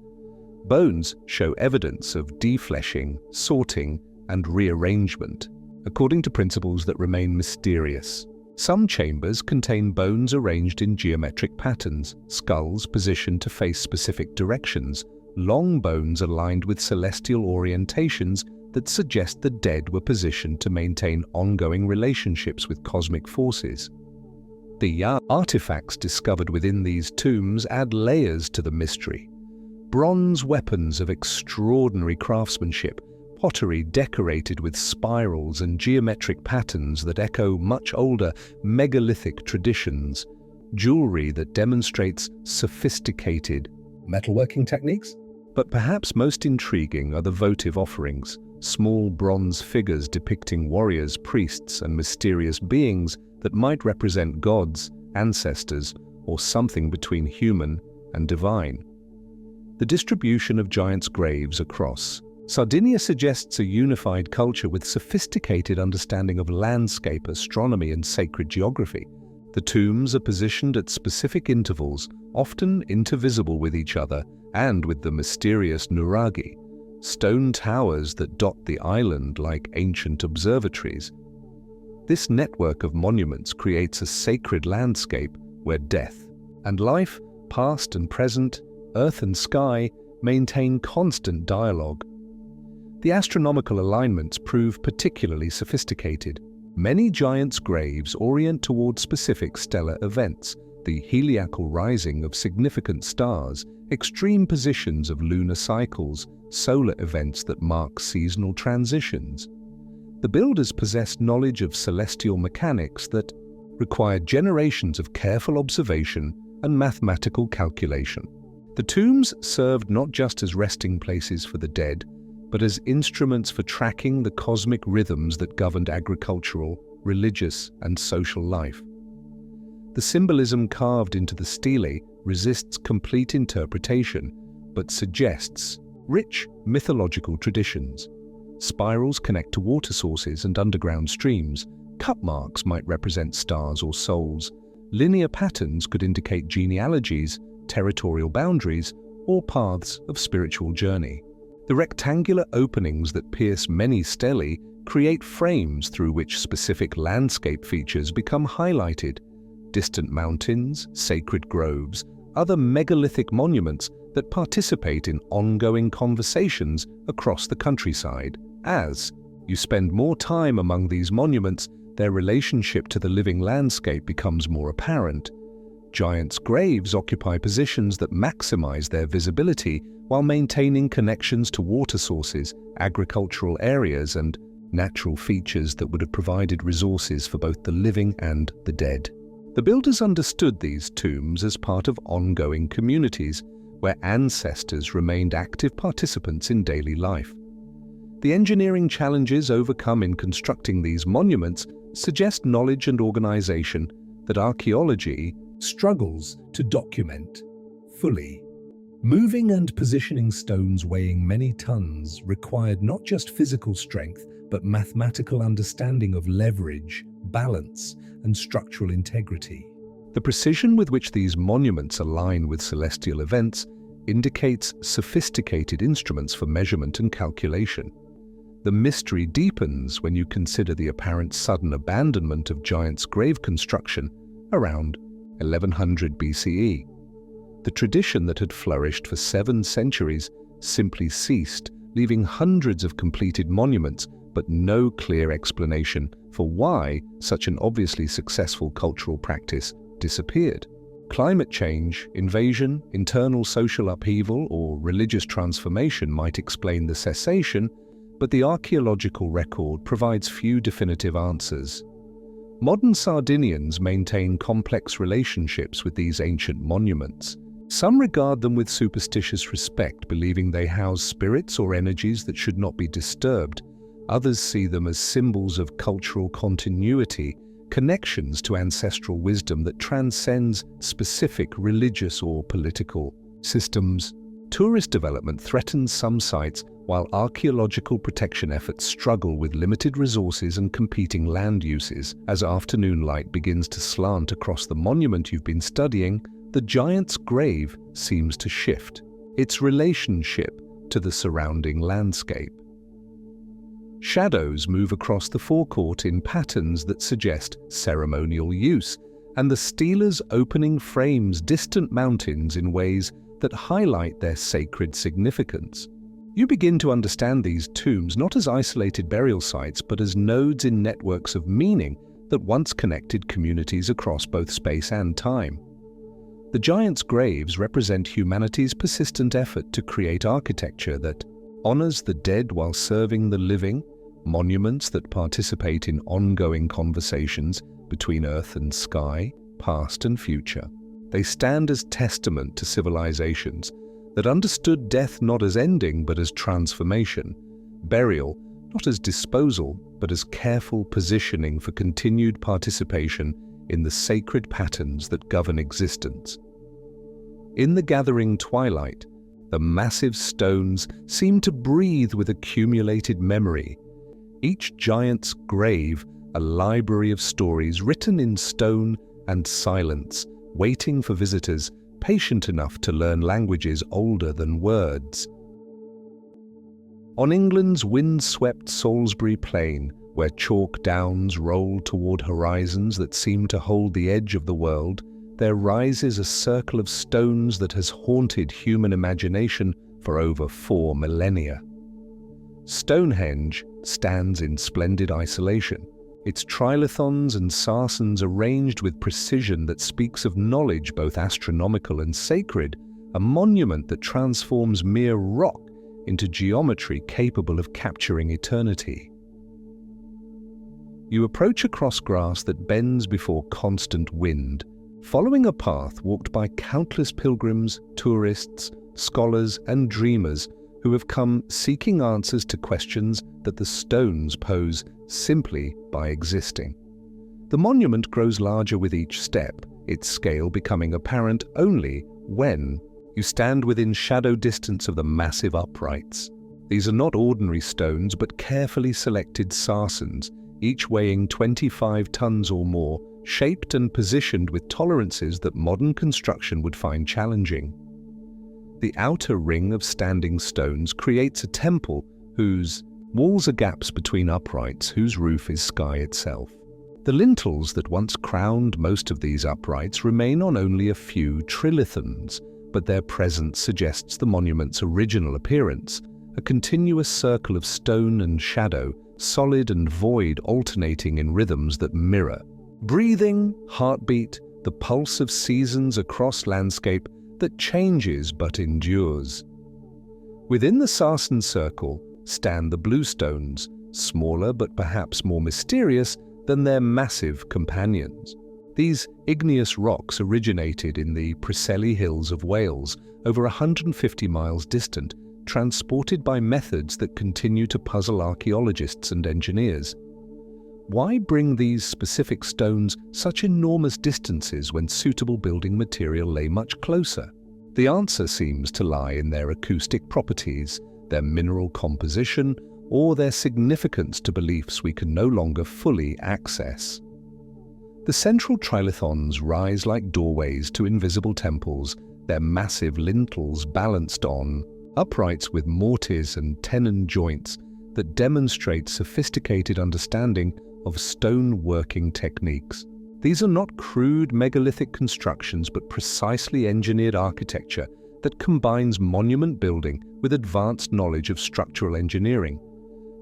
Bones show evidence of defleshing, sorting, and rearrangement, according to principles that remain mysterious. Some chambers contain bones arranged in geometric patterns, skulls positioned to face specific directions, long bones aligned with celestial orientations that suggest the dead were positioned to maintain ongoing relationships with cosmic forces. The artifacts discovered within these tombs add layers to the mystery. Bronze weapons of extraordinary craftsmanship, pottery decorated with spirals and geometric patterns that echo much older megalithic traditions, jewelry that demonstrates sophisticated metalworking techniques. But perhaps most intriguing are the votive offerings, small bronze figures depicting warriors, priests, and mysterious beings that might represent gods, ancestors, or something between human and divine. the distribution of giants' graves across. Sardinia suggests a unified culture with sophisticated understanding of landscape, astronomy, and sacred geography. The tombs are positioned at specific intervals, often intervisible with each other and with the mysterious nuraghi, stone towers that dot the island like ancient observatories. This network of monuments creates a sacred landscape where death and life, past and present, earth and sky, maintain constant dialogue. The astronomical alignments prove particularly sophisticated. Many giants' graves orient toward specific stellar events, the heliacal rising of significant stars, extreme positions of lunar cycles, solar events that mark seasonal transitions. The builders possessed knowledge of celestial mechanics that required generations of careful observation and mathematical calculation. The tombs served not just as resting places for the dead, but as instruments for tracking the cosmic rhythms that governed agricultural, religious, and social life. The symbolism carved into the stelae resists complete interpretation, but suggests rich mythological traditions. Spirals connect to water sources and underground streams. Cup marks might represent stars or souls. Linear patterns could indicate genealogies, territorial boundaries, or paths of spiritual journey. The rectangular openings that pierce many stelae create frames through which specific landscape features become highlighted. Distant mountains, sacred groves, other megalithic monuments that participate in ongoing conversations across the countryside. As you spend more time among these monuments, their relationship to the living landscape becomes more apparent. Giants' graves occupy positions that maximize their visibility while maintaining connections to water sources, agricultural areas, and natural features that would have provided resources for both the living and the dead. The builders understood these tombs as part of ongoing communities where ancestors remained active participants in daily life. The engineering challenges overcome in constructing these monuments suggest knowledge and organization that archaeology struggles to document fully. Moving and positioning stones weighing many tons required not just physical strength, but mathematical understanding of leverage, balance, and structural integrity. The precision with which these monuments align with celestial events indicates sophisticated instruments for measurement and calculation. The mystery deepens when you consider the apparent sudden abandonment of giants' grave construction around 1100 BCE. The tradition that had flourished for 7 centuries simply ceased, leaving hundreds of completed monuments but no clear explanation for why such an obviously successful cultural practice disappeared. Climate change, invasion, internal social upheaval, or religious transformation might explain the cessation, but the archaeological record provides few definitive answers. Modern Sardinians maintain complex relationships with these ancient monuments. Some regard them with superstitious respect, believing they house spirits or energies that should not be disturbed. Others see them as symbols of cultural continuity, connections to ancestral wisdom that transcends specific religious or political systems. Tourist development threatens some sites, while archaeological protection efforts struggle with limited resources and competing land uses. As afternoon light begins to slant across the monument you've been studying, the giant's grave seems to shift its relationship to the surrounding landscape. Shadows move across the forecourt in patterns that suggest ceremonial use, and the stelas opening frames distant mountains in ways that highlight their sacred significance. You begin to understand these tombs not as isolated burial sites, but as nodes in networks of meaning that once connected communities across both space and time. The giants' graves represent humanity's persistent effort to create architecture that honors the dead while serving the living, monuments that participate in ongoing conversations between earth and sky, past and future. They stand as testament to civilizations that understood death not as ending but as transformation, burial not as disposal but as careful positioning for continued participation in the sacred patterns that govern existence. In the gathering twilight, The massive stones seem to breathe with accumulated memory. Each giant's grave, a library of stories written in stone and silence, waiting for visitors patient enough to learn languages older than words. On England's wind-swept Salisbury Plain, where chalk downs roll toward horizons that seem to hold the edge of the world, there rises a circle of stones that has haunted human imagination for over 4 millennia. Stonehenge stands in splendid isolation, its trilithons and sarsens arranged with precision that speaks of knowledge both astronomical and sacred, a monument that transforms mere rock into geometry capable of capturing eternity. You approach a crossgrass that bends before constant wind, following a path walked by countless pilgrims, tourists, scholars, and dreamers who have come seeking answers to questions that the stones pose simply by existing. The monument grows larger with each step, its scale becoming apparent only when you stand within shadow distance of the massive uprights. These are not ordinary stones, but carefully selected sarsens, each weighing 25 tons or more, shaped and positioned with tolerances that modern construction would find challenging. The outer ring of standing stones creates a temple whose walls are gaps between uprights, whose roof is sky itself. The lintels that once crowned most of these uprights remain on only a few trilithons, but their presence suggests the monument's original appearance, a continuous circle of stone and shadow, solid and void alternating in rhythms that mirror. Breathing, heartbeat, the pulse of seasons across landscape that changes but endures. Within the sarsen circle stand the bluestones, smaller but perhaps more mysterious than their massive companions. These igneous rocks originated in the Preseli Hills of Wales, over 150 miles distant, transported by methods that continue to puzzle archaeologists and engineers. Why bring these specific stones such enormous distances when suitable building material lay much closer? The answer seems to lie in their acoustic properties, their mineral composition, or their significance to beliefs we can no longer fully access. The central trilithons rise like doorways to invisible temples, their massive lintels balanced on uprights with mortise and tenon joints that demonstrate sophisticated understanding of stone working techniques. These are not crude megalithic constructions, but precisely engineered architecture that combines monument building with advanced knowledge of structural engineering.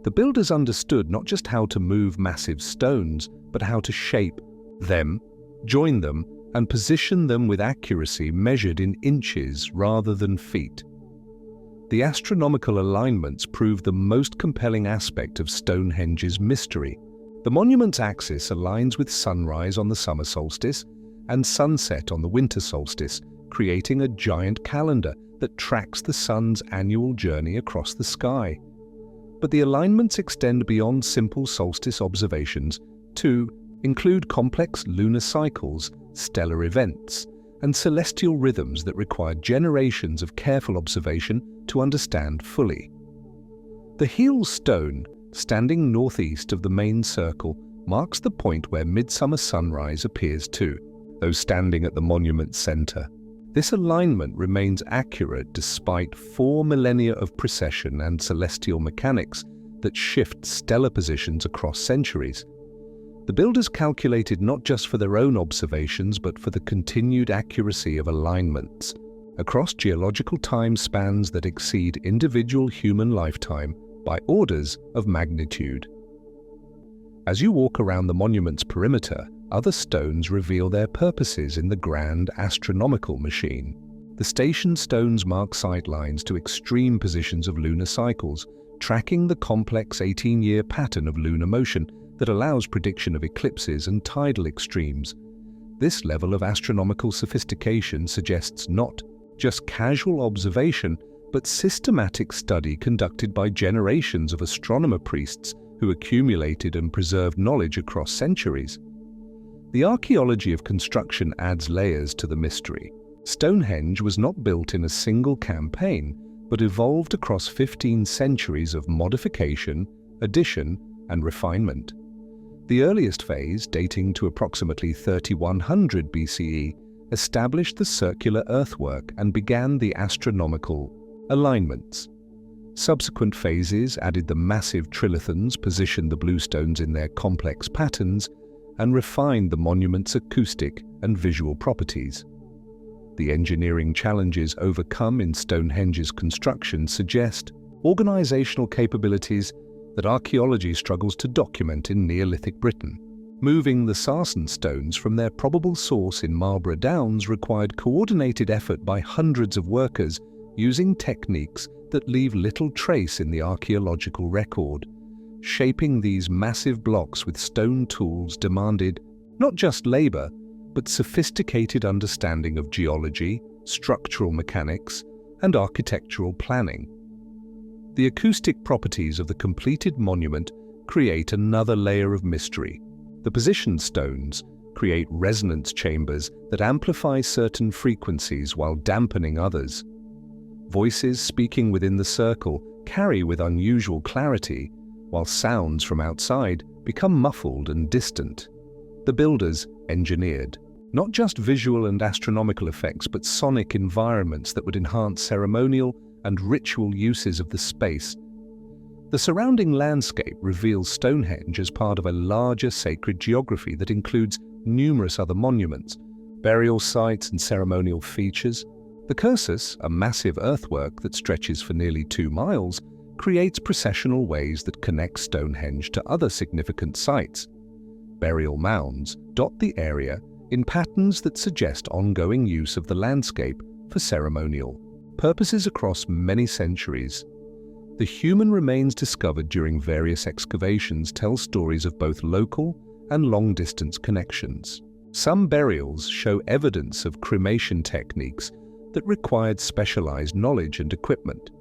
The builders understood not just how to move massive stones, but how to shape them, join them, and position them with accuracy measured in inches rather than feet. The astronomical alignments prove the most compelling aspect of Stonehenge's mystery. The monument's axis aligns with sunrise on the summer solstice and sunset on the winter solstice, creating a giant calendar that tracks the sun's annual journey across the sky. But the alignments extend beyond simple solstice observations to include complex lunar cycles, stellar events, and celestial rhythms that require generations of careful observation to understand fully. The heel stone, standing northeast of the main circle, marks the point where midsummer sunrise appears too, though standing at the monument's center. This alignment remains accurate despite 4 millennia of precession and celestial mechanics that shift stellar positions across centuries. The builders calculated not just for their own observations, but for the continued accuracy of alignments across geological time spans that exceed individual human lifetime by orders of magnitude. As you walk around the monument's perimeter, other stones reveal their purposes in the grand astronomical machine. The station stones mark sightlines to extreme positions of lunar cycles, tracking the complex 18-year pattern of lunar motion that allows prediction of eclipses and tidal extremes. This level of astronomical sophistication suggests not just casual observation, but systematic study conducted by generations of astronomer priests who accumulated and preserved knowledge across centuries. The archaeology of construction adds layers to the mystery. Stonehenge was not built in a single campaign, but evolved across 15 centuries of modification, addition, and refinement. The earliest phase, dating to approximately 3100 BCE, established the circular earthwork and began the astronomical alignments. Subsequent phases added the massive trilithons, positioned the bluestones in their complex patterns, and refined the monument's acoustic and visual properties. The engineering challenges overcome in Stonehenge's construction suggest organizational capabilities that archaeology struggles to document in Neolithic Britain. Moving the sarsen stones from their probable source in Marlborough Downs required coordinated effort by hundreds of workers using techniques that leave little trace in the archaeological record. Shaping these massive blocks with stone tools demanded not just labor, but sophisticated understanding of geology, structural mechanics, and architectural planning. The acoustic properties of the completed monument create another layer of mystery. The positioned stones create resonance chambers that amplify certain frequencies while dampening others. Voices speaking within the circle carry with unusual clarity, while sounds from outside become muffled and distant. The builders engineered not just visual and astronomical effects, but sonic environments that would enhance ceremonial and ritual uses of the space. The surrounding landscape reveals Stonehenge as part of a larger sacred geography that includes numerous other monuments, burial sites, and ceremonial features. The cursus, a massive earthwork that stretches for nearly 2 miles, creates processional ways that connect Stonehenge to other significant sites. Burial mounds dot the area in patterns that suggest ongoing use of the landscape for ceremonial purposes across many centuries. The human remains discovered during various excavations tell stories of both local and long-distance connections. Some burials show evidence of cremation techniques that required specialized knowledge and equipment.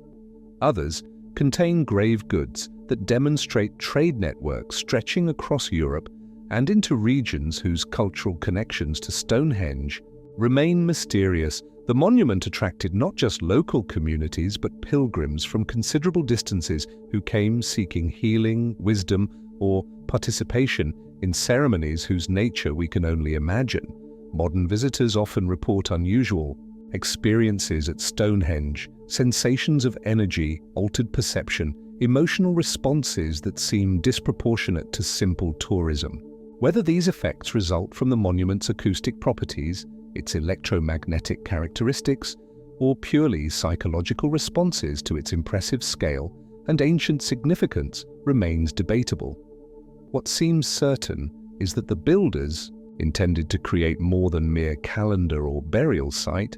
Others contain grave goods that demonstrate trade networks stretching across Europe and into regions whose cultural connections to Stonehenge remain mysterious. The monument attracted not just local communities but pilgrims from considerable distances who came seeking healing, wisdom, or participation in ceremonies whose nature we can only imagine. Modern visitors often report unusual experiences at Stonehenge, sensations of energy, altered perception, emotional responses that seem disproportionate to simple tourism. Whether these effects result from the monument's acoustic properties, its electromagnetic characteristics, or purely psychological responses to its impressive scale and ancient significance remains debatable. What seems certain is that the builders intended to create more than mere calendar or burial site.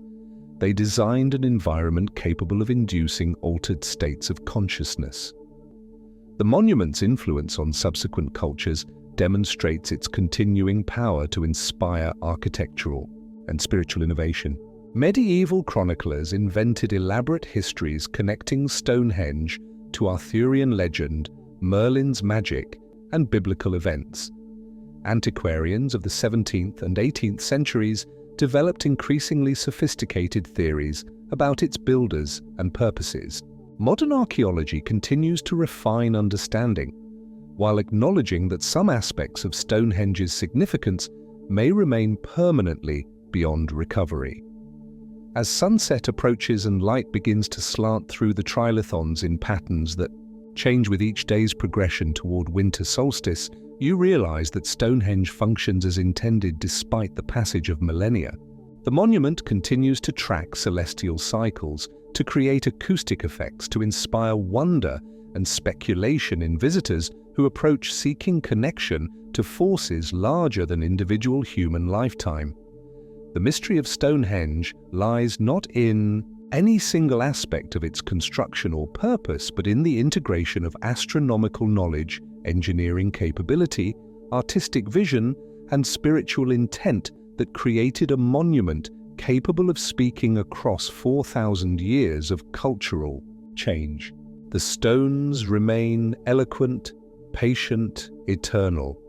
They designed an environment capable of inducing altered states of consciousness. The monument's influence on subsequent cultures demonstrates its continuing power to inspire architectural and spiritual innovation. Medieval chroniclers invented elaborate histories connecting Stonehenge to Arthurian legend, Merlin's magic, and biblical events. Antiquarians of the 17th and 18th centuries developed increasingly sophisticated theories about its builders and purposes. Modern archaeology continues to refine understanding, while acknowledging that some aspects of Stonehenge's significance may remain permanently beyond recovery. As sunset approaches and light begins to slant through the trilithons in patterns that change with each day's progression toward winter solstice, you realize that Stonehenge functions as intended despite the passage of millennia. The monument continues to track celestial cycles, to create acoustic effects, to inspire wonder and speculation in visitors who approach seeking connection to forces larger than individual human lifetime. The mystery of Stonehenge lies not in any single aspect of its construction or purpose, but in the integration of astronomical knowledge, engineering capability, artistic vision, and spiritual intent that created a monument capable of speaking across 4,000 years of cultural change. The stones remain eloquent, patient, eternal,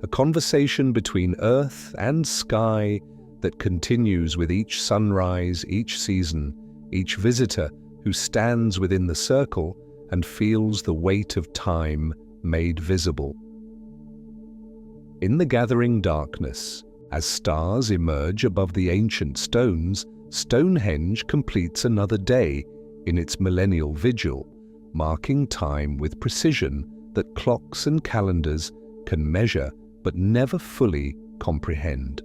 a conversation between earth and sky that continues with each sunrise, each season, each visitor who stands within the circle and feels the weight of time made visible. In the gathering darkness, as stars emerge above the ancient stones, Stonehenge completes another day in its millennial vigil, marking time with precision that clocks and calendars can measure but never fully comprehend.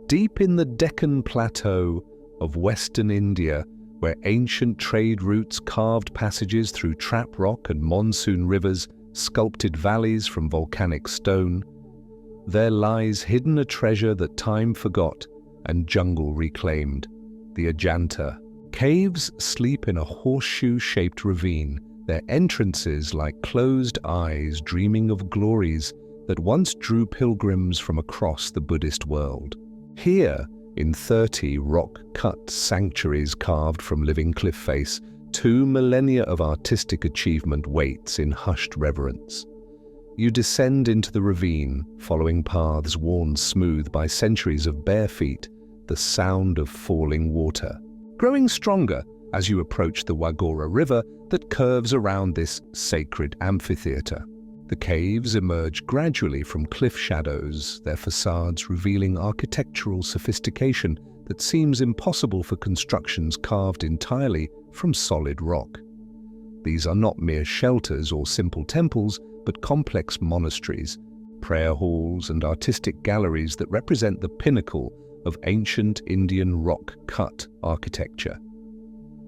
Deep in the Deccan Plateau of western India, where ancient trade routes carved passages through trap rock and monsoon rivers sculpted valleys from volcanic stone, there lies hidden a treasure that time forgot and jungle reclaimed, the Ajanta. Caves sleep in a horseshoe-shaped ravine, their entrances like closed eyes dreaming of glories that once drew pilgrims from across the Buddhist world. Here, in 30 rock-cut sanctuaries carved from living cliff face, 2 millennia of artistic achievement waits in hushed reverence. You descend into the ravine, following paths worn smooth by centuries of bare feet, the sound of falling water growing stronger as you approach the Wagora River that curves around this sacred amphitheater. The caves emerge gradually from cliff shadows, their facades revealing architectural sophistication that seems impossible for constructions carved entirely from solid rock. These are not mere shelters or simple temples, but complex monasteries, prayer halls, and artistic galleries that represent the pinnacle of ancient Indian rock-cut architecture.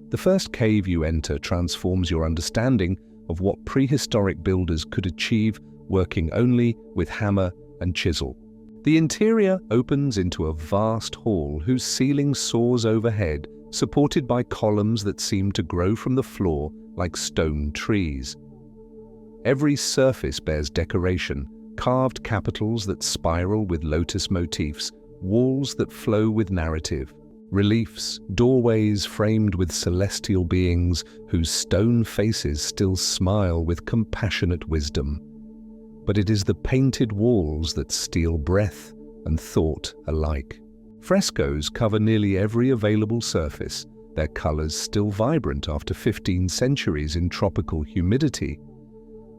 The first cave you enter transforms your understanding of what prehistoric builders could achieve working only with hammer and chisel. The interior opens into a vast hall whose ceiling soars overhead, supported by columns that seem to grow from the floor like stone trees. Every surface bears decoration, carved capitals that spiral with lotus motifs, walls that flow with narrative, reliefs, doorways framed with celestial beings whose stone faces still smile with compassionate wisdom. But it is the painted walls that steal breath and thought alike. Frescoes cover nearly every available surface, their colors still vibrant after 15 centuries in tropical humidity.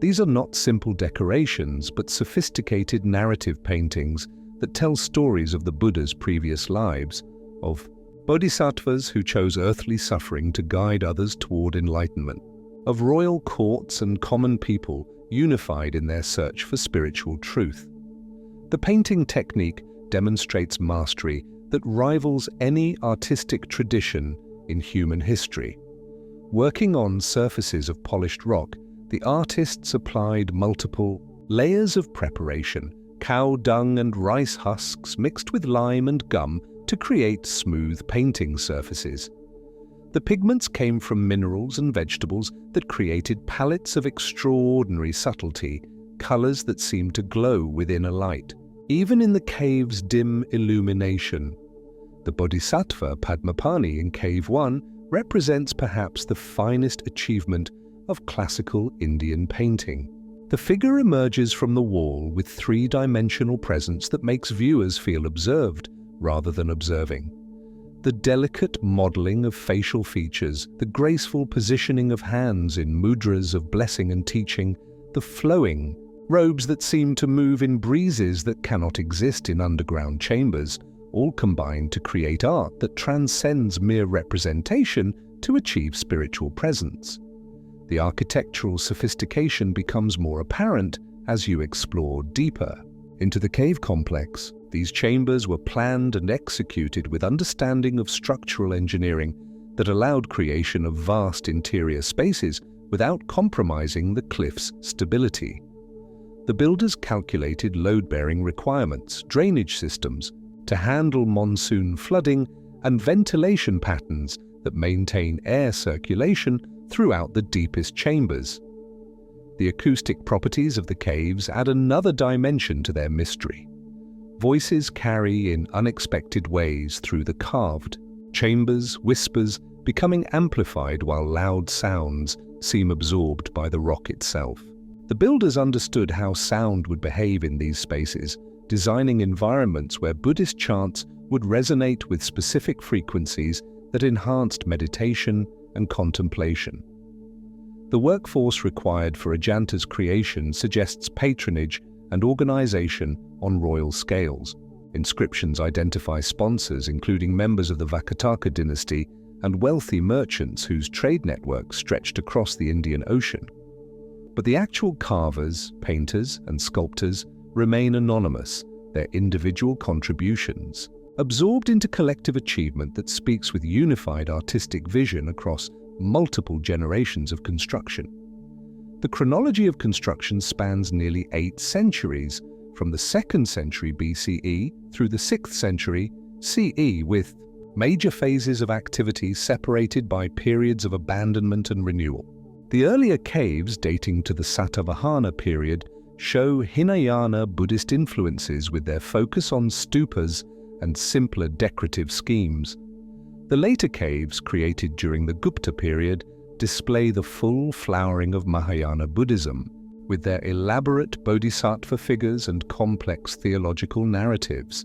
These are not simple decorations, but sophisticated narrative paintings that tell stories of the Buddha's previous lives, of bodhisattvas who chose earthly suffering to guide others toward enlightenment, of royal courts and common people unified in their search for spiritual truth. The painting technique demonstrates mastery that rivals any artistic tradition in human history. Working on surfaces of polished rock, the artists applied multiple layers of preparation, cow dung and rice husks mixed with lime and gum to create smooth painting surfaces. The pigments came from minerals and vegetables that created palettes of extraordinary subtlety, colors that seemed to glow within a light. Even in the cave's dim illumination, the Bodhisattva Padmapani in Cave 1 represents perhaps the finest achievement of classical Indian painting. The figure emerges from the wall with three-dimensional presence that makes viewers feel observed rather than observing. The delicate modeling of facial features, the graceful positioning of hands in mudras of blessing and teaching, the flowing robes that seem to move in breezes that cannot exist in underground chambers, all combine to create art that transcends mere representation to achieve spiritual presence. The architectural sophistication becomes more apparent as you explore deeper into the cave complex. These chambers were planned and executed with understanding of structural engineering that allowed creation of vast interior spaces without compromising the cliff's stability. The builders calculated load-bearing requirements, drainage systems to handle monsoon flooding, and ventilation patterns that maintain air circulation throughout the deepest chambers. The acoustic properties of the caves add another dimension to their mystery. Voices carry in unexpected ways through the carved chambers, whispers becoming amplified while loud sounds seem absorbed by the rock itself. The builders understood how sound would behave in these spaces, designing environments where Buddhist chants would resonate with specific frequencies that enhanced meditation and contemplation. The workforce required for Ajanta's creation suggests patronage and organization on royal scales. Inscriptions identify sponsors, including members of the Vakataka dynasty and wealthy merchants whose trade network stretched across the Indian Ocean. But the actual carvers, painters, and sculptors remain anonymous, their individual contributions absorbed into collective achievement that speaks with unified artistic vision across multiple generations of construction. The chronology of construction spans nearly 8 centuries, from the 2nd century BCE through the 6th century CE, with major phases of activity separated by periods of abandonment and renewal. The earlier caves, dating to the Satavahana period, show Hinayana Buddhist influences with their focus on stupas and simpler decorative schemes. The later caves, created during the Gupta period, display the full flowering of Mahayana Buddhism, with their elaborate bodhisattva figures and complex theological narratives.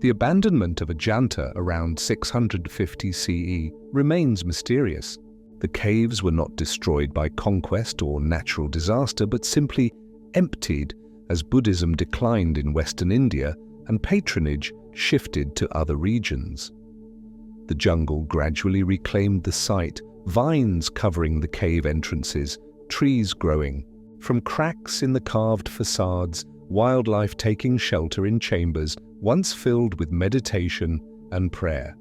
The abandonment of Ajanta around 650 CE remains mysterious. The caves were not destroyed by conquest or natural disaster, but simply emptied as Buddhism declined in Western India and patronage shifted to other regions. The jungle gradually reclaimed the site, vines covering the cave entrances, trees growing. From cracks in the carved facades, wildlife taking shelter in chambers once filled with meditation and prayer.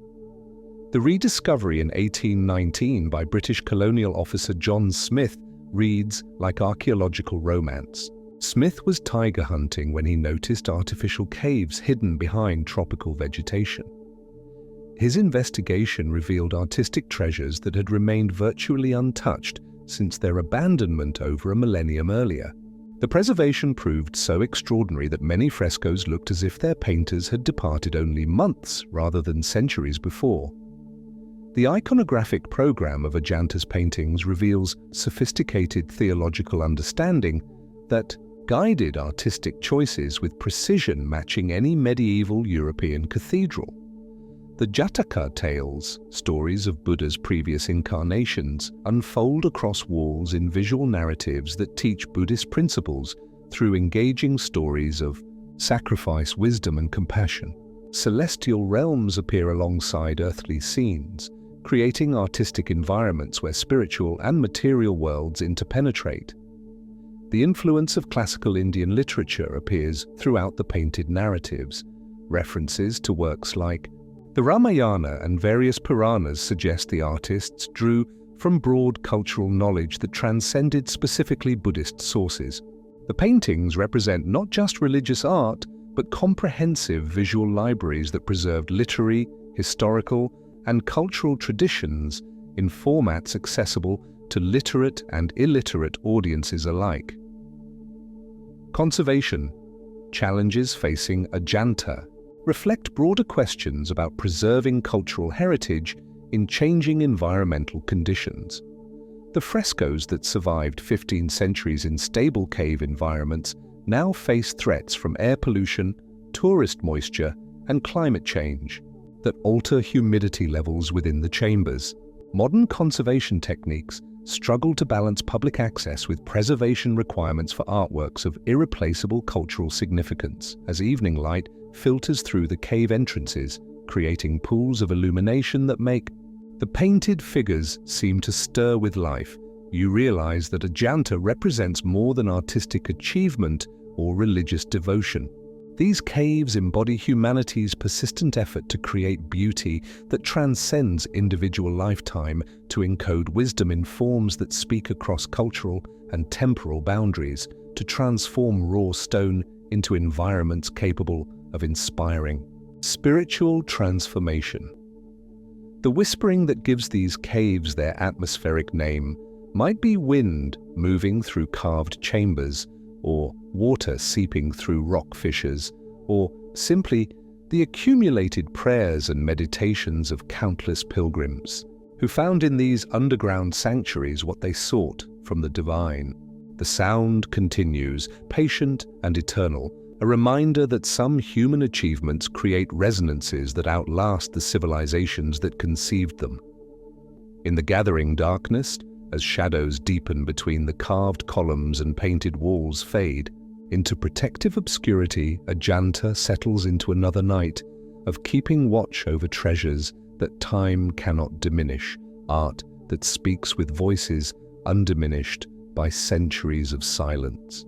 The rediscovery in 1819 by British colonial officer John Smith reads like archaeological romance. Smith was tiger hunting when he noticed artificial caves hidden behind tropical vegetation. His investigation revealed artistic treasures that had remained virtually untouched since their abandonment over a millennium earlier. The preservation proved so extraordinary that many frescoes looked as if their painters had departed only months rather than centuries before. The iconographic program of Ajanta's paintings reveals sophisticated theological understanding that guided artistic choices with precision matching any medieval European cathedral. The Jataka tales, stories of Buddha's previous incarnations, unfold across walls in visual narratives that teach Buddhist principles through engaging stories of sacrifice, wisdom, and compassion. Celestial realms appear alongside earthly scenes, creating artistic environments where spiritual and material worlds interpenetrate. The influence of classical Indian literature appears throughout the painted narratives. References to works like the Ramayana and various Puranas suggest the artists drew from broad cultural knowledge that transcended specifically Buddhist sources. The paintings represent not just religious art, but comprehensive visual libraries that preserved literary, historical, and cultural traditions in formats accessible to literate and illiterate audiences alike. Conservation challenges facing Ajanta reflect broader questions about preserving cultural heritage in changing environmental conditions. The frescoes that survived 15 centuries in stable cave environments now face threats from air pollution, tourist moisture, and climate change that alter humidity levels within the chambers. Modern conservation techniques struggle to balance public access with preservation requirements for artworks of irreplaceable cultural significance, as evening light filters through the cave entrances, creating pools of illumination that make the painted figures seem to stir with life. You realize that Ajanta represents more than artistic achievement or religious devotion. These caves embody humanity's persistent effort to create beauty that transcends individual lifetime, to encode wisdom in forms that speak across cultural and temporal boundaries, to transform raw stone into environments capable of inspiring spiritual transformation. The whispering that gives these caves their atmospheric name might be wind moving through carved chambers, or water seeping through rock fissures, or simply the accumulated prayers and meditations of countless pilgrims who found in these underground sanctuaries what they sought from the divine. The sound continues, patient and eternal, a reminder that some human achievements create resonances that outlast the civilizations that conceived them. In the gathering darkness, as shadows deepen between the carved columns and painted walls fade, into protective obscurity, Ajanta settles into another night of keeping watch over treasures that time cannot diminish, art that speaks with voices undiminished by centuries of silence.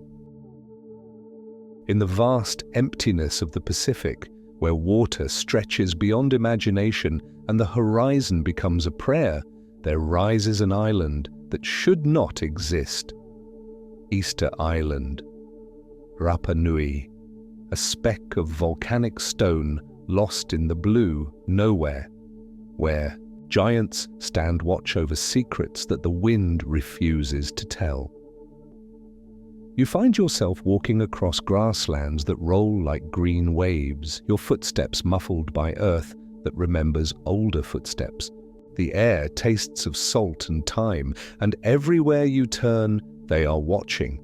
In the vast emptiness of the Pacific, where water stretches beyond imagination and the horizon becomes a prayer, there rises an island that should not exist. Easter Island, Rapa Nui, a speck of volcanic stone lost in the blue nowhere, where giants stand watch over secrets that the wind refuses to tell. You find yourself walking across grasslands that roll like green waves, your footsteps muffled by earth that remembers older footsteps. The air tastes of salt and thyme, and everywhere you turn, they are watching.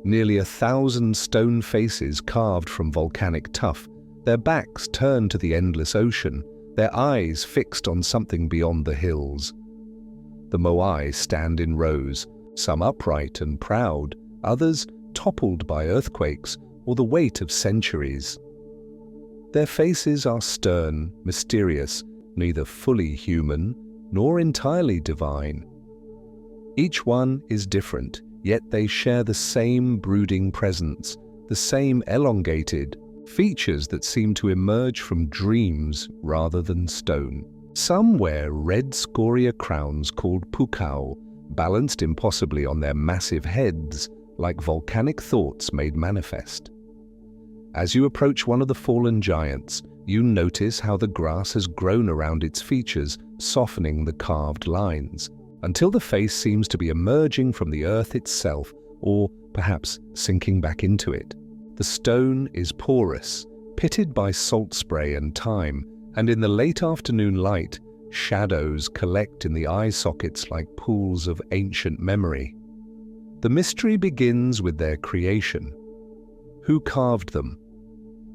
Nearly 1,000 stone faces carved from volcanic tuff, their backs turned to the endless ocean, their eyes fixed on something beyond the hills. The Moai stand in rows, some upright and proud, others toppled by earthquakes or the weight of centuries. Their faces are stern, mysterious, neither fully human nor entirely divine. Each one is different, yet they share the same brooding presence, the same elongated features that seem to emerge from dreams rather than stone. Some wear red scoria crowns called pukao, balanced impossibly on their massive heads, like volcanic thoughts made manifest. As you approach one of the fallen giants, you notice how the grass has grown around its features, softening the carved lines, until the face seems to be emerging from the earth itself, or perhaps sinking back into it. The stone is porous, pitted by salt spray and time, and in the late afternoon light, shadows collect in the eye sockets like pools of ancient memory. The mystery begins with their creation. Who carved them?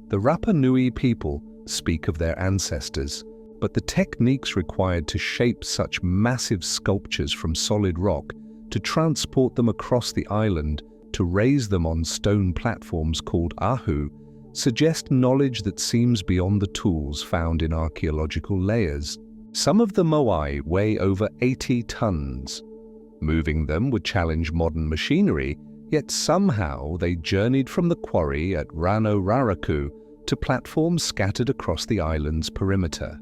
The Rapa Nui people speak of their ancestors, but the techniques required to shape such massive sculptures from solid rock, to transport them across the island, to raise them on stone platforms called ahu, suggest knowledge that seems beyond the tools found in archaeological layers. Some of the moai weigh over 80 tons. Moving them would challenge modern machinery, yet somehow they journeyed from the quarry at Rano Raraku to platforms scattered across the island's perimeter.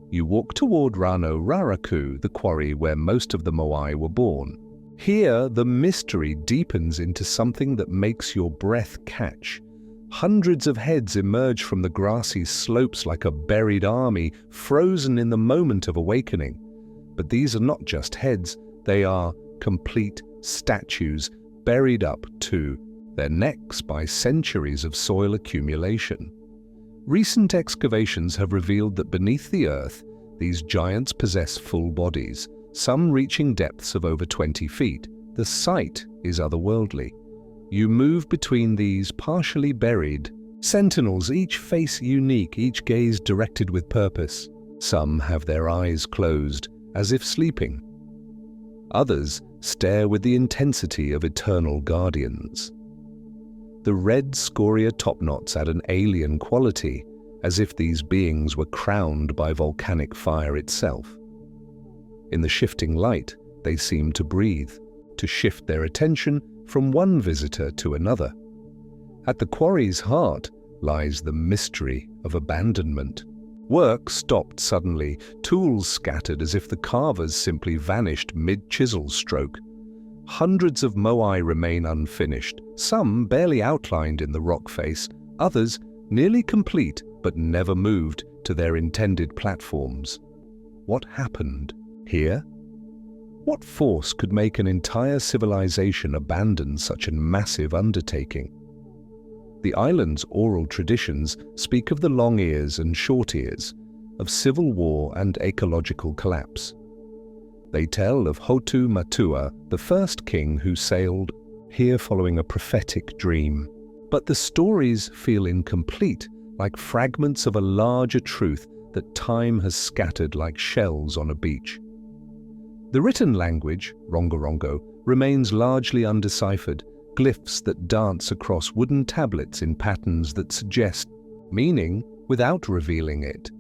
You walk toward Rano Raraku, the quarry where most of the moai were born. Here, the mystery deepens into something that makes your breath catch. Hundreds of heads emerge from the grassy slopes like a buried army, frozen in the moment of awakening. But these are not just heads, they are complete statues, buried up to their necks by centuries of soil accumulation. Recent excavations have revealed that beneath the earth, these giants possess full bodies, some reaching depths of over 20 feet. The sight is otherworldly. You move between these partially buried sentinels, each face unique, each gaze directed with purpose. Some have their eyes closed, as if sleeping. Others stare with the intensity of eternal guardians. The red scoria topknots add an alien quality, as if these beings were crowned by volcanic fire itself. In the shifting light, they seem to breathe, to shift their attention from one visitor to another. At the quarry's heart lies the mystery of abandonment. Work stopped suddenly, tools scattered as if the carvers simply vanished mid-chisel stroke. Hundreds of moai remain unfinished, some barely outlined in the rock face, others nearly complete but never moved to their intended platforms. What happened here? What force could make an entire civilization abandon such a massive undertaking? The island's oral traditions speak of the long ears and short ears, of civil war and ecological collapse. They tell of Hotu Matua, the first king who sailed here following a prophetic dream. But the stories feel incomplete, like fragments of a larger truth that time has scattered like shells on a beach. The written language, Rongorongo, remains largely undeciphered, glyphs that dance across wooden tablets in patterns that suggest meaning without revealing it.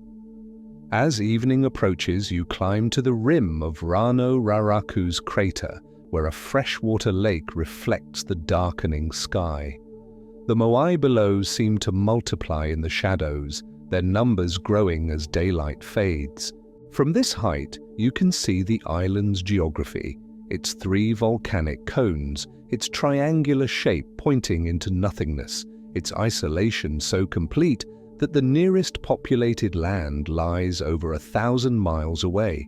As evening approaches, you climb to the rim of Rano Raraku's crater, where a freshwater lake reflects the darkening sky. The moai below seem to multiply in the shadows, their numbers growing as daylight fades. From this height, you can see the island's geography, its 3 volcanic cones, its triangular shape pointing into nothingness, its isolation so complete that the nearest populated land lies over 1,000 miles away.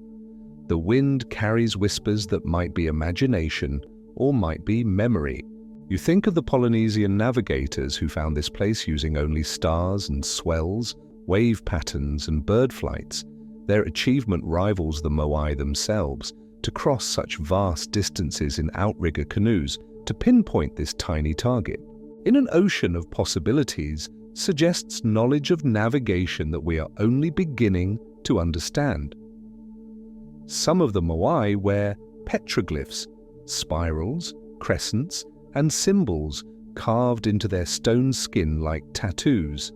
The wind carries whispers that might be imagination or might be memory. You think of the Polynesian navigators who found this place using only stars and swells, wave patterns and bird flights. Their achievement rivals the moai themselves, to cross such vast distances in outrigger canoes to pinpoint this tiny target. In an ocean of possibilities, suggests knowledge of navigation that we are only beginning to understand. Some of the moai wear petroglyphs, spirals, crescents, and symbols carved into their stone skin like tattoos.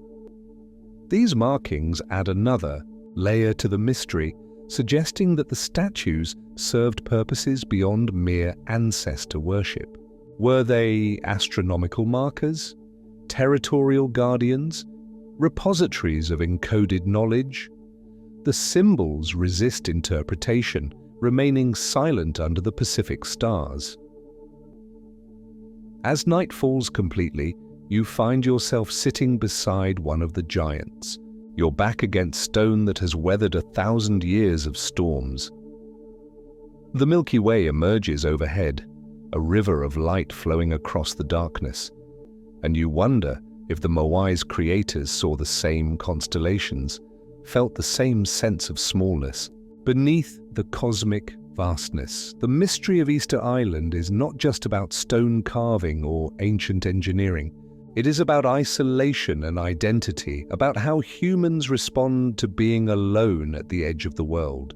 These markings add another layer to the mystery, suggesting that the statues served purposes beyond mere ancestor worship. Were they astronomical markers, territorial guardians, repositories of encoded knowledge? The symbols resist interpretation, remaining silent under the Pacific stars. As night falls completely, you find yourself sitting beside one of the giants, your back against stone that has weathered 1,000 years of storms. The Milky Way emerges overhead, a river of light flowing across the darkness, and you wonder if the moai's creators saw the same constellations, felt the same sense of smallness. Beneath the cosmic vastness, the mystery of Easter Island is not just about stone carving or ancient engineering. It is about isolation and identity, about how humans respond to being alone at the edge of the world.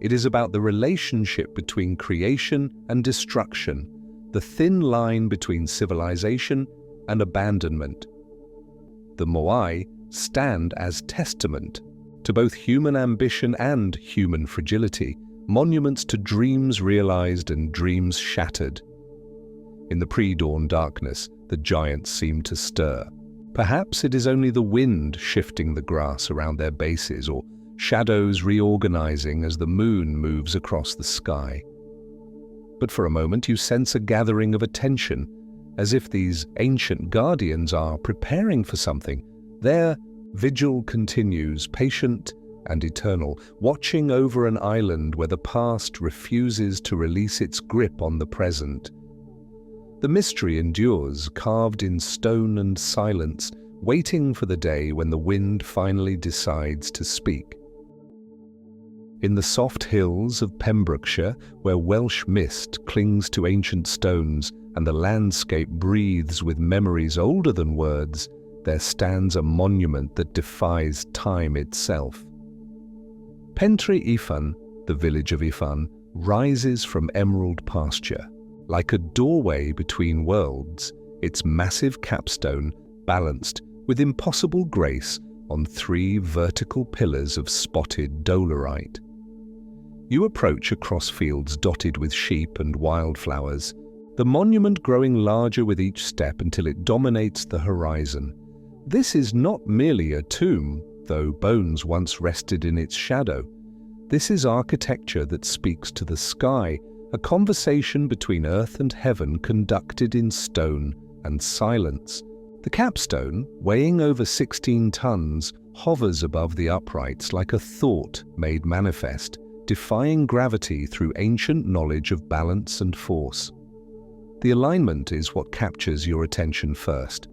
It is about the relationship between creation and destruction, the thin line between civilization and abandonment. The moai stand as testament to both human ambition and human fragility, monuments to dreams realized and dreams shattered. In the pre-dawn darkness, the giants seem to stir. Perhaps it is only the wind shifting the grass around their bases, or shadows reorganizing as the moon moves across the sky. But for a moment you sense a gathering of attention, as if these ancient guardians are preparing for something. Their vigil continues, patient and eternal, watching over an island where the past refuses to release its grip on the present. The mystery endures, carved in stone and silence, waiting for the day when the wind finally decides to speak. In the soft hills of Pembrokeshire, where Welsh mist clings to ancient stones and the landscape breathes with memories older than words, there stands a monument that defies time itself. Pentre Ifan, the village of Ifan, rises from emerald pasture. Like a doorway between worlds, its massive capstone balanced with impossible grace on 3 vertical pillars of spotted dolerite. You approach across fields dotted with sheep and wildflowers, the monument growing larger with each step until it dominates the horizon. This is not merely a tomb, though bones once rested in its shadow. This is architecture that speaks to the sky, a conversation between earth and heaven conducted in stone and silence. The capstone, weighing over 16 tons, hovers above the uprights like a thought made manifest, defying gravity through ancient knowledge of balance and force. The alignment is what captures your attention first.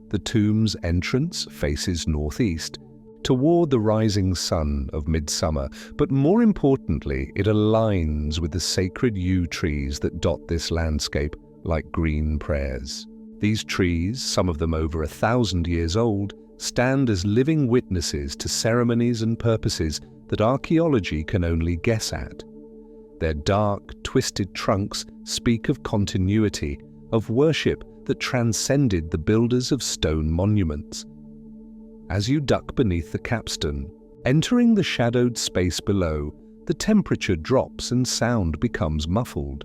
The tomb's entrance faces northeast, toward the rising sun of midsummer, but more importantly, it aligns with the sacred yew trees that dot this landscape like green prayers. These trees, some of them over 1,000 years old, stand as living witnesses to ceremonies and purposes that archaeology can only guess at. Their dark, twisted trunks speak of continuity, of worship that transcended the builders of stone monuments. As you duck beneath the capstone, entering the shadowed space below, the temperature drops and sound becomes muffled.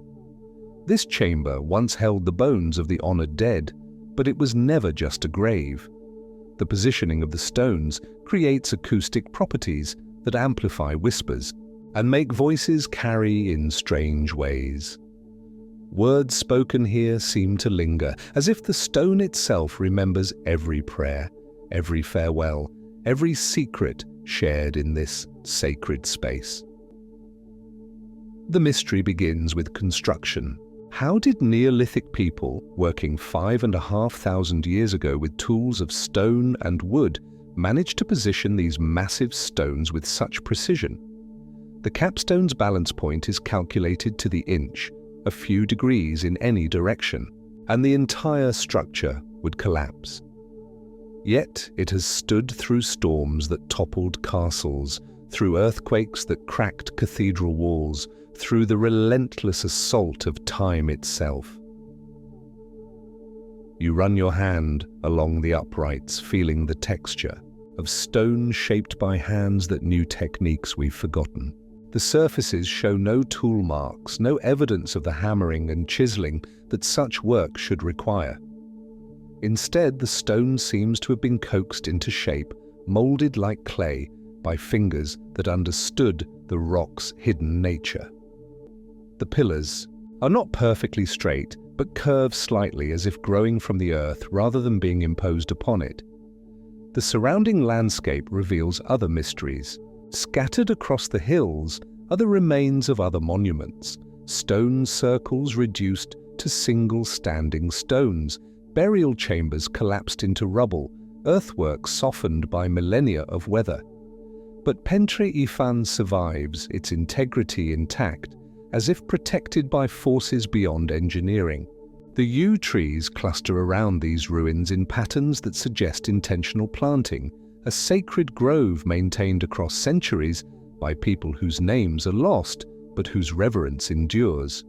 This chamber once held the bones of the honored dead, but it was never just a grave. The positioning of the stones creates acoustic properties that amplify whispers and make voices carry in strange ways. Words spoken here seem to linger, as if the stone itself remembers every prayer, every farewell, every secret shared in this sacred space. The mystery begins with construction. How did Neolithic people, working 5,500 years ago with tools of stone and wood, manage to position these massive stones with such precision? The capstone's balance point is calculated to the inch, a few degrees in any direction, and the entire structure would collapse. Yet it has stood through storms that toppled castles, through earthquakes that cracked cathedral walls, through the relentless assault of time itself. You run your hand along the uprights, feeling the texture of stone shaped by hands that knew techniques we've forgotten. The surfaces show no tool marks, no evidence of the hammering and chiseling that such work should require. Instead, the stone seems to have been coaxed into shape, molded like clay, by fingers that understood the rock's hidden nature. The pillars are not perfectly straight, but curve slightly as if growing from the earth rather than being imposed upon it. The surrounding landscape reveals other mysteries. Scattered across the hills are the remains of other monuments, stone circles reduced to single standing stones, burial chambers collapsed into rubble, earthwork softened by millennia of weather. But Pentre Ifan survives, its integrity intact, as if protected by forces beyond engineering. The yew trees cluster around these ruins in patterns that suggest intentional planting, a sacred grove maintained across centuries by people whose names are lost, but whose reverence endures.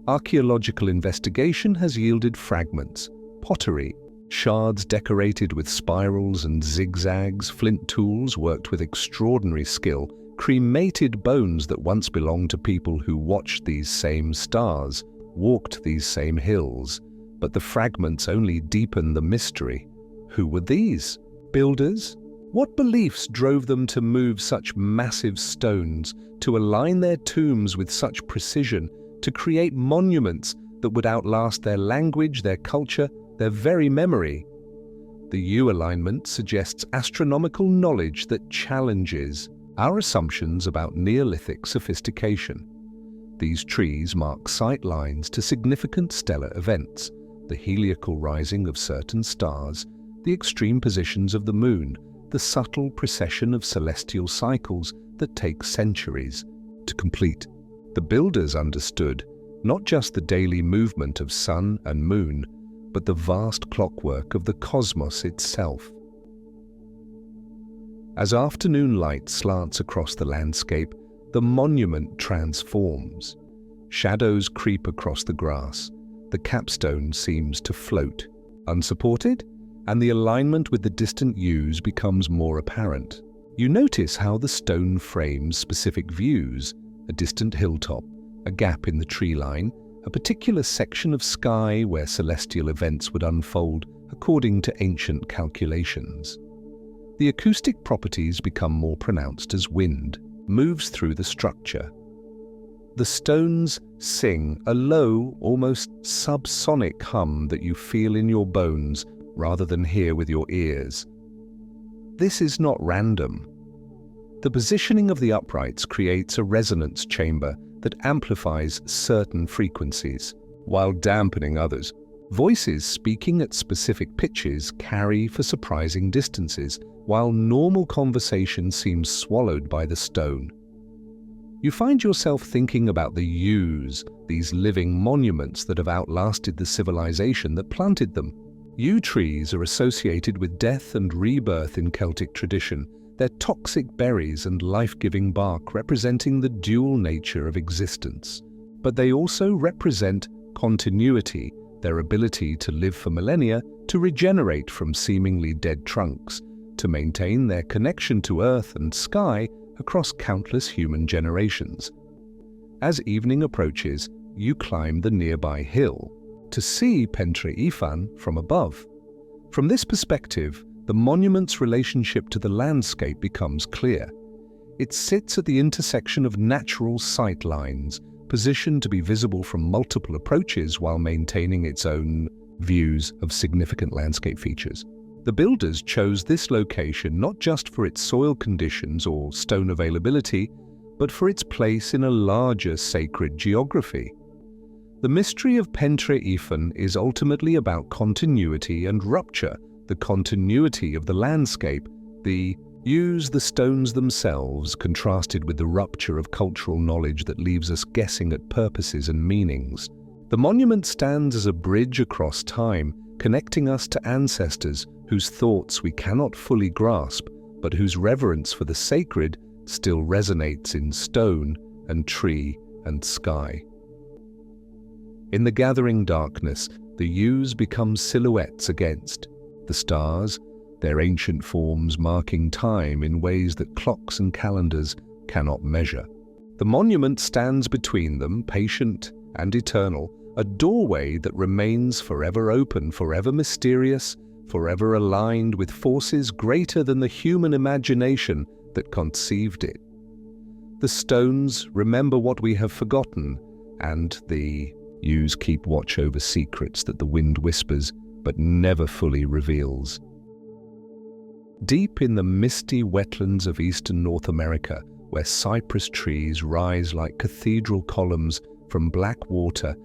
Archaeological investigation has yielded fragments, pottery, shards decorated with spirals and zigzags, flint tools worked with extraordinary skill, cremated bones that once belonged to people who watched these same stars, walked these same hills, but the fragments only deepen the mystery. Who were these? Builders? What beliefs drove them to move such massive stones, to align their tombs with such precision, to create monuments that would outlast their language, their culture, their very memory? The Yew-Aligned suggests astronomical knowledge that challenges our assumptions about Neolithic sophistication. These trees mark sight lines to significant stellar events, the heliacal rising of certain stars, the extreme positions of the moon, the subtle precession of celestial cycles that take centuries to complete. The builders understood not just the daily movement of sun and moon, but the vast clockwork of the cosmos itself. As afternoon light slants across the landscape, the monument transforms. Shadows creep across the grass. The capstone seems to float, unsupported, and the alignment with the distant yews becomes more apparent. You notice how the stone frames specific views, a distant hilltop, a gap in the tree line, a particular section of sky where celestial events would unfold according to ancient calculations. The acoustic properties become more pronounced as wind moves through the structure. The stones sing a low, almost subsonic hum that you feel in your bones rather than hear with your ears. This is not random. The positioning of the uprights creates a resonance chamber that amplifies certain frequencies, while dampening others. Voices speaking at specific pitches carry for surprising distances, while normal conversation seems swallowed by the stone. You find yourself thinking about the yews, these living monuments that have outlasted the civilization that planted them. Yew trees are associated with death and rebirth in Celtic tradition, their toxic berries and life-giving bark representing the dual nature of existence. But they also represent continuity, their ability to live for millennia, to regenerate from seemingly dead trunks, to maintain their connection to earth and sky across countless human generations. As evening approaches, you climb the nearby hill to see Pentre Ifan from above. From this perspective, the monument's relationship to the landscape becomes clear. It sits at the intersection of natural sight lines, positioned to be visible from multiple approaches while maintaining its own views of significant landscape features. The builders chose this location not just for its soil conditions or stone availability, but for its place in a larger sacred geography. The mystery of Pentre Ifan is ultimately about continuity and rupture, the continuity of the landscape, the stones themselves contrasted with the rupture of cultural knowledge that leaves us guessing at purposes and meanings. The monument stands as a bridge across time, connecting us to ancestors whose thoughts we cannot fully grasp, but whose reverence for the sacred still resonates in stone and tree and sky. In the gathering darkness, the yews become silhouettes against the stars, their ancient forms marking time in ways that clocks and calendars cannot measure. The monument stands between them, patient and eternal, a doorway that remains forever open, forever mysterious, forever aligned with forces greater than the human imagination that conceived it. The stones remember what we have forgotten, and the yews keep watch over secrets that the wind whispers but never fully reveals. Deep in the misty wetlands of eastern North America, where cypress trees rise like cathedral columns from black water